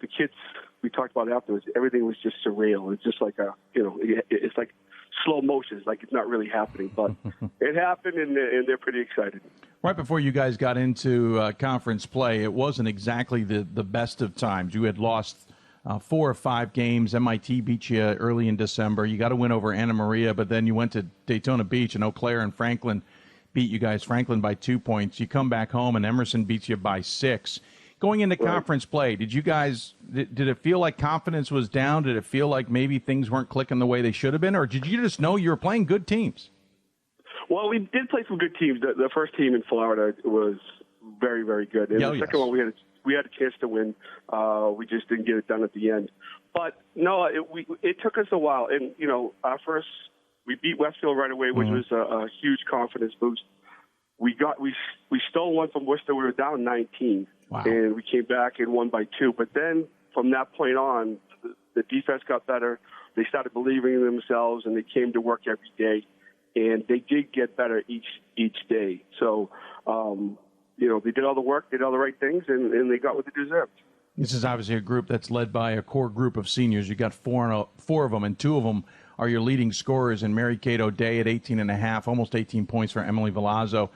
kids we talked about afterwards, everything was just surreal. It's just like it's like slow motion. It's like it's not really happening, but it happened, and they're pretty excited. Right before you guys got into conference play, it wasn't exactly the best of times. You had lost 4 or 5 games. MIT beat you early in December. You got a win over Anna Maria, but then you went to Daytona Beach, and Eau Claire and Franklin beat you guys. Franklin by 2 points. You come back home, and Emerson beats you by 6. Going into conference play, did it feel like confidence was down? Did it feel like maybe things weren't clicking the way they should have been? Or did you just know you were playing good teams? Well, we did play some good teams. The first team in Florida was very, very good. And the second one we had a chance to win. We just didn't get it done at the end. But no, it took us a while. And we beat Westfield right away, which was a huge confidence boost. We stole one from Worcester. We were down 19, and we came back and won by 2. But then from that point on, the defense got better. They started believing in themselves, and they came to work every day. And they did get better each day. So. They did all the work, did all the right things, and they got what they deserved. This is obviously a group that's led by a core group of seniors. You got 4 of them, and 2 of them are your leading scorers in Mary Kate O'Day at 18.5, almost 18 points for Emily Velazzo.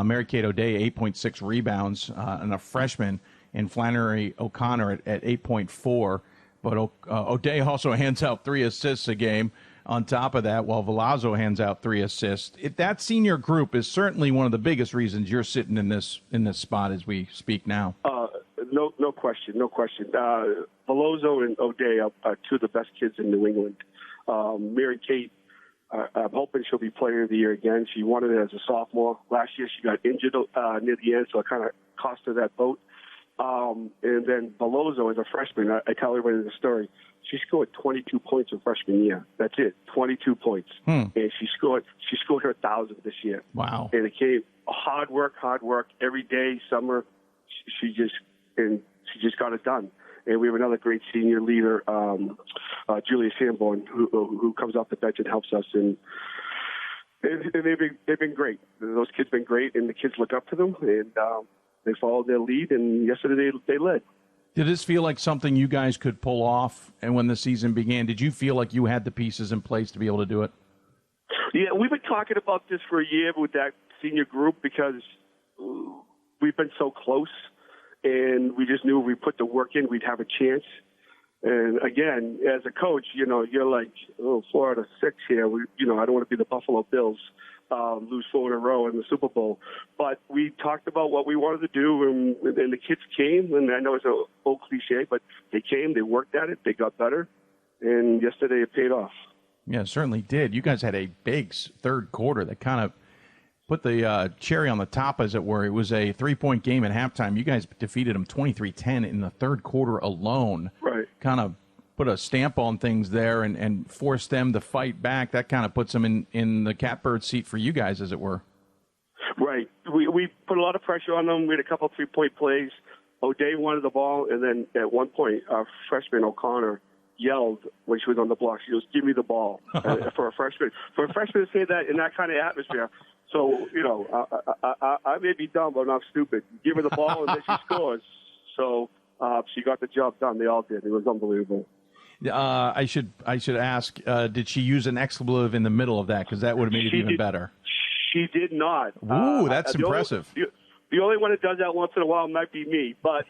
Mary Kate O'Day, 8.6 rebounds, and a freshman in Flannery O'Connor at 8.4. But O'Day also hands out 3 assists a game. On top of that, while Velazzo hands out 3 assists, that senior group is certainly one of the biggest reasons you're sitting in this spot as we speak now. No question. Velazzo and O'Day are 2 of the best kids in New England. Mary Kate, I'm hoping she'll be Player of the Year again. She won it as a sophomore. Last year she got injured near the end, so it kind of cost her that vote. And then Velazzo, as a freshman, I tell everybody the story. She scored 22 points her freshman year. That's it, 22 points. And she scored her 1,000th this year. Wow. And it came hard work every day, summer. She just got it done. And we have another great senior leader, Julia Sanborn, who comes off the bench and helps us. And they've been great. Those kids have been great, and the kids look up to them, and they followed their lead. And yesterday they led. Did this feel like something you guys could pull off? And when the season began, did you feel like you had the pieces in place to be able to do it? Yeah, we've been talking about this for a year with that senior group because we've been so close, and we just knew if we put the work in, we'd have a chance. And again, as a coach, you're like, 4 out of 6 here. I don't want to be the Buffalo Bills. Lose 4 in a row in the Super Bowl. But we talked about what we wanted to do, and the kids came, and I know it's an old cliche, but they came, they worked at it, they got better, and yesterday it paid off. Yeah, it certainly did. You guys had a big third quarter that kind of put the cherry on the top, as it were. It was a 3-point game at halftime. You guys defeated them 23-10 in the third quarter alone. Right. Kind of put a stamp on things there and forced them to fight back. That kind of puts them in the catbird seat for you guys, as it were. Right. We put a lot of pressure on them. We had a couple of 3-point plays. O'Day wanted the ball, and then at one point, our freshman O'Connor yelled when she was on the block. She goes, "Give me the ball." For a freshman to say that in that kind of atmosphere. So, I may be dumb, but I'm not stupid. Give her the ball, and then she scores. So she got the job done. They all did. It was unbelievable. I should ask, did she use an expletive in the middle of that? Because that would have made it even better. She did not. Ooh, that's impressive. The only one that does that once in a while might be me, but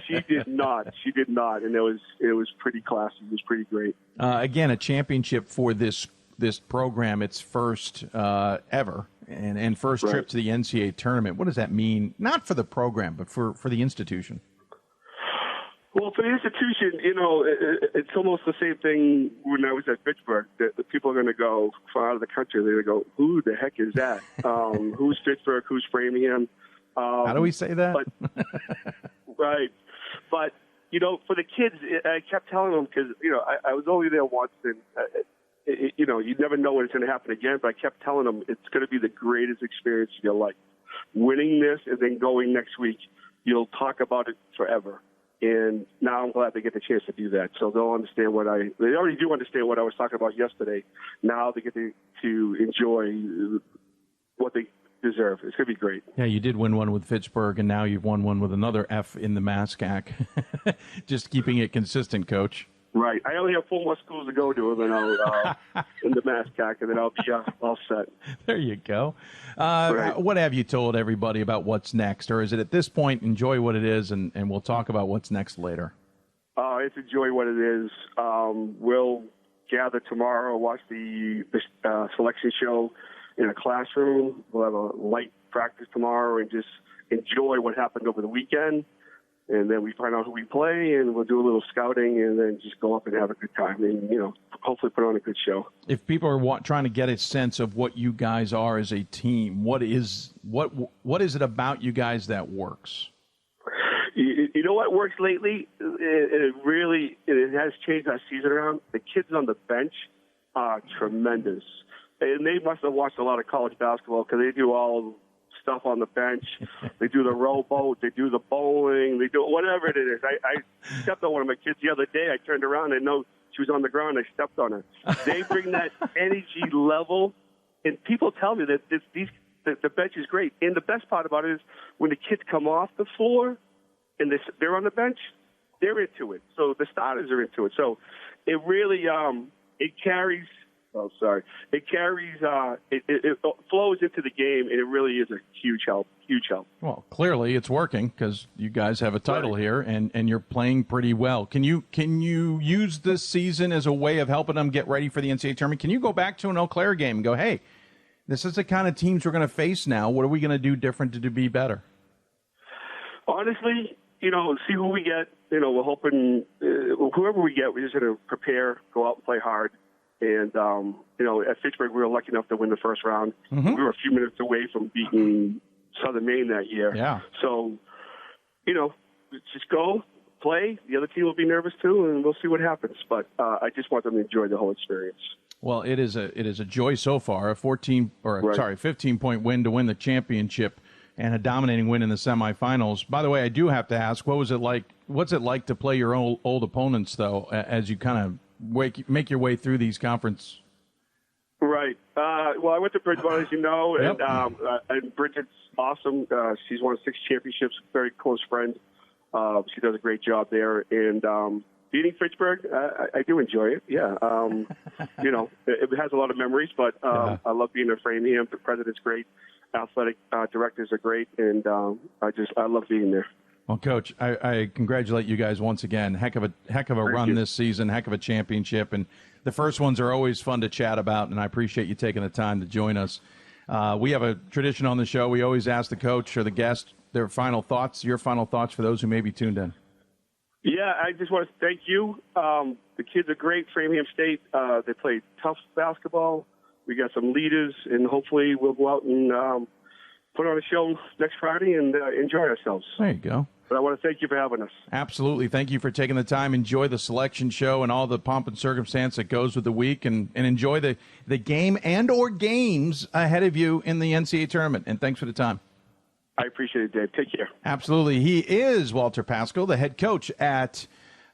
she did not. She did not, and it was pretty classy. It was pretty great. Again, a championship for this program. Its first ever, and first trip to the NCAA tournament. What does that mean? Not for the program, but for the institution. Well, for the institution, it's almost the same thing when I was at Pittsburgh. The people are going to go from out of the country. They're going to go, "Who the heck is that? Who's Pittsburgh? Who's Framingham?" How do we say that? Right. But, for the kids, I kept telling them because, I was only there once and, you never know when it's going to happen again. But I kept telling them it's going to be the greatest experience of your life. Winning this and then going next week, you'll talk about it forever. And now I'm glad they get the chance to do that. So they'll understand they already do understand what I was talking about yesterday. Now they get to enjoy what they deserve. It's going to be great. Yeah, you did win one with Pittsburgh, and now you've won one with another F in the MASCAC. Just keeping it consistent, Coach. Right. I only have 4 more schools to go to, and then I'll in the MASCAC, and then I'll be all set. There you go. Right. What have you told everybody about what's next, or is it at this point enjoy what it is, and we'll talk about what's next later? It's enjoy what it is. We'll gather tomorrow, watch the selection show in a classroom. We'll have a light practice tomorrow and just enjoy what happened over the weekend. And then we find out who we play, and we'll do a little scouting, and then just go up and have a good time, and hopefully put on a good show. If people are trying to get a sense of what you guys are as a team, what is it about you guys that works? You know what works lately? It has changed our season around. The kids on the bench are tremendous. And they must have watched a lot of college basketball because they do all stuff on the bench. They do the rowboat. They do the bowling. They do whatever it is. I stepped on one of my kids the other day. I turned around and know she was on the ground. I stepped on her. They bring that energy level, and people tell me that the bench is great. And the best part about it is when the kids come off the floor and they're on the bench, they're into it. So the starters are into it. So it really it carries. Oh, sorry. It carries, it flows into the game, and it really is a huge help. Well, clearly it's working because you guys have a title here, and you're playing pretty well. Can you use this season as a way of helping them get ready for the NCAA tournament? Can you go back to an Eau Claire game and go, hey, this is the kind of teams we're going to face now. What are we going to do different to be better? Honestly, see who we get. We're hoping whoever we get, we're just going to prepare, go out and play hard. And, at Fitchburg, we were lucky enough to win the first round. Mm-hmm. We were a few minutes away from beating Southern Maine that year. Yeah. So, just go, play. The other team will be nervous too, and we'll see what happens. But I just want them to enjoy the whole experience. Well, it is a joy so far. A 15-point win to win the championship, and a dominating win in the semifinals. By the way, I do have to ask, what's it like to play your old opponents, though, as you kind of make your way through these conference? Right. Well, I went to Bridgewater, as you know, Yep. and Bridget's awesome. She's won 6 championships, very close friend. She does a great job there. And beating Fitchburg, I do enjoy it. Yeah. It has a lot of memories, but I love being in Framingham. The president's great. Athletic directors are great, and I love being there. Well, Coach, I congratulate you guys once again. Heck of a run this season, heck of a championship, and the first ones are always fun to chat about, and I appreciate you taking the time to join us. We have a tradition on the show. We always ask the coach or the guest your final thoughts for those who may be tuned in. Yeah, I just want to thank you. The kids are great. Framingham State, they play tough basketball. We got some leaders, and hopefully we'll go out and put on a show next Friday and enjoy ourselves. There you go. But I want to thank you for having us. Absolutely. Thank you for taking the time. Enjoy the selection show and all the pomp and circumstance that goes with the week, and enjoy the game and or games ahead of you in the NCAA tournament. And thanks for the time. I appreciate it, Dave. Take care. Absolutely. He is Walter Pascal, the head coach at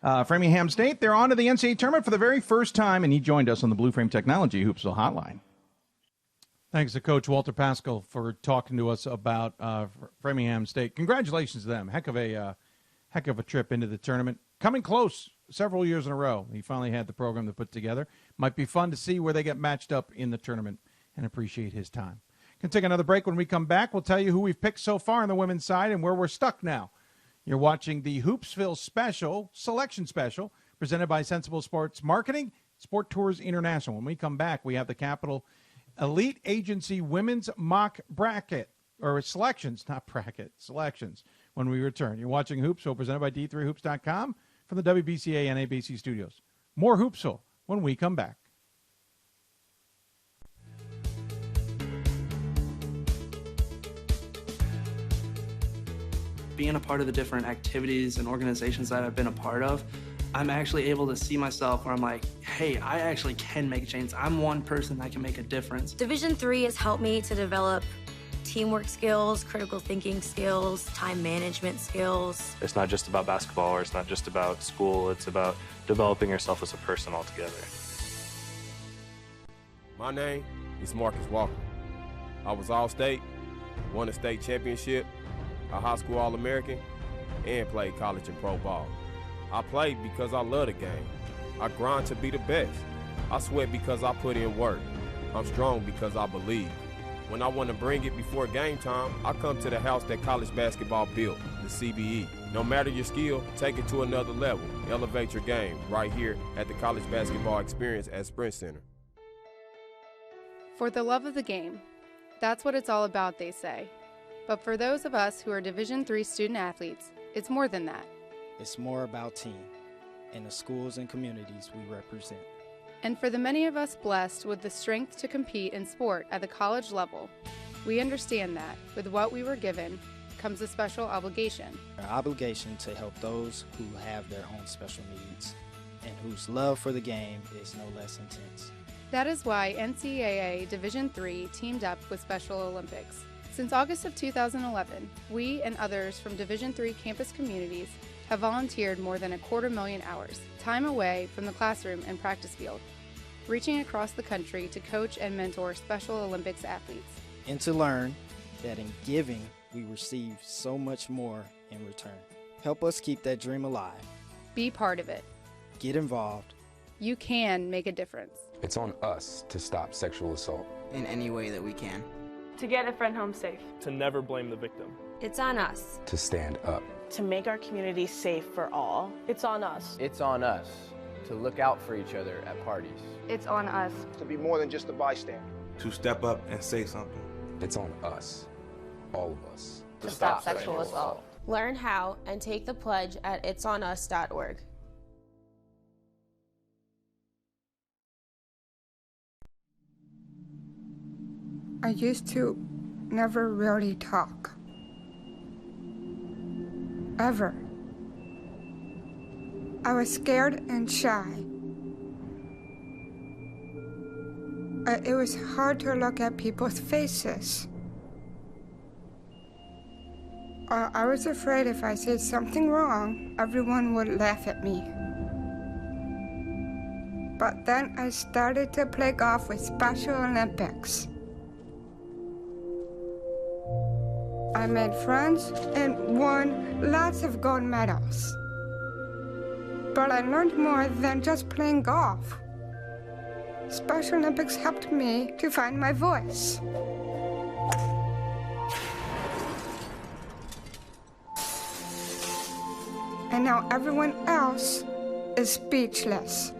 Framingham State. They're on to the NCAA tournament for the very first time, and he joined us on the Blue Frame Technology Hoopsville Hotline. Thanks to Coach Walter Pascal for talking to us about Framingham State. Congratulations to them. Heck of a trip into the tournament. Coming close several years in a row. He finally had the program to put together. Might be fun to see where they get matched up in the tournament, and appreciate his time. Can take another break. When we come back, we'll tell you who we've picked so far on the women's side and where we're stuck now. You're watching the Hoopsville Selection Special, presented by Sensible Sports Marketing, Sport Tours International. When we come back, we have the Capital Elite Agency Women's Mock Bracket, or Selections, not Bracket, Selections, when we return. You're watching Hoopsville, presented by D3Hoops.com from the WBCA NABC Studios. More Hoopsville when we come back. Being a part of the different activities and organizations that I've been a part of, I'm actually able to see myself where I'm like, hey, I actually can make change. I'm one person that can make a difference. Division III has helped me to develop teamwork skills, critical thinking skills, time management skills. It's not just about basketball, or it's not just about school. It's about developing yourself as a person altogether. My name is Marcus Walker. I was All-State, won a state championship, a high school All-American, and played college and pro ball. I played because I love the game. I grind to be the best. I sweat because I put in work. I'm strong because I believe. When I want to bring it before game time, I come to the house that college basketball built, the CBE. No matter your skill, take it to another level. Elevate your game right here at the College Basketball Experience at Sprint Center. For the love of the game. That's what it's all about, they say. But for those of us who are Division III student athletes, it's more than that. It's more about team and the schools and communities we represent. And for the many of us blessed with the strength to compete in sport at the college level, we understand that with what we were given comes a special obligation. Our obligation to help those who have their own special needs and whose love for the game is no less intense. That is why NCAA Division III teamed up with Special Olympics. Since August of 2011, we and others from Division III campus communities have volunteered more than 250,000 hours, time away from the classroom and practice field, reaching across the country to coach and mentor Special Olympics athletes. And to learn that in giving, we receive so much more in return. Help us keep that dream alive. Be part of it. Get involved. You can make a difference. It's on us to stop sexual assault. In any way that we can. To get a friend home safe. To never blame the victim. It's on us. To stand up. To make our community safe for all. It's on us. It's on us to look out for each other at parties. It's on us. To be more than just a bystander. To step up and say something. It's on us, all of us. To stop sexual assault. Learn how and take the pledge at itsonus.org. I used to never really talk. Ever. I was scared and shy. It was hard to look at people's faces. I was afraid if I said something wrong, everyone would laugh at me. But then I started to play golf with Special Olympics. I made friends and won lots of gold medals. But I learned more than just playing golf. Special Olympics helped me to find my voice. And now everyone else is speechless.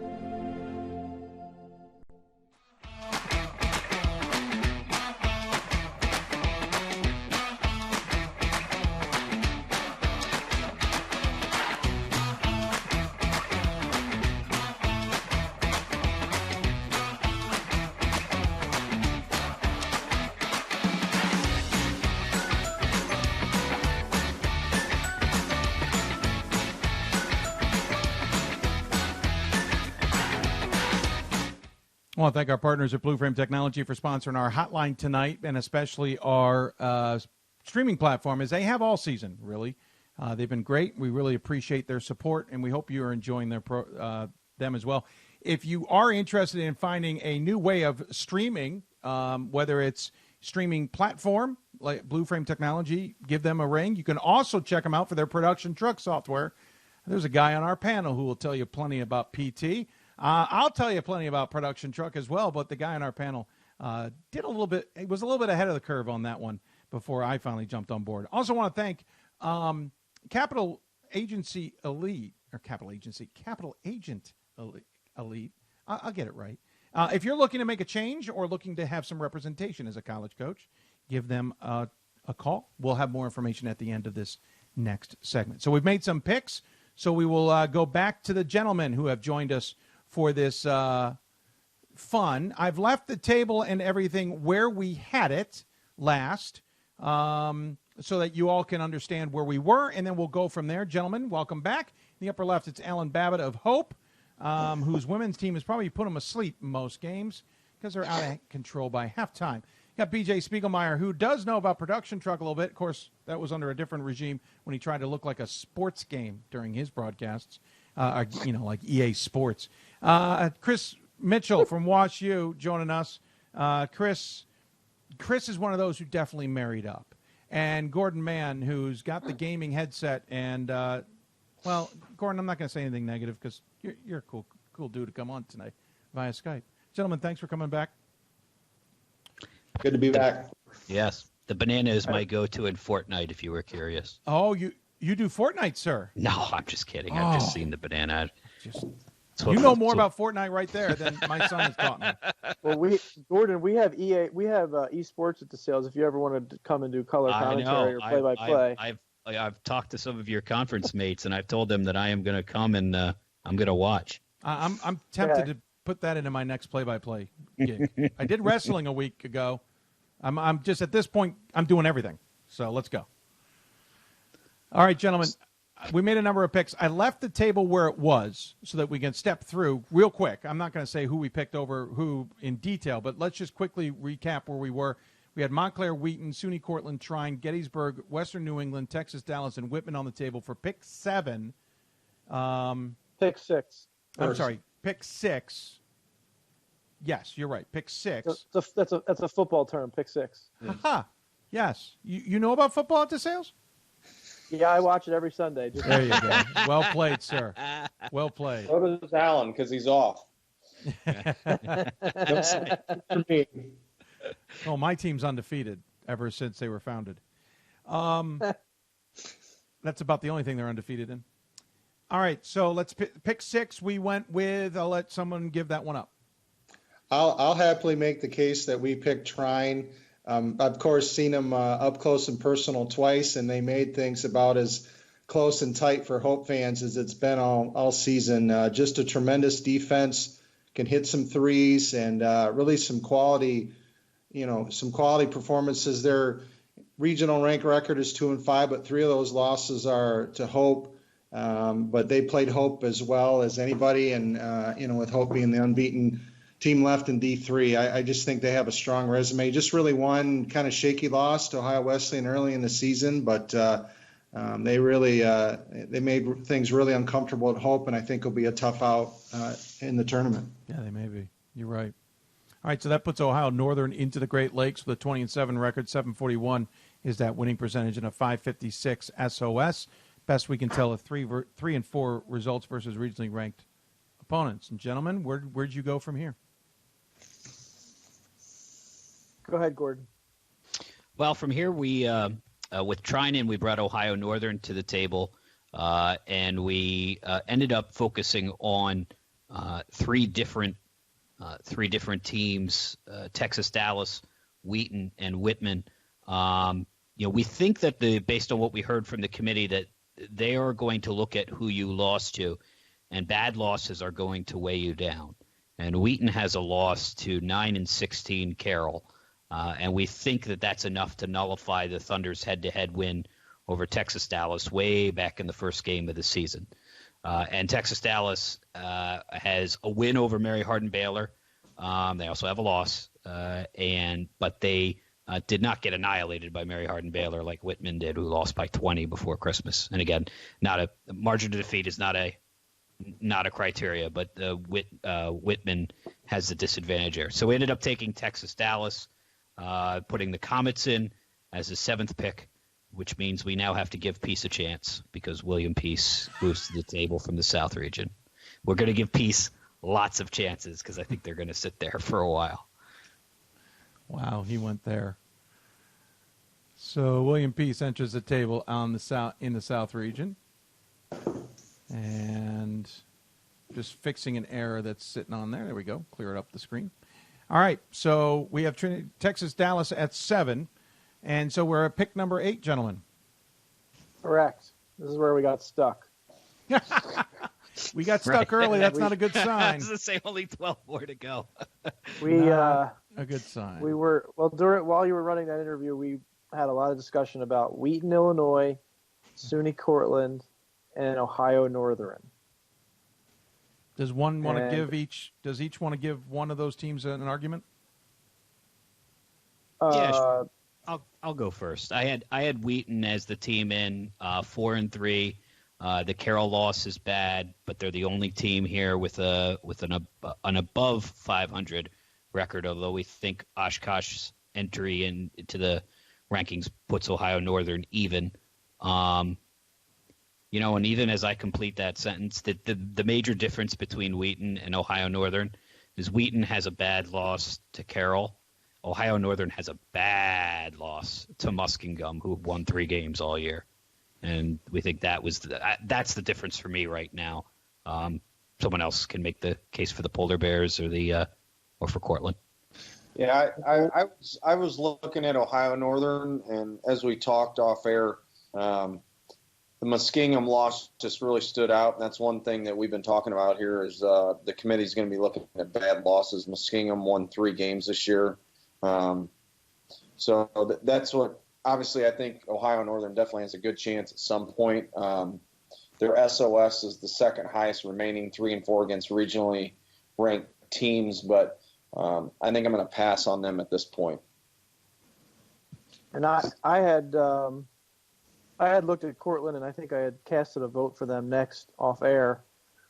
I want to thank our partners at Blue Frame Technology for sponsoring our hotline tonight, and especially our streaming platform, as they have all season, really. They've been great. We really appreciate their support, and we hope you are enjoying them as well. If you are interested in finding a new way of streaming, whether it's streaming platform like Blue Frame Technology, give them a ring. You can also check them out for their production truck software. There's a guy on our panel who will tell you plenty about PT. I'll tell you plenty about production truck as well, but the guy on our panel was a little bit ahead of the curve on that one before I finally jumped on board. Also want to thank Capital Agent Elite. I'll get it right. If you're looking to make a change or looking to have some representation as a college coach, give them a call. We'll have more information at the end of this next segment. So we've made some picks, so we will go back to the gentlemen who have joined us for this fun. I've left the table and everything where we had it last, so that you all can understand where we were, and then we'll go from there. Gentlemen, welcome back. In the upper left, it's Alan Babbitt of Hope, whose women's team has probably put them asleep in most games because they're out of control by halftime. You got BJ Spiegelmeier, who does know about production truck a little bit. Of course, that was under a different regime when he tried to look like a sports game during his broadcasts, like EA Sports. Chris Mitchell from Wash U joining us. Chris is one of those who definitely married up. And Gordon Mann, who's got the gaming headset. And, Gordon, I'm not going to say anything negative because you're a cool dude to come on tonight via Skype. Gentlemen, thanks for coming back. Good to be back. Yes. The banana is my go-to in Fortnite, if you were curious. Oh, you do Fortnite, sir? No, I'm just kidding. I've just seen the banana. You know more about Fortnite right there than my son has taught me. Well, we have esports at the sales. If you ever wanted to come and do color commentary or play-by-play, I've talked to some of your conference mates, and I've told them that I am going to come and I'm going to watch. I'm tempted to put that into my next play-by-play gig. I did wrestling a week ago. I'm just at this point. I'm doing everything. So let's go. All right, gentlemen. We made a number of picks. I left the table where it was so that we can step through real quick. I'm not going to say who we picked over who in detail, but let's just quickly recap where we were. We had Montclair, Wheaton, SUNY Cortland, Trine, Gettysburg, Western New England, Texas, Dallas, and Whitman on the table for pick 7. Pick 6. I'm sorry, pick 6. Yes, you're right. Pick 6. That's a football term. Pick 6. Aha. Yes. You know about football at the sales? Yeah, I watch it every Sunday. There you go. Well played, sir. Well played. So does Alan because he's off. Oh, my team's undefeated ever since they were founded. That's about the only thing they're undefeated in. All right, so let's pick 6. We went with. I'll let someone give that one up. I'll happily make the case that we picked Trine. I've, of course, seen them up close and personal twice, and they made things about as close and tight for Hope fans as it's been all season. Just a tremendous defense, can hit some threes, and really some quality performances. Their regional rank record is 2-5, but 3 of those losses are to Hope. But they played Hope as well as anybody, and with Hope being the unbeaten team left in D3. I just think they have a strong resume. Just really one kind of shaky loss to Ohio Wesleyan early in the season, but they made things really uncomfortable at Hope, and I think it'll be a tough out in the tournament. Yeah, they may be. You're right. All right, so that puts Ohio Northern into the Great Lakes with a 20-7 record. 741 is that winning percentage and a 556 SOS. Best we can tell, 3-4 results versus regionally ranked opponents. And gentlemen, where'd you go from here? Go ahead, Gordon. Well, from here, we with Trine, we brought Ohio Northern to the table, and we ended up focusing on three different teams: Texas, Dallas, Wheaton, and Whitman. We think that based on what we heard from the committee, that they are going to look at who you lost to, and bad losses are going to weigh you down. And Wheaton has a loss to 9-16 Carroll. And we think that that's enough to nullify the Thunder's head-to-head win over Texas Dallas way back in the first game of the season. And Texas Dallas has a win over Mary Hardin Baylor, They also have a loss, but they did not get annihilated by Mary Hardin Baylor like Whitman did, who lost by 20 before Christmas. And again, margin of defeat is not a criteria, but Whitman has the disadvantage here. So we ended up taking Texas Dallas, putting the Comets in as the 7th pick, which means we now have to give Peace a chance because William Peace moves to the table from the South region. We're going to give Peace lots of chances because I think they're going to sit there for a while. Wow, he went there. So William Peace enters the table in the South region. And just fixing an error that's sitting on there. There we go. Clear it up the screen. All right, so we have Texas Dallas at 7. And so we're at pick number 8, gentlemen. Correct. This is where we got stuck. We got stuck early. That's not a good sign. I was going to say only 12 more to go. A good sign. We were while you were running that interview, we had a lot of discussion about Wheaton, Illinois, SUNY Cortland, and Ohio Northern. Does one want to give each? Does each want to give one of those teams an argument? Yeah, sure. I'll go first. I had Wheaton as the team in 4-3. The Carroll loss is bad, but they're the only team here with an above 500 record. Although we think Oshkosh's entry into the rankings puts Ohio Northern even. And even as I complete that sentence, the major difference between Wheaton and Ohio Northern is Wheaton has a bad loss to Carroll. Ohio Northern has a bad loss to Muskingum, who won 3 games all year. And we think that's the difference for me right now. Someone else can make the case for the Polar Bears or for Cortland. Yeah, I was looking at Ohio Northern, and as we talked off air, the Muskingum loss just really stood out. And that's one thing that we've been talking about here is the committee's going to be looking at bad losses. Muskingum won 3 games this year. So that's what, obviously, I think Ohio Northern definitely has a good chance at some point. Their SOS is the second highest remaining 3 and 4 against regionally ranked teams, but I think I'm going to pass on them at this point. And I had looked at Cortland, and I think I had casted a vote for them next off air.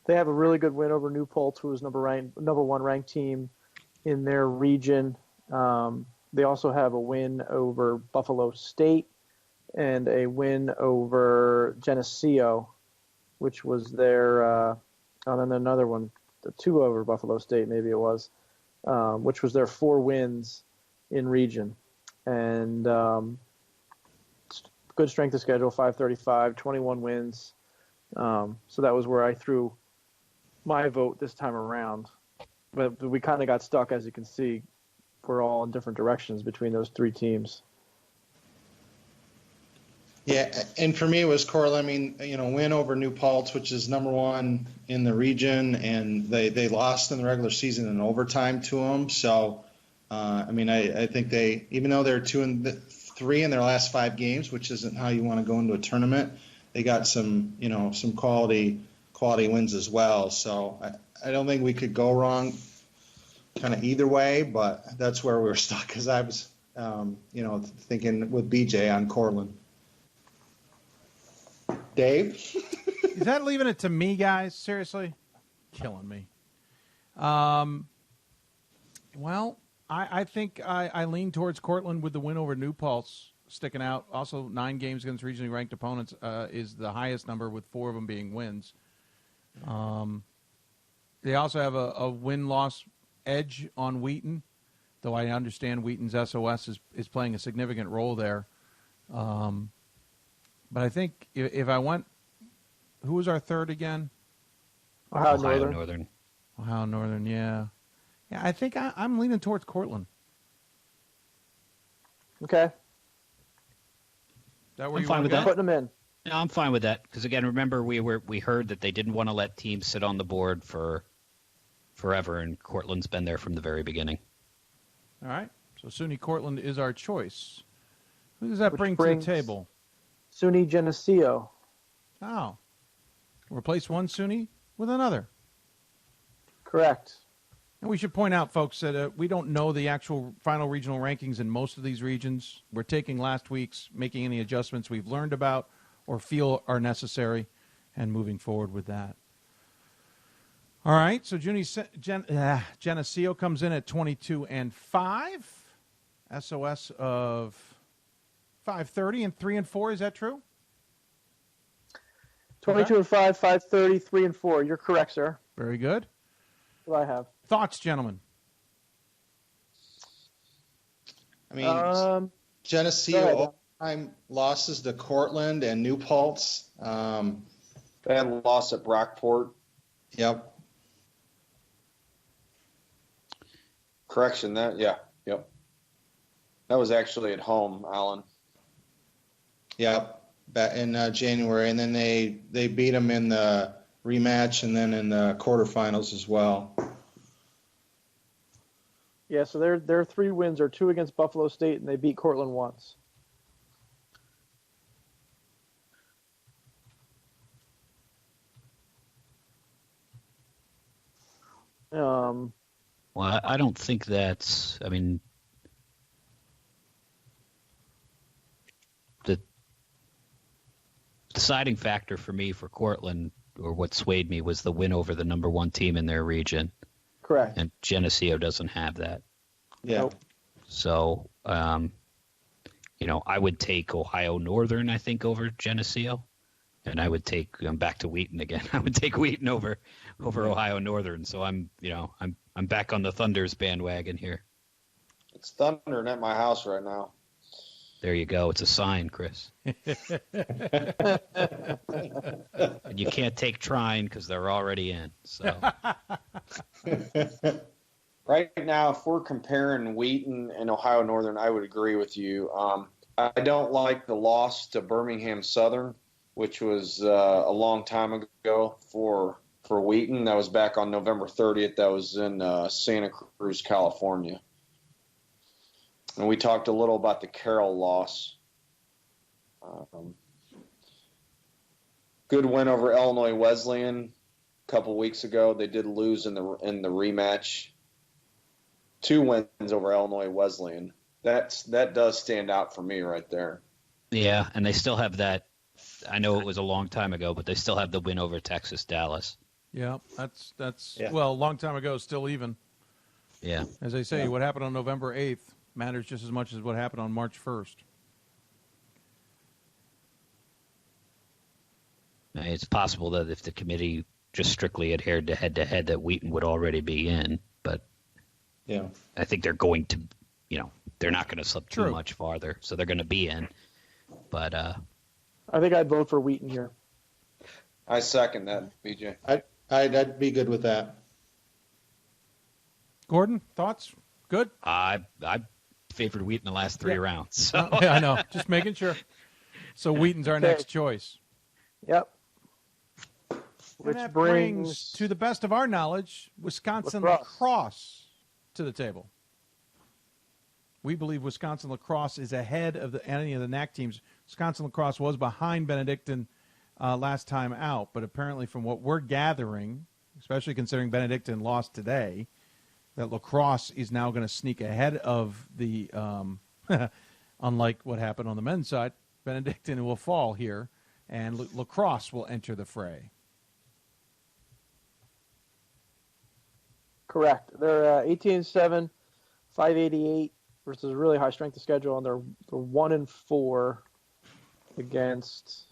They have a really good win over New Paltz, who was number 1 ranked team in their region. They also have a win over Buffalo State and a win over Geneseo, which was their and then another one, 2 over Buffalo State, maybe it was, which was their 4 wins in region. And good strength of schedule, 535, 21 wins. So that was where I threw my vote this time around. But we kind of got stuck, as you can see. We're all in different directions between those 3 teams. Yeah, and for me it was Cortland. I mean, win over New Paltz, which is number 1 in the region, and they lost in the regular season in overtime to them. So, I think they, even though they're 2-3 in their last 5 games, which isn't how you want to go into a tournament, they got some quality wins as well. So I don't think we could go wrong kind of either way, but that's where we were stuck because I was, thinking with BJ on Cortland. Dave? Is that leaving it to me, guys? Seriously? Killing me. Well, I think I lean towards Cortland with the win over New Paltz sticking out. Also, 9 games against regionally ranked opponents is the highest number, with 4 of them being wins. They also have a win-loss edge on Wheaton, though I understand Wheaton's SOS is playing a significant role there. But I think if I went, who was our third again? Ohio Northern. Ohio Northern, yeah. Yeah, I think I'm leaning towards Cortland. Okay. That where I'm you fine with that. Putting them in. No, I'm fine with that because again, remember we heard that they didn't want to let teams sit on the board for forever, and Cortland's been there from the very beginning. All right. So SUNY Cortland is our choice. Who does that bring to the table? SUNY Geneseo. Oh. Replace one SUNY with another. Correct. And we should point out, folks, that we don't know the actual final regional rankings in most of these regions. We're taking last week's, making any adjustments we've learned about or feel are necessary, and moving forward with that. All right, so Geneseo comes in at 22-5. SOS of 530 and 3-4. Is that true? 22-5, 530, 3-4. You're correct, sir. Very good. What do I have? Thoughts, gentlemen? I mean, Geneseo all-time losses to Cortland and New Paltz. They had a loss at Brockport. Yep. Correction, yep. That was actually at home, Alan. Yep, back in January, and then they beat them in the rematch and then in the quarterfinals as well. Yeah, so their 3 wins are 2 against Buffalo State, and they beat Cortland once. Well, I don't think that's. I mean, the deciding factor for me for Cortland, or what swayed me, was the win over the number 1 team in their region. Correct. And Geneseo doesn't have that. Yeah. Nope. So, I would take Ohio Northern, I think, over Geneseo. And I would take, I'm back to Wheaton again. I would take Wheaton over Ohio Northern. So I'm back on the Thunder's bandwagon here. It's thundering at my house right now. There you go. It's a sign, Chris. And you can't take Trine because they're already in. So right now, if we're comparing Wheaton and Ohio Northern, I would agree with you. I don't like the loss to Birmingham Southern, which was a long time ago for Wheaton. That was back on November 30th. That was in Santa Cruz, California. And we talked a little about the Carroll loss. Good win over Illinois Wesleyan a couple weeks ago. They did lose in the rematch. 2 wins over Illinois Wesleyan. That does stand out for me right there. yeah, and they still have that. I know it was a long time ago, but they still have the win over Texas Dallas. Yeah, that's well, a long time ago, still even. Yeah. As I say, what happened on November 8th matters just as much as what happened on March 1st. It's possible that if the committee just strictly adhered to head-to-head, that Wheaton would already be in, but yeah, I think they're going to, they're not going to slip too much farther, so they're going to be in. But I think I'd vote for Wheaton here. I second that, BJ. I'd be good with that. Gordon, thoughts? Good? I favored Wheaton the last 3 rounds. So. Yeah, I know. Just making sure. So Wheaton's our next choice. Yep. Which brings, to the best of our knowledge, Wisconsin lacrosse to the table. We believe Wisconsin lacrosse is ahead of any of the NAC teams. Wisconsin lacrosse was behind Benedictine last time out, but apparently from what we're gathering, especially considering Benedictine lost today, that lacrosse is now going to sneak ahead of the, unlike what happened on the men's side, Benedictine will fall here, and lacrosse will enter the fray. Correct. They're 18-7, 588 versus a really high strength of schedule, and they're 1-4 against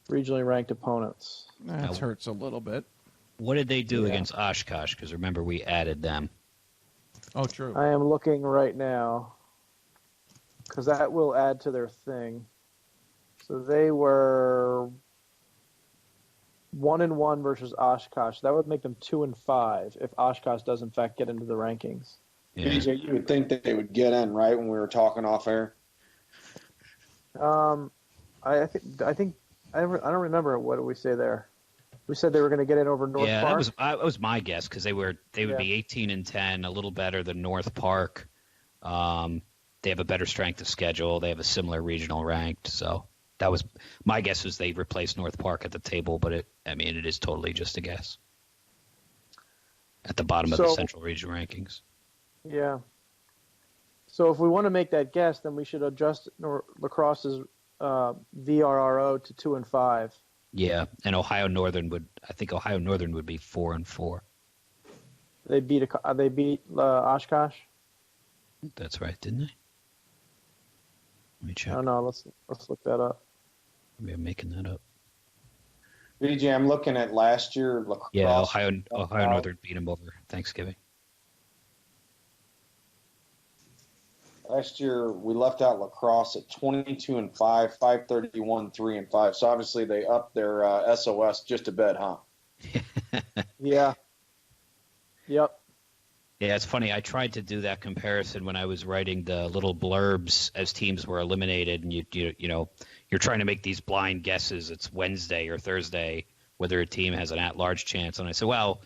regionally ranked opponents. That hurts a little bit. What did they do against Oshkosh? Because remember, we added them. Oh, true. I am looking right now because that will add to their thing. So they were 1-1 versus Oshkosh. That would make them 2-5 if Oshkosh does in fact get into the rankings. Yeah. BJ, you would think that they would get in, right, when we were talking off air? I think I don't remember what did we say there. We said they were going to get in over North Park. Yeah, that was my guess because they would be 18-10, a little better than North Park. They have a better strength of schedule. They have a similar regional ranked. So that was my guess. Was they replaced North Park at the table, but it is totally just a guess. at the bottom of the Central Region rankings. Yeah. So if we want to make that guess, then we should adjust lacrosse's VRRO to 2 and 5. Yeah, and Ohio Northern would be 4 and 4. They beat Oshkosh. That's right, didn't they? Let me check. I don't know. Let's look that up. Maybe I'm making that up. BJ, I'm looking at last year lacrosse. Yeah, Ohio Northern beat them over Thanksgiving. Last year we left out lacrosse at 22 and 5, 531, 3 and 5. So obviously they upped their SOS just a bit, huh? Yeah. Yep. Yeah, it's funny. I tried to do that comparison when I was writing the little blurbs as teams were eliminated, and you're trying to make these blind guesses. It's Wednesday or Thursday whether a team has an at-large chance, and I said, well,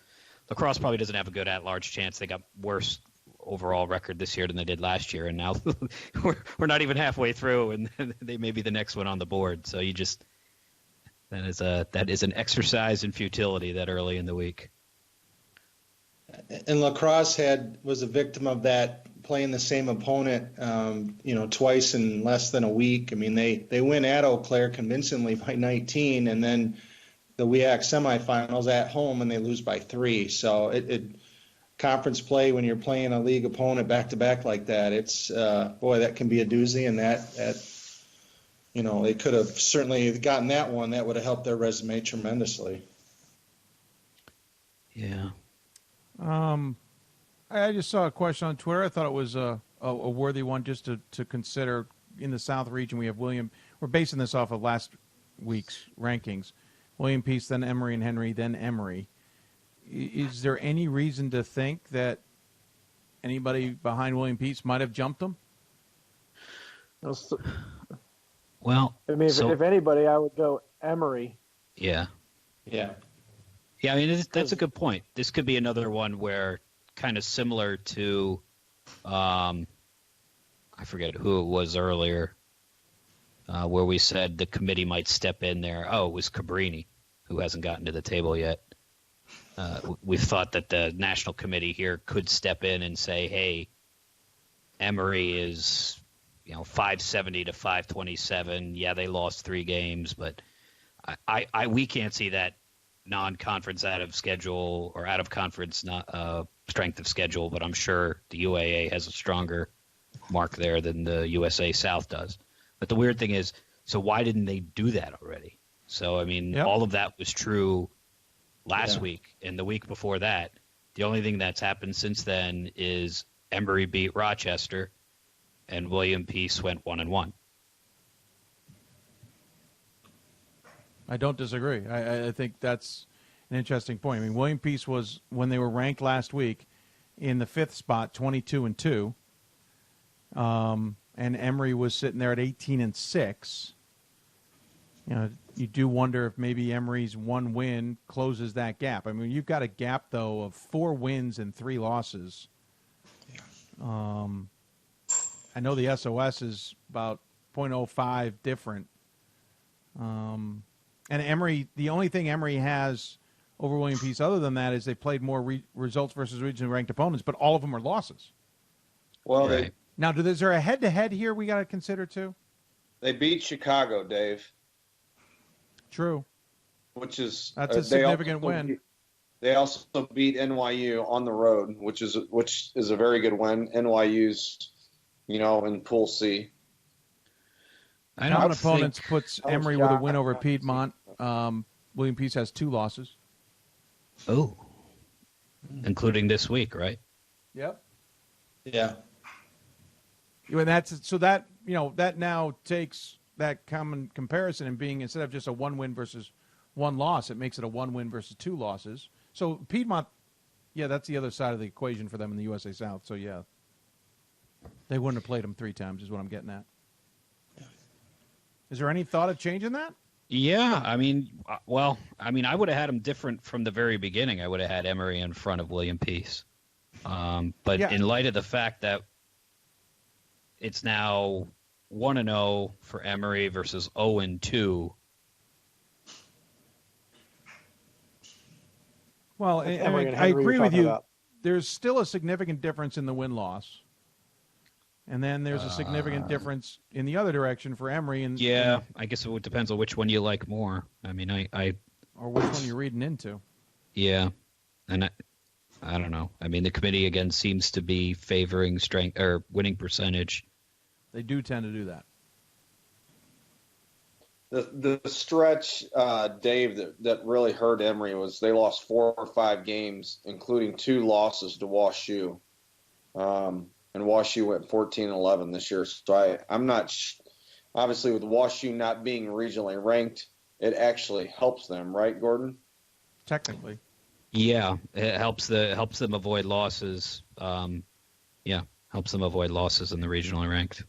lacrosse probably doesn't have a good at-large chance. They got worse overall record this year than they did last year, and now we're not even halfway through, and they may be the next one on the board. So that is an exercise in futility that early in the week. And lacrosse was a victim of that, playing the same opponent, twice in less than a week. I mean, they win at Eau Claire convincingly by 19, and then the WEAC semifinals at home, and they lose by 3. So conference play, when you're playing a league opponent back to back like that, it's that can be a doozy, and that they could have certainly gotten that one. That would have helped their resume tremendously. Yeah. I just saw a question on Twitter. I thought it was a worthy one just to consider. In the South region, we have William. We're basing this off of last week's rankings. William Peace, then Emory and Henry, then Emory. Is there any reason to think that anybody behind William Peace might have jumped them? Well, I mean, if anybody, I would go Emory. Yeah. Yeah. Yeah, I mean, that's a good point. This could be another one where, kind of similar to, I forget who it was earlier, where we said the committee might step in there. Oh, it was Cabrini, who hasn't gotten to the table yet. We've thought that the national committee here could step in and say, hey, Emory is, 570 to 527. Yeah, they lost 3 games, but we can't see that non-conference out of schedule or out of conference strength of schedule, but I'm sure the UAA has a stronger mark there than the USA South does. But the weird thing is, so why didn't they do that already? So, I mean, all of that was true last week and the week before that. The only thing that's happened since then is Emory beat Rochester and William Peace went 1-1. I don't disagree. I think that's an interesting point. I mean, William Peace was, when they were ranked last week, in the 5th spot, 22-2. And Emory was sitting there at 18-6. You do wonder if maybe Emory's 1 win closes that gap. I mean, you've got a gap, though, of 4 wins and 3 losses. I know the SOS is about 0.05 different. And Emory, the only thing Emory has over William Peace other than that is they played more results versus regionally ranked opponents, but all of them are losses. Well, now, is there a head-to-head here we got to consider, too? They beat Chicago, Dave. True. Which is that's a significant win. They also beat NYU on the road, which is a very good win. NYU's, in Pool C. I know an opponent puts Emory with a win over Piedmont. William Peace has 2 losses. Oh. Including this week, right? Yep. Yeah. And that now takes that common comparison and being, instead of just a 1 win versus 1 loss, it makes it a 1 win versus 2 losses. So Piedmont, that's the other side of the equation for them in the USA South. So they wouldn't have played them 3 times is what I'm getting at. Is there any thought of changing that? Yeah, I mean, I would have had them different from the very beginning. I would have had Emory in front of William Peace. But in light of the fact that it's now 1-0 for Emory versus 0-2. Well, I agree with you. there's still a significant difference in the win-loss. And then there's a significant difference in the other direction for Emory. And I guess it depends on which one you like more. I mean, or which one you're reading into. Yeah, and I don't know. I mean, the committee again seems to be favoring strength or winning percentage. They do tend to do that. The stretch, Dave, that really hurt Emory was they lost 4 or 5 games, including 2 losses to WashU. And WashU went 14-11 this year. So I'm not obviously with WashU not being regionally ranked, it actually helps them, right, Gordon? Technically. Yeah, it helps them avoid losses. Helps them avoid losses in the regionally ranked.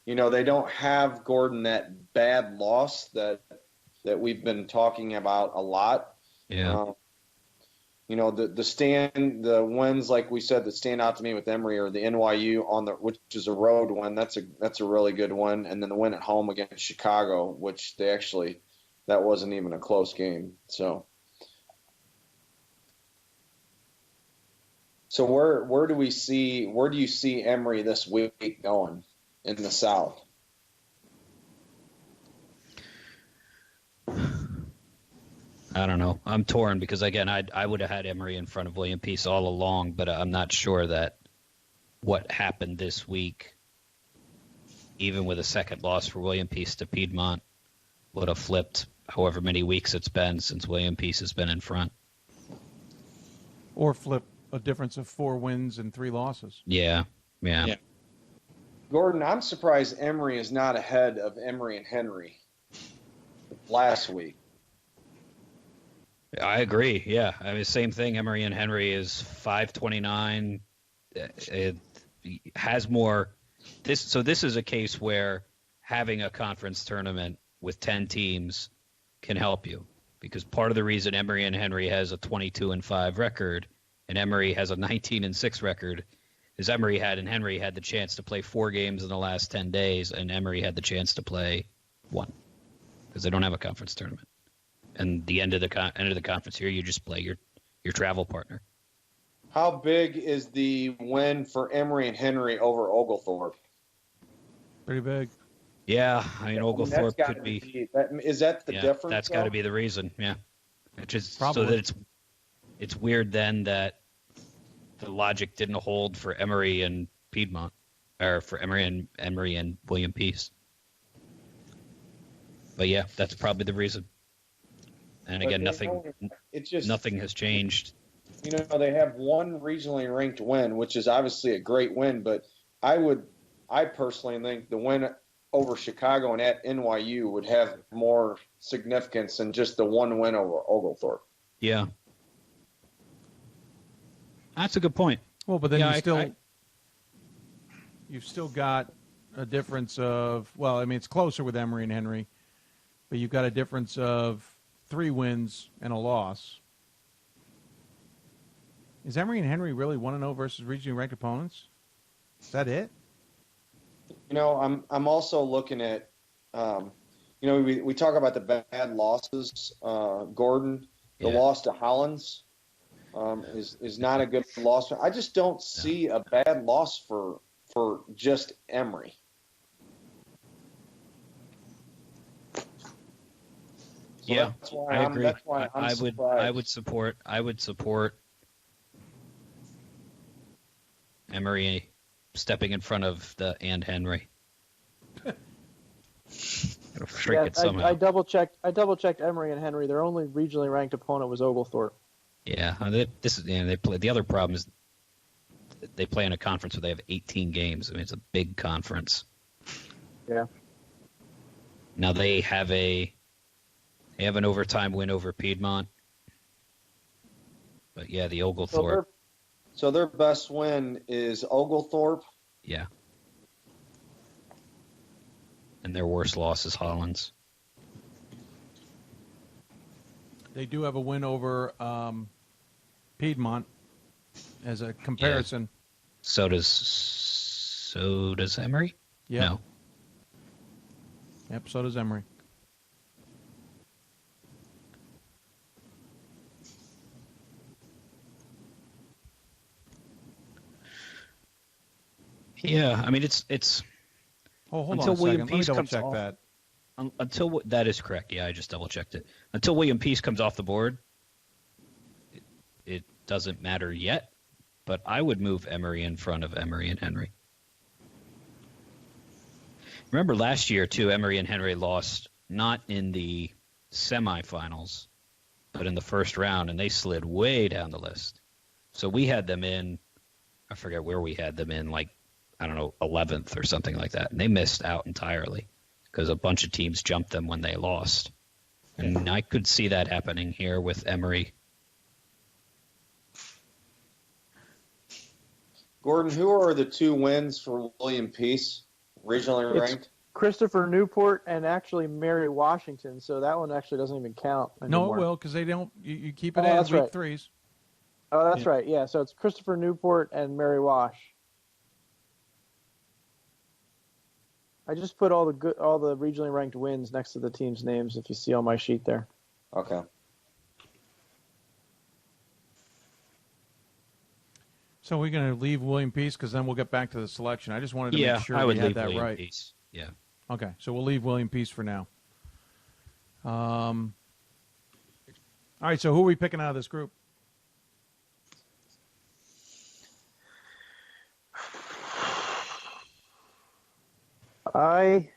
You know, they don't have, Gordon, that bad loss that we've been talking about a lot. Yeah. You know, the wins, like we said, that stand out to me with Emory are the NYU which is a road win. That's a really good one. And then the win at home against Chicago, which that wasn't even a close game. So where do you see Emory this week going in the South? I don't know. I'm torn because, again, I would have had Emory in front of William Peace all along, but I'm not sure that what happened this week, even with a second loss for William Peace to Piedmont, would have flipped however many weeks it's been since William Peace has been in front. Or flip a difference of 4 wins and 3 losses. Yeah. Gordon, I'm surprised Emory is not ahead of Emory and Henry last week. I agree. Yeah, I mean, same thing. Emory and Henry is 529. It has more. This is a case where having a conference tournament with 10 teams can help you, because part of the reason Emory and Henry has a 22-5 record and Emory has a 19-6 record is Emory and Henry had the chance to play 4 games in the last 10 days, and Emory had the chance to play 1 because they don't have a conference tournament. And the end of the conference here, you just play your travel partner. How big is the win for Emory and Henry over Oglethorpe? Pretty big. Yeah, I mean, Oglethorpe could be. Is that the difference? That's got to be the reason. Yeah, Probably. So that it's weird then that the logic didn't hold for Emory and Piedmont, or for Emory and William Peace. But yeah, that's probably the reason. And again, nothing has changed. You know, they have 1 regionally ranked win, which is obviously a great win, but I personally think the win over Chicago and at NYU would have more significance than just the 1 win over Oglethorpe. Yeah. That's a good point. Well, but then you've still got a difference of, well, I mean, it's closer with Emory and Henry, but you've got a difference of 3 wins and a loss. Is Emory and Henry really 1-0 versus regionally ranked opponents? Is that it? You know, I'm also looking at, we talk about the bad losses. Gordon, the loss to Hollins is not a good loss. I just don't see a bad loss for just Emory. So yeah, I agree. That's why I'm surprised. I would support Emory stepping in front of and Henry. I double checked Emory and Henry. Their only regionally ranked opponent was Oglethorpe. Yeah, they play. The other problem is they play in a conference where they have 18 games. I mean, it's a big conference. Yeah. Now they have an overtime win over Piedmont. But yeah, the Oglethorpe. So their best win is Oglethorpe? Yeah. And their worst loss is Hollins. They do have a win over Piedmont as a comparison. Yeah. So does Emory? Yeah. No. Yep, so does Emory. Yeah, I mean it's. Oh, hold until on a William second. Let me Peace double comes check off, that. Until that is correct. Yeah, I just double checked it. Until William Peace comes off the board, it doesn't matter yet. But I would move Emery in front of Emery and Henry. Remember last year too, Emery and Henry lost not in the semifinals, but in the first round, and they slid way down the list. So we had them in, I forget where we had them in, like, I don't know, 11th or something like that. And they missed out entirely because a bunch of teams jumped them when they lost. And I could see that happening here with Emery. Gordon, who are the 2 wins for William Peace, regionally ranked? It's Christopher Newport and actually Mary Washington, so that one actually doesn't even count anymore. No, it will, because they don't. You keep it as week 3s. Oh, that's right. Yeah, so it's Christopher Newport and Mary Wash. I just put all the regionally ranked wins next to the teams' names. If you see on my sheet there. Okay. So we're going to leave William Peace because then we'll get back to the selection. I just wanted to make sure I would we had leave that William right. Peace. Yeah. Okay, so we'll leave William Peace for now. All right, so who are we picking out of this group? I'm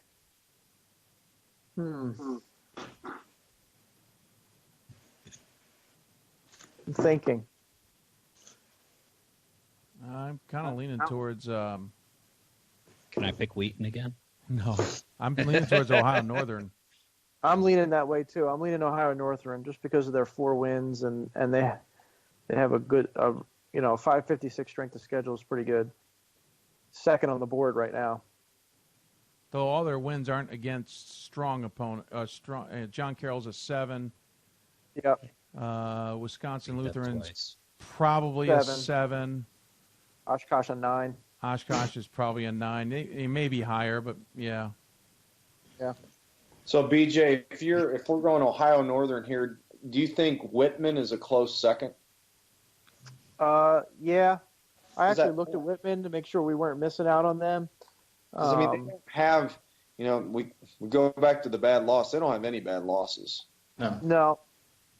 thinking. I'm kind of leaning towards. Can I pick Wheaton again? No, I'm leaning towards Ohio Northern. I'm leaning that way too. I'm leaning Ohio Northern just because of their 4 wins and they have a good 556 strength of schedule is pretty good. Second on the board right now. Though all their wins aren't against strong opponent. John Carroll's a 7. Yep. Wisconsin Lutheran's probably 7. a 7. Oshkosh a 9. Oshkosh is probably a 9. They may be higher, but yeah. Yeah. So BJ, if we're going Ohio Northern here, do you think Whitman is a close second? Yeah. I actually looked at Whitman to make sure we weren't missing out on them. I mean, they don't have, we go back to the bad loss. They don't have any bad losses. No.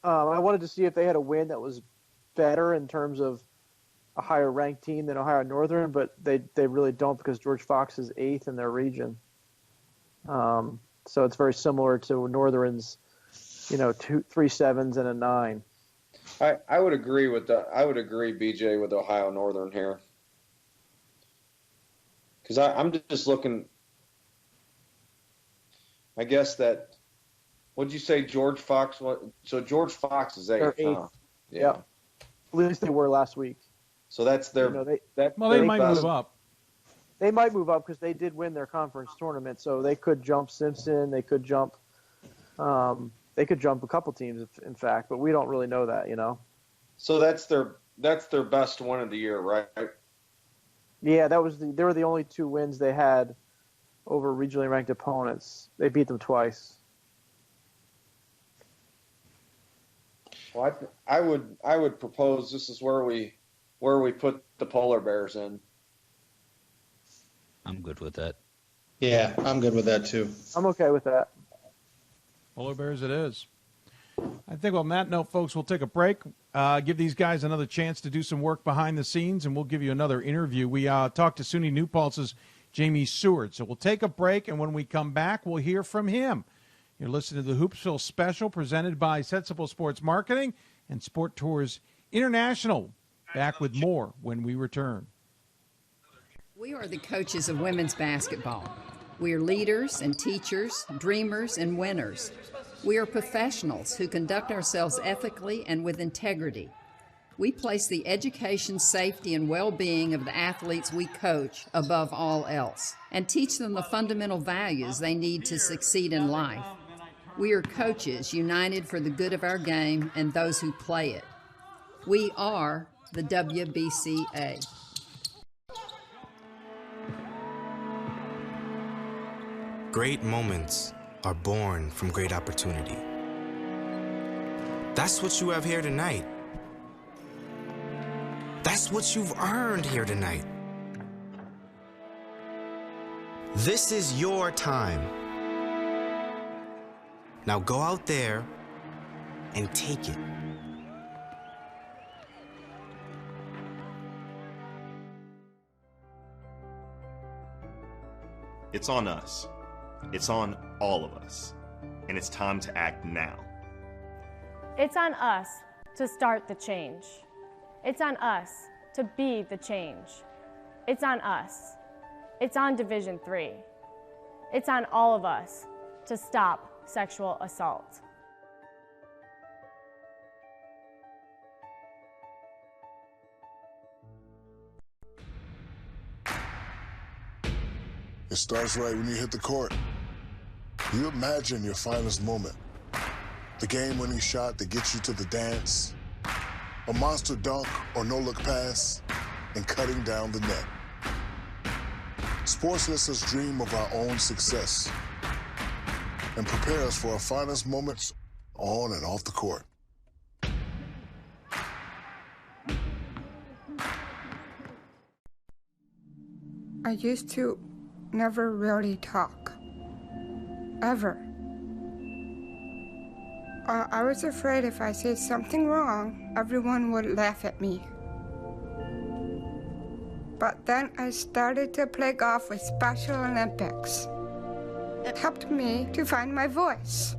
I wanted to see if they had a win that was better in terms of a higher ranked team than Ohio Northern, but they really don't because George Fox is 8th in their region. So it's very similar to Northern's, 3 7s and a 9. I would agree BJ with Ohio Northern here. Because I'm just looking, I guess that, what'd you say, George Fox? So George Fox is 8th. Huh? Yeah. At least they were last week. So that's their. They might move up. They might move up because they did win their conference tournament, so they could jump Simpson. They could jump. They could jump a couple teams, in fact, but we don't really know that, So that's their best one of the year, right? Yeah, they were the only 2 wins they had over regionally ranked opponents. They beat them twice. Well, I would propose this is where we put the Polar Bears in. I'm good with that. Yeah, I'm good with that too. I'm okay with that. Polar Bears it is. I think on that note, folks, we'll take a break, give these guys another chance to do some work behind the scenes, and we'll give you another interview. We talked to SUNY New Paltz's Jamie Seward. So we'll take a break, and when we come back, we'll hear from him. You're listening to the Hoopsville Special presented by Sensible Sports Marketing and Sport Tours International. Back with more when we return. We are the coaches of women's basketball. We are leaders and teachers, dreamers and winners. We are professionals who conduct ourselves ethically and with integrity. We place the education, safety, and well-being of the athletes we coach above all else and teach them the fundamental values they need to succeed in life. We are coaches united for the good of our game and those who play it. We are the WBCA. Great moments are born from great opportunity. That's what you have here tonight. That's what you've earned here tonight. This is your time. Now go out there and take it. It's on us. It's on all of us. And it's time to act now. It's on us to start the change. It's on us to be the change. It's on us. It's on Division III. It's on all of us to stop sexual assault. It starts right when you hit the court. You imagine your finest moment. The game-winning shot that gets you to the dance, a monster dunk or no-look pass, and cutting down the net. Sports lets us dream of our own success and prepare us for our finest moments on and off the court. I used to never really talk. Ever. I was afraid if I said something wrong, everyone would laugh at me. But then I started to play golf with Special Olympics. It helped me to find my voice.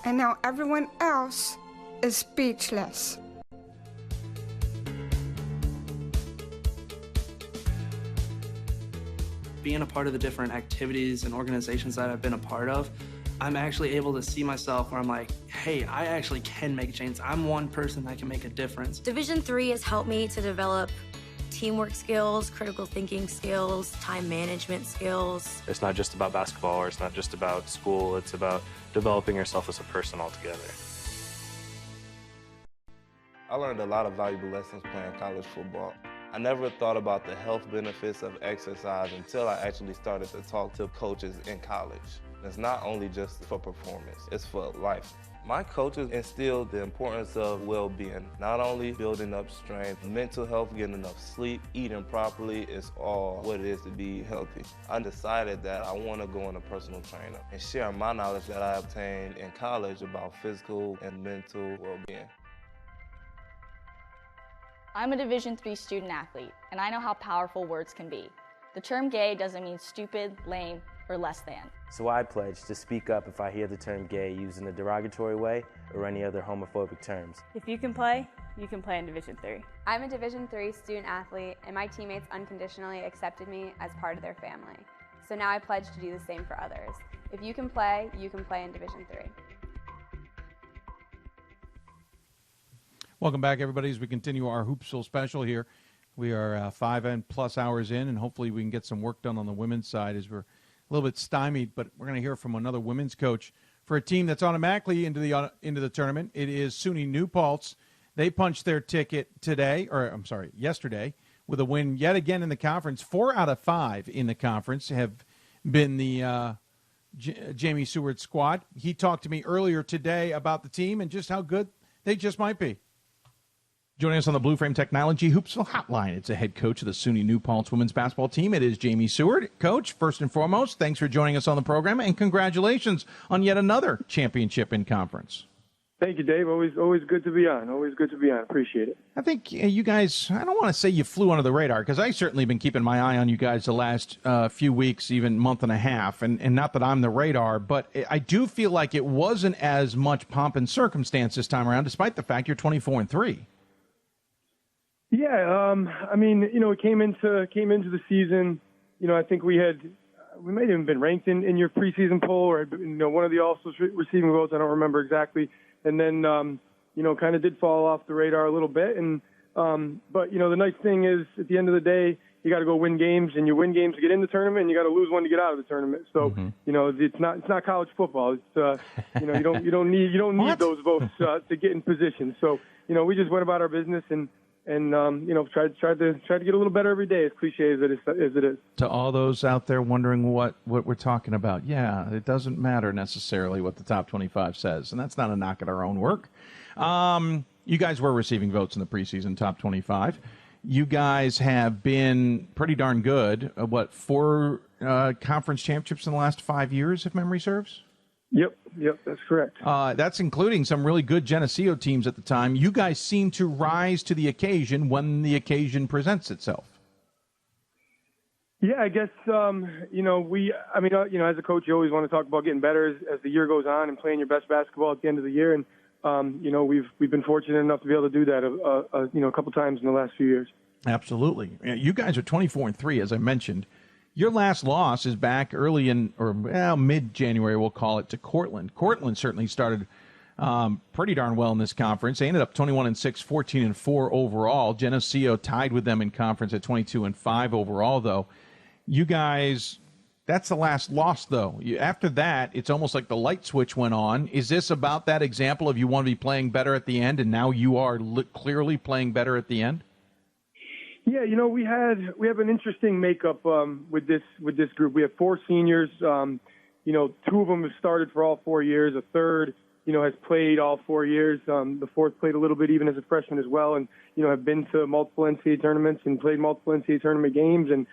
And now everyone else is speechless. Being a part of the different activities and organizations that I've been a part of, I'm actually able to see myself where I'm like, hey, I actually can make a change. I'm one person that can make a difference. Division III has helped me to develop teamwork skills, critical thinking skills, time management skills. It's not just about basketball, or it's not just about school. It's about developing yourself as a person altogether. I learned a lot of valuable lessons playing college football. I never thought about the health benefits of exercise until I actually started to talk to coaches in college. It's not only just for performance, it's for life. My coaches instilled the importance of well-being, not only building up strength, mental health, getting enough sleep, eating properly is all what it is to be healthy. I decided that I want to go into personal trainer and share my knowledge that I obtained in college about physical and mental well-being. I'm a Division III student athlete, and I know how powerful words can be. The term gay doesn't mean stupid, lame, or less than. So I pledge to speak up if I hear the term gay used in a derogatory way or any other homophobic terms. If you can play in Division III. I'm a Division III student athlete, and my teammates unconditionally accepted me as part of their family. So now I pledge to do the same for others. If you can play in Division III. Welcome back, everybody, as we continue our Hoopsville special here. We are 5 and plus hours in, and hopefully we can get some work done on the women's side as we're a little bit stymied, but we're going to hear from another women's coach for a team that's automatically into the tournament. It is SUNY New Paltz. They punched their ticket yesterday with a win yet again in the conference. 4 out of 5 in the conference have been the Jamie Seward squad. He talked to me earlier today about the team and just how good they just might be. Joining us on the Blue Frame Technology Hoopsville Hotline, it's a head coach of the SUNY New Paltz women's basketball team. It is Jamie Seward. Coach, first and foremost, thanks for joining us on the program, and congratulations on yet another championship in conference. Thank you, Dave. Always good to be on. Always good to be on. Appreciate it. I think you guys, I don't want to say you flew under the radar, because I certainly been keeping my eye on you guys the last few weeks, even month and a half, and not that I'm the radar, but I do feel like it wasn't as much pomp and circumstance this time around, despite the fact you're 24-3. Yeah, I mean, it came into the season. I think we might have even been ranked in your preseason poll, or one of the also receiving votes. I don't remember exactly. And then kind of did fall off the radar a little bit. And but the nice thing is, at the end of the day, you got to go win games, and you win games to get in the tournament, and you got to lose one to get out of the tournament. So it's not college football. It's you don't need those votes to get in position. So we just went about our business and tried to get a little better every day, as cliche as it is. To all those out there wondering what we're talking about, yeah, it doesn't matter necessarily what the top 25 says, and that's not a knock at our own work. You guys were receiving votes in the preseason top 25. you guys have been pretty darn good. What, 4 conference championships in the last 5 years, if memory serves? Yep, that's correct. That's including some really good Geneseo teams at the time. You guys seem to rise to the occasion when the occasion presents itself. Yeah, I guess, as a coach, you always want to talk about getting better as the year goes on and playing your best basketball at the end of the year. And, we've been fortunate enough to be able to do that, a couple times in the last few years. Absolutely. You guys are 24-3, as I mentioned. Your last loss is back early mid-January, we'll call it, to Cortland. Cortland certainly started pretty darn well in this conference. They ended up 21-6, 14-4 overall. Geneseo tied with them in conference at 22-5 overall, though. You guys, that's the last loss, though. After that, it's almost like the light switch went on. Is this about that example of you want to be playing better at the end, and now you are clearly playing better at the end? Yeah, we have an interesting makeup with this group. We have 4 seniors. 2 of them have started for all 4 years. A third, has played all 4 years. The fourth played a little bit even as a freshman as well, and have been to multiple NCAA tournaments and played multiple NCAA tournament games. And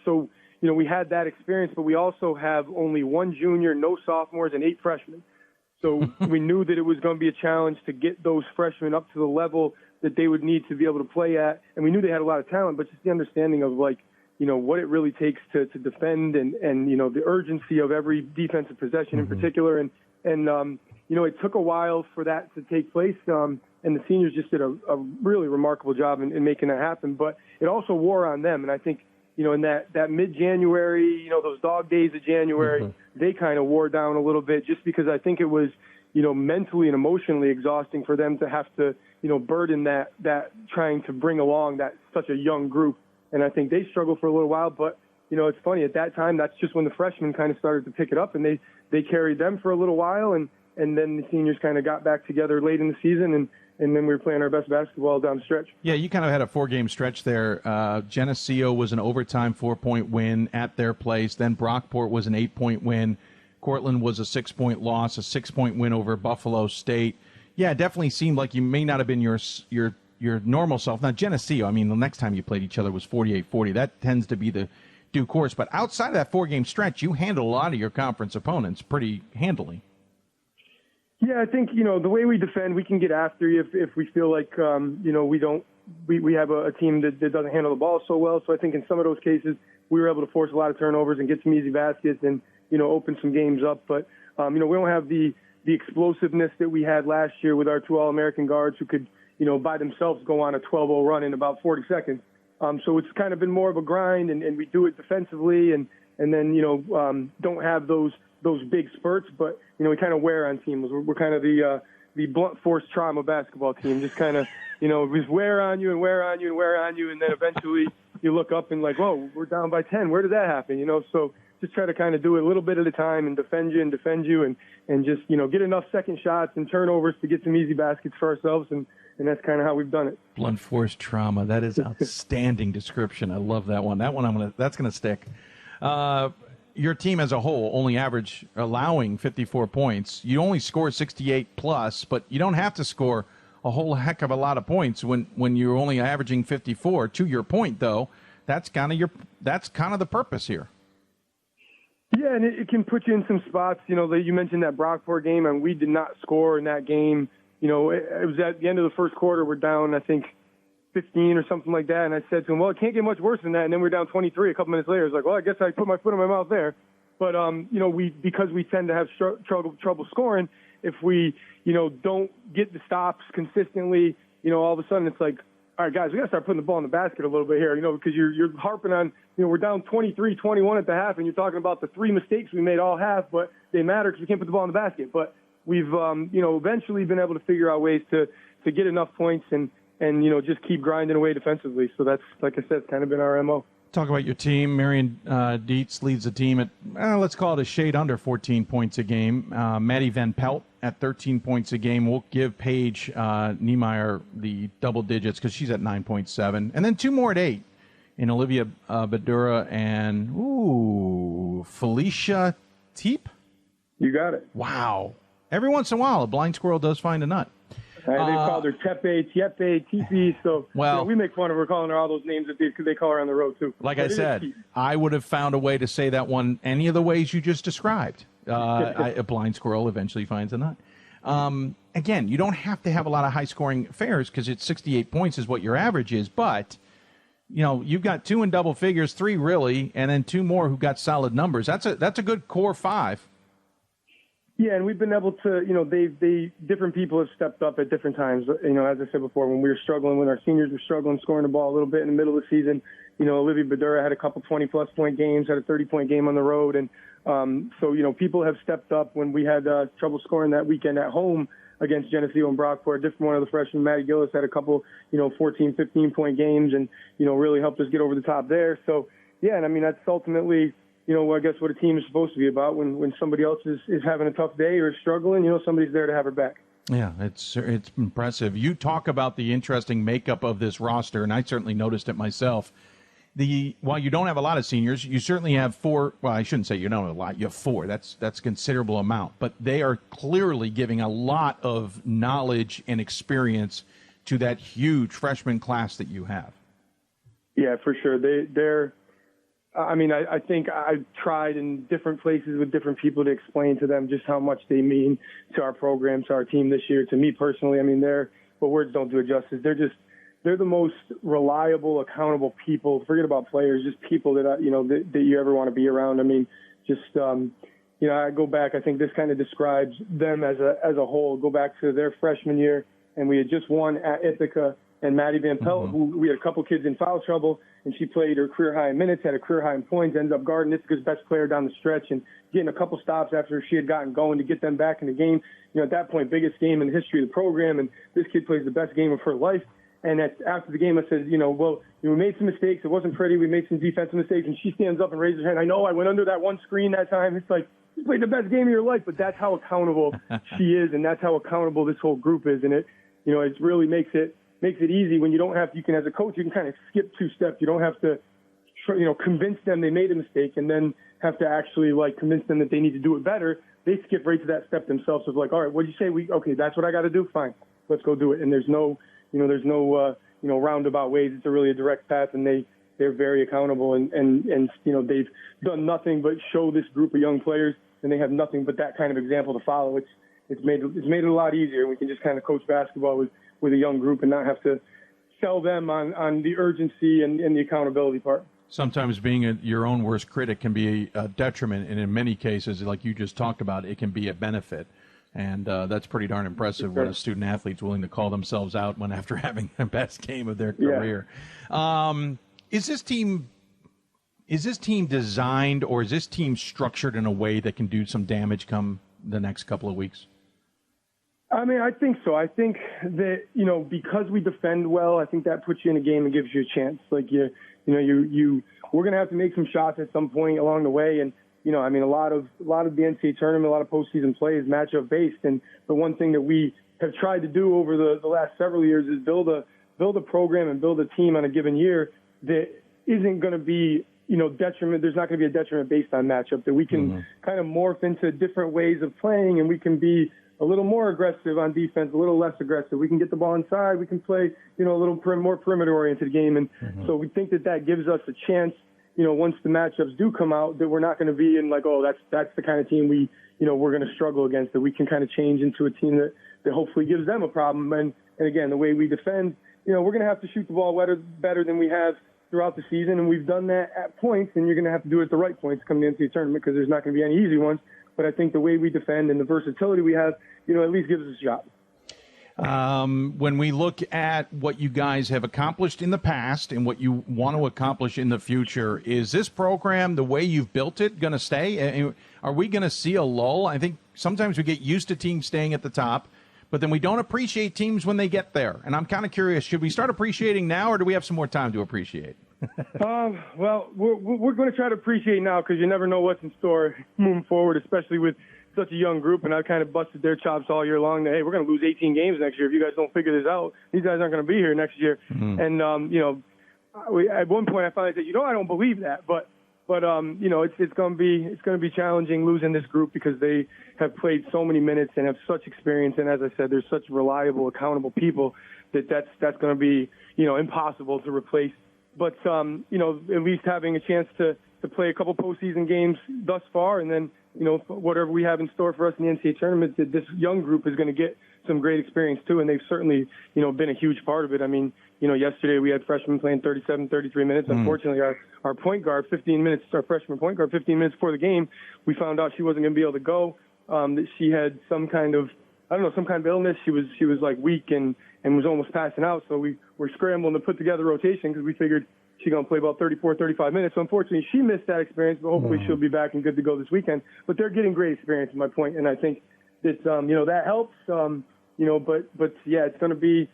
so we had that experience, but we also have only 1 junior, no sophomores, and 8 freshmen. So we knew that it was going to be a challenge to get those freshmen up to the level that they would need to be able to play at. And we knew they had a lot of talent, but just the understanding of what it really takes to defend and the urgency of every defensive possession in particular. And it took a while for that to take place. And the seniors just did a really remarkable job in making that happen. But it also wore on them. And I think, in that mid-January, those dog days of January, they kind of wore down a little bit just because I think it was, mentally and emotionally exhausting for them to have to, burden that trying to bring along such a young group. And I think they struggled for a little while, but, it's funny, at that time, that's just when the freshmen kind of started to pick it up, and they carried them for a little while, and then the seniors kind of got back together late in the season, and then we were playing our best basketball down the stretch. Yeah, you kind of had a 4-game stretch there. Geneseo was an overtime 4-point win at their place. Then Brockport was an 8-point win. Cortland was a 6-point loss, a 6-point win over Buffalo State. Yeah, it definitely seemed like you may not have been your normal self. Now, Geneseo, the next time you played each other was 48-40. That tends to be the due course. But outside of that 4-game stretch, you handled a lot of your conference opponents pretty handily. Yeah, I think, the way we defend, we can get after you if we feel like, we have a team that doesn't handle the ball so well. So I think in some of those cases, we were able to force a lot of turnovers and get some easy baskets and, open some games up. But, we don't have the explosiveness that we had last year with our 2 All-American guards who could, by themselves go on a 12-0 run in about 40 seconds. So it's kind of been more of a grind, and we do it defensively and then, don't have those big spurts, but, we kind of wear on teams. We're kind of the blunt force trauma basketball team, just kind of, just wear on you and wear on you and wear on you, and then eventually you look up and like, whoa, we're down by 10. Where did that happen? So just try to kind of do it a little bit at a time and defend you and just, get enough second shots and turnovers to get some easy baskets for ourselves, and that's kind of how we've done it. Blunt force trauma. That is outstanding description. I love that one. That's gonna stick. Your team as a whole only allowing 54 points. You only score 68 plus, but you don't have to score a whole heck of a lot of points when you're only averaging 54. To your point, though, that's kind of the purpose here. Yeah, and it can put you in some spots. You mentioned that Brockport game, and we did not score in that game. It was at the end of the first quarter. We're down, I think, 15 or something like that. And I said to him, well, it can't get much worse than that. And then we're down 23 a couple minutes later. I was like, well, I guess I put my foot in my mouth there. But, because we tend to have trouble scoring, if we, don't get the stops consistently, all of a sudden it's like, all right, guys, we got to start putting the ball in the basket a little bit here, because you're harping on, we're down 23-21 at the half, and you're talking about the 3 mistakes we made all half, but they matter because we can't put the ball in the basket. But we've, eventually been able to figure out ways to get enough points and just keep grinding away defensively. So that's, like I said, kind of been our MO. Talk about your team. Marion Dietz leads the team at, let's call it a shade under 14 points a game. Maddie Van Pelt at 13 points a game. We'll give Paige Niemeyer the double digits because she's at 9.7. And then 2 more at 8 in Olivia Badura and, Felicia Teep? You got it. Wow. Every once in a while, a blind squirrel does find a nut. They've called her Tepe, Tiepe, Tipi. So Well- we make fun of her calling her all those names that they call her on the road too. Like But I it is said, Tipi. I would have found a way to say that one any of the ways you just described. A blind squirrel eventually finds a nut. Again, you don't have to have a lot of high-scoring affairs because it's 68 points is what your average is. But, you've got 2 in double figures, 3 really, and then 2 more who got solid numbers. That's a good core 5. Yeah, and we've been able to, they different people have stepped up at different times. As I said before, when we were struggling, when our seniors were struggling, scoring the ball a little bit in the middle of the season, Olivia Badura had a couple 20-plus point games, had a 30-point game on the road, and so people have stepped up when we had trouble scoring that weekend at home against Geneseo and Brockport. A different one of the freshmen, Maddie Gillis, had a couple, 14, 15-point games, and really helped us get over the top there. So yeah, and I mean that's ultimately. I guess what a team is supposed to be about when somebody else is having a tough day or struggling, somebody's there to have her back. Yeah, it's impressive. You talk about the interesting makeup of this roster, and I certainly noticed it myself. While you don't have a lot of seniors, you certainly have 4. Well, I shouldn't say you don't have a lot. You have 4. That's a considerable amount. But they are clearly giving a lot of knowledge and experience to that huge freshman class that you have. Yeah, for sure. They're. I mean, I think I've tried in different places with different people to explain to them just how much they mean to our program, to our team this year. To me personally, I mean, but words don't do it justice. They're the most reliable, accountable people. Forget about players, just people that that you ever want to be around. I mean, just I go back. I think this kind of describes them as a whole. Go back to their freshman year, and we had just won at Ithaca. And Maddie Van Pelt, who we had a couple kids in foul trouble, and she played her career high in minutes, had a career high in points, ended up guarding Ithaca's best player down the stretch and getting a couple stops after she had gotten going to get them back in the game. At that point, biggest game in the history of the program, and this kid plays the best game of her life. And after the game, I said, we made some mistakes. It wasn't pretty. We made some defensive mistakes. And she stands up and raises her hand. I know I went under that one screen that time. It's like, you played the best game of your life, but that's how accountable she is, and that's how accountable this whole group is. And it really makes it easy when you don't have, you can, as a coach, you can kind of skip 2 steps. You don't have to, convince them they made a mistake and then have to actually convince them that they need to do it better. They skip right to that step themselves of all right, what did you say? Okay, that's what I got to do. Fine, let's go do it. And there's no roundabout ways. It's really a direct path, and they're very accountable and they've done nothing but show this group of young players, and they have nothing but that kind of example to follow. It's made it a lot easier. We can just kind of coach basketball with a young group and not have to sell them on the urgency and the accountability part. Sometimes being your own worst critic can be a detriment, and in many cases, like you just talked about, it can be a benefit. And that's pretty darn impressive when a student athlete's willing to call themselves out when after having the best game of their career. Yeah. Is this team designed, or is this team structured in a way that can do some damage come the next couple of weeks? I mean, I think so. I think that, because we defend well, I think that puts you in a game and gives you a chance. We're going to have to make some shots at some point along the way. And, I mean, a lot of the NCAA tournament, a lot of postseason play is matchup based. And the one thing that we have tried to do over the last several years is build a program and build a team on a given year that isn't going to be, detriment. There's not going to be a detriment based on matchup, that we can kind of morph into different ways of playing, and we can be a little more aggressive on defense, a little less aggressive. We can get the ball inside. We can play, a little more perimeter-oriented game. And so we think that gives us a chance, once the matchups do come out, that we're not going to be in that's the kind of team we're going to struggle against, that we can kind of change into a team that hopefully gives them a problem. And again, the way we defend, we're going to have to shoot the ball better than we have throughout the season. And we've done that at points, and you're going to have to do it at the right points coming into the tournament, because there's not going to be any easy ones. But I think the way we defend and the versatility we have, at least gives us a shot. When we look at what you guys have accomplished in the past and what you want to accomplish in the future, is this program, the way you've built it, going to stay? Are we going to see a lull? I think sometimes we get used to teams staying at the top, but then we don't appreciate teams when they get there. And I'm kind of curious, should we start appreciating now, or do we have some more time to appreciate? Well, we're going to try to appreciate now, because you never know what's in store moving forward, especially with such a young group. And I've kind of busted their chops all year long that, hey, we're going to lose 18 games next year. If you guys don't figure this out, these guys aren't going to be here next year. And, at one point I finally said, I don't believe that. But But it's going to be challenging losing this group because they have played so many minutes and have such experience. And as I said, they're such reliable, accountable people that's going to be impossible to replace. But at least having a chance to play a couple postseason games thus far, and then whatever we have in store for us in the NCAA tournament, that this young group is going to get some great experience too, and they've certainly been a huge part of it. I mean, yesterday we had freshmen playing 37, 33 minutes. Unfortunately, our point guard, 15 minutes, our freshman point guard, 15 minutes before the game, we found out she wasn't going to be able to go. That she had some kind of illness. She was like weak and was almost passing out. So we were scrambling to put together a rotation because we figured she's going to play about 34, 35 minutes. So unfortunately, she missed that experience, but hopefully she'll be back and good to go this weekend. But they're getting great experience, is my point, and I think that that helps. But yeah, it's going to be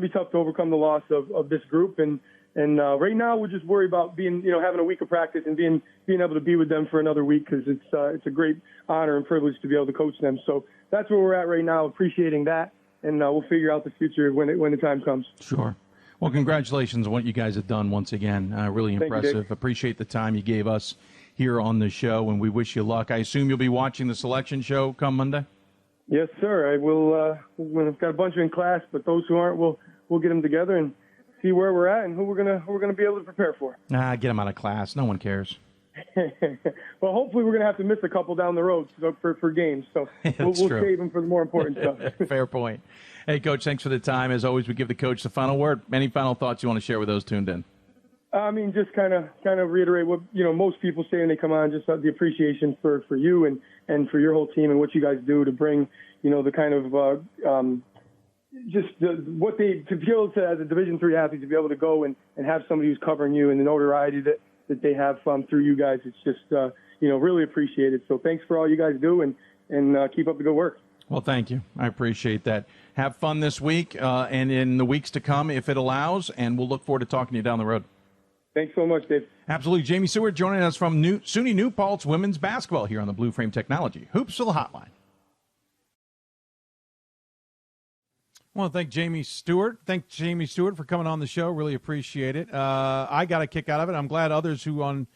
tough to overcome the loss of this group. And right now we're just worried about being having a week of practice and being able to be with them for another week because it's a great honor and privilege to be able to coach them. So that's where we're at right now, appreciating that, and we'll figure out the future when the time comes. Sure. Well, congratulations on what you guys have done once again. Really impressive. Thank you, appreciate the time you gave us here on the show, and we wish you luck. I assume you'll be watching the selection show come Monday? Yes, sir. I will. I've got a bunch in class, but those who aren't, we'll get them together and see where we're at and who we're gonna be able to prepare for. Get them out of class. No one cares. Well, hopefully we're gonna have to miss a couple down the road for games, so we'll save them for the more important stuff. Fair point. Hey, Coach, thanks for the time. As always, we give the coach the final word. Any final thoughts you want to share with those tuned in? I mean, just kind of reiterate what most people say when they come on. Just the appreciation for you and for your whole team and what you guys do to bring the kind of to be able to, as a Division III athlete, to be able to go and have somebody who's covering you and the notoriety that they have through you guys. It's just really appreciated. So thanks for all you guys do and keep up the good work. Well, thank you. I appreciate that. Have fun this week and in the weeks to come, if it allows, and we'll look forward to talking to you down the road. Thanks so much, Dave. Absolutely. Jamie Seward joining us from SUNY New Paltz women's basketball here on the Blue Frame Technology Hoopsville Hotline. I want to thank Jamie Stewart. Thank Jamie Stewart for coming on the show. Really appreciate it. I got a kick out of it. I'm glad others who on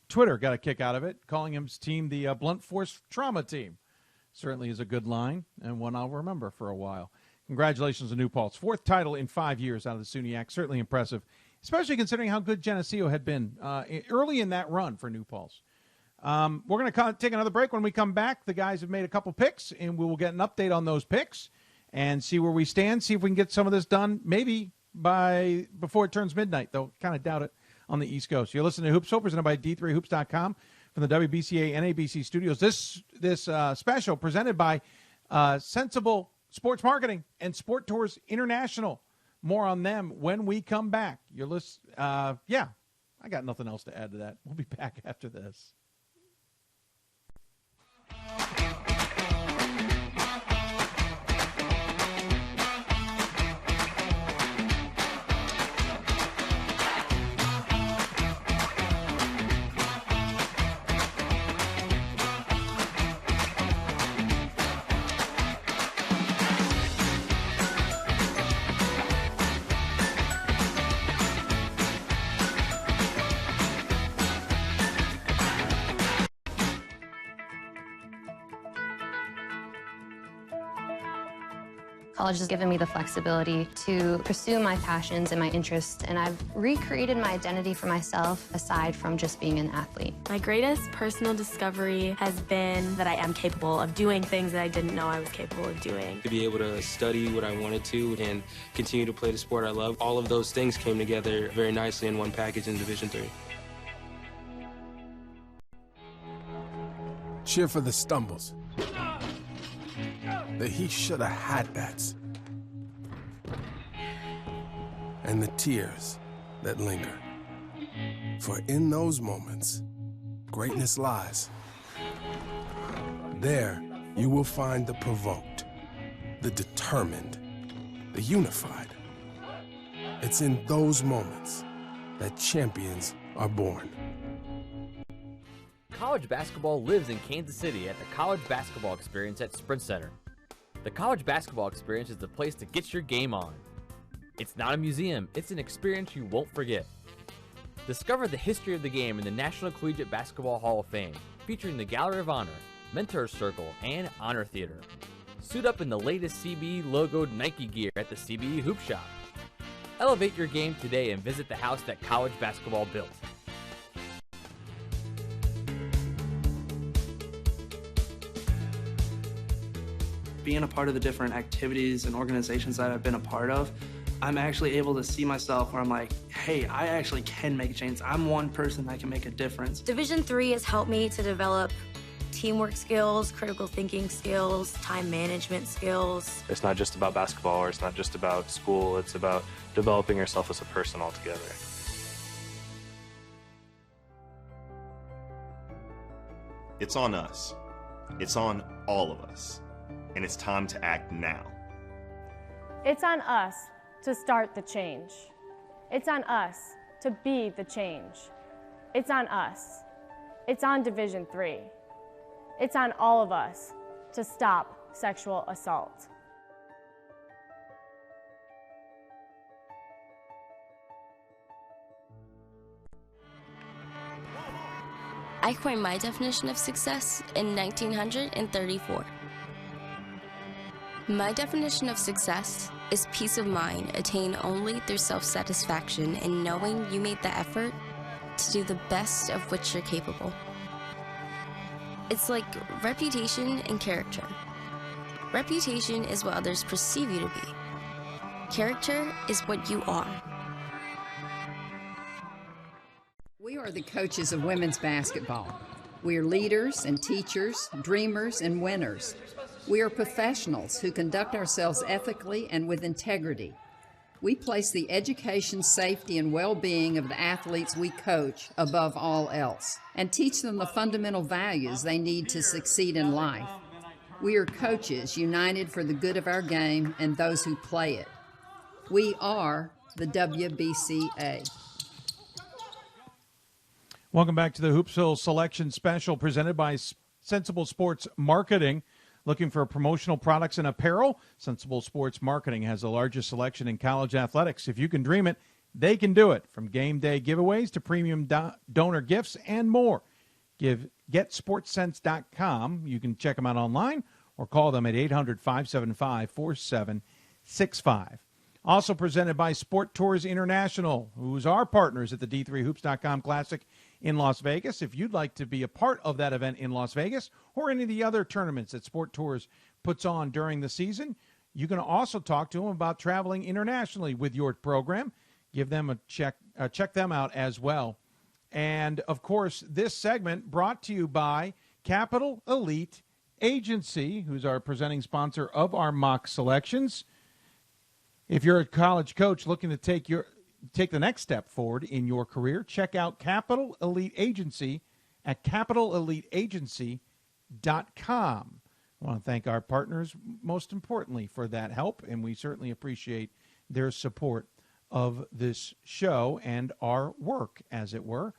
Twitter got a kick out of it, calling his team the Blunt Force Trauma Team. Certainly is a good line and one I'll remember for a while. Congratulations to New Paltz. 4th title in 5 years out of the SUNYAC. Certainly impressive, especially considering how good Geneseo had been early in that run for New Paltz. We're going to take another break. When we come back, the guys have made a couple picks, and we will get an update on those picks and see where we stand, see if we can get some of this done maybe before it turns midnight, though kind of doubt it on the East Coast. You're listening to Hoopsville, presented by D3Hoops.com from the WBCA NABC Studios. This special presented by Sensible Sports Marketing and Sport Tours International. More on them when we come back. I got nothing else to add to that. We'll be back after this. College has given me the flexibility to pursue my passions and my interests, and I've recreated my identity for myself aside from just being an athlete. My greatest personal discovery has been that I am capable of doing things that I didn't know I was capable of doing. To be able to study what I wanted to and continue to play the sport I love, all of those things came together very nicely in one package in Division III. Cheer for the stumbles. That he should have had that. And the tears that linger. For in those moments, greatness lies. There, you will find the provoked, the determined, the unified. It's in those moments that champions are born. College basketball lives in Kansas City at the College Basketball Experience at Sprint Center. The College Basketball Experience is the place to get your game on. It's not a museum, it's an experience you won't forget. Discover the history of the game in the National Collegiate Basketball Hall of Fame, featuring the Gallery of Honor, Mentor Circle, and Honor Theater. Suit up in the latest CBE logoed Nike gear at the CBE Hoop Shop. Elevate your game today and visit the house that college basketball built. Being a part of the different activities and organizations that I've been a part of, I'm actually able to see myself where I'm like, hey, I actually can make change. I'm one person that can make a difference. Division III has helped me to develop teamwork skills, critical thinking skills, time management skills. It's not just about basketball, or it's not just about school, it's about developing yourself as a person altogether. It's on us. It's on all of us. And it's time to act now. It's on us to start the change. It's on us to be the change. It's on us. It's on Division III. It's on all of us to stop sexual assault. I coined my definition of success in 1934. My definition of success is peace of mind attained only through self-satisfaction and knowing you made the effort to do the best of which you're capable. It's like reputation and character. Reputation is what others perceive you to be. Character is what you are. We are the coaches of women's basketball. We are leaders and teachers, dreamers and winners. We are professionals who conduct ourselves ethically and with integrity. We place the education, safety, and well-being of the athletes we coach above all else and teach them the fundamental values they need to succeed in life. We are coaches united for the good of our game and those who play it. We are the WBCA. Welcome back to the Hoopsville Selection Special presented by Sensible Sports Marketing. Looking for promotional products and apparel? Sensible Sports Marketing has the largest selection in college athletics. If you can dream it, they can do it. From game day giveaways to premium donor gifts and more. GetSportsSense.com. You can check them out online or call them at 800-575-4765. Also presented by Sport Tours International, who's our partners at the D3Hoops.com Classic in Las Vegas. If you'd like to be a part of that event in Las Vegas or any of the other tournaments that Sport Tours puts on during the season, you can also talk to them about traveling internationally with your program. Give them a check them out as well. And, of course, this segment brought to you by Capital Elite Agency, who's our presenting sponsor of our mock selections. If you're a college coach looking to take the next step forward in your career, check out Capital Elite Agency at capitaleliteagency.com. I want to thank our partners, most importantly, for that help, and we certainly appreciate their support of this show and our work, as it were.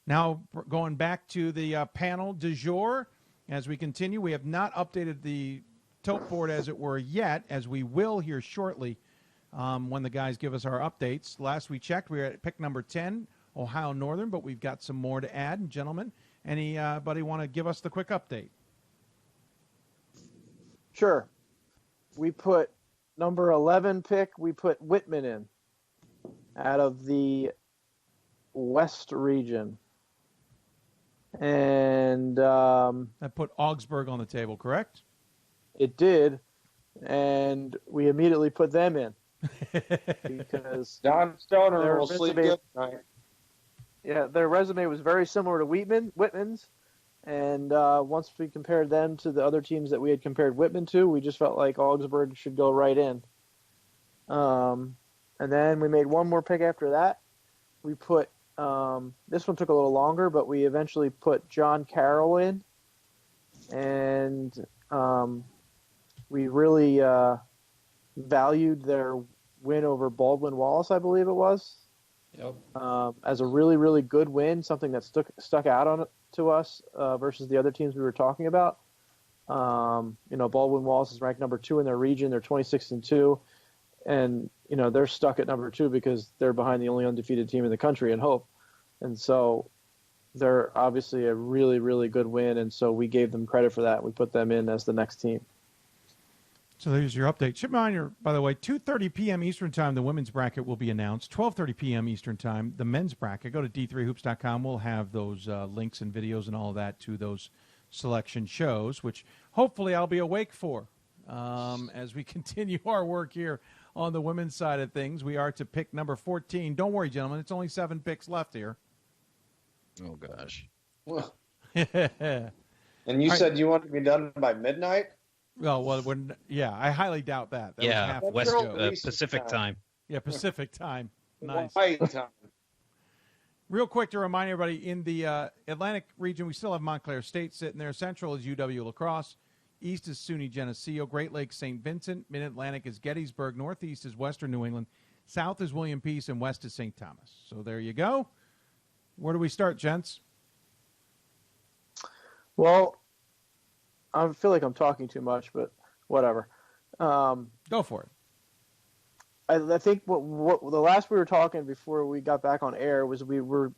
Now, going back to the panel du jour, as we continue, we have not updated the tote board, as it were, yet, as we will here shortly. When the guys give us our updates. Last we checked, we were at pick number 10, Ohio Northern, but we've got some more to add. And gentlemen, anybody want to give us the quick update? Sure. We put number 11 pick, we put Whitman in out of the West region. And that put Augsburg on the table, correct? It did. And we immediately put them in. Because John Stoner will sleep good tonight. Yeah, their resume was very similar to Whitman's, and once we compared them to the other teams that we had compared Whitman to, we just felt like Augsburg should go right in. And then we made one more pick after that. We put this one took a little longer, but we eventually put John Carroll in, and we really valued their win over Baldwin Wallace, I believe it was. Yep. As a really, really good win, something that stuck out to us versus the other teams we were talking about. Baldwin Wallace is ranked number 2 in their region. They're 26-2, and they're stuck at number 2 because they're behind the only undefeated team in the country in Hope. And so they're obviously a really, really good win, and so we gave them credit for that. We put them in as the next team. So there's your update. Chip Miner, by the way, 2:30 p.m. Eastern Time, the women's bracket will be announced. 12:30 p.m. Eastern Time, the men's bracket. Go to d3hoops.com. We'll have those links and videos and all of that to those selection shows, which hopefully I'll be awake for as we continue our work here on the women's side of things. We are to pick number 14. Don't worry, gentlemen. It's only 7 picks left here. Oh, gosh. And you said you wanted to be done by midnight? Well, I highly doubt that. That was half Pacific time. Yeah, Pacific time. Nice. Time. Real quick to remind everybody, in the Atlantic region, we still have Montclair State sitting there. Central is UW La Crosse. East is SUNY Geneseo. Great Lakes, St. Vincent. Mid-Atlantic is Gettysburg. Northeast is Western New England. South is William Peace. And west is St. Thomas. So there you go. Where do we start, gents? Well, I feel like I'm talking too much, but whatever. Go for it. I think what the last we were talking before we got back on air was we were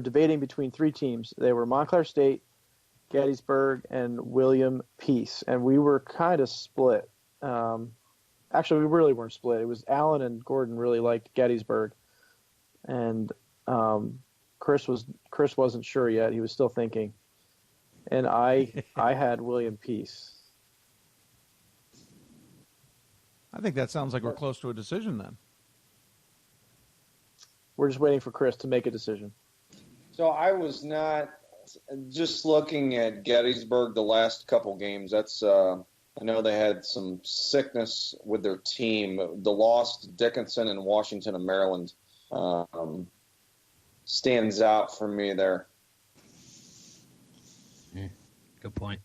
debating between 3 teams. They were Montclair State, Gettysburg, and William Peace, and we were kind of split. Actually, we really weren't split. It was Alan and Gordon really liked Gettysburg, and Chris wasn't sure yet. He was still thinking. And I had William Peace. I think that sounds like we're close to a decision then. We're just waiting for Chris to make a decision. So I was not just looking at Gettysburg the last couple games. That's I know they had some sickness with their team. The loss to Dickinson and Washington and Maryland stands out for me there. Good point.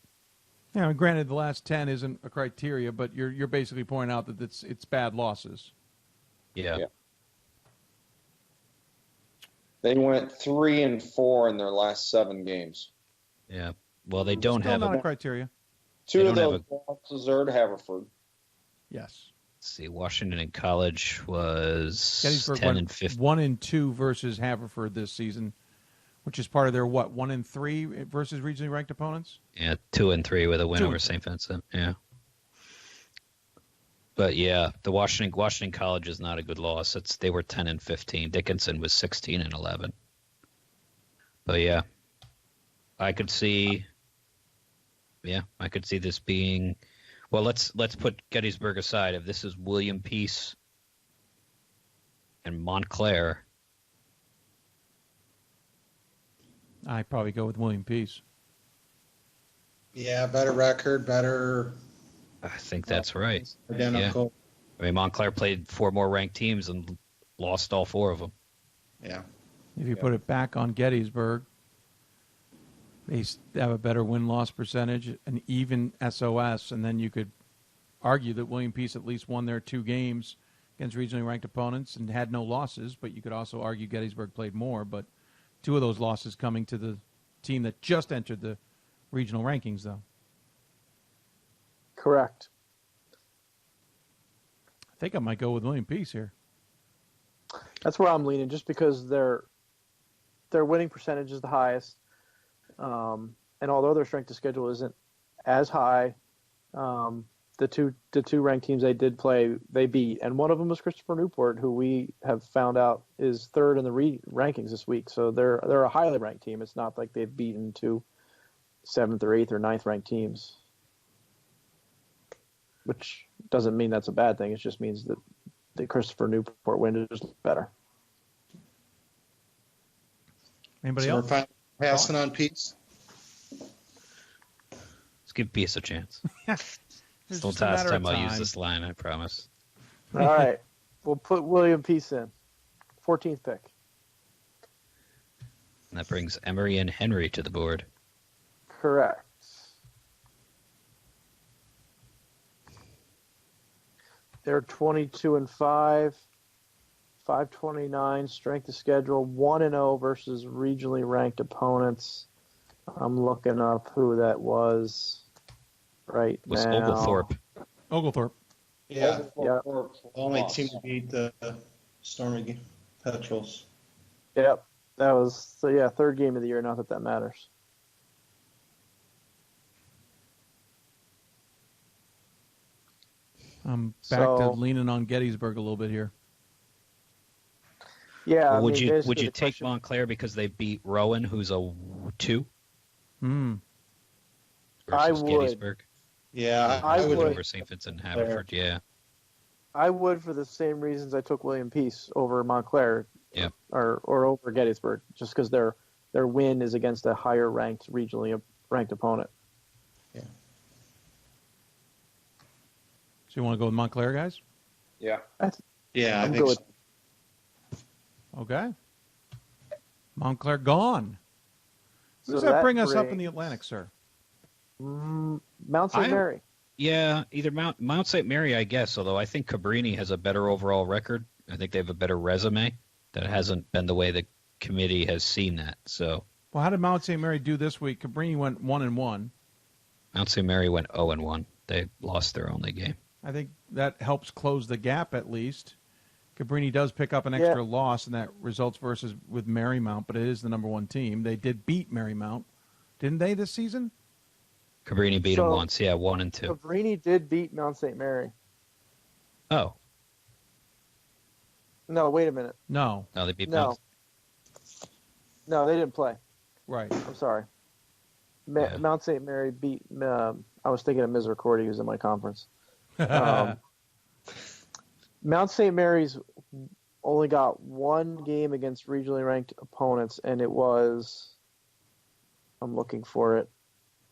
Yeah, granted, the last 10 isn't a criteria, but you're basically pointing out that it's bad losses. Yeah. They went 3-4 in their last 7 games. Yeah. Well, they don't have a criteria. 2 of those losses are to Haverford. Yes. Let's see. Washington in college was Gettysburg 10-15. 1-2 versus Haverford this season, which is part of their 1-3 versus regionally ranked opponents. Yeah, 2-3 with a win 2-3. over St. Vincent. Yeah. But yeah, the Washington College is not a good loss. They were 10-15. Dickinson was 16-11. But yeah, I could see this being. Well, let's put Gettysburg aside. If this is William Peace and Montclair, I'd probably go with William Peace. Yeah, better record, better. I think that's right. Identical. Yeah. I mean, Montclair played 4 more ranked teams and lost all 4 of them. Yeah. If you put it back on Gettysburg, they have a better win-loss percentage, an even SOS, and then you could argue that William Peace at least won their 2 games against regionally ranked opponents and had no losses, but you could also argue Gettysburg played more, but 2 of those losses coming to the team that just entered the regional rankings, though. Correct. I think I might go with William Peace here. That's where I'm leaning, just because their winning percentage is the highest, and although their strength of schedule isn't as high, the two ranked teams they did play, they beat, and one of them was Christopher Newport, who we have found out is 3rd in the rankings this week. So they're a highly ranked team. It's not like they've beaten 2 7th or 8th or 9th ranked teams, which doesn't mean that's a bad thing. It just means that the Christopher Newport win is better. Anybody So else? we're passing on Peace. Let's give Peace a chance. It's Still just a last matter of time I'll use time. this line, I promise. All right. We'll put William Peace in. 14th pick. And that brings Emery and Henry to the board. Correct. They're 22-5, 529 strength of schedule, 1-0 versus regionally ranked opponents. I'm looking up who that was right Was now. Oglethorpe. Oglethorpe. Yeah. Yep. Only team to beat the Stormy Petrels. Yep. That was third game of the year. Not that matters. I'm back to leaning on Gettysburg a little bit here. Yeah. Well, would you take Montclair because they beat Rowan, who's a 2? I Versus would. Gettysburg. Yeah, I would. Over St. Vincent and Haverford. Yeah. I would for the same reasons I took William Peace over Montclair. Yeah. Or over Gettysburg, just because their win is against a higher regionally ranked opponent. So you want to go with Montclair, guys? Yeah. I think good. so. Okay. Montclair gone. Who does So that that bring us up brings- in the Atlantic, sir? Mount St. Mary. Yeah, either Mount St. Mary, I guess, although I think Cabrini has a better overall record. I think they have a better resume. That hasn't been the way the committee has seen that. So, Well, how did Mount St. Mary do this week? Cabrini went 1-1. Mount St. Mary went 0-1. They lost their only game. I think that helps close the gap at least. Cabrini does pick up an extra loss, and that results versus with Marymount, but it is the number 1 team. They did beat Marymount, didn't they, this season? Cabrini beat them once, 1 and 2. Cabrini did beat Mount St. Mary. Oh. No, wait a minute. No. No, they beat No. Mount. No, they didn't play. Right. I'm sorry. Mount St. Mary beat. I was thinking of Misericordia, who's in my conference. Mount St. Mary's only got 1 game against regionally ranked opponents, and it was. I'm looking for it.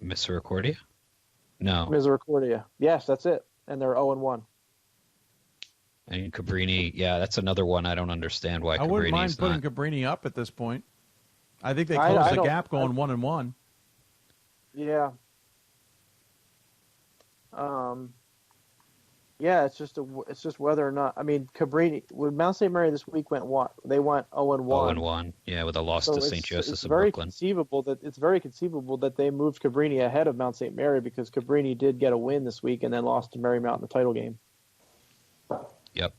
Misericordia? No. Misericordia. Yes, that's it. And they're 0-1. And Cabrini, that's another one I don't understand why I wouldn't mind Cabrini's putting not. Cabrini up at this point. I think they closed the gap going 1-1. Yeah. Yeah, it's just whether or not. I mean, Cabrini with Mount St. Mary this week went what? They went 0-1. 0-1, with a loss to St. Joseph's it's of very Brooklyn. It's very conceivable that they moved Cabrini ahead of Mount St. Mary because Cabrini did get a win this week and then lost to Marymount in the title game. Yep.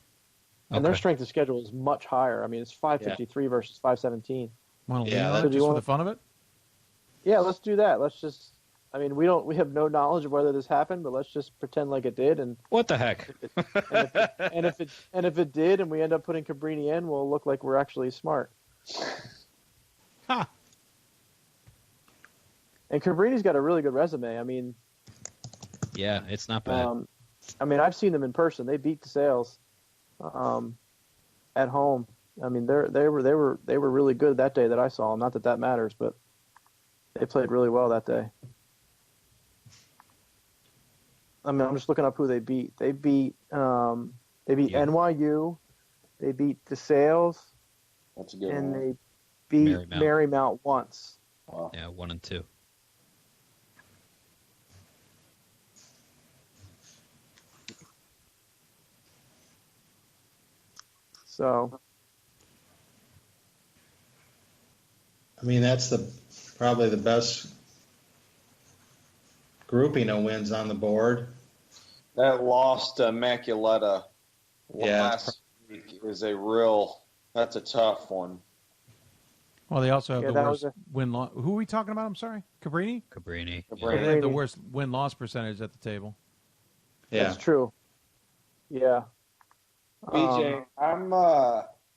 And their strength of schedule is much higher. I mean, it's 553 versus 517. Want to lean on it just for the fun of it? Yeah, let's do that. Let's just. I mean, we have no knowledge of whether this happened, but let's just pretend like it did. And what the heck? and if it did, and we end up putting Cabrini in, we'll look like we're actually smart. Ha! And Cabrini's got a really good resume. I mean, yeah, it's not bad. I mean, I've seen them in person. They beat DeSales at home. I mean, they were really good that day that I saw them. Not that matters, but they played really well that day. I mean, I'm just looking up who they beat. They beat NYU, they beat DeSales, that's a good and one. they beat Marymount once. Wow. Yeah, 1 and 2. So, I mean, that's probably the best grouping of wins on the board. That loss to Immaculata last week is that's a tough one. Well, they also have the that worst was win-loss. Who are we talking about? I'm sorry? Cabrini? Cabrini. They have the worst win-loss percentage at the table. Yeah. That's true. Yeah. BJ, I'm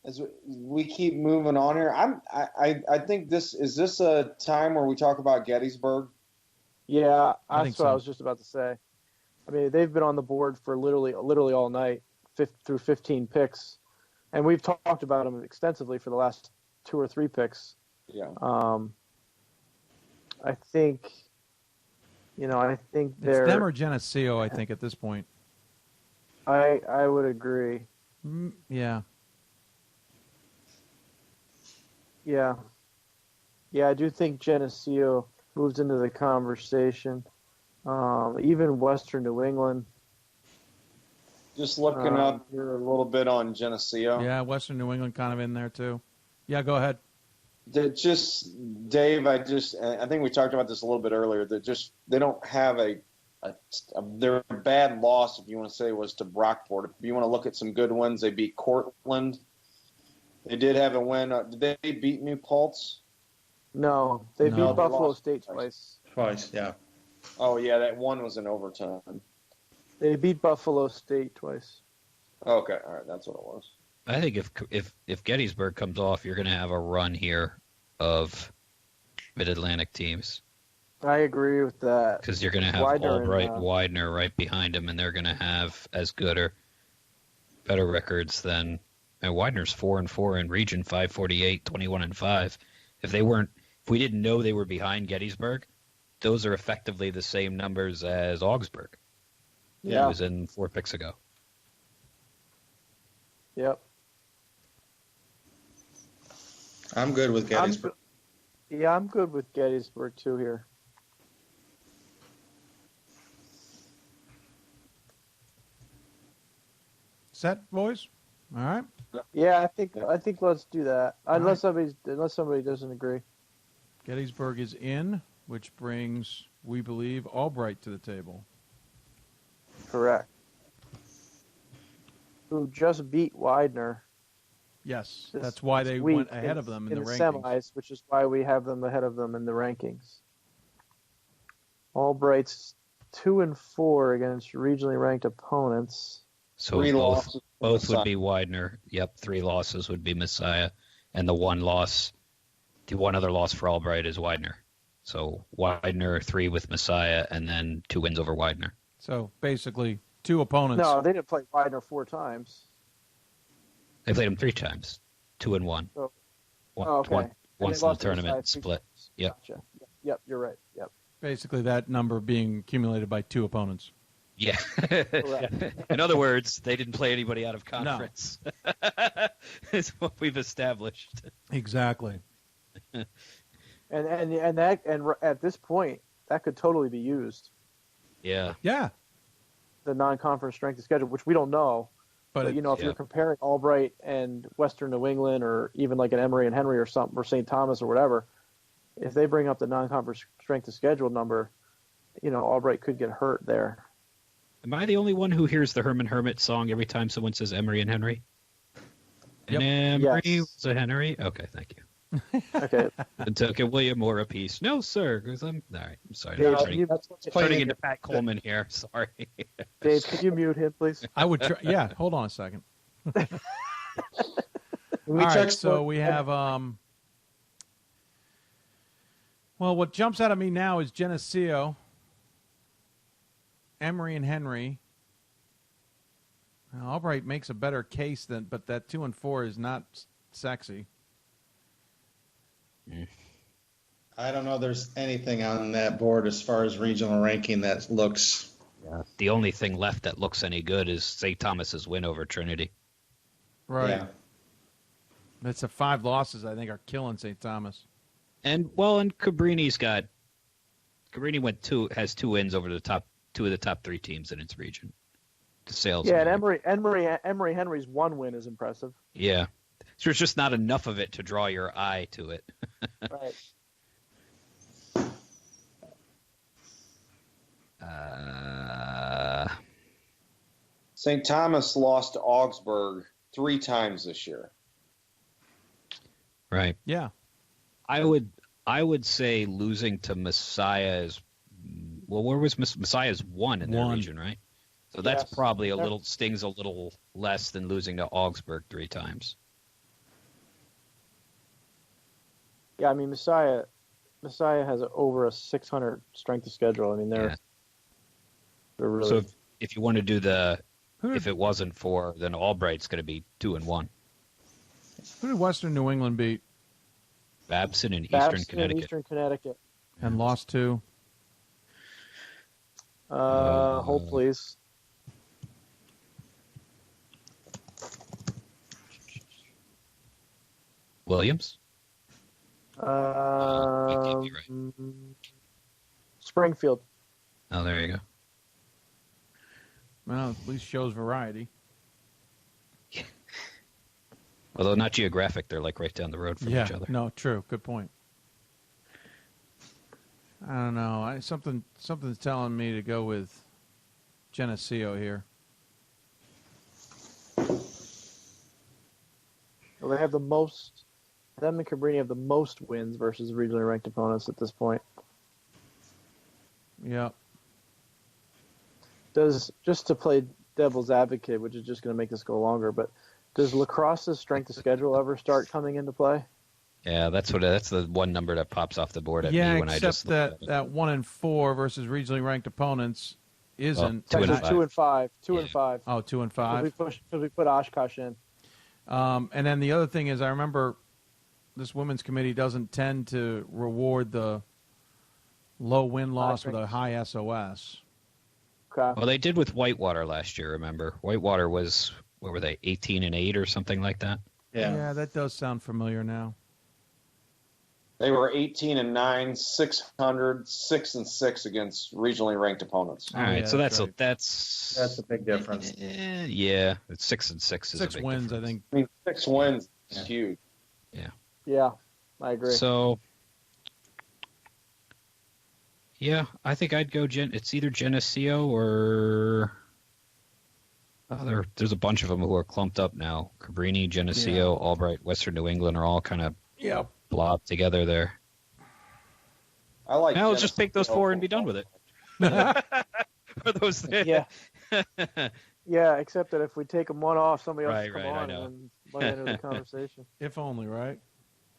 as we keep moving on here. I think this is a time where we talk about Gettysburg. Yeah, I think that's what so. I was just about to say. I mean, they've been on the board for literally all night, through 15 picks, and we've talked about them extensively for the last 2 or 3 picks. Yeah. I think they're. It's them or Geneseo, I think, at this point. I would agree. Yeah. Yeah. Yeah, I do think Geneseo moves into the conversation. Even Western New England. Just looking up here a little bit on Geneseo. Yeah, Western New England kind of in there too. Yeah, go ahead. Dave, I think we talked about this a little bit earlier. They don't have their bad loss, if you want to say, was to Brockport. If you want to look at some good ones, they beat Cortland. They did have a win. Did they beat New Paltz? No, they beat Buffalo State twice. Twice, yeah. Oh yeah, that one was in overtime. They beat Buffalo State twice. Okay, all right, that's what it was. I think if Gettysburg comes off, you're going to have a run here of Mid-Atlantic teams. I agree with that. Because you're going to have Albright and Widener right behind them, and they're going to have as good or better records than Widener's 4-4 in Region 548, 21-5. If we didn't know they were behind Gettysburg, those are effectively the same numbers as Augsburg. Yeah, it was in 4 picks ago. Yep. I'm good with Gettysburg. I'm good with Gettysburg too here. Set, boys? All right. Yeah, I think let's do that. Unless somebody doesn't agree. Gettysburg is in, which brings, we believe, Albright to the table. Correct. Who just beat Widener. Yes, that's why they went ahead of them in the rankings. Semis, which is why we have them ahead of them in the rankings. Albright's 2-4 against regionally ranked opponents. So both would be Widener. Yep, 3 losses would be Messiah, and the one other loss for Albright is Widener. So Widener 3 with Messiah, and then 2 wins over Widener. So basically 2 opponents. No, they didn't play Widener 4 times. They played him 3 times, 2 and 1. So, Once in the tournament split. Yep. Gotcha. Yep, you're right. Yep. Basically, that number being accumulated by 2 opponents. Yeah. In other words, they didn't play anybody out of conference. No. Is what we've established. Exactly. And at this point, that could totally be used. Yeah. Yeah. The non-conference strength of schedule, which we don't know. But you know, if you're comparing Albright and Western New England, or even like an Emory and Henry or something, or St. Thomas or whatever, if they bring up the non-conference strength of schedule number, you know, Albright could get hurt there. Am I the only one who hears the Herman Hermit song every time someone says Emory and Henry? Yep. And Emory was a Henry? Okay, thank you. Okay. And took a William Moore a piece. No, sir. I'm sorry. Dave, turning into Pat Coleman here. Sorry. Dave, could you mute him, please? I would try. Yeah, hold on a second. All right, so we have well, what jumps out at me now is Geneseo, Emory and Henry. Now, Albright makes a better case but that 2 and 4 is not sexy. I don't know there's anything on that board as far as regional ranking that looks... Yeah. The only thing left that looks any good is St. Thomas's win over Trinity. Right. Yeah. That's the 5 losses I think are killing St. Thomas. And Cabrini has 2 wins over the top 2 of the top 3 teams in its region. The sales. Yeah, and Emory Henry's 1 win is impressive. Yeah. So there's just not enough of it to draw your eye to it. Right. St. Thomas lost to Augsburg 3 times this year. Right. Yeah. I would say losing to Messiah is, well, where was Messiah's 1 in their region, right? So that's probably stings a little less than losing to Augsburg 3 times. Yeah, I mean Messiah has over a 600 strength of schedule. I mean they're really. So if you want to do if it wasn't for, then Albright's going to be 2 and 1. Who did Western New England beat? Babson in Eastern Connecticut. Eastern Connecticut. And lost to? Hold please. Williams? Springfield. Oh, there you go. Well, at least shows variety. Although not geographic, they're like right down the road from each other. No, true. Good point. I don't know. Something's telling me to go with Geneseo here. Well, they have the most. Them and Cabrini have the most wins versus regionally ranked opponents at this point. Yeah. Just to play devil's advocate, which is just going to make this go longer, but does lacrosse's strength of schedule ever start coming into play? Yeah, that's the one number that pops off the board at me when I just except that 1 and 4 versus regionally ranked opponents isn't 2 and 5. 2 and 5. 2 and 5. Oh, 2 and 5. Because we put Oshkosh in. And then the other thing is, I remember this women's committee doesn't tend to reward the low win-loss with a high SOS. Okay. Well, they did with Whitewater last year, remember? Whitewater was, what were they, 18-8 or something like that? Yeah, that does sound familiar now. They were 18-9, 600, 6-6 against regionally ranked opponents. All right, so that's a big difference. Yeah, it's 6-6 is 6 a big wins, difference. I think. I mean, 6 wins is huge. Yeah. Yeah, I agree. So, yeah, I think I'd go it's either Geneseo or there's a bunch of them who are clumped up now. Cabrini, Geneseo, Albright, Western New England are all kind of blobbed together there. I like. Now let's just pick those 4 and be done with it. For those there. Yeah. Yeah, except that if we take them one off, somebody else will come I on know. and might enter the conversation. If only, right?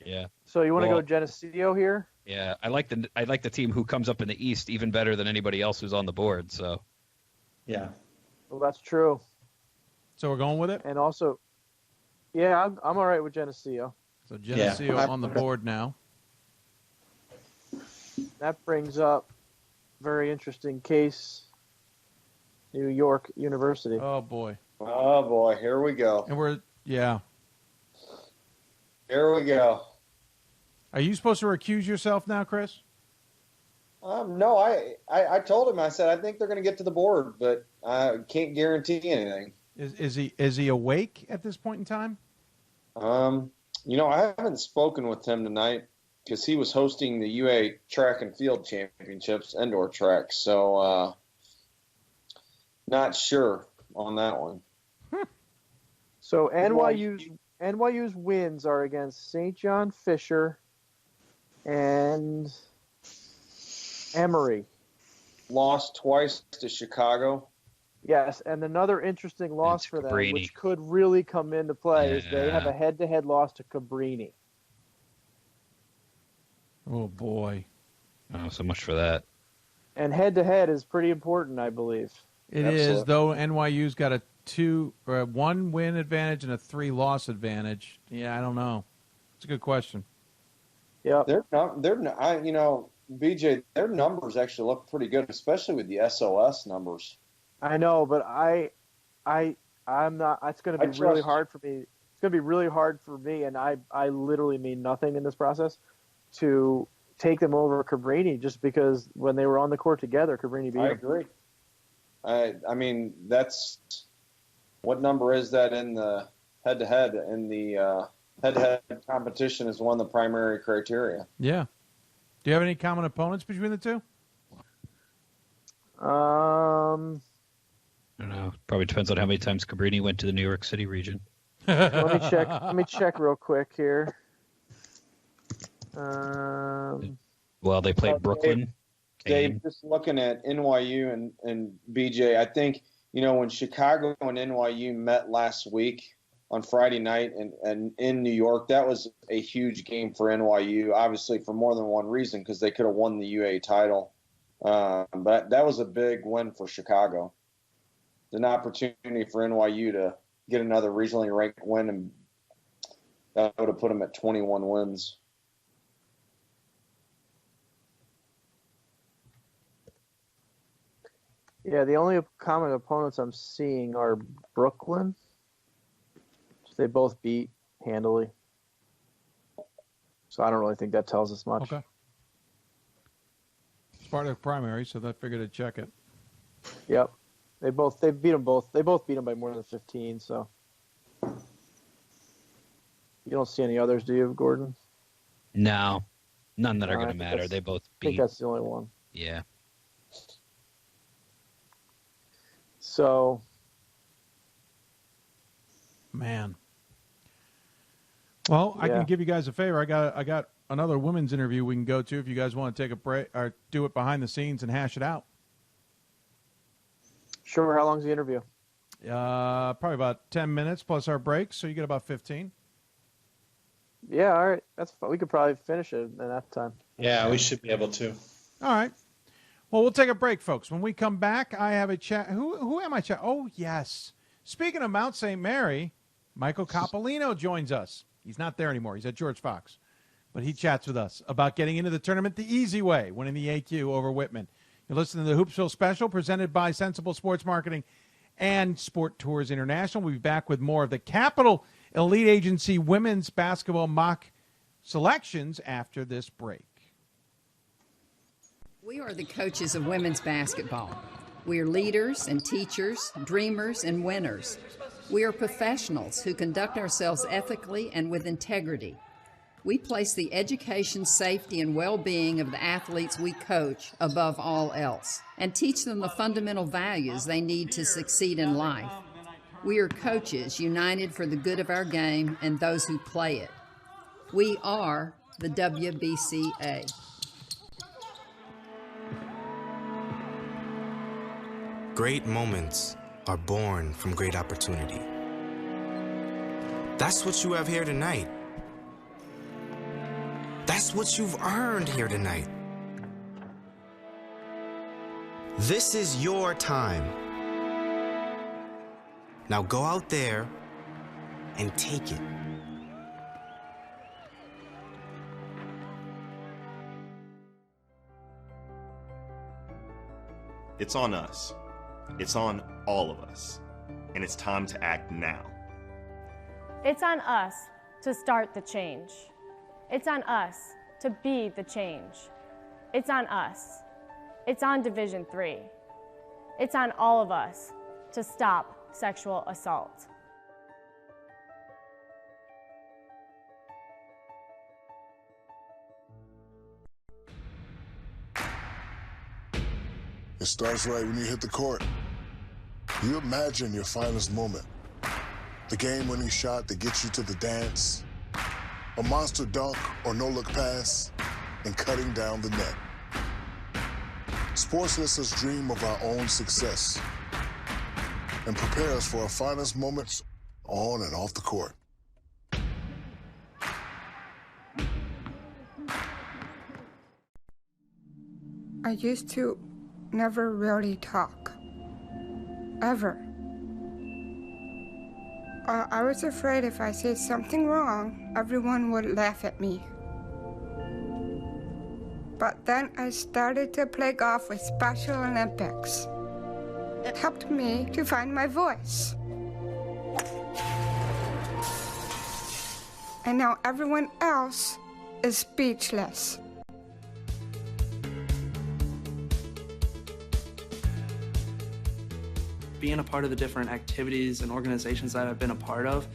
Yeah. So you want to go Geneseo here? Yeah, I like the team who comes up in the East even better than anybody else who's on the board. So. Yeah. Well, that's true. So we're going with it? And also, yeah, I'm all right with Geneseo. So Geneseo on the board now. That brings up very interesting case, New York University. Oh, boy. Oh, boy. Here we go. And Here we go. Are you supposed to recuse yourself now, Chris? No, I told him, I said, I think they're going to get to the board, but I can't guarantee anything. Is he awake at this point in time? I haven't spoken with him tonight because he was hosting the UA Track and Field Championships, indoor track. So, not sure on that one. So NYU's wins are against St. John Fisher and Emory. Lost twice to Chicago. Yes, and another interesting loss for them, Cabrini. which could really come into play, is they have a head-to-head loss to Cabrini. Oh, boy. Oh, so much for that. And head-to-head is pretty important, I believe. It is, though NYU's got a 1 win advantage and a 3 loss advantage. Yeah, I don't know. It's a good question. Yeah. BJ, their numbers actually look pretty good, especially with the SOS numbers. I know, but I'm not. It's going to be really hard for me. It's going to be really hard for me, and I literally mean nothing in this process, to take them over Cabrini just because when they were on the court together, Cabrini beat them. I agree. I mean, that's what number is that in the head-to-head? In the head-to-head competition is one of the primary criteria. Yeah. Do you have any common opponents between the two? I don't know. Probably depends on how many times Cabrini went to the New York City region. Let me check real quick here. Well, they played Brooklyn. Dave, just looking at NYU and BJ, I think, when Chicago and NYU met last week on Friday night and in New York, that was a huge game for NYU, obviously for more than one reason, because they could have won the UA title. But that was a big win for Chicago. An opportunity for NYU to get another regionally ranked win, and that would have put them at 21 wins. Yeah, the only common opponents I'm seeing are Brooklyn. They both beat handily. So I don't really think that tells us much. Okay. It's part of the primary, so I figured I'd check it. Yep. They beat them both. They both beat them by more than 15, so. You don't see any others, do you, Gordon? No. None that are going to matter. They both beat. I think that's the only one. Yeah. So. Man. Well, I Yeah. can give you guys a favor. I got another women's interview we can go to if you guys want to take a break or do it behind the scenes and hash it out. Sure. How long's the interview? Probably about 10 minutes plus our break, so you get about 15. Yeah, all right. That's fine. We could probably finish it in that time. Yeah, we should be able to. All right. Well, we'll take a break, folks. When we come back, I have a chat. Who am I chat? Oh, yes. Speaking of Mount St. Mary, Michael Capalino joins us. He's not there anymore. He's at George Fox. But he chats with us about getting into the tournament the easy way, winning the AQ over Whitman. You're listening to the Hoopsville Special presented by Sensible Sports Marketing and Sport Tours International. We'll be back with more of the Capital Elite Agency women's basketball mock selections after this break. We are the coaches of women's basketball. We are leaders and teachers, dreamers and winners. We are professionals who conduct ourselves ethically and with integrity. We place the education, safety, and well-being of the athletes we coach above all else and teach them the fundamental values they need to succeed in life. We are coaches united for the good of our game and those who play it. We are the WBCA. Great moments are born from great opportunity. That's what you have here tonight. That's what you've earned here tonight. This is your time. Now go out there and take it. It's on us. It's on all of us. And it's time to act now. It's on us to start the change. It's on us to be the change. It's on us. It's on Division III. It's on all of us to stop sexual assault. It starts right when you hit the court. You imagine your finest moment. The game-winning shot that gets you to the dance, a monster dunk or no-look pass, and cutting down the net. Sports lets us dream of our own success and prepare us for our finest moments on and off the court. I used to never really talk. Ever. I was afraid if I said something wrong, everyone would laugh at me. But then I started to play golf with Special Olympics. It helped me to find my voice. And now everyone else is speechless. Being a part of the different activities and organizations that I've been a part of,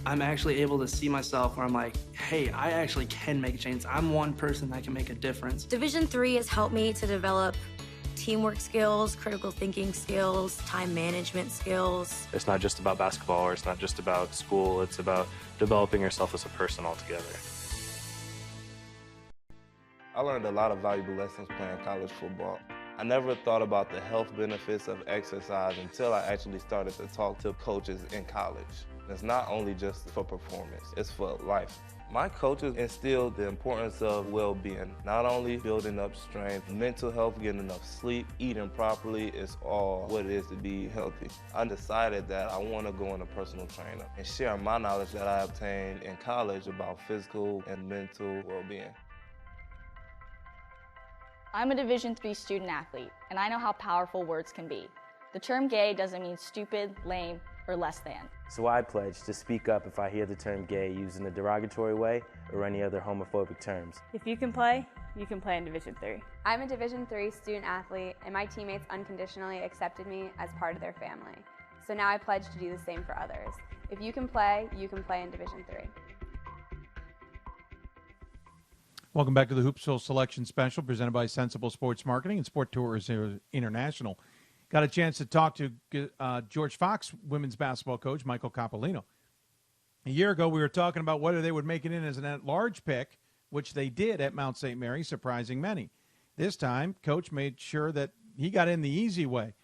I'm actually able to see myself where I'm like, hey, I actually can make a change. I'm one person that can make a difference. Division III has helped me to develop teamwork skills, critical thinking skills, time management skills. It's not just about basketball or it's not just about school. It's about developing yourself as a person altogether. I learned a lot of valuable lessons playing college football. I never thought about the health benefits of exercise until I actually started to talk to coaches in college. It's not only just for performance, it's for life. My coaches instilled the importance of well-being, not only building up strength, mental health, getting enough sleep, eating properly is all what it is to be healthy. I decided that I want to go into personal trainer and share my knowledge that I obtained in college about physical and mental well-being. I'm a Division III student athlete, and I know how powerful words can be. The term gay doesn't mean stupid, lame, or less than. So I pledge to speak up if I hear the term gay used in a derogatory way or any other homophobic terms. If you can play in Division III. I'm a Division III student athlete, and my teammates unconditionally accepted me as part of their family. So now I pledge to do the same for others. If you can play in Division III. Welcome back to the Hoopsville Selection Special presented by Sensible Sports Marketing and Sport Tours International. Got a chance to talk to George Fox women's basketball coach Michael Capalino. A year ago, we were talking about whether they would make it in as an at-large pick, which they did at Mount St. Mary, surprising many. This time, Coach made sure that he got in the easy way.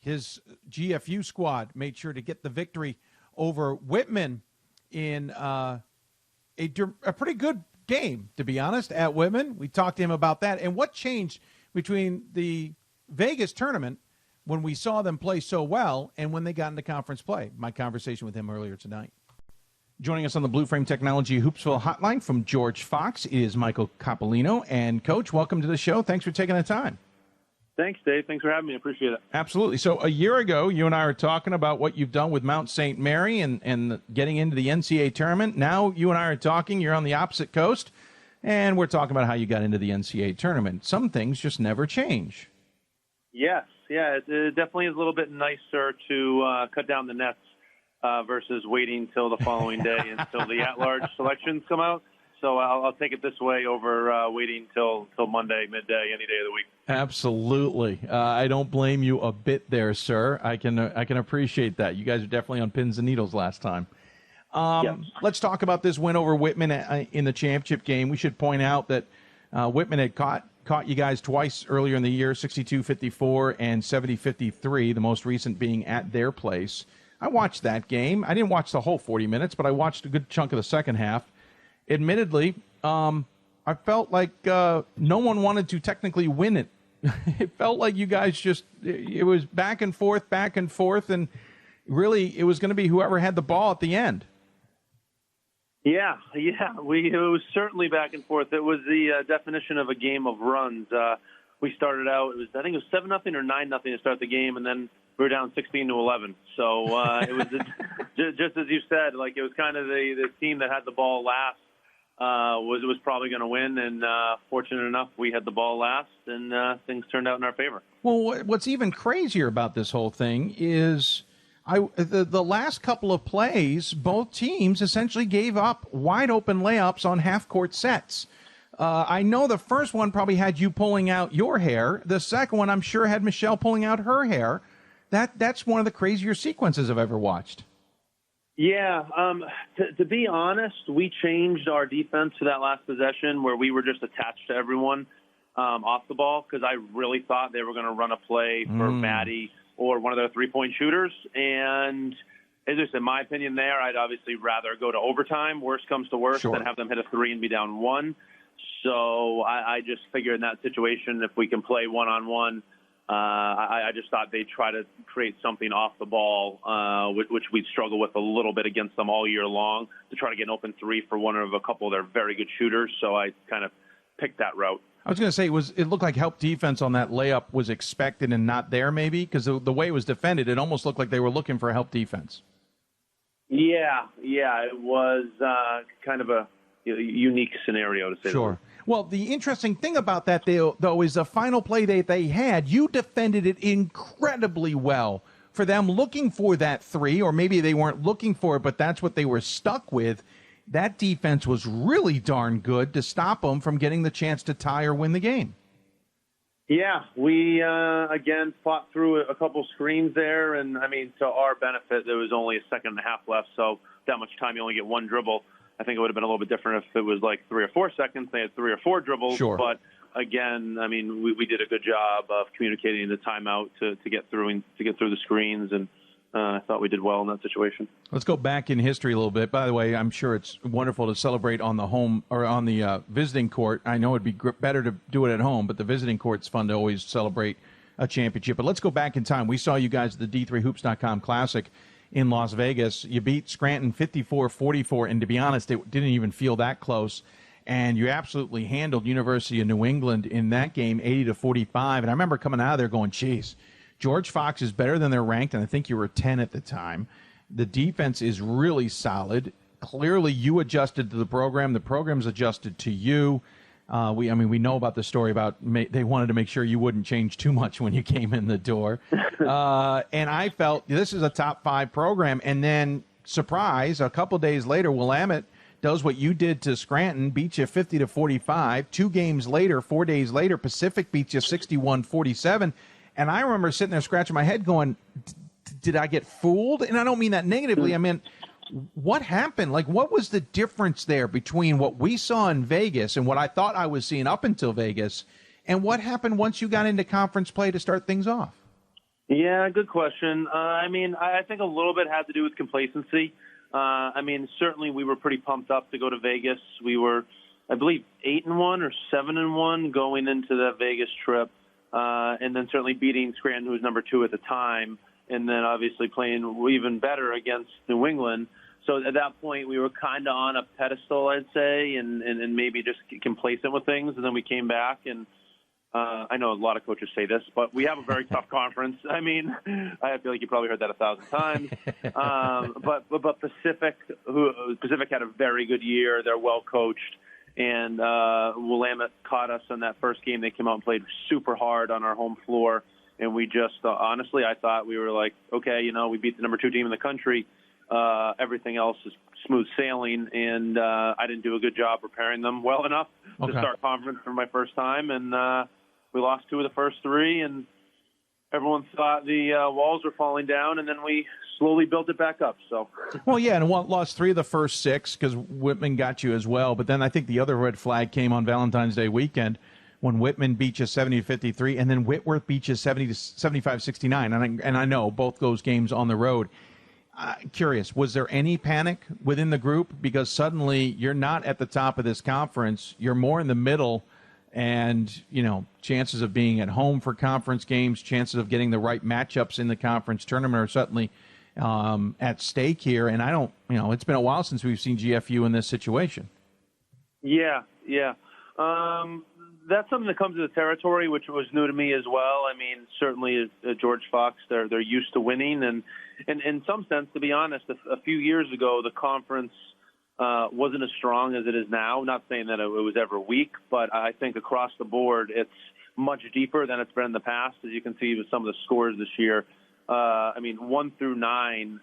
His GFU squad made sure to get the victory over Whitman in a pretty good game, to be honest, at Whitman. We talked to him about that. And what changed between the Vegas tournament when we saw them play so well and when they got into conference play? My conversation with him earlier tonight. Joining us on the Blue Frame Technology Hoopsville hotline from George Fox is Michael Capalino. And, Coach, welcome to the show. Thanks for taking the time. Thanks, Dave. Thanks for having me. I appreciate it. Absolutely. So a year ago, you and I were talking about what you've done with Mount St. Mary and getting into the NCAA tournament. Now you and I are talking. You're on the opposite coast, and we're talking about how you got into the NCAA tournament. Some things just never change. Yes. Yeah, it definitely is a little bit nicer to cut down the nets versus waiting till the following day until the at-large selections come out. So I'll take it this way over waiting till Monday, midday, any day of the week. Absolutely. I don't blame you a bit there, sir. I can appreciate that. You guys are definitely on pins and needles last time. Yes. Let's talk about this win over Whitman in the championship game. We should point out that Whitman had caught you guys twice earlier in the year, 62-54 and 70-53, the most recent being at their place. I watched that game. I didn't watch the whole 40 minutes, but I watched a good chunk of the second half. Admittedly, I felt like no one wanted to technically win it. It felt like you guys it was back and forth, and really it was going to be whoever had the ball at the end. Yeah, it was certainly back and forth. It was the definition of a game of runs. We started out, I think it was 7-0 or 9-0 to start the game, and then we were down 16-11. So it was just as you said, like it was kind of the team that had the ball last was probably going to win, and fortunate enough, we had the ball last, and things turned out in our favor. Well, what's even crazier about this whole thing is the last couple of plays, both teams essentially gave up wide open layups on half-court sets. I know the first one probably had you pulling out your hair. The second one, I'm sure, had Michelle pulling out her hair. That's one of the crazier sequences I've ever watched. Yeah, to be honest, we changed our defense to that last possession where we were just attached to everyone off the ball because I really thought they were going to run a play for Maddie or one of their three-point shooters. And as I said, in my opinion there, I'd obviously rather go to overtime, worst comes to worst, than have them hit a three and be down one. So I just figured in that situation, if we can play one-on-one, I just thought they'd try to create something off the ball, which we'd struggle with a little bit against them all year long, to try to get an open three for one of a couple of their very good shooters. So I kind of picked that route. I was going to say, it looked like help defense on that layup was expected and not there maybe, because the way it was defended, it almost looked like they were looking for help defense. Yeah, it was kind of a unique scenario, to say the least. Well, the interesting thing about that, though, is the final play they had, you defended it incredibly well for them looking for that three, or maybe they weren't looking for it, but that's what they were stuck with. That defense was really darn good to stop them from getting the chance to tie or win the game. Yeah, we, again, fought through a couple screens there, and, I mean, to our benefit, there was only a second and a half left, so that much time you only get one dribble. I think it would have been a little bit different if it was like 3 or 4 seconds. They had 3 or 4 dribbles. Sure. But, again, I mean, we did a good job of communicating the timeout to get through the screens, and I thought we did well in that situation. Let's go back in history a little bit. By the way, I'm sure it's wonderful to celebrate on the home or on the visiting court. I know it'd be better to do it at home, but the visiting court's fun to always celebrate a championship. But let's go back in time. We saw you guys at the D3Hoops.com Classic in Las Vegas. You beat Scranton 54-44, and to be honest, it didn't even feel that close. And you absolutely handled University of New England in that game, 80-45. And I remember coming out of there going, geez, George Fox is better than they're ranked, and I think you were 10 at the time. The defense is really solid. Clearly, you adjusted to the program. The program's adjusted to you. We know about the story about they wanted to make sure you wouldn't change too much when you came in the door. And I felt this is a top 5 program. And then, surprise, a couple days later, Willamette does what you did to Scranton, beats you 50-45. 2 games later, 4 days later, Pacific beats you 61-47. And I remember sitting there scratching my head going, did I get fooled? And I don't mean that negatively. I mean, What happened? Like, what was the difference there between what we saw in Vegas and what I thought I was seeing up until Vegas, and what happened once you got into conference play to start things off? Yeah, good question. I mean, I think a little bit had to do with complacency. I mean, certainly we were pretty pumped up to go to Vegas. We were, I believe, 8-1 or 7-1 going into that Vegas trip, and then certainly beating Scranton, who was number 2 at the time, and then obviously playing even better against New England. So at that point, we were kind of on a pedestal, I'd say, and maybe just complacent with things. And then we came back, and I know a lot of coaches say this, but we have a very tough conference. I mean, I feel like you probably heard that 1,000 times. But Pacific had a very good year. They're well coached, and Willamette caught us in that first game. They came out and played super hard on our home floor, and we just honestly, I thought we were like, okay, you know, we beat the number 2 team in the country. Everything else is smooth sailing, and I didn't do a good job preparing them well enough to start conference for my first time, and we lost 2 of the first 3, and everyone thought the walls were falling down, and then we slowly built it back up. So, well, yeah, and lost 3 of the first 6 because Whitman got you as well. But then I think the other red flag came on Valentine's Day weekend when Whitman beat you 70-53, and then Whitworth beat you 75-69. And I know both those games on the road. Curious, was there any panic within the group? Because suddenly you're not at the top of this conference, you're more in the middle, and, you know, chances of being at home for conference games, chances of getting the right matchups in the conference tournament are certainly at stake here. And I don't, you know, it's been a while since we've seen GFU in this situation. Yeah. That's something that comes to the territory, which was new to me as well. I mean, certainly George Fox, they're used to winning. And in some sense, to be honest, a few years ago, the conference wasn't as strong as it is now. Not saying that it was ever weak, but I think across the board, it's much deeper than it's been in the past, as you can see with some of the scores this year. I mean, 1 through 9,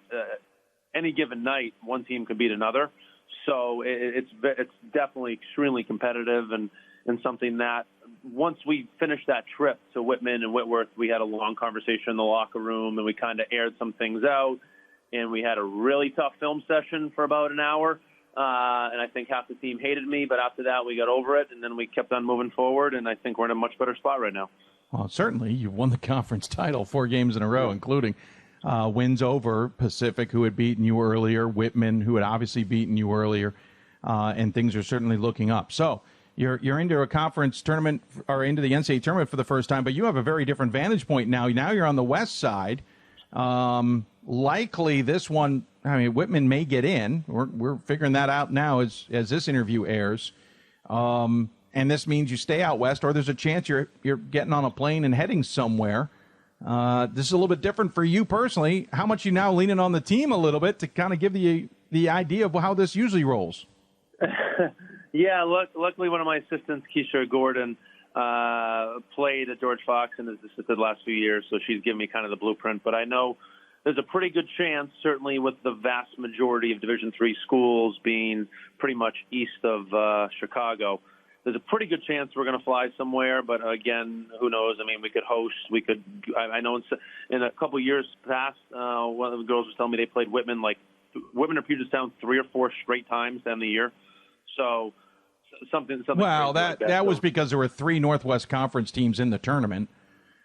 any given night, one team could beat another. So it's definitely extremely competitive, and something that once we finished that trip to Whitman and Whitworth, we had a long conversation in the locker room, and we kind of aired some things out, and we had a really tough film session for about an hour. And I think half the team hated me, but after that we got over it, and then we kept on moving forward, and I think we're in a much better spot right now. Well, certainly you won the conference title 4 games in a row, including wins over Pacific, who had beaten you earlier, Whitman, who had obviously beaten you earlier, and things are certainly looking up. So you're into a conference tournament, or into the NCAA tournament for the first time, but you have a very different vantage point now. Now you're on the west side. Likely this one, I mean, Whitman may get in. We're figuring that out now as this interview airs. And this means you stay out west, or there's a chance you're getting on a plane and heading somewhere. This is a little bit different for you personally. How much you now leaning on the team a little bit to kind of give the idea of how this usually rolls? Yeah, luckily one of my assistants, Keisha Gordon, played at George Fox and has assisted the last few years, so she's given me kind of the blueprint. But I know there's a pretty good chance, certainly with the vast majority of Division III schools being pretty much east of Chicago, there's a pretty good chance we're going to fly somewhere. But again, who knows? I mean, we could host. We could. I know in a couple of years past, one of the girls was telling me they played Whitman or Puget Sound 3 or 4 straight times in the year. So something. Well, like that was because there were 3 Northwest Conference teams in the tournament,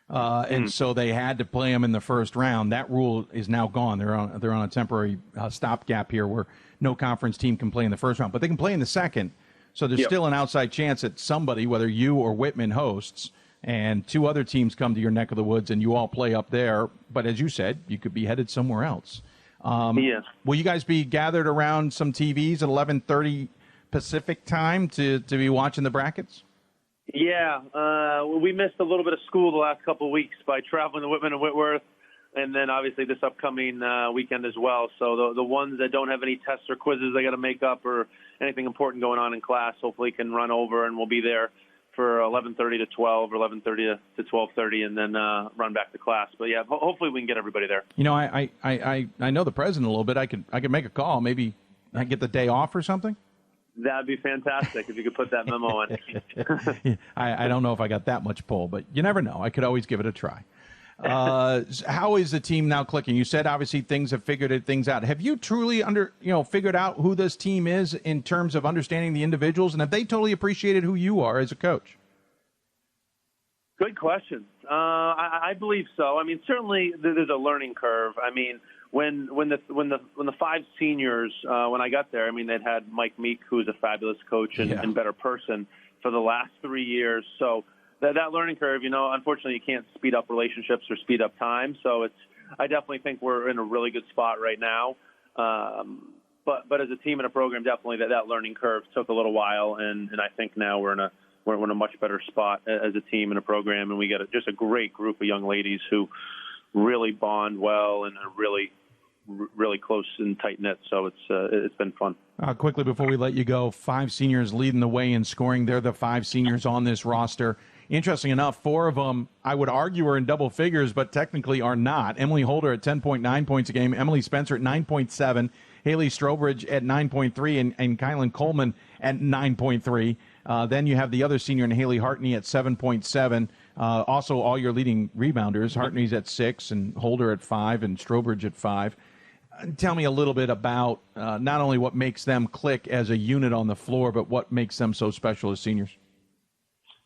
and so they had to play them in the first round. That rule is now gone. They're on a temporary stopgap here, where no conference team can play in the first round, but they can play in the second. So there's still an outside chance that somebody, whether you or Whitman, hosts, and 2 other teams come to your neck of the woods, and you all play up there. But as you said, you could be headed somewhere else. Yes. Will you guys be gathered around some TVs at 11:30 Pacific time to be watching the brackets? Yeah, we missed a little bit of school the last couple of weeks by traveling to Whitman and Whitworth, and then obviously this upcoming weekend as well. So the ones that don't have any tests or quizzes they got to make up, or anything important going on in class, hopefully can run over, and we'll be there for 11:30 to 12 or 11:30 to 12:30, and then run back to class. But yeah, hopefully we can get everybody there. You know, I know the president a little bit. I could make a call. Maybe I get the day off or something. That'd be fantastic if you could put that memo in. I don't know if I got that much pull, but you never know. I could always give it a try. How is the team now clicking? You said obviously things have figured things out. Have you truly figured out who this team is in terms of understanding the individuals, and have they totally appreciated who you are as a coach? Good question. I believe so. I mean, certainly there's a learning curve. I mean, when the five seniors when I got there, I mean, they'd had Mike Meek, who's a fabulous coach and better person for the last 3 years. So that learning curve, unfortunately, you can't speed up relationships or speed up time. So I definitely think we're in a really good spot right now. But as a team and a program, definitely that learning curve took a little while, and I think now we're in a much better spot as a team and a program, and we got just a great group of young ladies who really bond well and are really, really close and tight knit. So it's been fun. Quickly before we let you go, 5 seniors leading the way in scoring. They're the 5 seniors on this roster. Interesting enough, 4 of them I would argue are in double figures, but technically are not. Emily Holder at 10.9 points a game, Emily Spencer at 9.7, Haley Strobridge at 9.3, and Kylan Coleman at 9.3. Then you have the other senior in Haley Hartney at 7.7. Also, all your leading rebounders. Hartney's at 6, and Holder at 5, and Strobridge at 5. Tell me a little bit about not only what makes them click as a unit on the floor, but what makes them so special as seniors.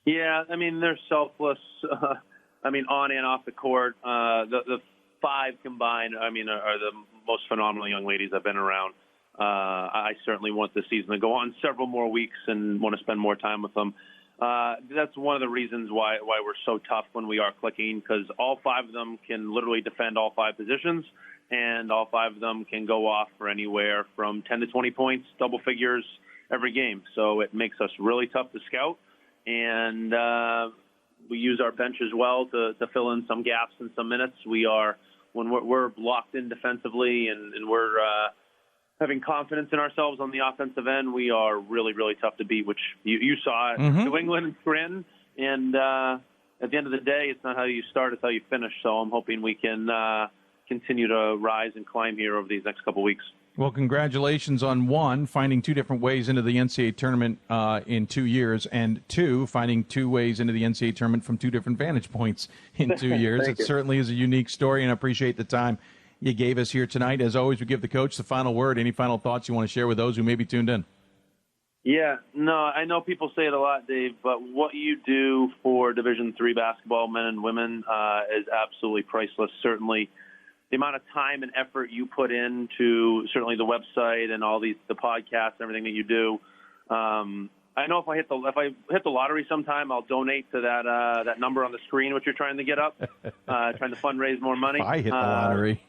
Yeah, I mean, they're selfless. On and off the court. The 5 combined, are the most phenomenal young ladies I've been around. I certainly want the season to go on several more weeks and want to spend more time with them. That's one of the reasons why we're so tough when we are clicking, because all 5 of them can literally defend all 5 positions, and all 5 of them can go off for anywhere from 10 to 20 points, double figures every game. So it makes us really tough to scout, and we use our bench as well to fill in some gaps in some minutes. When we're locked in defensively and we're having confidence in ourselves on the offensive end, we are really, really tough to beat, which you saw at New England and Scranton. And at the end of the day, it's not how you start, it's how you finish. So I'm hoping we can continue to rise and climb here over these next couple of weeks. Well, congratulations on 1, finding 2 different ways into the NCAA tournament in 2 years, and 2, finding 2 ways into the NCAA tournament from 2 different vantage points in 2 years. It certainly is a unique story, and I appreciate the time you gave us here tonight. As always, we give the coach the final word. Any final thoughts you want to share with those who may be tuned in? Yeah, no, I know people say it a lot, Dave, but what you do for Division III basketball, men and women, is absolutely priceless. Certainly, the amount of time and effort you put into certainly the website and all the podcasts, everything that you do. I know if I hit the lottery sometime, I'll donate to that number on the screen, which you're trying to get up, trying to fundraise more money. If I hit the lottery.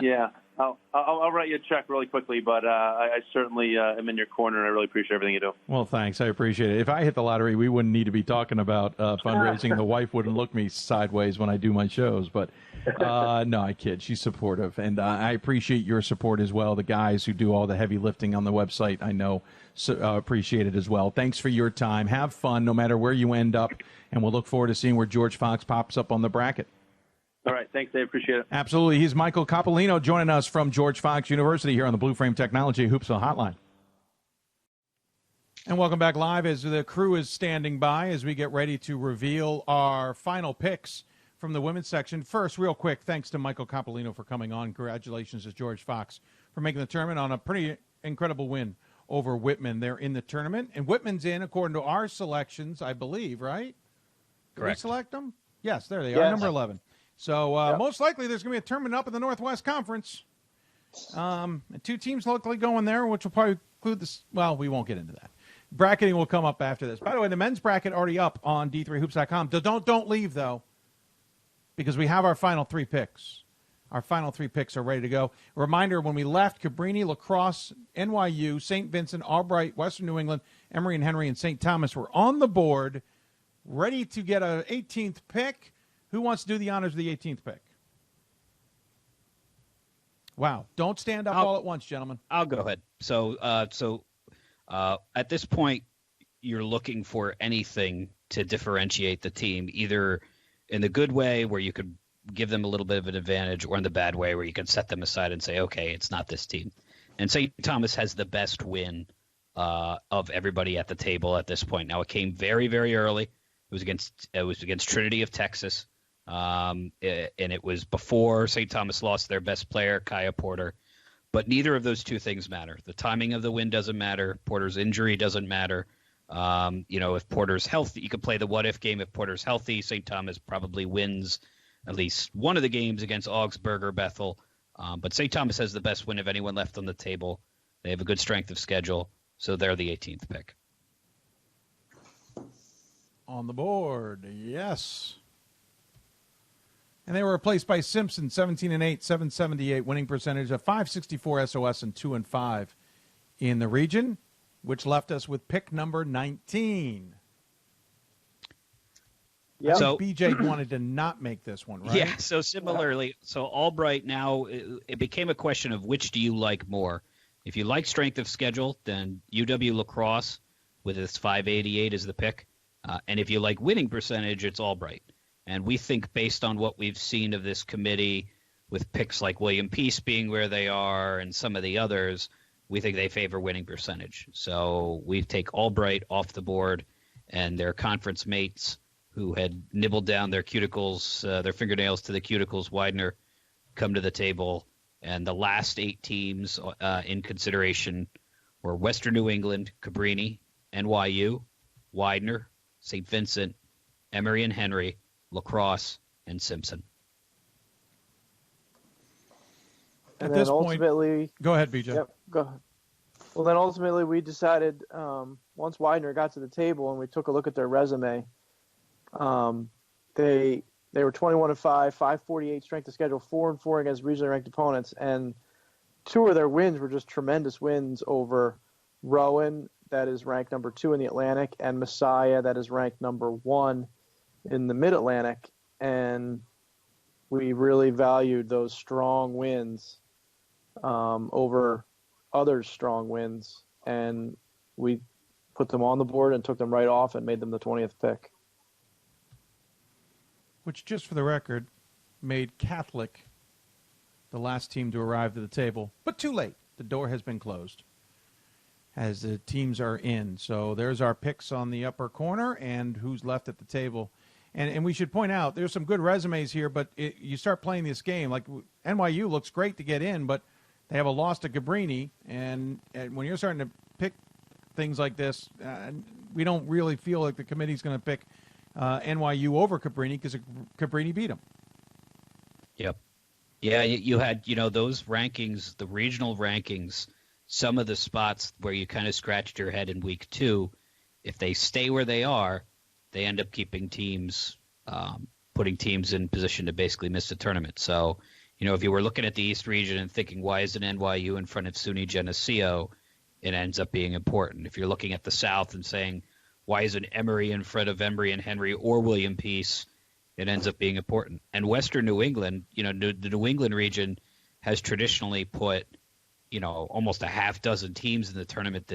Yeah, I'll write you a check really quickly, but I certainly am in your corner, and I really appreciate everything you do. Well, thanks. I appreciate it. If I hit the lottery, we wouldn't need to be talking about fundraising. The wife wouldn't look me sideways when I do my shows, but no, I kid. She's supportive, and I appreciate your support as well. The guys who do all the heavy lifting on the website, I know, appreciate it as well. Thanks for your time. Have fun no matter where you end up, and we'll look forward to seeing where George Fox pops up on the bracket. All right. Thanks, Dave. Appreciate it. Absolutely. He's Michael Capalino joining us from George Fox University here on the Blue Frame Technology Hoopsville Hotline. And welcome back live as the crew is standing by as we get ready to reveal our final picks from the women's section. First, real quick, thanks to Michael Capalino for coming on. Congratulations to George Fox for making the tournament on a pretty incredible win over Whitman. They're in the tournament, and Whitman's in according to our selections, I believe, right? Correct. Did we select them? Yes, there they are, number 11. So most likely there's going to be a tournament up in the Northwest Conference. 2 teams locally going there, which will probably include this. Well, we won't get into that. Bracketing will come up after this. By the way, the men's bracket already up on D3Hoops.com. Don't leave, though, because we have our final 3 picks. Our final 3 picks are ready to go. Reminder, when we left, Cabrini, La Crosse, NYU, St. Vincent, Albright, Western New England, Emory and Henry, and St. Thomas were on the board, ready to get an 18th pick. Who wants to do the honors of the 18th pick? Wow. Don't stand up all at once, gentlemen. I'll go ahead. So at this point, you're looking for anything to differentiate the team, either in the good way where you could give them a little bit of an advantage, or in the bad way where you could set them aside and say, okay, it's not this team. And St. Thomas has the best win of everybody at the table at this point. Now, it came very, very early. It was against Trinity of Texas. and it was before St. Thomas lost their best player, Kaya Porter. But neither of those two things matter. The timing of the win doesn't matter. Porter's injury doesn't matter. If Porter's healthy, you could play the what-if game. If Porter's healthy, St. Thomas probably wins at least one of the games against Augsburg or Bethel. But St. Thomas has the best win of anyone left on the table. They have a good strength of schedule, so they're the 18th pick. On the board, yes. And they were replaced by Simpson, 17-8, 778 winning percentage, a 564 SOS, and 2-5 in the region, which left us with pick number 19. Yep. So BJ wanted to not make this one, right? Yeah, so similarly, so Albright now, it became a question of which do you like more. If you like strength of schedule, then UW La Crosse with its 588 is the pick. And if you like winning percentage, it's Albright. And we think based on what we've seen of this committee with picks like William Peace being where they are and some of the others, we think they favor winning percentage. So we take Albright off the board, and their conference mates who had nibbled down their cuticles, their fingernails to the cuticles, Widener, come to the table. And the last 8 teams in consideration were Western New England, Cabrini, NYU, Widener, St. Vincent, Emory and Henry, La Crosse, and Simpson. And then ultimately, go ahead, BJ. Yep, go ahead. Well, then ultimately we decided once Widener got to the table and we took a look at their resume, they were 21-5, 548 strength of schedule, 4-4 against regionally ranked opponents, and 2 of their wins were just tremendous wins over Rowan, that is ranked number 2 in the Atlantic, and Messiah, that is ranked number 1 in the Mid-Atlantic. And we really valued those strong wins over other strong wins, and we put them on the board and took them right off and made them the 20th pick. Which, just for the record, made Catholic the last team to arrive to the table, but too late. The door has been closed as the teams are in. So there's our picks on the upper corner and who's left at the table. And we should point out, there's some good resumes here, but you start playing this game. Like NYU looks great to get in, but they have a loss to Cabrini. And when you're starting to pick things like this, we don't really feel like the committee's going to pick NYU over Cabrini because Cabrini beat them. Yep. Yeah, you had, those rankings, the regional rankings, some of the spots where you kind of scratched your head in week 2, if they stay where they are, they end up keeping teams, putting teams in position to basically miss the tournament. So, if you were looking at the East region and thinking, why isn't NYU in front of SUNY Geneseo, it ends up being important. If you're looking at the South and saying, why isn't Emory in front of Emory and Henry or William Peace, it ends up being important. And Western New England, the New England region has traditionally put, almost a half dozen teams in the tournament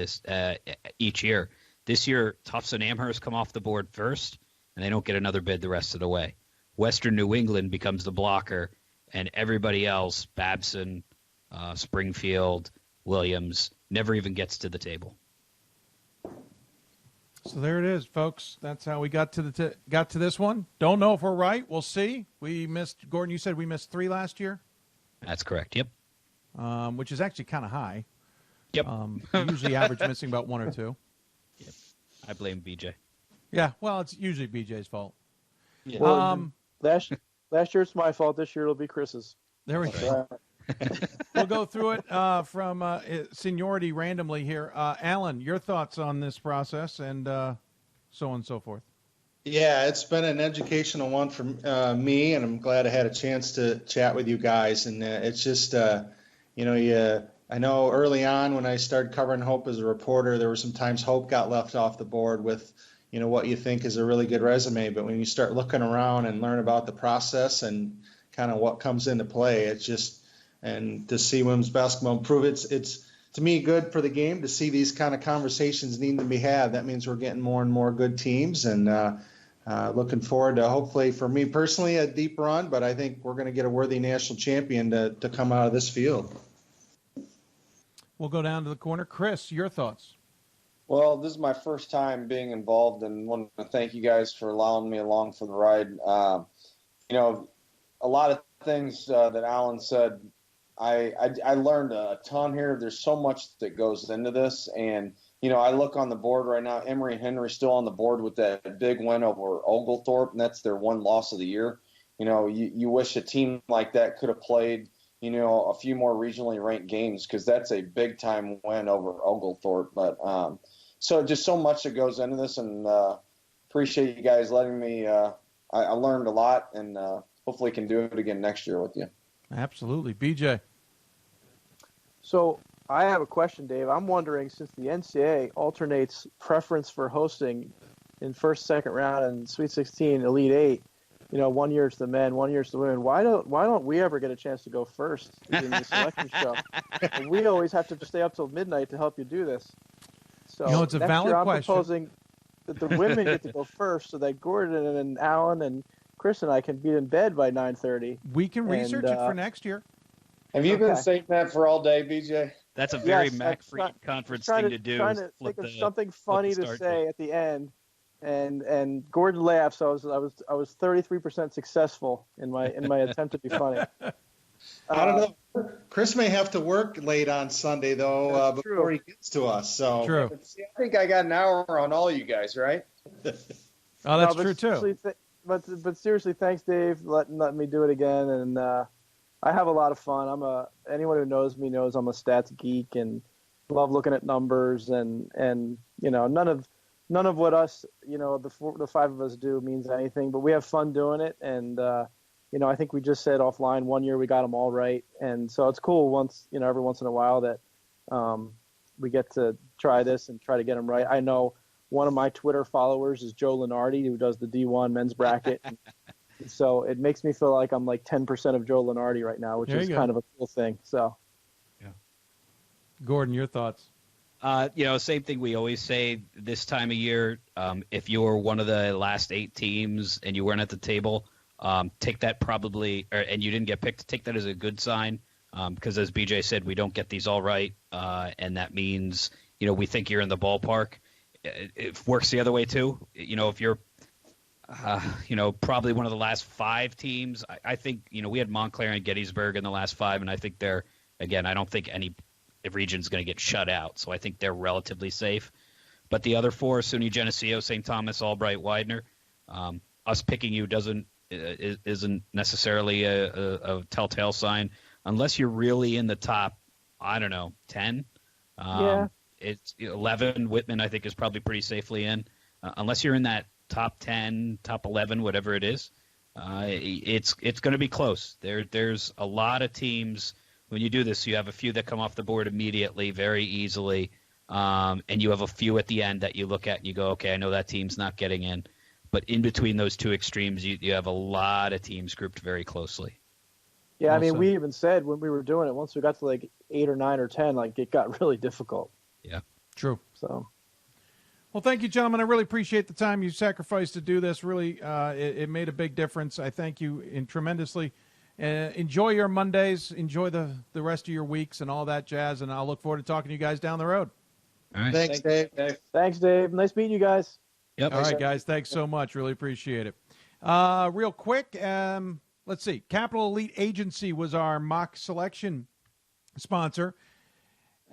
each year. This year, Tufts and Amherst come off the board first, and they don't get another bid the rest of the way. Western New England becomes the blocker, and everybody else, Babson, Springfield, Williams, never even gets to the table. So there it is, folks. That's how we got to got to this one. Don't know if we're right. We'll see. We missed, Gordon, you said we missed 3 last year? That's correct, yep. Which is actually kind of high. Yep. We usually average missing about 1 or 2. Yep. I blame BJ. Yeah, well, it's usually BJ's fault. Yeah. Well, last year it's my fault. This year it'll be Chris's. There we go. We'll go through it from seniority randomly here. Alan, your thoughts on this process and so on and so forth. Yeah, it's been an educational one for me, and I'm glad I had a chance to chat with you guys. And it's just, I know early on when I started covering Hope as a reporter, there were some times Hope got left off the board with, what you think is a really good resume. But when you start looking around and learn about the process and kind of what comes into play, it's just, and to see women's basketball improve, it's to me good for the game to see these kind of conversations need to be had. That means we're getting more and more good teams, and looking forward to, hopefully for me personally, a deep run, but I think we're going to get a worthy national champion to come out of this field. We'll go down to the corner. Chris, your thoughts? Well, this is my first time being involved, and want to thank you guys for allowing me along for the ride. know, a lot of things that Alan said, I learned a ton here. There's so much that goes into this. And, you know, I look on the board right now, Emory and Henry still on the board with that big win over Oglethorpe, and that's their one loss of the year. You know, you wish a team like that could have played, you know, a few more regionally ranked games, because that's a big time win over Oglethorpe. But so just so much that goes into this, and appreciate you guys letting me. I learned a lot, and hopefully can do it again next year with you. Absolutely. BJ. So I have a question, Dave. I'm wondering, since the NCAA alternates preference for hosting in first, second round, and Sweet 16, Elite 8, you know, 1 year it's the men, 1 year it's the women. Why don't we ever get a chance to go first in the selection show? And we always have to stay up till midnight to help you do this. So You know, it's a next valid year I'm question. proposing that the women get to go first, so that Gordon and Alan and Chris and I can be in bed by 9:30. We can research it for next year. Have you been saying that for all day, BJ? That's a very Yes, Mac I'm Free conference trying thing to do. Trying to think of something funny to say at the end, and Gordon laughed. So I was 33% successful in my attempt to be funny. I don't know. Chris may have to work late on Sunday though before he gets to us. So True. See, I think I got an hour on all you guys, right? Oh, that's No, true too. seriously, but seriously, thanks, Dave, letting me do it again. And I have a lot of fun. Anyone who knows me knows I'm a stats geek and love looking at numbers. And you know, none of what us, you know, the five of us do means anything. But we have fun doing it. And you know, I think we just said offline 1 year we got them all right. And so it's cool every once in a while that we get to try this and try to get them right. I know one of my Twitter followers is Joe Lenardi, who does the D1 men's bracket. And so it makes me feel like I'm like 10% of Joe Lenardi right now, which is kind of a cool thing. So, yeah. Gordon, your thoughts? You know, same thing we always say this time of year. If you were one of the last 8 teams and you weren't at the table, take that and you didn't get picked, take that as a good sign. Because as BJ said, we don't get these all right. And that means, you know, we think you're in the ballpark. It works the other way too. You know, if you're, you know, probably one of the last 5 teams, I think, you know, we had Montclair and Gettysburg in the last 5, and I think I don't think any region's going to get shut out. So I think they're relatively safe. But the other 4, SUNY Geneseo, St. Thomas, Albright, Widener, us picking you isn't necessarily a telltale sign unless you're really in the top, I don't know, 10. Yeah. It's 11. Whitman, I think, is probably pretty safely in. Unless you're in that top 10, top 11, whatever it is, it's going to be close. There's a lot of teams. When you do this, you have a few that come off the board immediately, very easily, and you have a few at the end that you look at and you go, okay, I know that team's not getting in. But in between those two extremes, you have a lot of teams grouped very closely. Yeah, I mean, we even said when we were doing it, once we got to like 8 or 9 or 10, like it got really difficult. Yeah. True. So. Well, thank you, gentlemen. I really appreciate the time you sacrificed to do this. Really, it made a big difference. I thank you tremendously. Enjoy your Mondays. Enjoy the rest of your weeks and all that jazz. And I'll look forward to talking to you guys down the road. All right. Thanks, Dave. Thanks, Dave. Nice meeting you guys. Yep. All right, guys. Thanks so much. Really appreciate it. Real quick, let's see. Capital Elite Agency was our mock selection sponsor.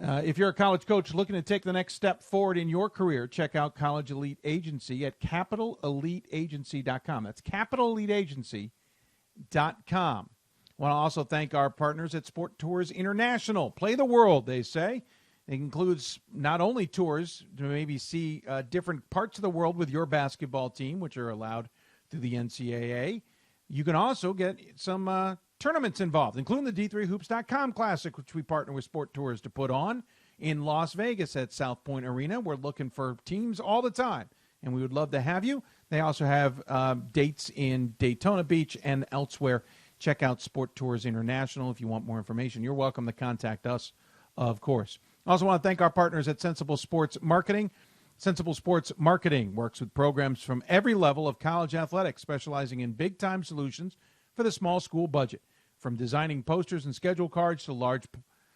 If you're a college coach looking to take the next step forward in your career, check out College Elite Agency at CapitalEliteAgency.com. That's CapitalEliteAgency.com. I want to also thank our partners at Sport Tours International. Play the world, they say. It includes not only tours to maybe see different parts of the world with your basketball team, which are allowed through the NCAA. You can also get some tournaments involved, including the D3Hoops.com Classic, which we partner with Sport Tours to put on in Las Vegas at South Point Arena. We're looking for teams all the time, and we would love to have you. They also have dates in Daytona Beach and elsewhere. Check out Sport Tours International if you want more information. You're welcome to contact us, of course. I also want to thank our partners at Sensible Sports Marketing. Sensible Sports Marketing works with programs from every level of college athletics, specializing in big-time solutions for the small school budget. From designing posters and schedule cards to large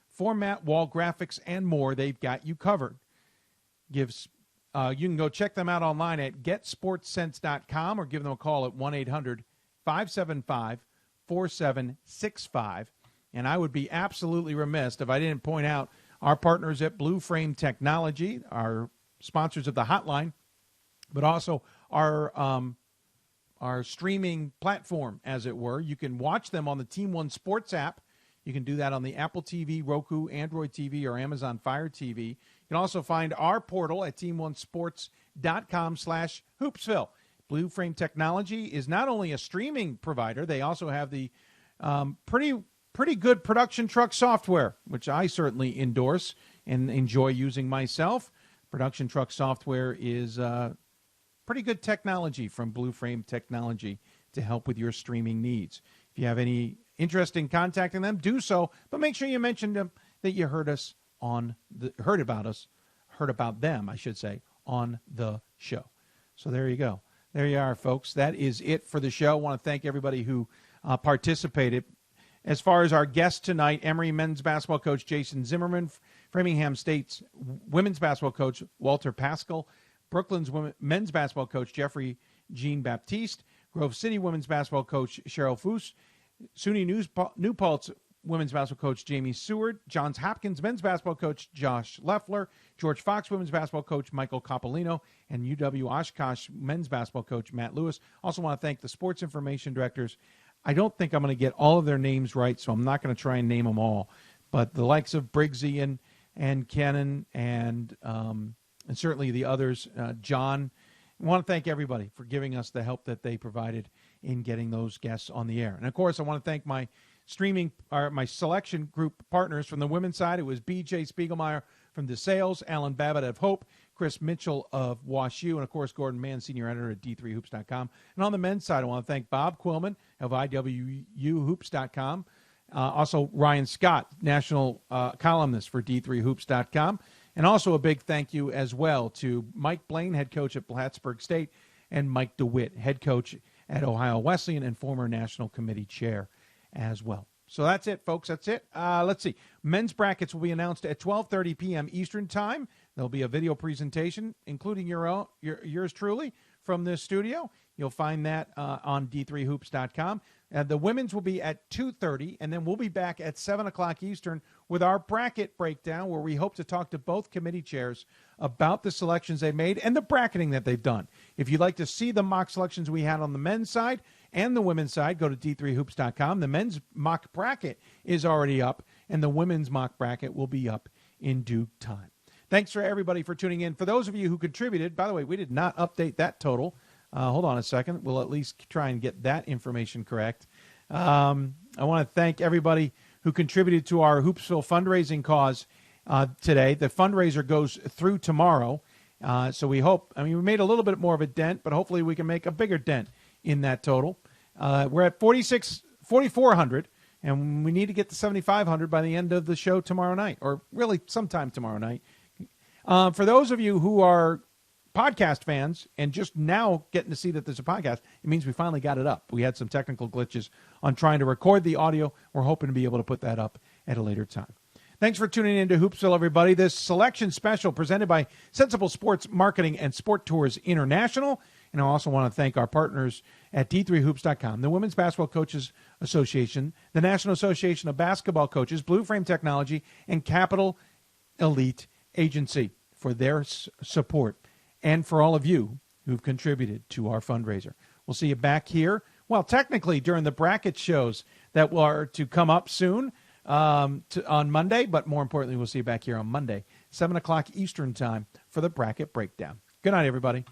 format wall graphics and more, they've got you covered. You can go check them out online at getsportsense.com or give them a call at 888-575-4765. And I would be absolutely remiss if I didn't point out our partners at Blue Frame Technology, our sponsors of the hotline, but also our streaming platform, as it were. You can watch them on the Team One Sports app. You can do that on the Apple TV, Roku, Android TV, or Amazon Fire TV. You can also find our portal at teamonesports.com/Hoopsville. Blue Frame Technology is not only a streaming provider, they also have the pretty good production truck software, which I certainly endorse and enjoy using myself. Production truck software is pretty good technology from Blue Frame Technology to help with your streaming needs. If you have any interest in contacting them, do so, but make sure you mention them that you heard about them, I should say, on the show. So there you go. There you are, folks. That is it for the show. I want to thank everybody who participated. As far as our guest tonight, Emory men's basketball coach Jason Zimmerman, Framingham State's women's basketball coach Walter Pascal, Brooklyn's men's basketball coach Jeffrey Jean Baptiste, Grove City women's basketball coach Shelley Fous, SUNY New Paltz women's basketball coach Jamie Seward, Johns Hopkins men's basketball coach Josh Leffler, George Fox women's basketball coach Michael Capalino, and UW Oshkosh men's basketball coach Matt Lewis. Also want to thank the sports information directors. I don't think I'm going to get all of their names right, so I'm not going to try and name them all. But the likes of Briggsy and Kennan and certainly the others, John. I want to thank everybody for giving us the help that they provided in getting those guests on the air. And, of course, I want to thank my selection group partners from the women's side. It was B.J. Spiegelmeyer from DeSales, Alan Babbitt of Hope, Chris Mitchell of WashU, and, of course, Gordon Mann, senior editor at D3Hoops.com. And on the men's side, I want to thank Bob Quillman of IWUHoops.com. Also, Ryan Scott, national columnist for D3Hoops.com. And also a big thank you as well to Mike Blaine, head coach at Plattsburgh State, and Mike DeWitt, head coach at Ohio Wesleyan and former national committee chair as well. So that's it, folks. That's it. Let's see. Men's brackets will be announced at 12:30 p.m. Eastern Time. There'll be a video presentation, including yours truly, from this studio. You'll find that on D3Hoops.com. The women's will be at 2:30, and then we'll be back at 7 o'clock Eastern with our bracket breakdown, where we hope to talk to both committee chairs about the selections they made and the bracketing that they've done. If you'd like to see the mock selections we had on the men's side and the women's side, go to D3Hoops.com. The men's mock bracket is already up, and the women's mock bracket will be up in due time. Thanks for everybody for tuning in. For those of you who contributed, by the way, we did not update that total. Hold on a second. We'll at least try and get that information correct. I want to thank everybody who contributed to our Hoopsville fundraising cause today. The fundraiser goes through tomorrow. So we hope, we made a little bit more of a dent, but hopefully we can make a bigger dent in that total. We're at 4,400, and we need to get to 7,500 by the end of the show tomorrow night, or really sometime tomorrow night. For those of you who are podcast fans and just now getting to see that there's a podcast, it means we finally got it up. We had some technical glitches on trying to record the audio. We're hoping to be able to put that up at a later time. Thanks for tuning in to Hoopsville, everybody. This selection special presented by Sensible Sports Marketing and Sport Tours International. And I also want to thank our partners at D3Hoops.com, the Women's Basketball Coaches Association, the National Association of Basketball Coaches, Blue Frame Technology, and Capital Elite Agency for their support, and for all of you who've contributed to our fundraiser. We'll see you back here, well, technically during the bracket shows that are to come up soon on Monday, but more importantly, we'll see you back here on Monday, 7 o'clock Eastern Time for the bracket breakdown. Good night, everybody.